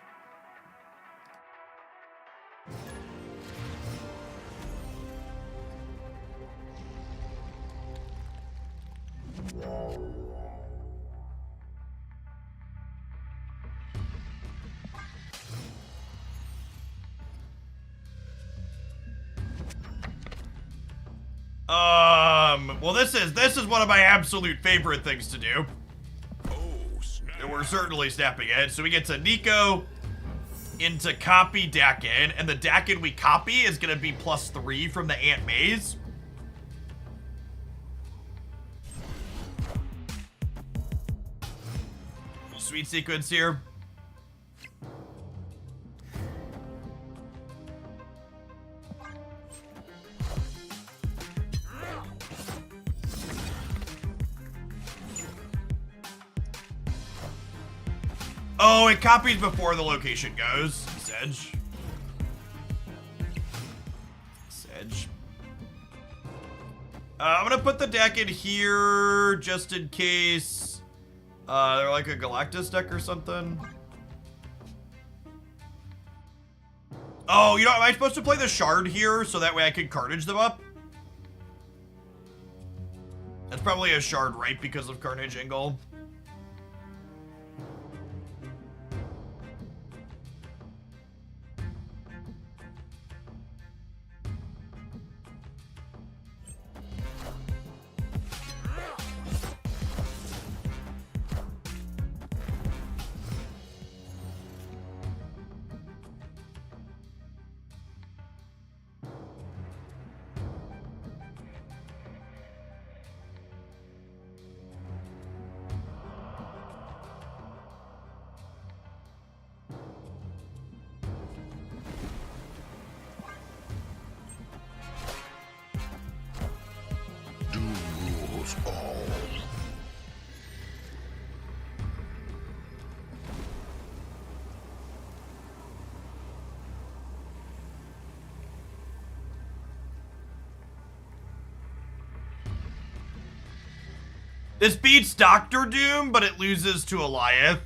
Well, this is one of my absolute favorite things to do. Oh, snap. And we're certainly snapping it. So we get to Nico into copy Dakin, and the Dakin we copy is gonna be +3 from the Aunt Maze. Sweet sequence here. Oh, it copies before the location goes. Sedge. I'm gonna put the deck in here just in case they're like a Galactus deck or something. Oh, you know, am I supposed to play the Shard here so that way I can Carnage them up? That's probably a Shard, right? Because of Carnage Angle. Doom rules all. This beats Doctor Doom, but it loses to Eliath.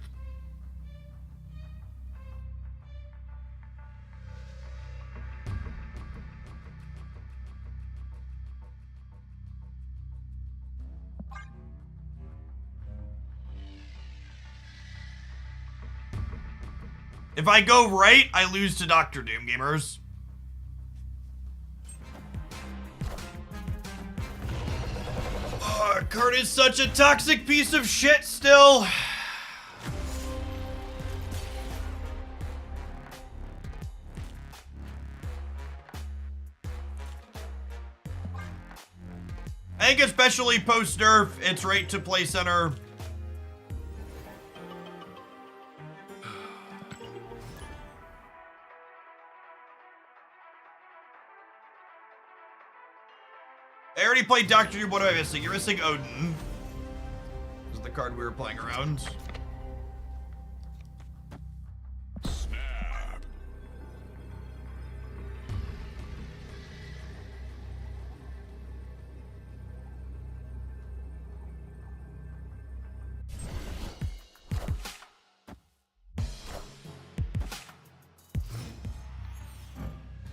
If I go right, I lose to Doctor Doom, gamers. Oh, Kurt is such a toxic piece of shit still. I think especially post-nerf, it's right to play center. I already played Doctor Doom. What am I missing? You're missing Odin. This is the card we were playing around. Snap.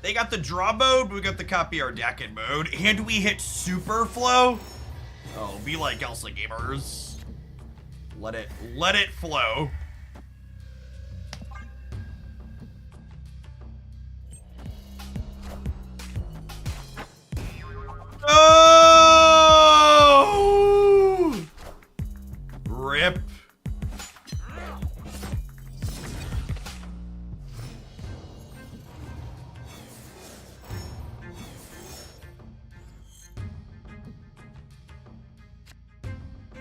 They got the draw mode, but we got the copy our deck in mode, and we hit super flow. Oh, be like Elsa gamers. Let it flow. Oh! Rip.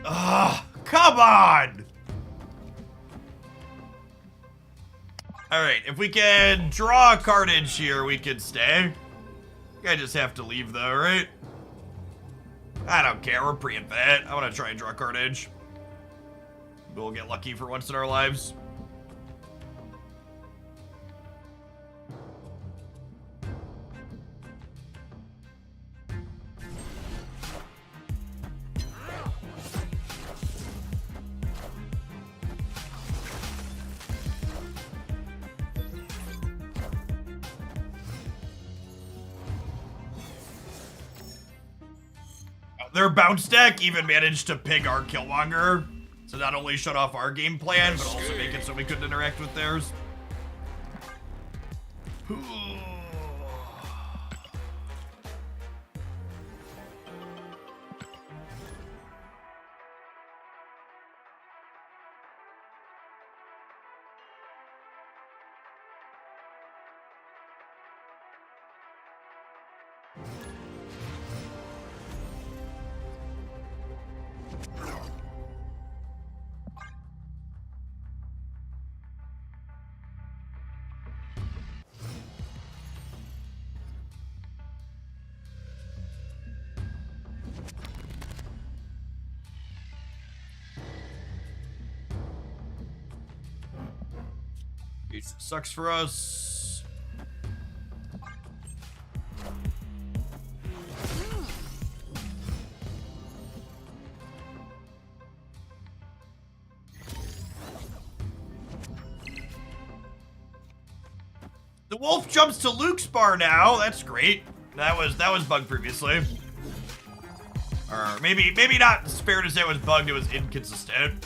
Ugh, come on! Alright, if we can draw a Carnage here, we can stay. I just have to leave though, right? I don't care, we're pre-infinite. I want to try and draw Carnage. We'll get lucky for once in our lives. Their bounce deck even managed to ping our Killmonger, so not only shut off our game plan, but also make it so we couldn't interact with theirs. It sucks for us. The wolf jumps to Luke's bar now. That's great. That was bugged previously. Or maybe not fair to say it was bugged, it was inconsistent.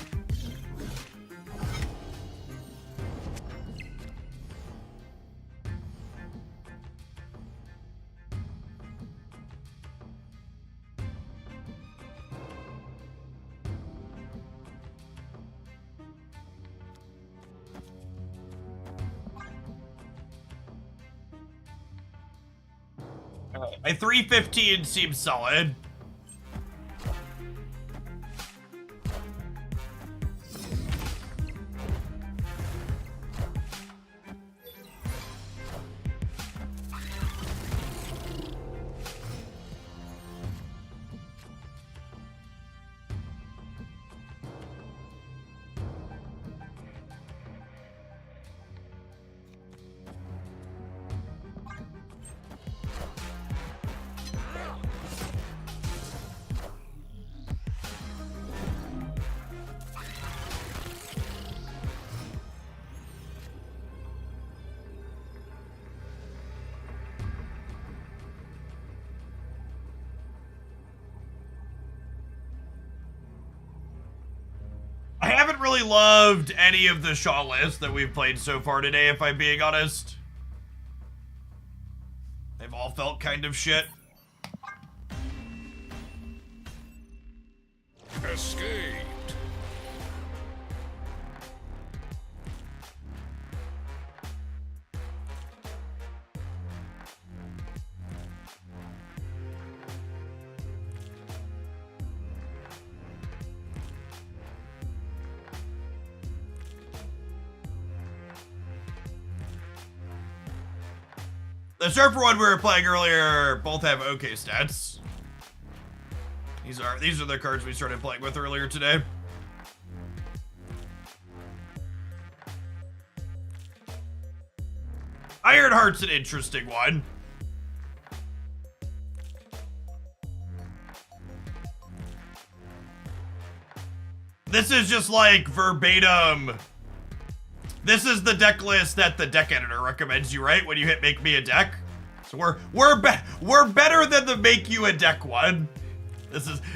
My 315 seems solid. I haven't really loved any of the Shaw lists that we've played so far today, if I'm being honest. They've all felt kind of shit. Escaped. The surfer one we were playing earlier both have okay stats. These are the cards we started playing with earlier today. Ironheart's an interesting one. This is just like verbatim. This is the deck list that the deck editor recommends you, right? When you hit make me a deck. So we're better than the make you a deck one.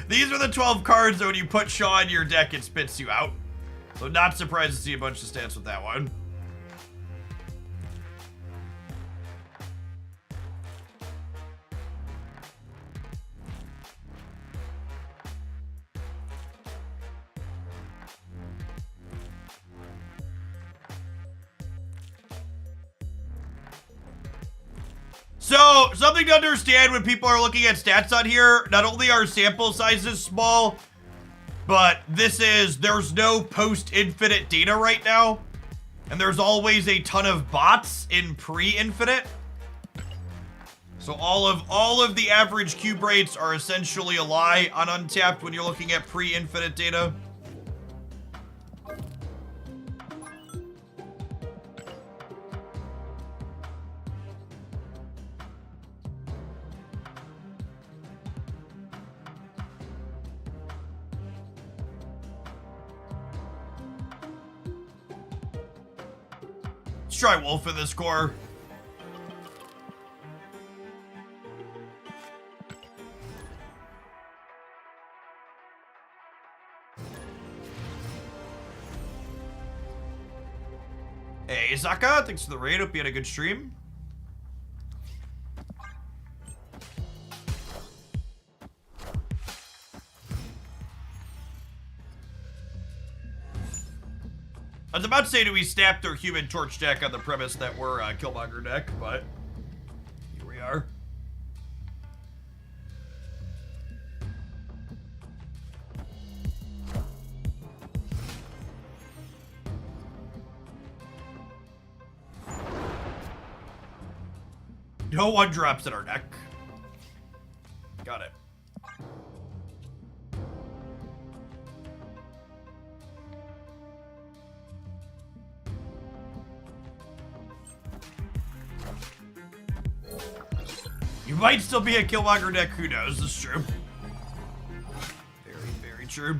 These are the 12 cards that when you put Shaw in your deck, it spits you out. So not surprised to see a bunch of stats with that one. So, something to understand when people are looking at stats on here, not only are sample sizes small, but there's no post-infinite data right now, and there's always a ton of bots in pre-infinite. So all of the average cube rates are essentially a lie on Untapped when you're looking at pre-infinite data. Let's try Wolf in this core. Hey, Zaka, thanks for the raid. Hope you had a good stream. I was about to say, do we snap their Human Torch deck on the premise that we're a Killmonger deck, but here we are. No one drops in our deck. Got it. You might still be a Killmonger deck, who knows? This is true. Very, very true.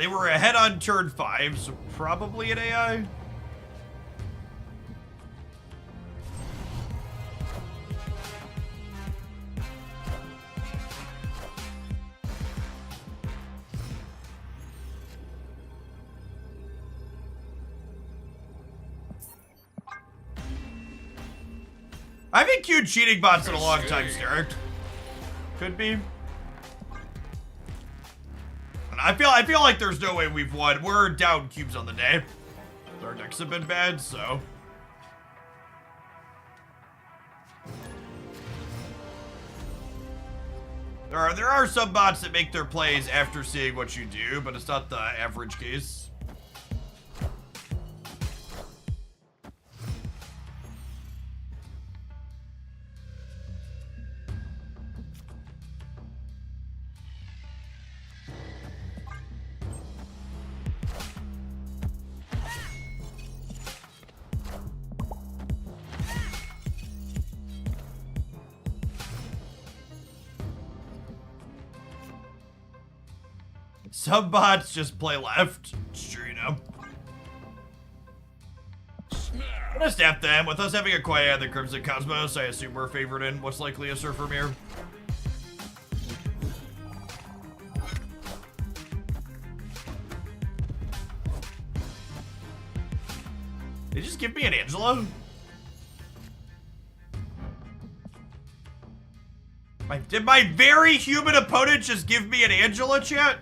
They were ahead on turn 5, so probably an AI. I haven't queued cheating bots in a long time, Stark. Could be. And I feel like there's no way we've won. We're down cubes on the day. Our decks have been bad, so. There are some bots that make their plays after seeing what you do, but it's not the average case. Some bots just play left. It's true, you know. I'm gonna snap them. With us having a quiet the Crimson Cosmos, I assume we're favored in what's likely a Surfer Mirror. They just give me an Angela? Did my very human opponent just give me an Angela, chat?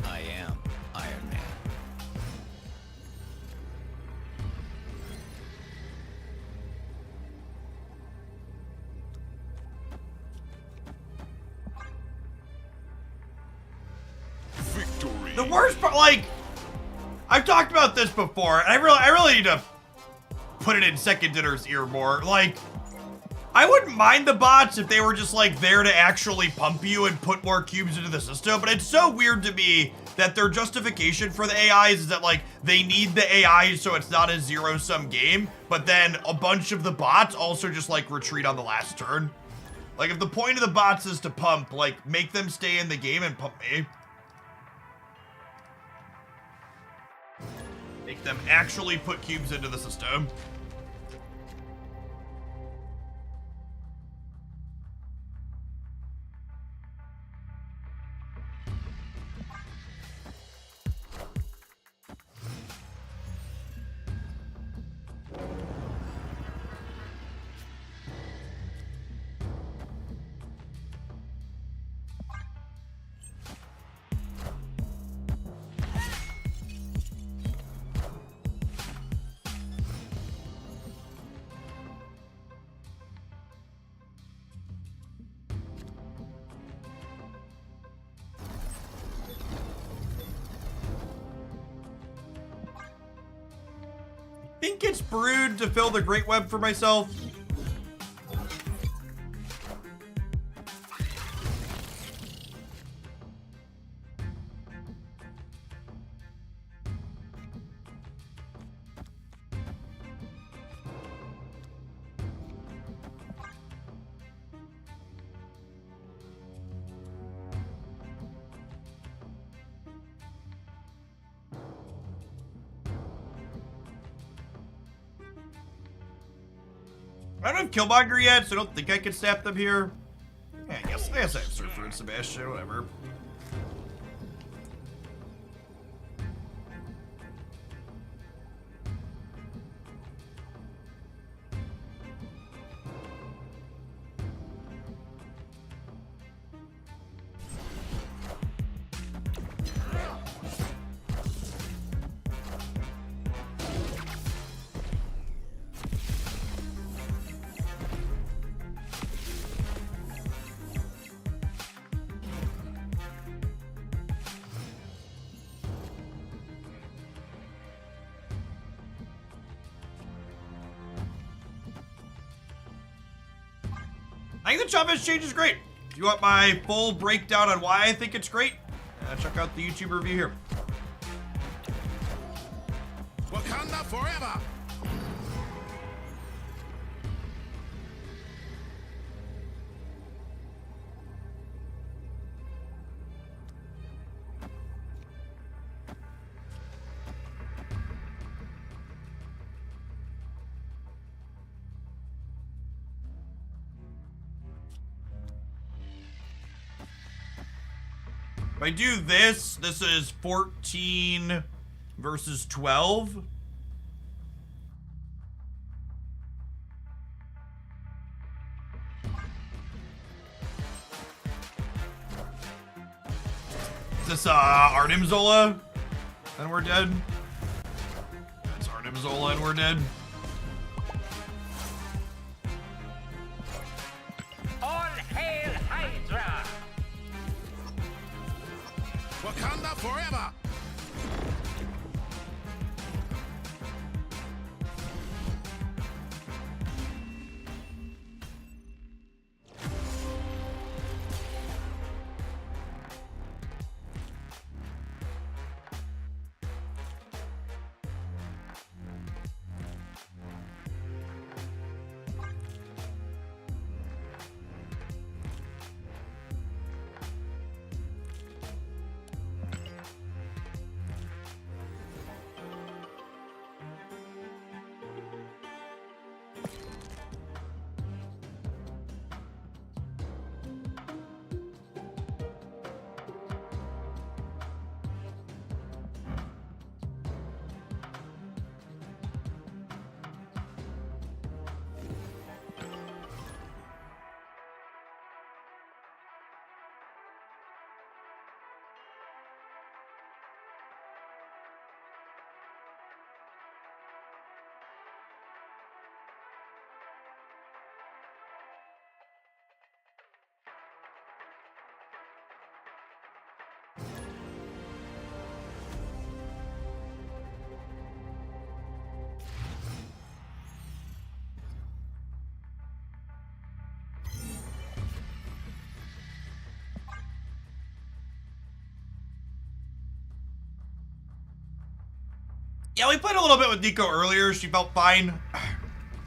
I am Iron Man. Victory. The worst part, like, I've talked about this before, and I really need to put it in Second Dinner's ear more. Like, I wouldn't mind the bots if they were just, like, there to actually pump you and put more cubes into the system, but it's so weird to me that their justification for the AIs is that, like, they need the AIs so it's not a zero-sum game, but then a bunch of the bots also just, like, retreat on the last turn. Like, if the point of the bots is to pump, like, make them stay in the game and pump me. Make them actually put cubes into the system. Think it's brewed to fill the Great Web for myself. I don't have Killmonger yet, so I don't think I can snap them here. Yeah, I guess I have Surfer and Sebastian, whatever. I think the Chavez change is great. If you want my full breakdown on why I think it's great, check out the YouTube review here. Wakanda forever! If I do this, this is 14 versus 12. Is this Arnim Zola? And we're dead. That's Arnim Zola and we're dead. All hail Hydra! Wakanda forever! Yeah, we played a little bit with Nico earlier. She felt fine.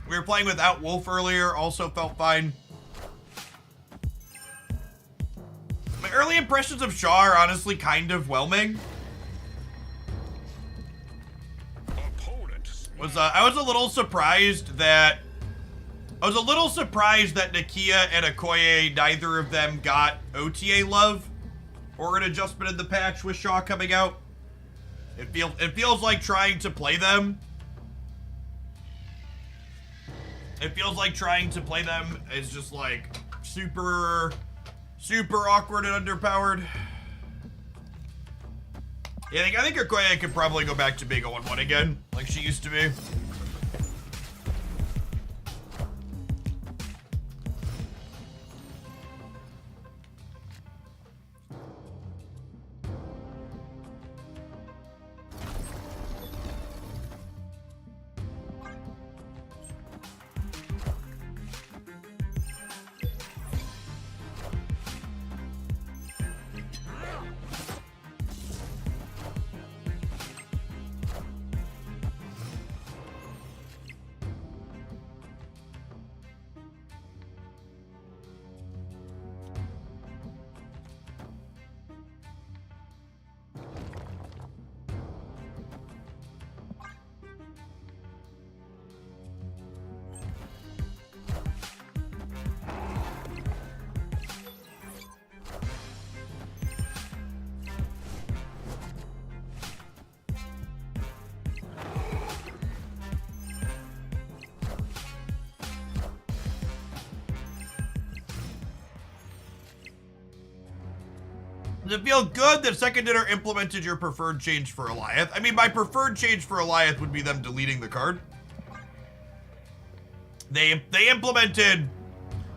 We were playing without Wolf earlier. Also felt fine. My early impressions of Shaw are honestly kind of whelming. I was a little surprised that Nakia and Okoye, neither of them got OTA love or an adjustment in the patch with Shaw coming out. It feels like trying to play them. It feels like trying to play them is just like super awkward and underpowered. Yeah, I think Okoye could probably go back to being a 1-1 again, like she used to be. Does it feel good that Second Dinner implemented your preferred change for Eliath? I mean, my preferred change for Eliath would be them deleting the card. They implemented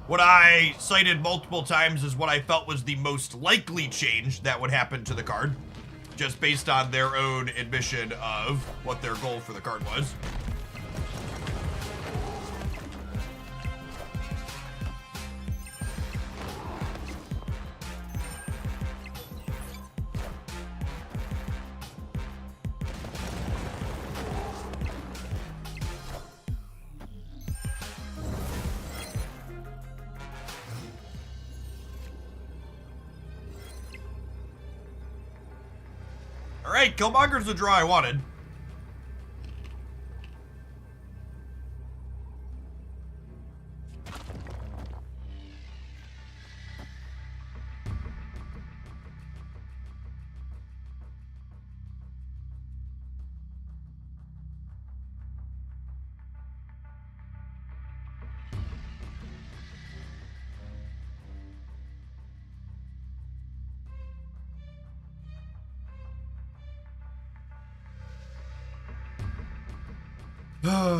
what I cited multiple times as what I felt was the most likely change that would happen to the card, just based on their own admission of what their goal for the card was. right, Killmonger's the draw I wanted.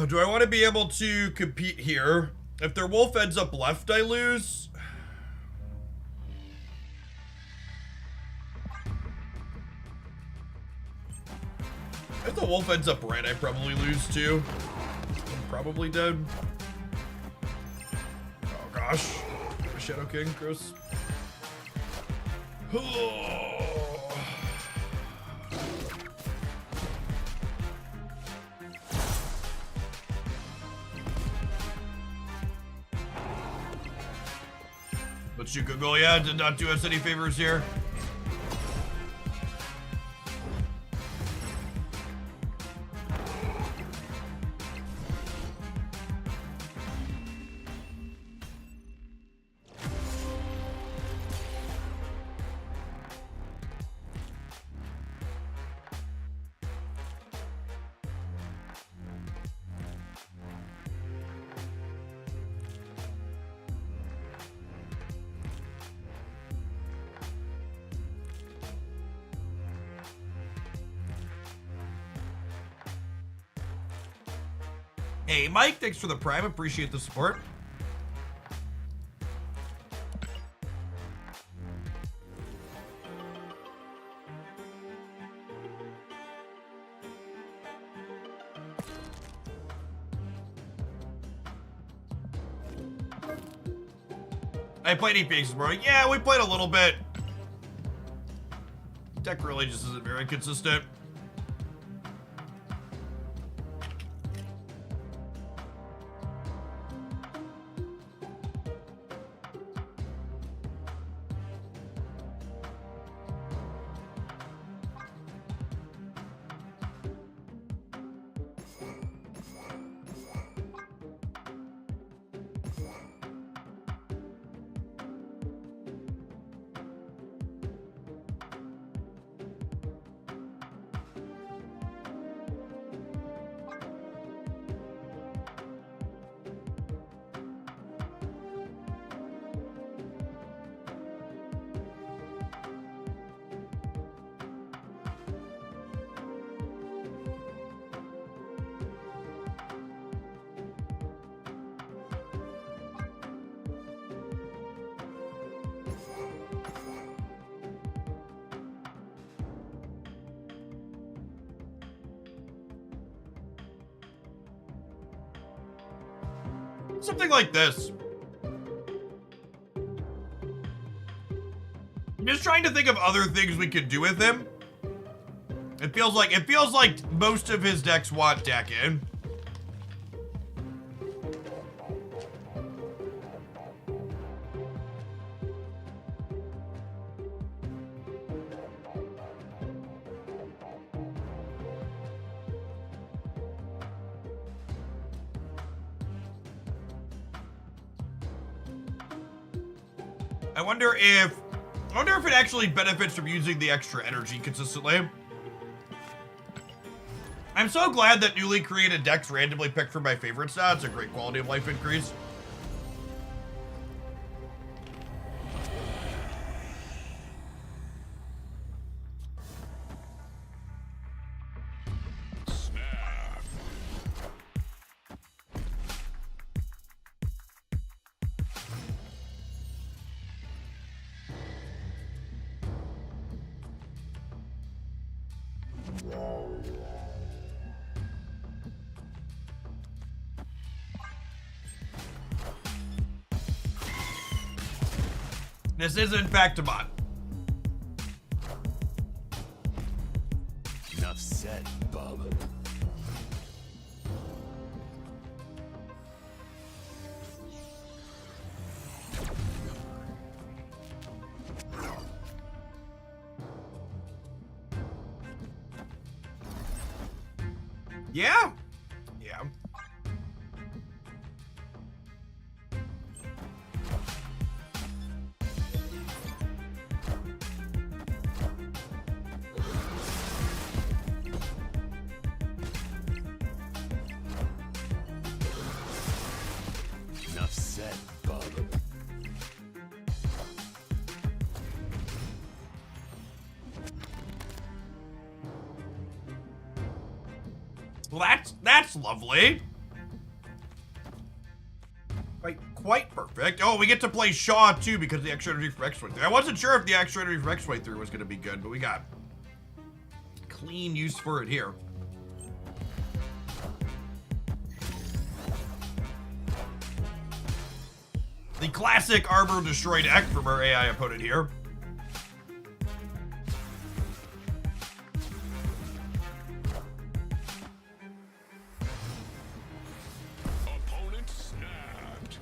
Do I want to be able to compete here? If their wolf ends up left, I lose. If the wolf ends up right, I probably lose too. I'm probably dead. Oh gosh. Shadow King, gross. But Shukagoya did not do us any favors here. Hey, Mike, thanks for the prime. Appreciate the support. I played EPX bro. Yeah, we played a little bit. Deck really just isn't very consistent. Something like this. I'm just trying to think of other things we could do with him. It feels like most of his decks want deck in. I wonder if it actually benefits from using the extra energy consistently. I'm so glad that newly created decks randomly picked from my favorites now. It's a great quality of life increase. This is in fact a bot. Enough said, bub. Yeah. Yeah. Enough said, bub. Well, that's lovely. Quite perfect. Oh, we get to play Shaw too because of the extra energy from X-Way 3. I wasn't sure if the extra energy from X-Way 3 was going to be good, but we got clean use for it here. The classic Arbor Destroy deck from our AI opponent here. Opponent snapped.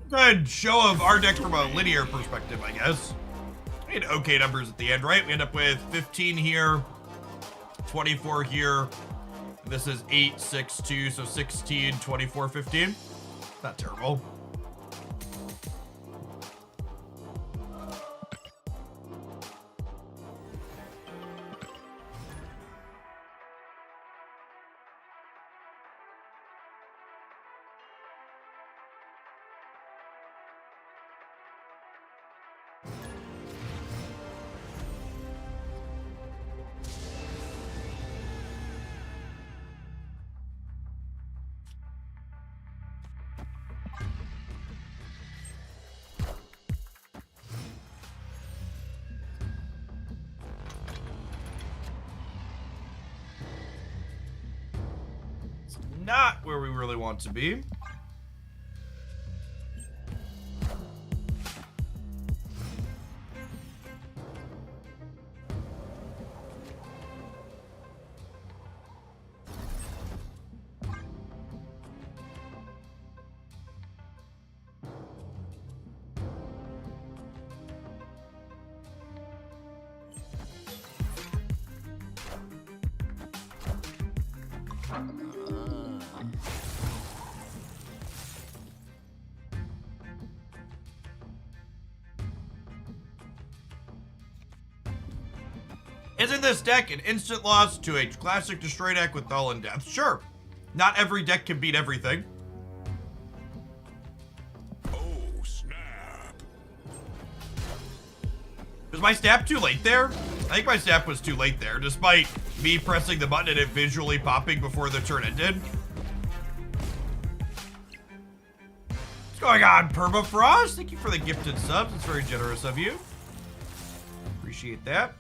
Good show of our deck from a linear perspective, I guess. We had okay numbers at the end, right? We end up with 15 here, 24 here. This is 8, 6, 2, so 16, 24, 15. Not terrible. Not where we really want to be. Isn't this deck an instant loss to a classic destroy deck with Null and Death? Sure. Not every deck can beat everything. Oh, snap. Was my snap too late there? I think my snap was too late there, despite me pressing the button and it visually popping before the turn ended. What's going on, Permafrost? Thank you for the gifted subs. It's very generous of you. Appreciate that.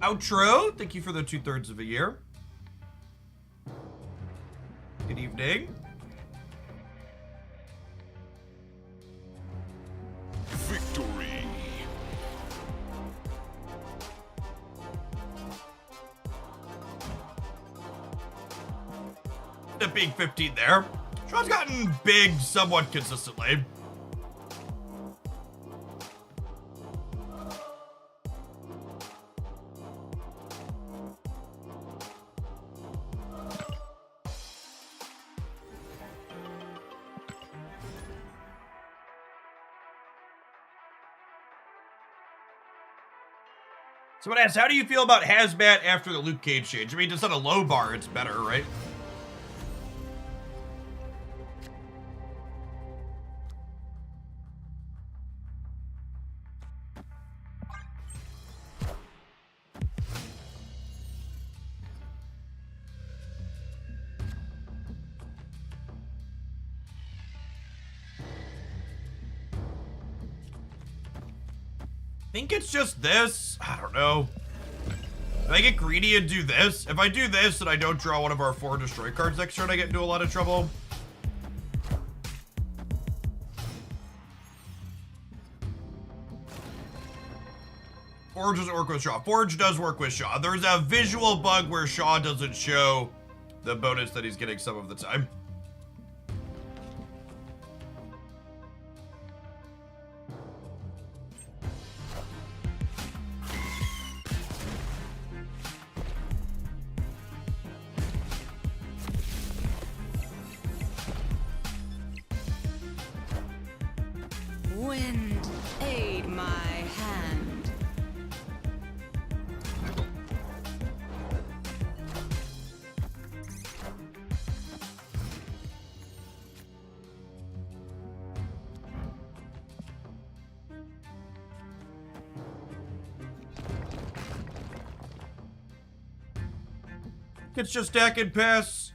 Outro, thank you for the 2/3 of a year. Good evening. Victory. Ended up being 15 there. Sean's gotten big somewhat consistently. Someone asks, how do you feel about Hazmat after the Luke Cage change? I mean, just on a low bar, it's better, right? think it's just this. I don't know. If I get greedy and do this, if I do this and I don't draw one of our 4 destroy cards next turn, I get into a lot of trouble. Forge doesn't work with Shaw. Forge does work with Shaw. There's a visual bug where Shaw doesn't show the bonus that he's getting some of the time. Wind, aid my hand. It's just stack and pass.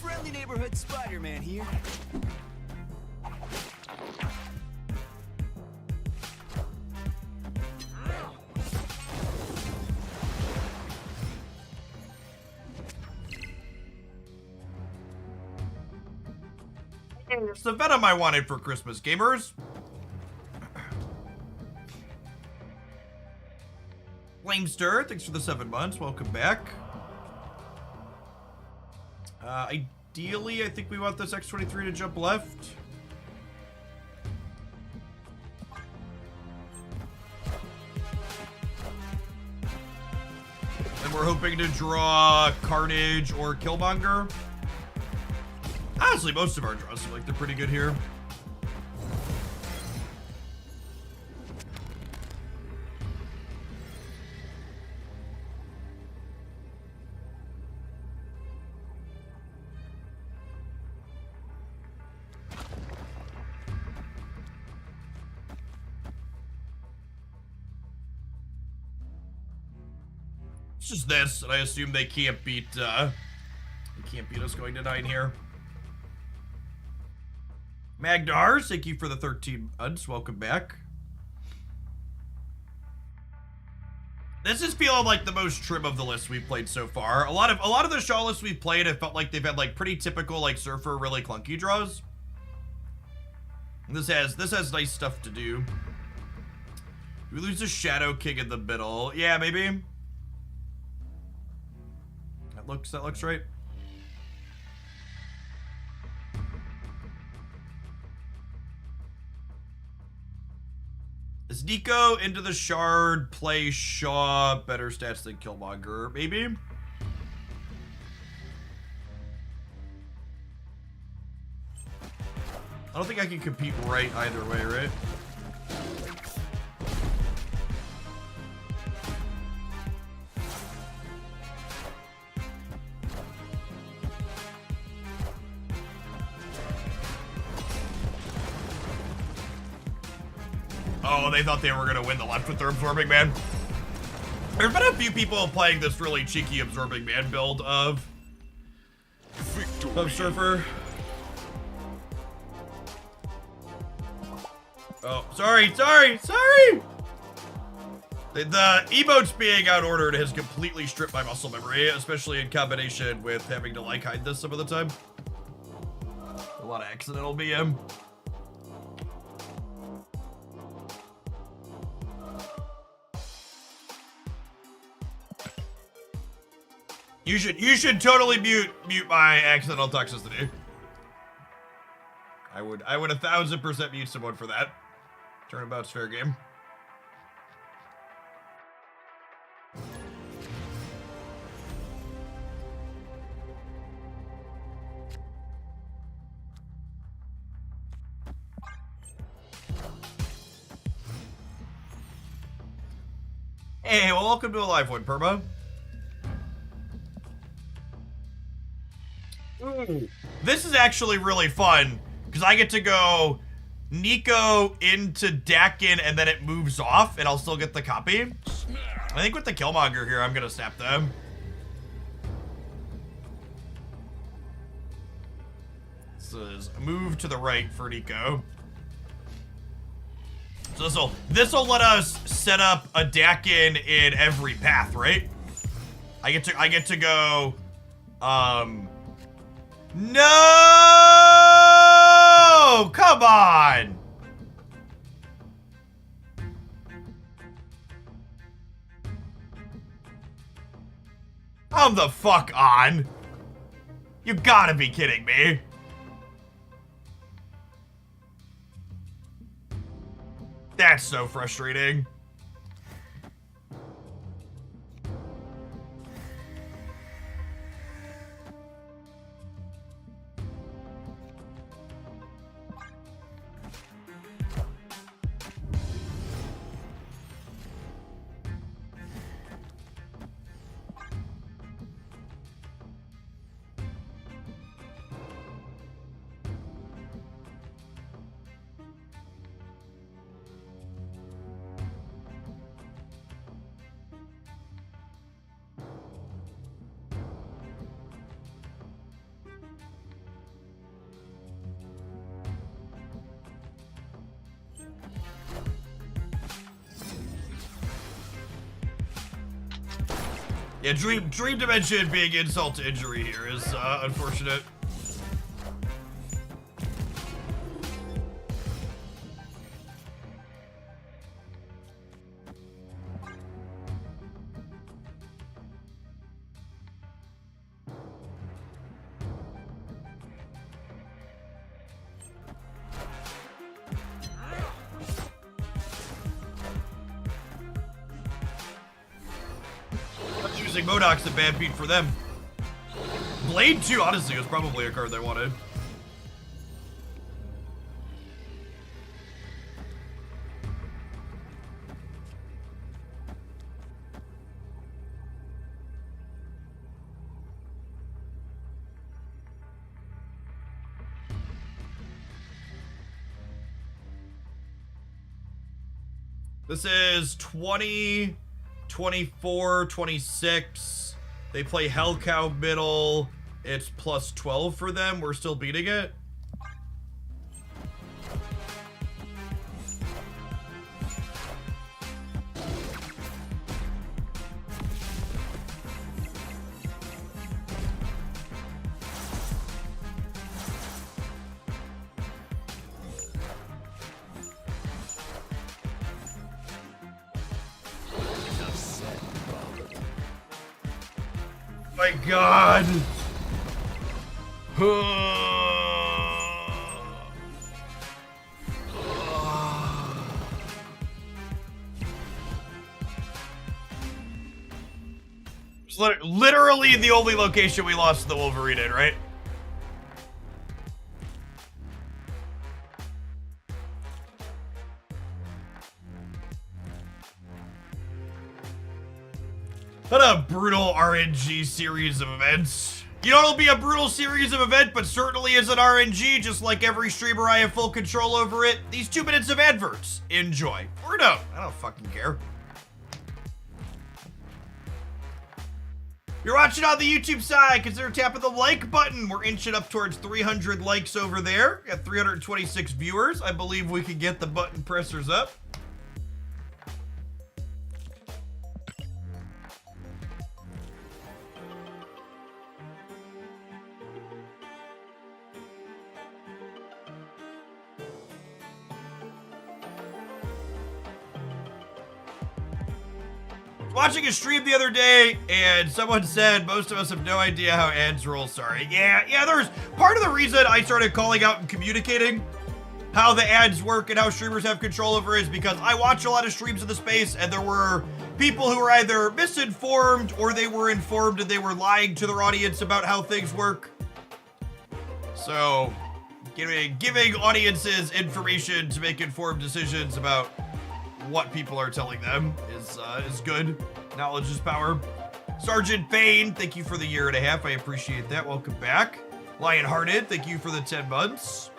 Friendly neighborhood Spider-Man here. It's the Venom I wanted for Christmas, gamers. Flamester, thanks for the 7 months. Welcome back. Ideally, I think we want this X-23 to jump left. And we're hoping to draw Carnage or Killmonger. Honestly, most of our draws seem like they're pretty good here. It's just this, and I assume they can't beat us going to 9 here. Magdars, thank you for the 13 months. Welcome back. This is feeling like the most trim of the lists we've played so far. A lot of the Shaw lists we've played have felt like they've had like pretty typical like Surfer really clunky draws. This has nice stuff to do. Do we lose a Shadow King in the middle? Yeah, maybe. That looks right. Is Nico into the Shard, play Shaw, better stats than Killmonger? Maybe? I don't think I can compete right either way, right? Oh, they thought they were gonna win the left with their Absorbing Man. There's been a few people playing this really cheeky Absorbing Man build of Surfer. Oh, sorry. The emotes being outordered has completely stripped my muscle memory, especially in combination with having to like hide this some of the time. A lot of accidental BM. You should totally mute my accidental toxicity. I would 1000% mute someone for that. Turnabout's fair game. Hey, well, welcome to a live one, Perma. Ooh. This is actually really fun, because I get to go Nico into Dakin, and then it moves off, and I'll still get the copy. I think with the Killmonger here, I'm going to snap them. This is move to the right for Nico. So this'll let us set up a Dakin in every path, right? I get to go, no! Come on! I'm the fuck on. You gotta be kidding me. That's so frustrating. Yeah, Dream Dimension being insult to injury here is unfortunate. Using Modoc's a bad beat for them. Blade 2, honestly, was probably a card they wanted. This is 20... 24, 26. They play Hellcow middle. It's plus 12 for them. We're still beating it. My God. It's literally the only location we lost the Wolverine in, right? What a brutal RNG series of events. You know, it'll be a brutal series of events, but certainly is an RNG, just like every streamer I have full control over it. These 2 minutes of adverts. Enjoy. Or no, I don't fucking care. You're watching on the YouTube side, consider tapping the like button. We're inching up towards 300 likes over there. Got 326 viewers. I believe we can get the button pressers up. Watching a stream the other day, and someone said most of us have no idea how ads roll. Sorry. Yeah, there's part of the reason I started calling out and communicating how the ads work and how streamers have control over it is because I watch a lot of streams in the space, and there were people who were either misinformed or they were informed and they were lying to their audience about how things work. So, giving audiences information to make informed decisions about what people are telling them is good. Knowledge is power. Sergeant Bane, thank you for the 1.5 years. I appreciate that. Welcome back. Lionhearted, thank you for the 10 months.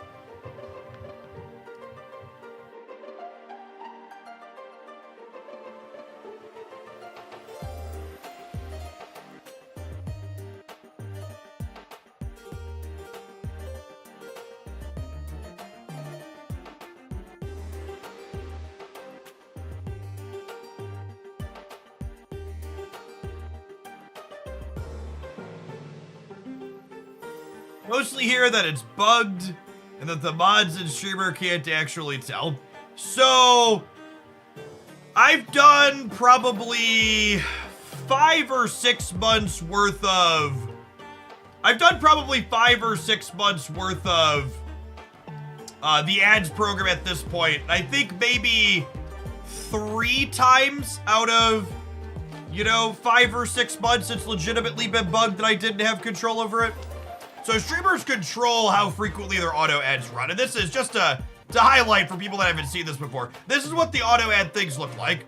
Mostly hear that it's bugged and that the mods and streamer can't actually tell. So I've done probably 5 or 6 months worth of the ads program at this point. I think maybe 3 times out of, 5 or 6 months it's legitimately been bugged that I didn't have control over it. So streamers control how frequently their auto ads run. And this is just to highlight for people that haven't seen this before. This is what the auto ad things look like.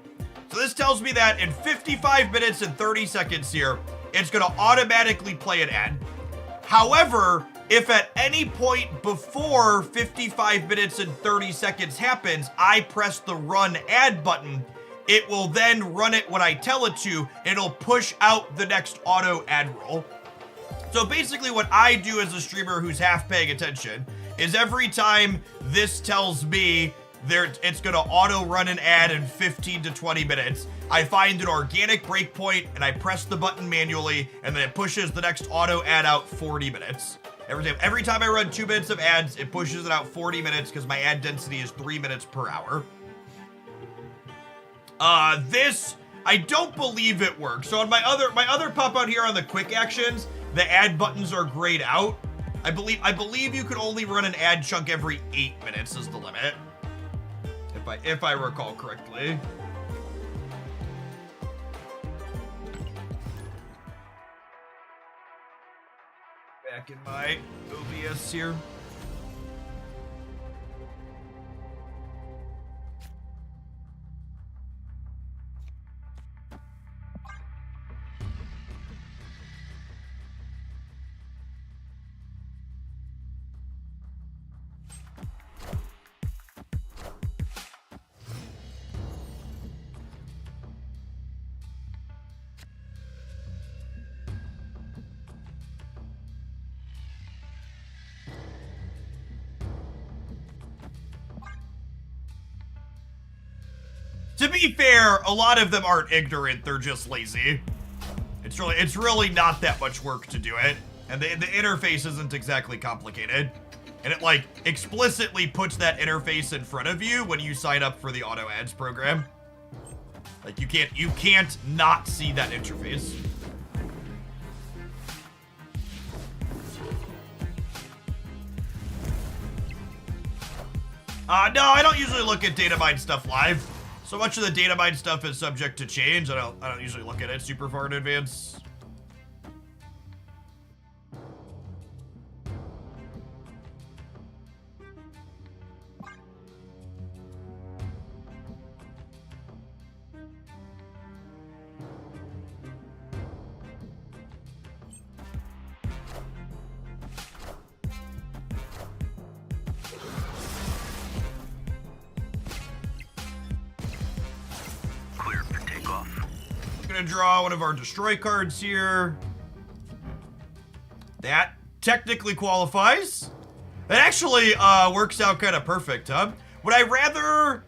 So this tells me that in 55 minutes and 30 seconds here, it's gonna automatically play an ad. However, if at any point before 55 minutes and 30 seconds happens, I press the run ad button, it will then run it when I tell it to, and it'll push out the next auto ad roll. So basically what I do as a streamer who's half paying attention is every time this tells me it's gonna auto run an ad in 15 to 20 minutes, I find an organic breakpoint and I press the button manually, and then it pushes the next auto ad out 40 minutes. Every time I run 2 minutes of ads, it pushes it out 40 minutes because my ad density is 3 minutes per hour. This, I don't believe it works. So on my other pop out here on the quick actions, the ad buttons are grayed out. I believe you can only run an ad chunk every 8 minutes is the limit. If I recall correctly. Back in my OBS here. To be fair, a lot of them aren't ignorant, they're just lazy. It's really not that much work to do it. And the interface isn't exactly complicated. And it like explicitly puts that interface in front of you when you sign up for the auto ads program. Like you can't not see that interface. No, I don't usually look at data mine stuff live. So much of the data mine stuff is subject to change. I don't usually look at it super far in advance. Gonna draw one of our destroy cards here. That technically qualifies. That actually works out kind of perfect, huh? Would I rather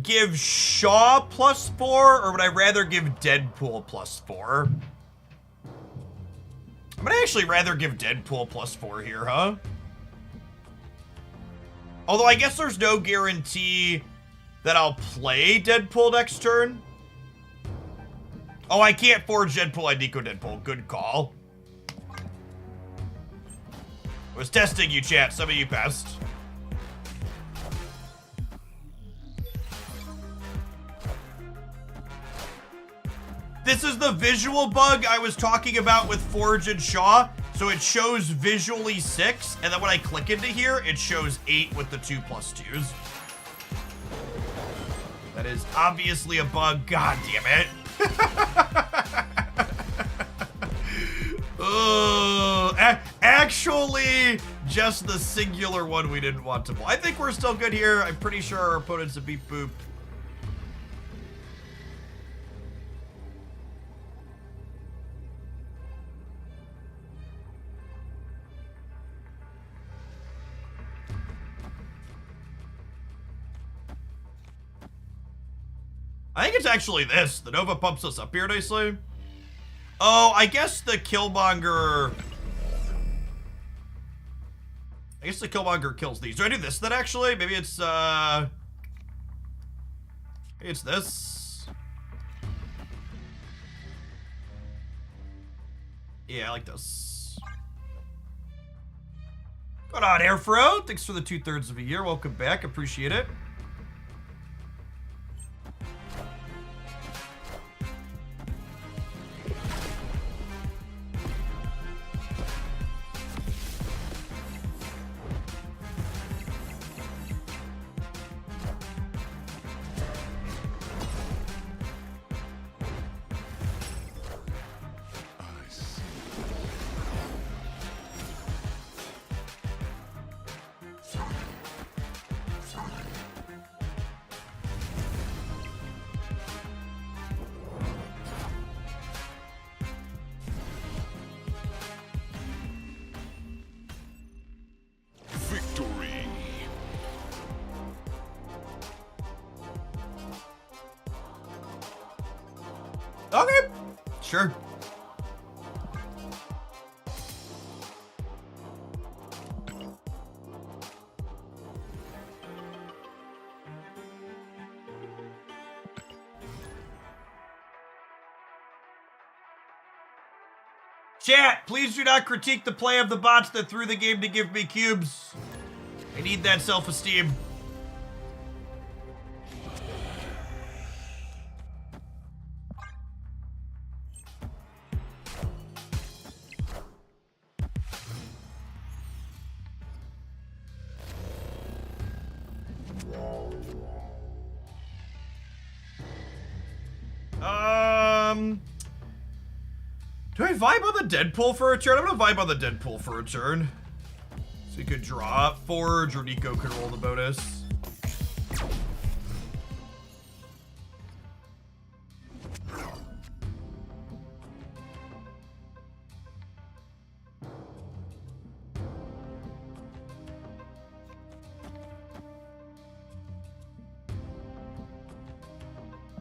give Shaw +4 or would I rather give Deadpool +4? I'm gonna actually rather give Deadpool +4 here, huh? Although I guess there's no guarantee that I'll play Deadpool next turn. Oh, I can't forge Deadpool, I deco Deadpool. Good call. I was testing you, chat. Some of you passed. This is the visual bug I was talking about with Forge and Shaw. So it shows visually 6, and then when I click into here, it shows 8 with the 2+2s. That is obviously a bug. God damn it. Actually, just the singular one we didn't want to pull. I think we're still good here. I'm pretty sure our opponent's a beep boop. I think it's actually this. The Nova pumps us up here nicely. Oh, I guess the Killmonger... I guess the Killmonger kills these. Do I do this then, actually? Maybe it's, maybe it's this. Yeah, I like this. Going on, Airfro. Thanks for the 2/3 of a year. Welcome back. Appreciate it. Victory. Okay. Sure. Chat, please do not critique the play of the bots that threw the game to give me cubes. I need that self-esteem. Do I vibe on the Deadpool for a turn? I'm gonna vibe on the Deadpool for a turn. So you could draw Forge, or Nico could roll the bonus.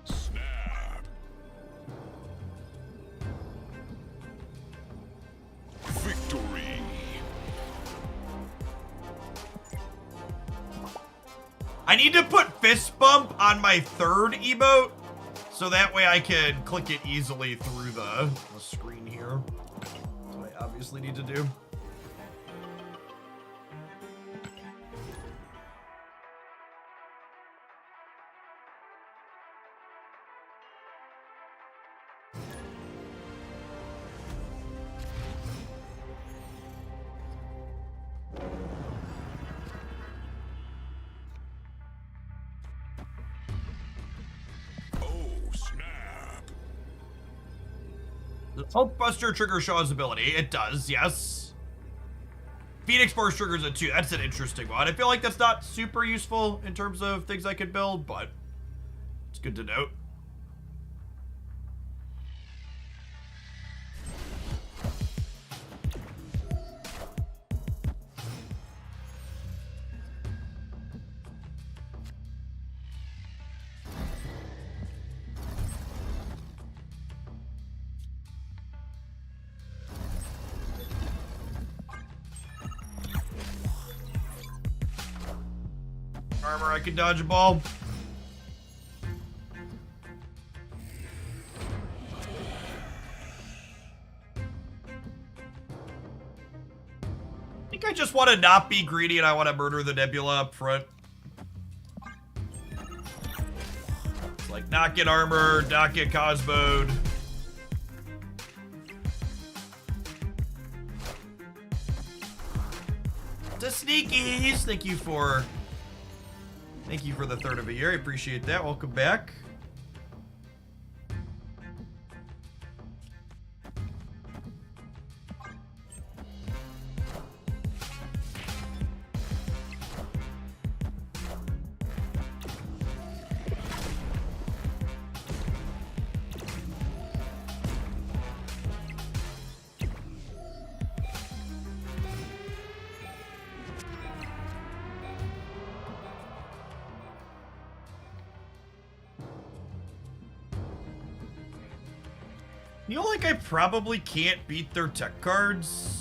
Snap. Victory. I need to put fist bump on my third emote, so that way I can click it easily through the screen here. That's what I obviously need to do. Oh, snap. Does Hulkbuster trigger Shaw's ability? It does, yes. Phoenix Burst triggers it too. That's an interesting one. I feel like that's not super useful in terms of things I could build, but it's good to note. Armor, I can dodge a ball. I think I just want to not be greedy and I want to murder the Nebula up front. It's like not get armor, not get Cosmoed. The sneakies! Thank you for the third of a year. I appreciate that. Welcome back. Feel like I probably can't beat their tech cards.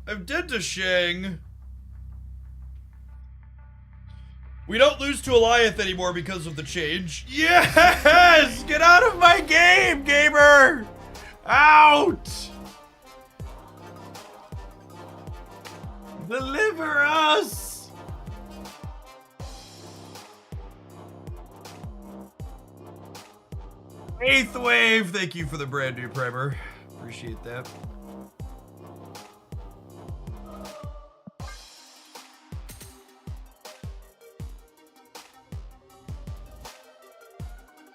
I'm dead to Shang. We don't lose to Eliath anymore because of the change. Yes! Get out of my game, gamer! Out! Deliver us! Eighth Wave, thank you for the brand new primer. Appreciate that.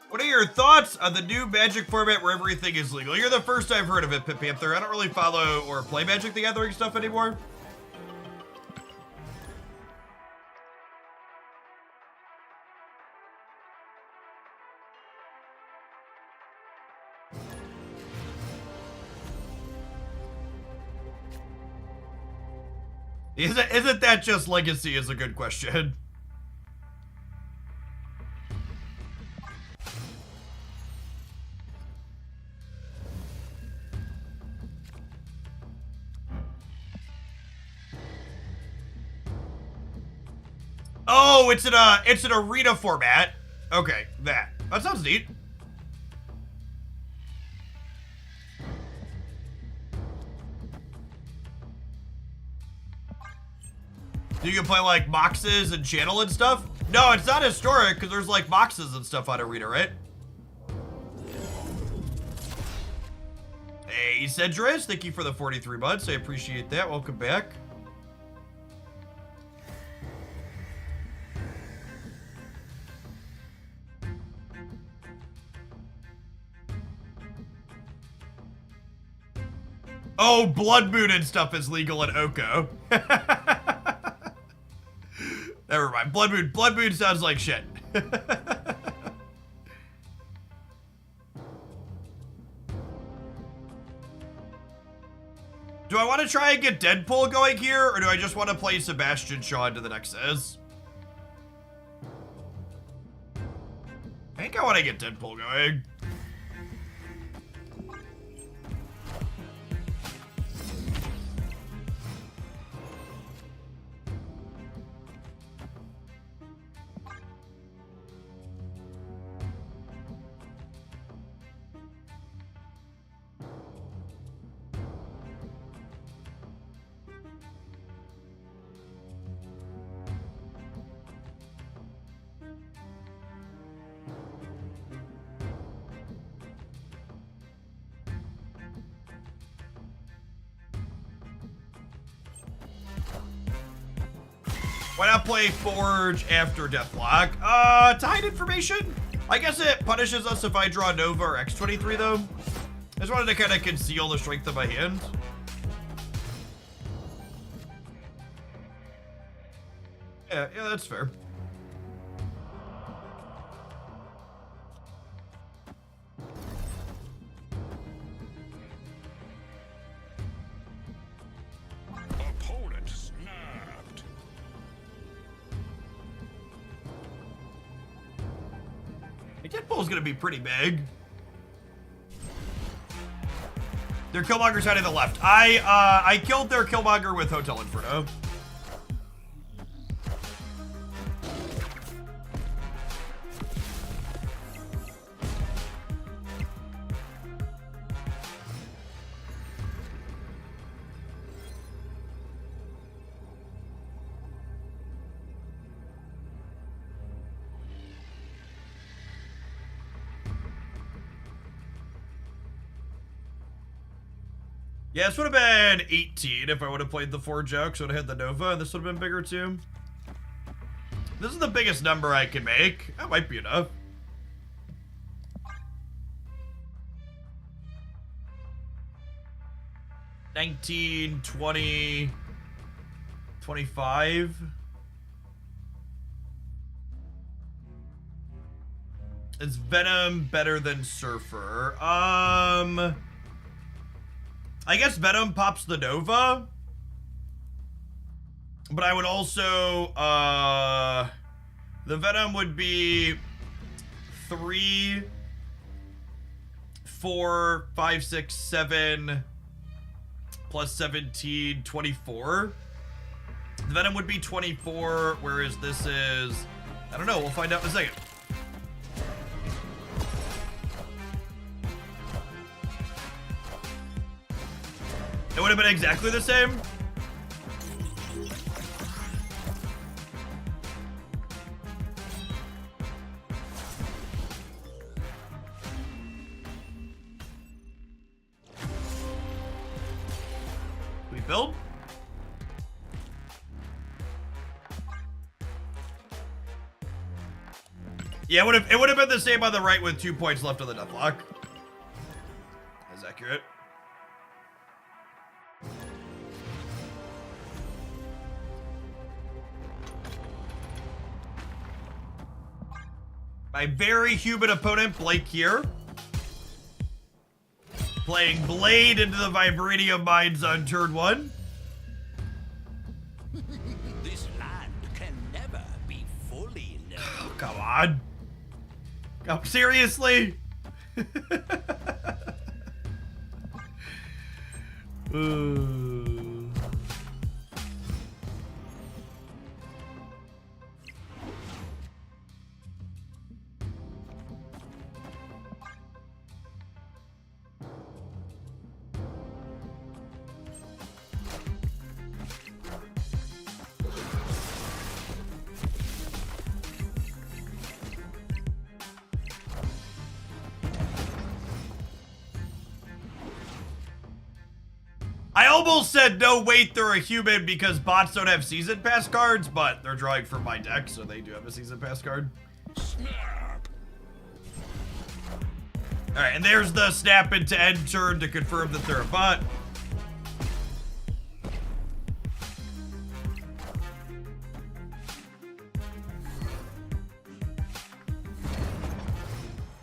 What are your thoughts on the new Magic format where everything is legal? You're the first I've heard of it, Pit Panther. I don't really follow or play Magic the Gathering stuff anymore. Isn't that just Legacy is a good question. Oh, it's an arena format. Okay, that sounds neat. You can play like Moxes and Channel and stuff? No, it's not historic because there's like Moxes and stuff on arena, right? Hey, Cedrus, thank you for the 43 months. I appreciate that. Welcome back. Oh, Blood Moon and stuff is legal in Oko. Never mind. Blood Moon sounds like shit. Do I want to try and get Deadpool going here, or do I just want to play Sebastian Shaw into the Nexus? I think I want to get Deadpool going. Why not play Forge after Deathlock? Tide information? I guess it punishes us if I draw Nova or X23 though. I just wanted to kind of conceal the strength of my hand. Yeah, that's fair. Opponent snapped. Deadpool's gonna be pretty big. Their Killmonger's hiding to the left. I killed their Killmonger with Hotel Inferno. Yeah, this would have been 18 if I would have played the 4 jokes. I would have had the Nova, and this would have been bigger too. This is the biggest number I can make. That might be enough. 19, 20, 25. Is Venom better than Surfer? I guess Venom pops the Nova. But I would also, the Venom would be 3, 4, 5, 6, 7, plus 17, 24. The Venom would be 24, whereas this is, I don't know, we'll find out in a second. It would have been exactly the same. We build? Yeah, it would have been the same on the right with 2 points left on the deathlock. That's accurate. My very human opponent, Blake here. Playing Blade into the Vibranium Mines on turn 1. This land can never be fully known. Oh, come on. Oh, seriously? I almost said, no, wait, they're a human because bots don't have season pass cards, but they're drawing from my deck, so they do have a season pass card. Snap. All right, and there's the snap into end turn to confirm that they're a bot.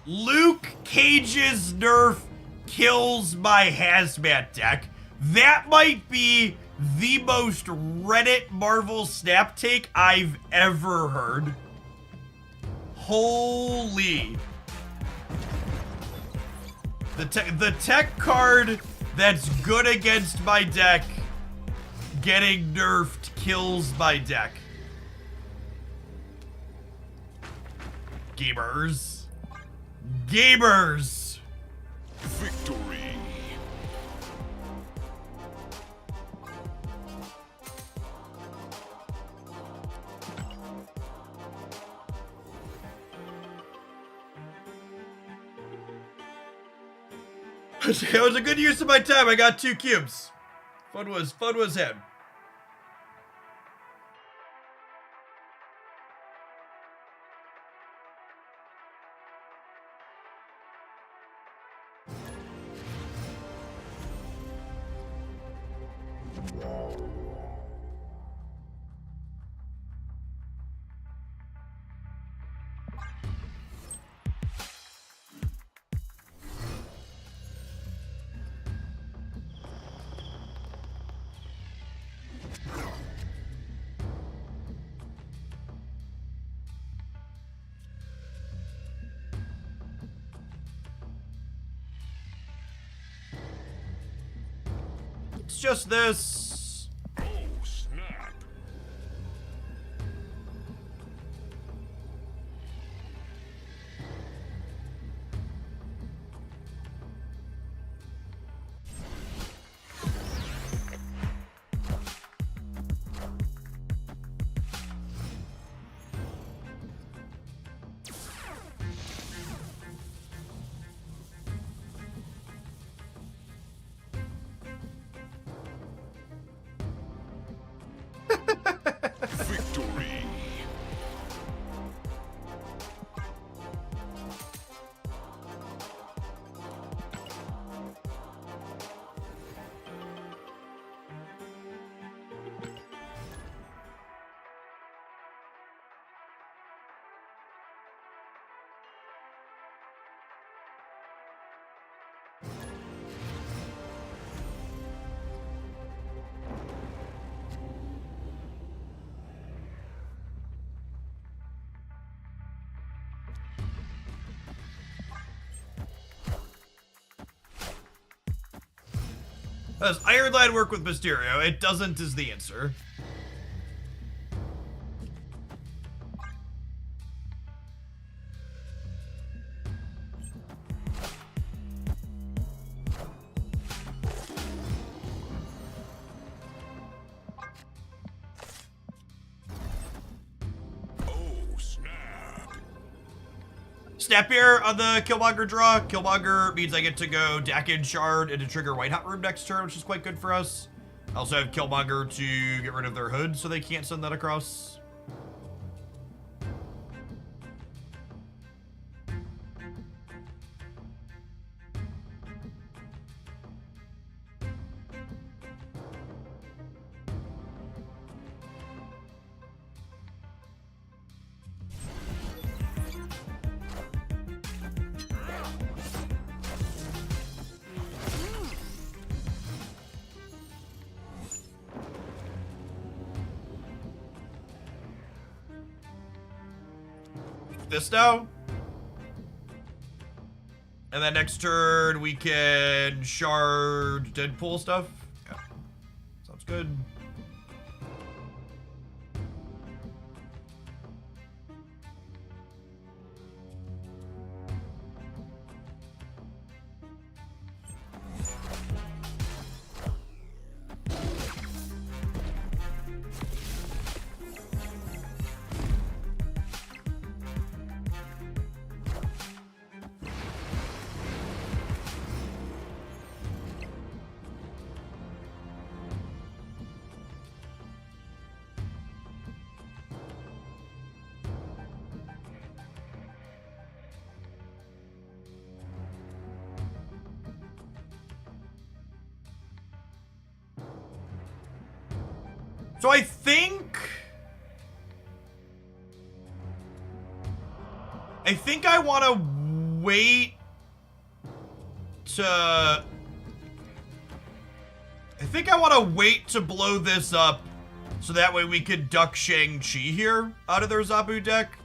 Luke Cage's nerf kills my hazmat deck. That might be the most Reddit Marvel snap take I've ever heard. Holy. The tech card that's good against my deck getting nerfed kills my deck. Gamers. Gamers. Victory. It was a good use of my time. I got 2 cubes. Fun was had. It's just this. Oh, snap. Victory. Does Iron Lad work with Mysterio? It doesn't is the answer. Oh, snap. Snap here on the Killmonger draw. Killmonger means I get to go Dakin Shard and to trigger White Hot Room next turn, which is quite good for us. I also have Killmonger to get rid of their hood so they can't send that across. This now. And then next turn we can shard Deadpool stuff. Yeah. Sounds good. So I think I want to wait to... I think I want to wait to blow this up so that way we could duck Shang-Chi here out of their Zabu deck.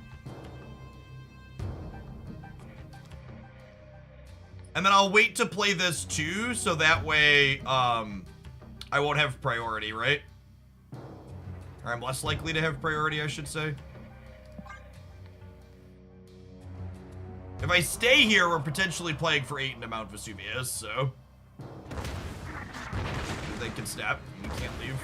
And then I'll wait to play this too, so that way I won't have priority, right? Or I'm less likely to have priority, I should say. If I stay here, we're potentially playing for 8 into Mount Vesuvius, so... They can snap. You can't leave.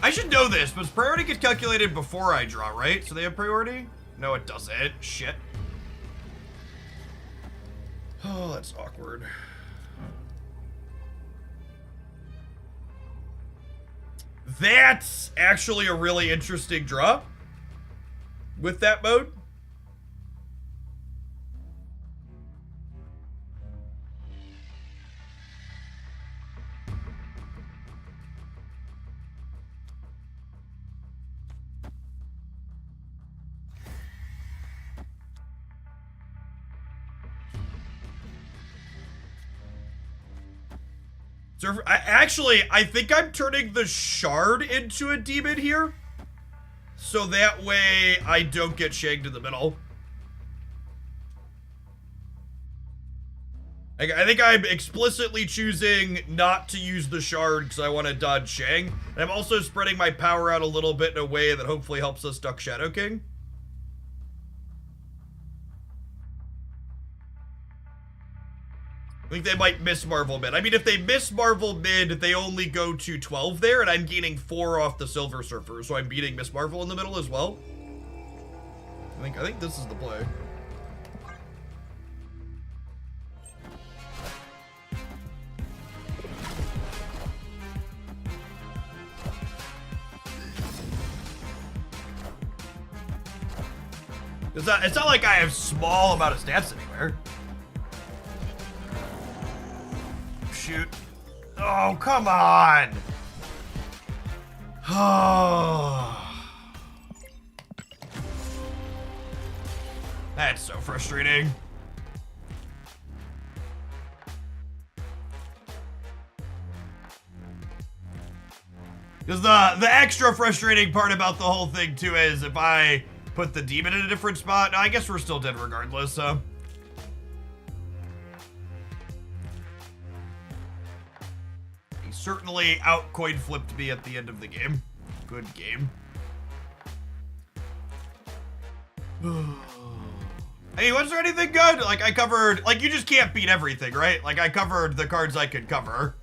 I should know this, but priority gets calculated before I draw, right? So they have priority? No, it doesn't. Shit. Oh, that's awkward. That's actually a really interesting draw with that mode. So I think I'm turning the shard into a demon here. So that way I don't get shanked in the middle. I think I'm explicitly choosing not to use the shard because I want to dodge Shang. And I'm also spreading my power out a little bit in a way that hopefully helps us duck Shadow King. I think they might miss Marvel mid. I mean, if they miss Marvel mid, they only go to 12 there, and I'm gaining 4 off the Silver Surfer, so I'm beating Miss Marvel in the middle as well. I think this is the play. It's not like I have small amount of stats anywhere. Shoot. Oh, come on. That's so frustrating. Because the extra frustrating part about the whole thing too is if I put the demon in a different spot, no, I guess we're still dead regardless, so. He certainly out-coin flipped me at the end of the game. Good game. Hey, was there anything good? Like, I covered, like, you just can't beat everything, right? Like, I covered the cards I could cover.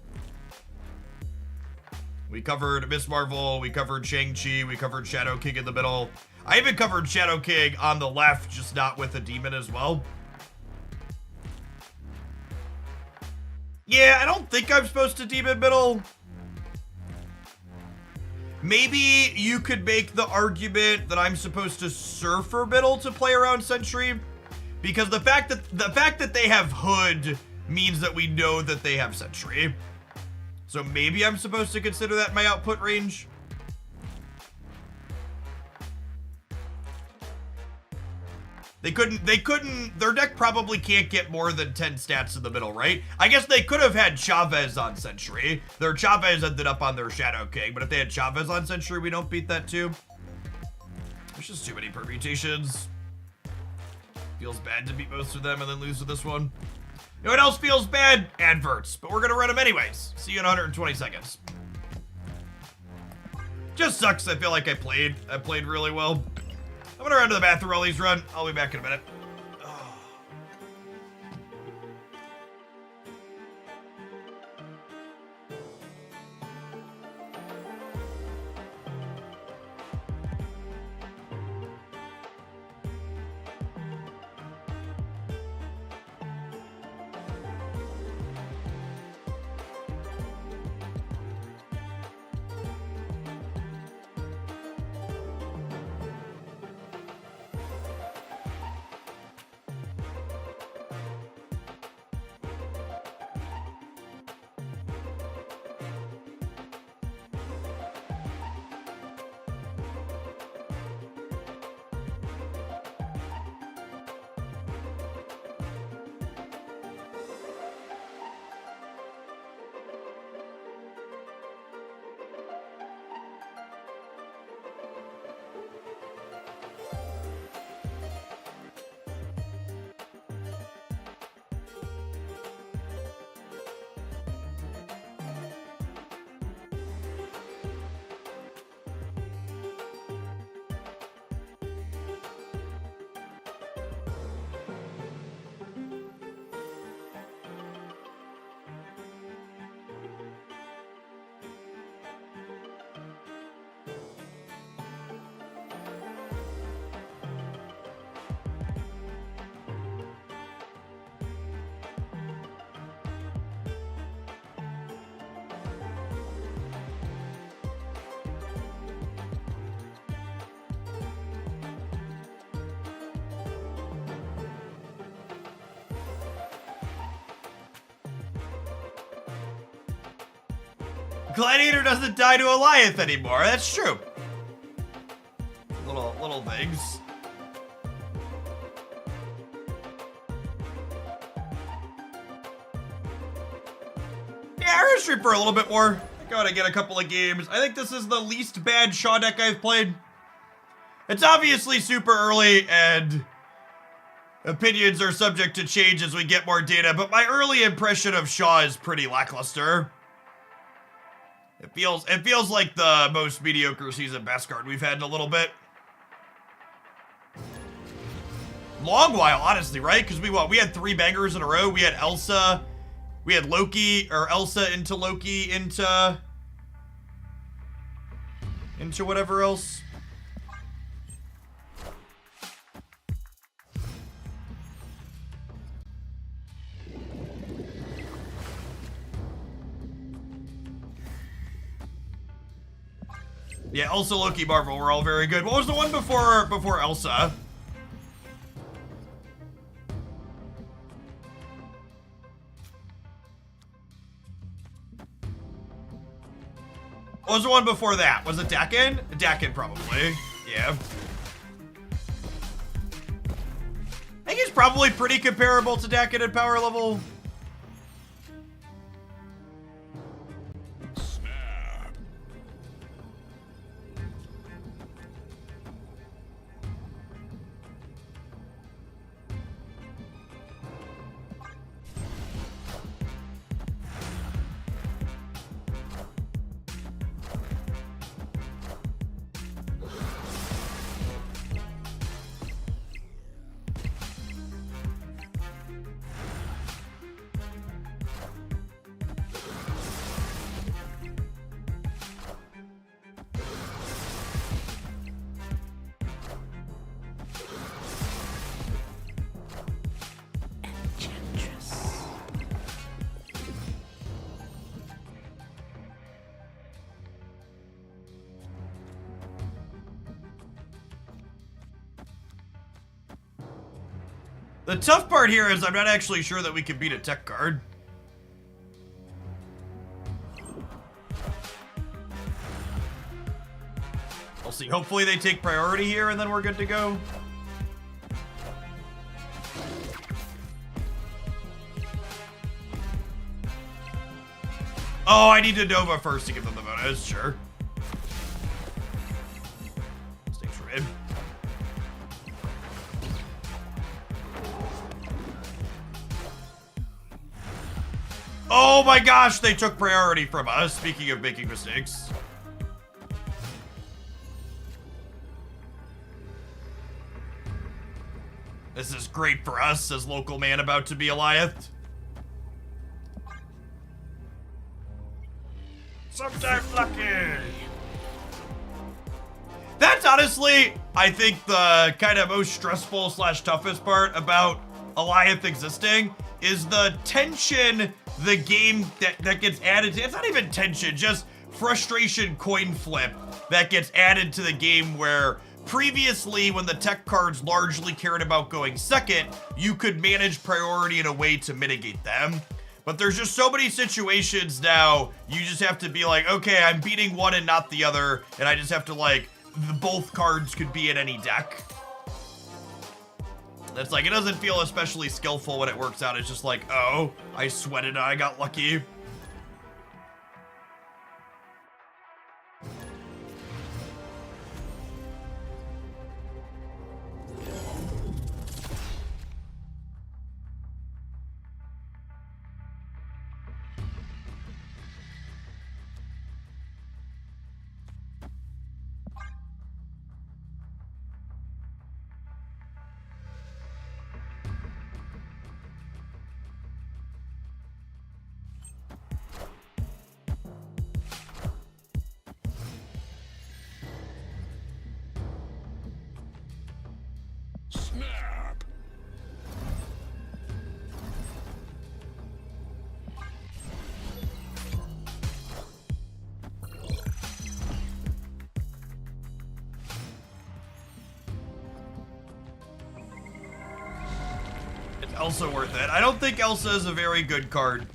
We covered Miss Marvel, we covered Shang-Chi, we covered Shadow King in the middle. I even covered Shadow King on the left, just not with a demon as well. Yeah, I don't think I'm supposed to demon middle. Maybe you could make the argument that I'm supposed to Surfer middle to play around Sentry, because the fact that they have Hood means that we know that they have Sentry. So maybe I'm supposed to consider that my output range. Their deck probably can't get more than 10 stats in the middle, right? I guess they could have had Chavez on Sentry. Their Chavez ended up on their Shadow King, but if they had Chavez on Sentry, we don't beat that too. There's just too many permutations. Feels bad to beat most of them and then lose to this one. You know what else feels bad? Adverts, but we're gonna run them anyways. See you in 120 seconds. Just sucks, I feel like I played really well. I'm gonna run to the bathroom while these run. I'll be back in a minute. Gladiator doesn't die to Goliath anymore. That's true. Little things. Yeah, stream for a little bit more. I gotta get a couple of games. I think this is the least bad Shaw deck I've played. It's obviously super early, and opinions are subject to change as we get more data, but my early impression of Shaw is pretty lackluster. It feels like the most mediocre season best card we've had in a little bit. Long while, honestly, right? Because we had 3 bangers in a row. We had Elsa, we had Loki, or Elsa into Loki into whatever else. Yeah, Elsa, Loki, Marvel were all very good. What was the one before Elsa? What was the one before that? Was it Dakin? Dakin, probably. Yeah. I think he's probably pretty comparable to Dakin at power level. Snap. The tough part here is I'm not actually sure that we can beat a tech card. We'll see. Hopefully they take priority here and then we're good to go. Oh, I need to Nova first to give them the bonus. Sure. Mistakes were made. Oh my gosh, they took priority from us, speaking of making mistakes. This is great for us, says local man about to be Eliath. Sometimes lucky. That's honestly, I think, the kind of most stressful / toughest part about Eliath existing is the tension the game that gets added to. It's not even tension, just frustration coin flip that gets added to the game, where previously, when the tech cards largely cared about going second, you could manage priority in a way to mitigate them. But there's just so many situations now, you just have to be like, okay, I'm beating one and not the other, and I just have to, like, both cards could be in any deck. It's like, it doesn't feel especially skillful when it works out. It's just like, oh, I sweated and I got lucky. Snap. It's Elsa worth it. I don't think Elsa is a very good card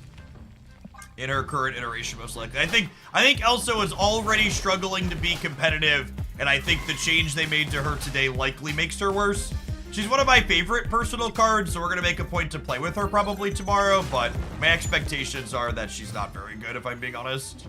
in her current iteration, most likely. I think Elsa was already struggling to be competitive, and I think the change they made to her today likely makes her worse. She's one of my favorite personal cards, so we're gonna make a point to play with her probably tomorrow, but my expectations are that she's not very good, if I'm being honest.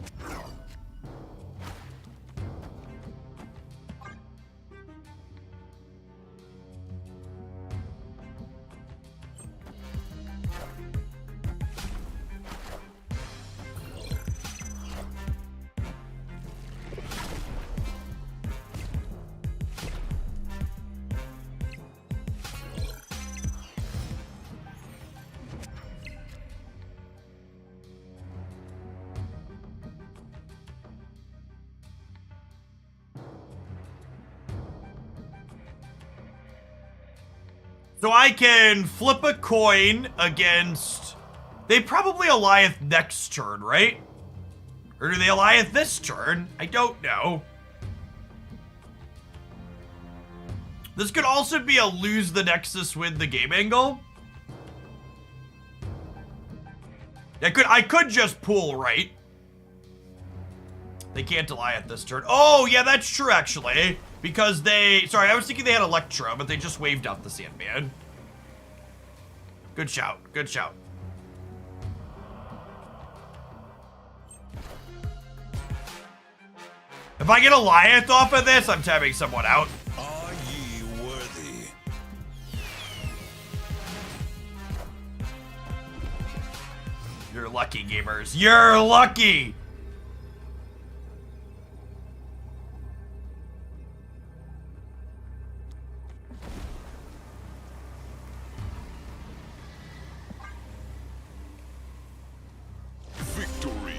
So I can flip a coin against... They probably Alliance next turn, right? Or do they Alliance this turn? I don't know. This could also be a lose the Nexus, win the game angle. I could just pull, right? They can't Alliance this turn. Oh, yeah, that's true, actually. Because they... Sorry, I was thinking they had Electro, but they just waved out the Sandman. Good shout. Good shout. If I get Alliance off of this, I'm tapping someone out. Are ye worthy? You're lucky, gamers. You're lucky! Victory.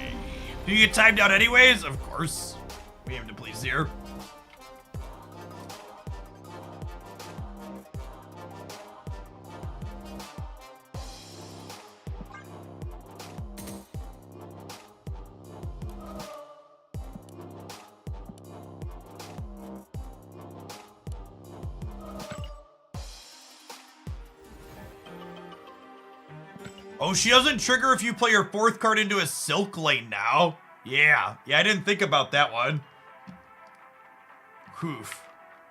Do you get timed out anyways? Of course. We aim to please here. Oh, she doesn't trigger if you play your 4th card into a Silk lane now. Yeah, I didn't think about that one. Oof.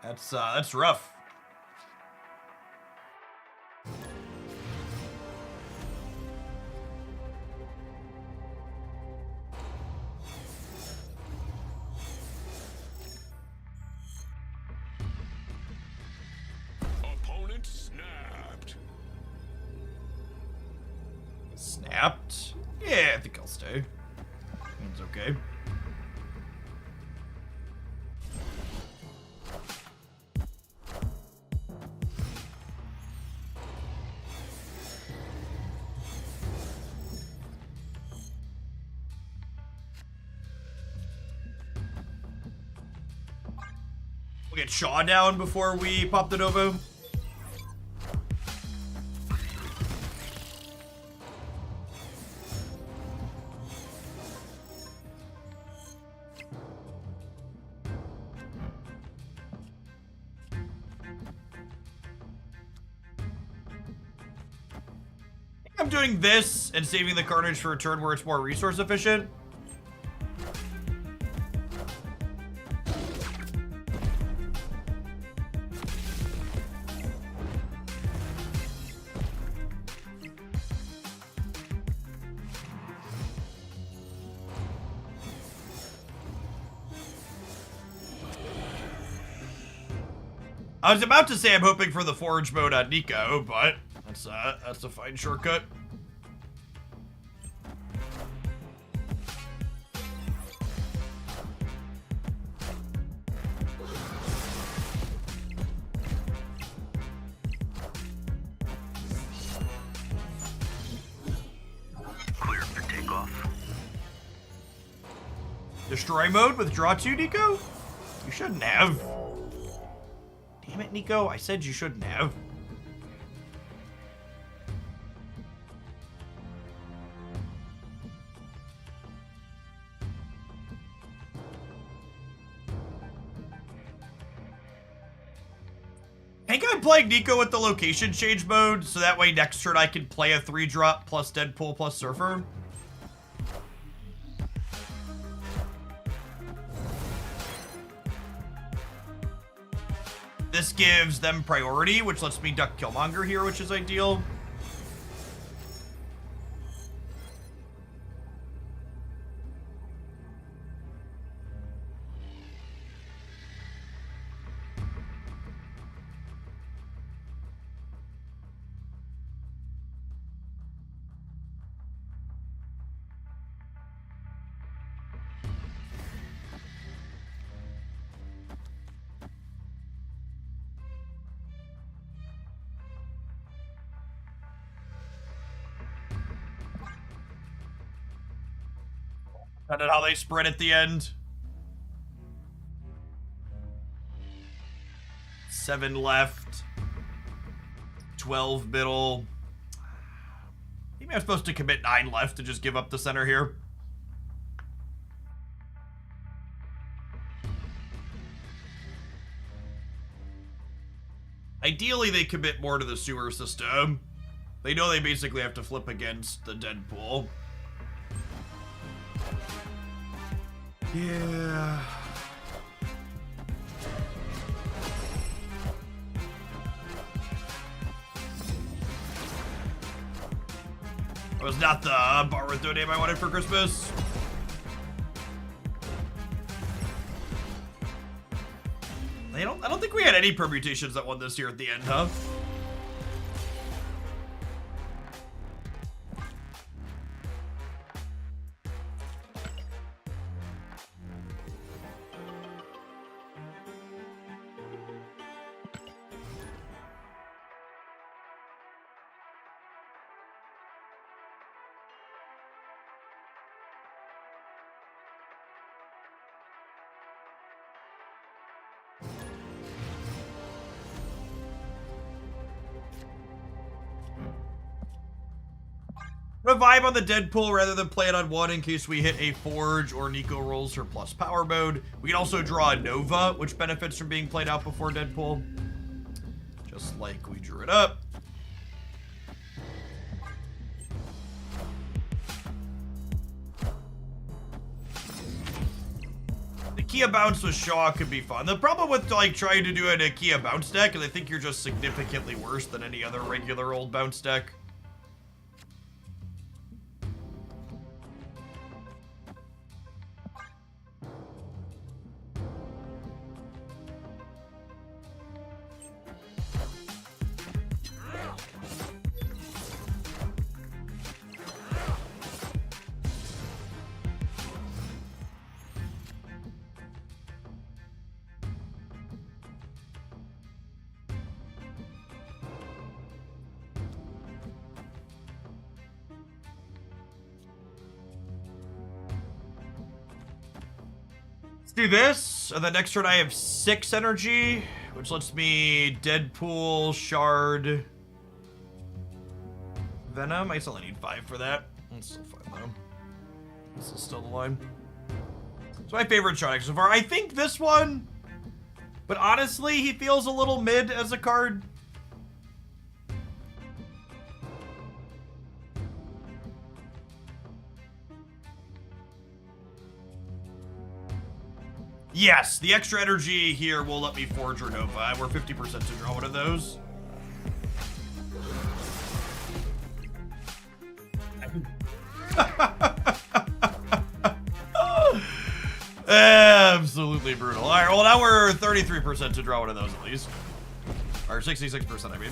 That's rough. Opponent snapped. Snapped? Yeah, I think I'll stay. It's okay. We'll get Shaw down before we pop the Novo. I'm doing this and saving the carnage for a turn where it's more resource efficient. I was about to say I'm hoping for the forge mode on Nico, but that's a fine shortcut. Clear for takeoff. Destroy mode with draw 2, Nico? You shouldn't have. Damn it, Nico. I said you shouldn't have. I think I'm playing Nico with the location change mode, so that way next turn I can play a 3-drop plus Deadpool plus Surfer. This gives them priority, which lets me duck Killmonger here, which is ideal. And then how they spread at the end. 7 left. 12 middle. Maybe I'm supposed to commit 9 left to just give up the center here. Ideally, they commit more to the sewer system. They know they basically have to flip against the Deadpool. Yeah. That was not the Baruto name I wanted for Christmas. I don't think we had any permutations that won this year at the end, huh? A vibe on the Deadpool rather than play it on 1 in case we hit a Forge or Nico rolls her plus power mode. We can also draw a Nova, which benefits from being played out before Deadpool. Just like we drew it up. The Kia Bounce with Shaw could be fun. The problem with like trying to do a Kia Bounce deck is I think you're just significantly worse than any other regular old Bounce deck. Do this, and then next turn I have 6 energy, which lets me Deadpool, Shard, Venom. I still only need 5 for that. That's still fine though. This is still the line. It's my favorite Shard so far. I think this one, but honestly, he feels a little mid as a card. Yes, the extra energy here will let me Forge or Nova. We're 50% to draw one of those. Absolutely brutal. All right, well, now we're 33% to draw one of those at least. Or 66%, I mean.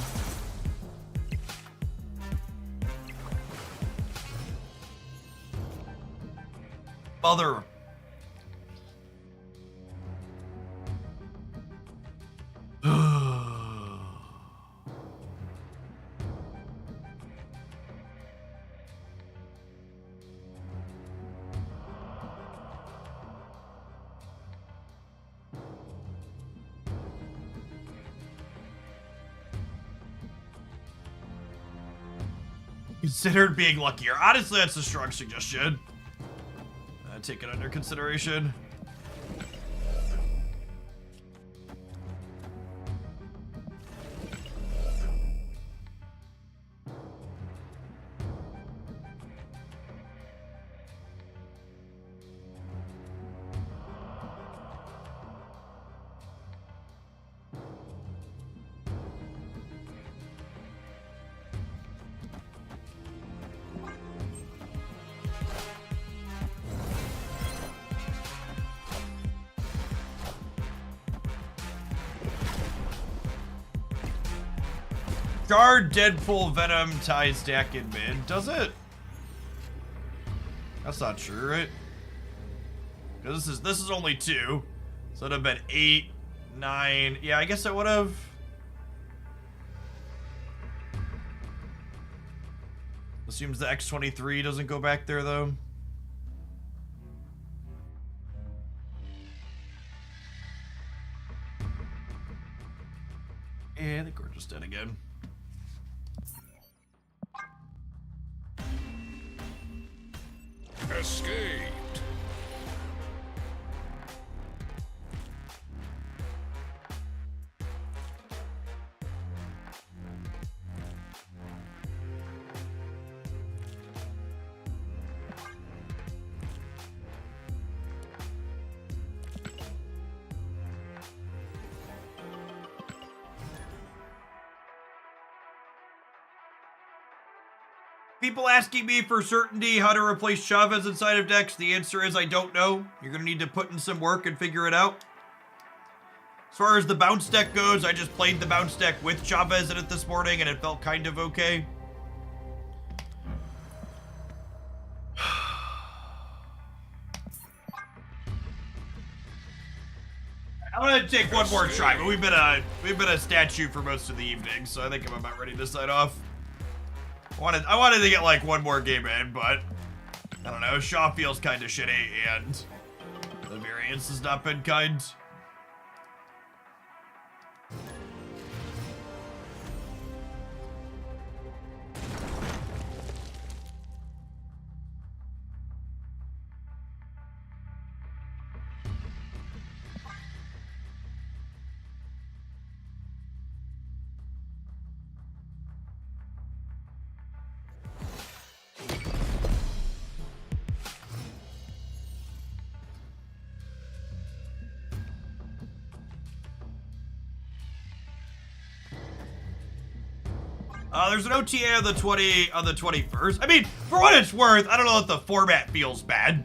Mother. Considered being luckier. Honestly, that's a strong suggestion. Take it under consideration. Shard, Deadpool, Venom, Tie, Stack, and Mid. Does it? That's not true, right? Because this is only 2. So it'd have been 8, 9. Yeah, I guess it would have. Assumes the X23 doesn't go back there, though. Yeah, I think we're just dead again. Escaped. People asking me for certainty how to replace Chavez inside of decks. The answer is I don't know. You're going to need to put in some work and figure it out. As far as the bounce deck goes, I just played the bounce deck with Chavez in it this morning and it felt kind of okay. I'm gonna take one more try, but we've been a statue for most of the evening, so I think I'm about ready to sign off. I wanted to get like one more game in, but I don't know. Shaw feels kind of shitty, and the variance has not been kind. There's an OTA on the 21st. I mean, for what it's worth, I don't know if the format feels bad.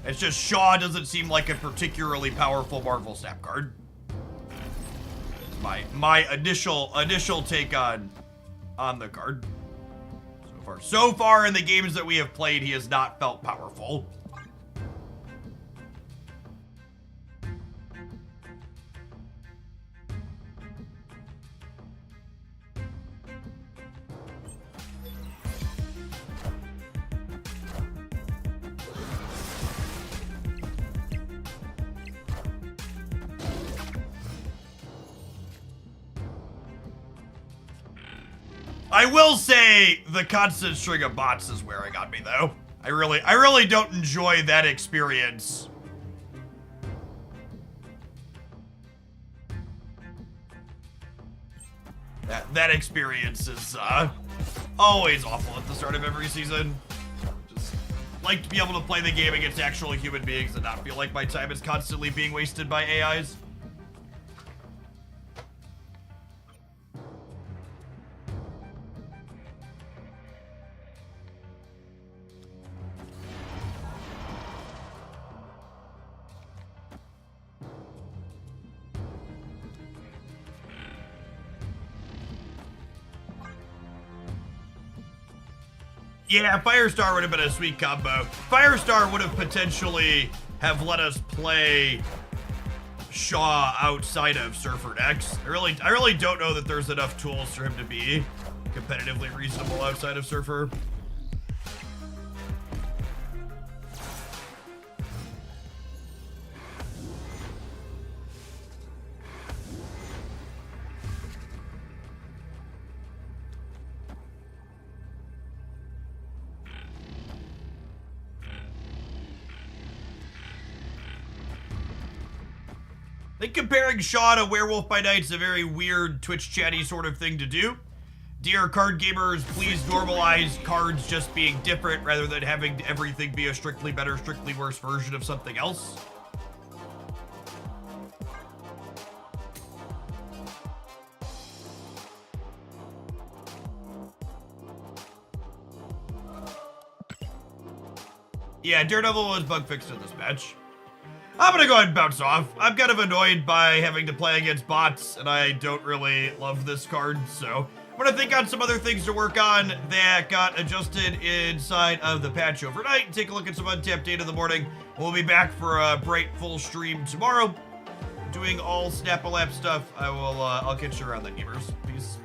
It's just Shaw doesn't seem like a particularly powerful Marvel Snap card. It's my initial take on the card. So far in the games that we have played, he has not felt powerful. I will say the constant string of bots is wearing on me, though. I really don't enjoy that experience. That experience is always awful at the start of every season. Just like to be able to play the game against actual human beings and not feel like my time is constantly being wasted by AIs. Yeah, Firestar would have been a sweet combo. Firestar would have potentially have let us play Shaw outside of Surfer decks. I really don't know that there's enough tools for him to be competitively reasonable outside of Surfer. I think comparing Shaw to Werewolf by Night is a very weird Twitch chatty sort of thing to do. Dear card gamers, please normalize cards just being different rather than having everything be a strictly better, strictly worse version of something else. Yeah, Daredevil was bug fixed in this match. I'm gonna go ahead and bounce off. I'm kind of annoyed by having to play against bots, and I don't really love this card, so I'm gonna think on some other things to work on that got adjusted inside of the patch overnight. Take a look at some untapped data in the morning. We'll be back for a bright full stream tomorrow, doing all Snap-a-Lap stuff. I'll catch you around then, gamers. Peace.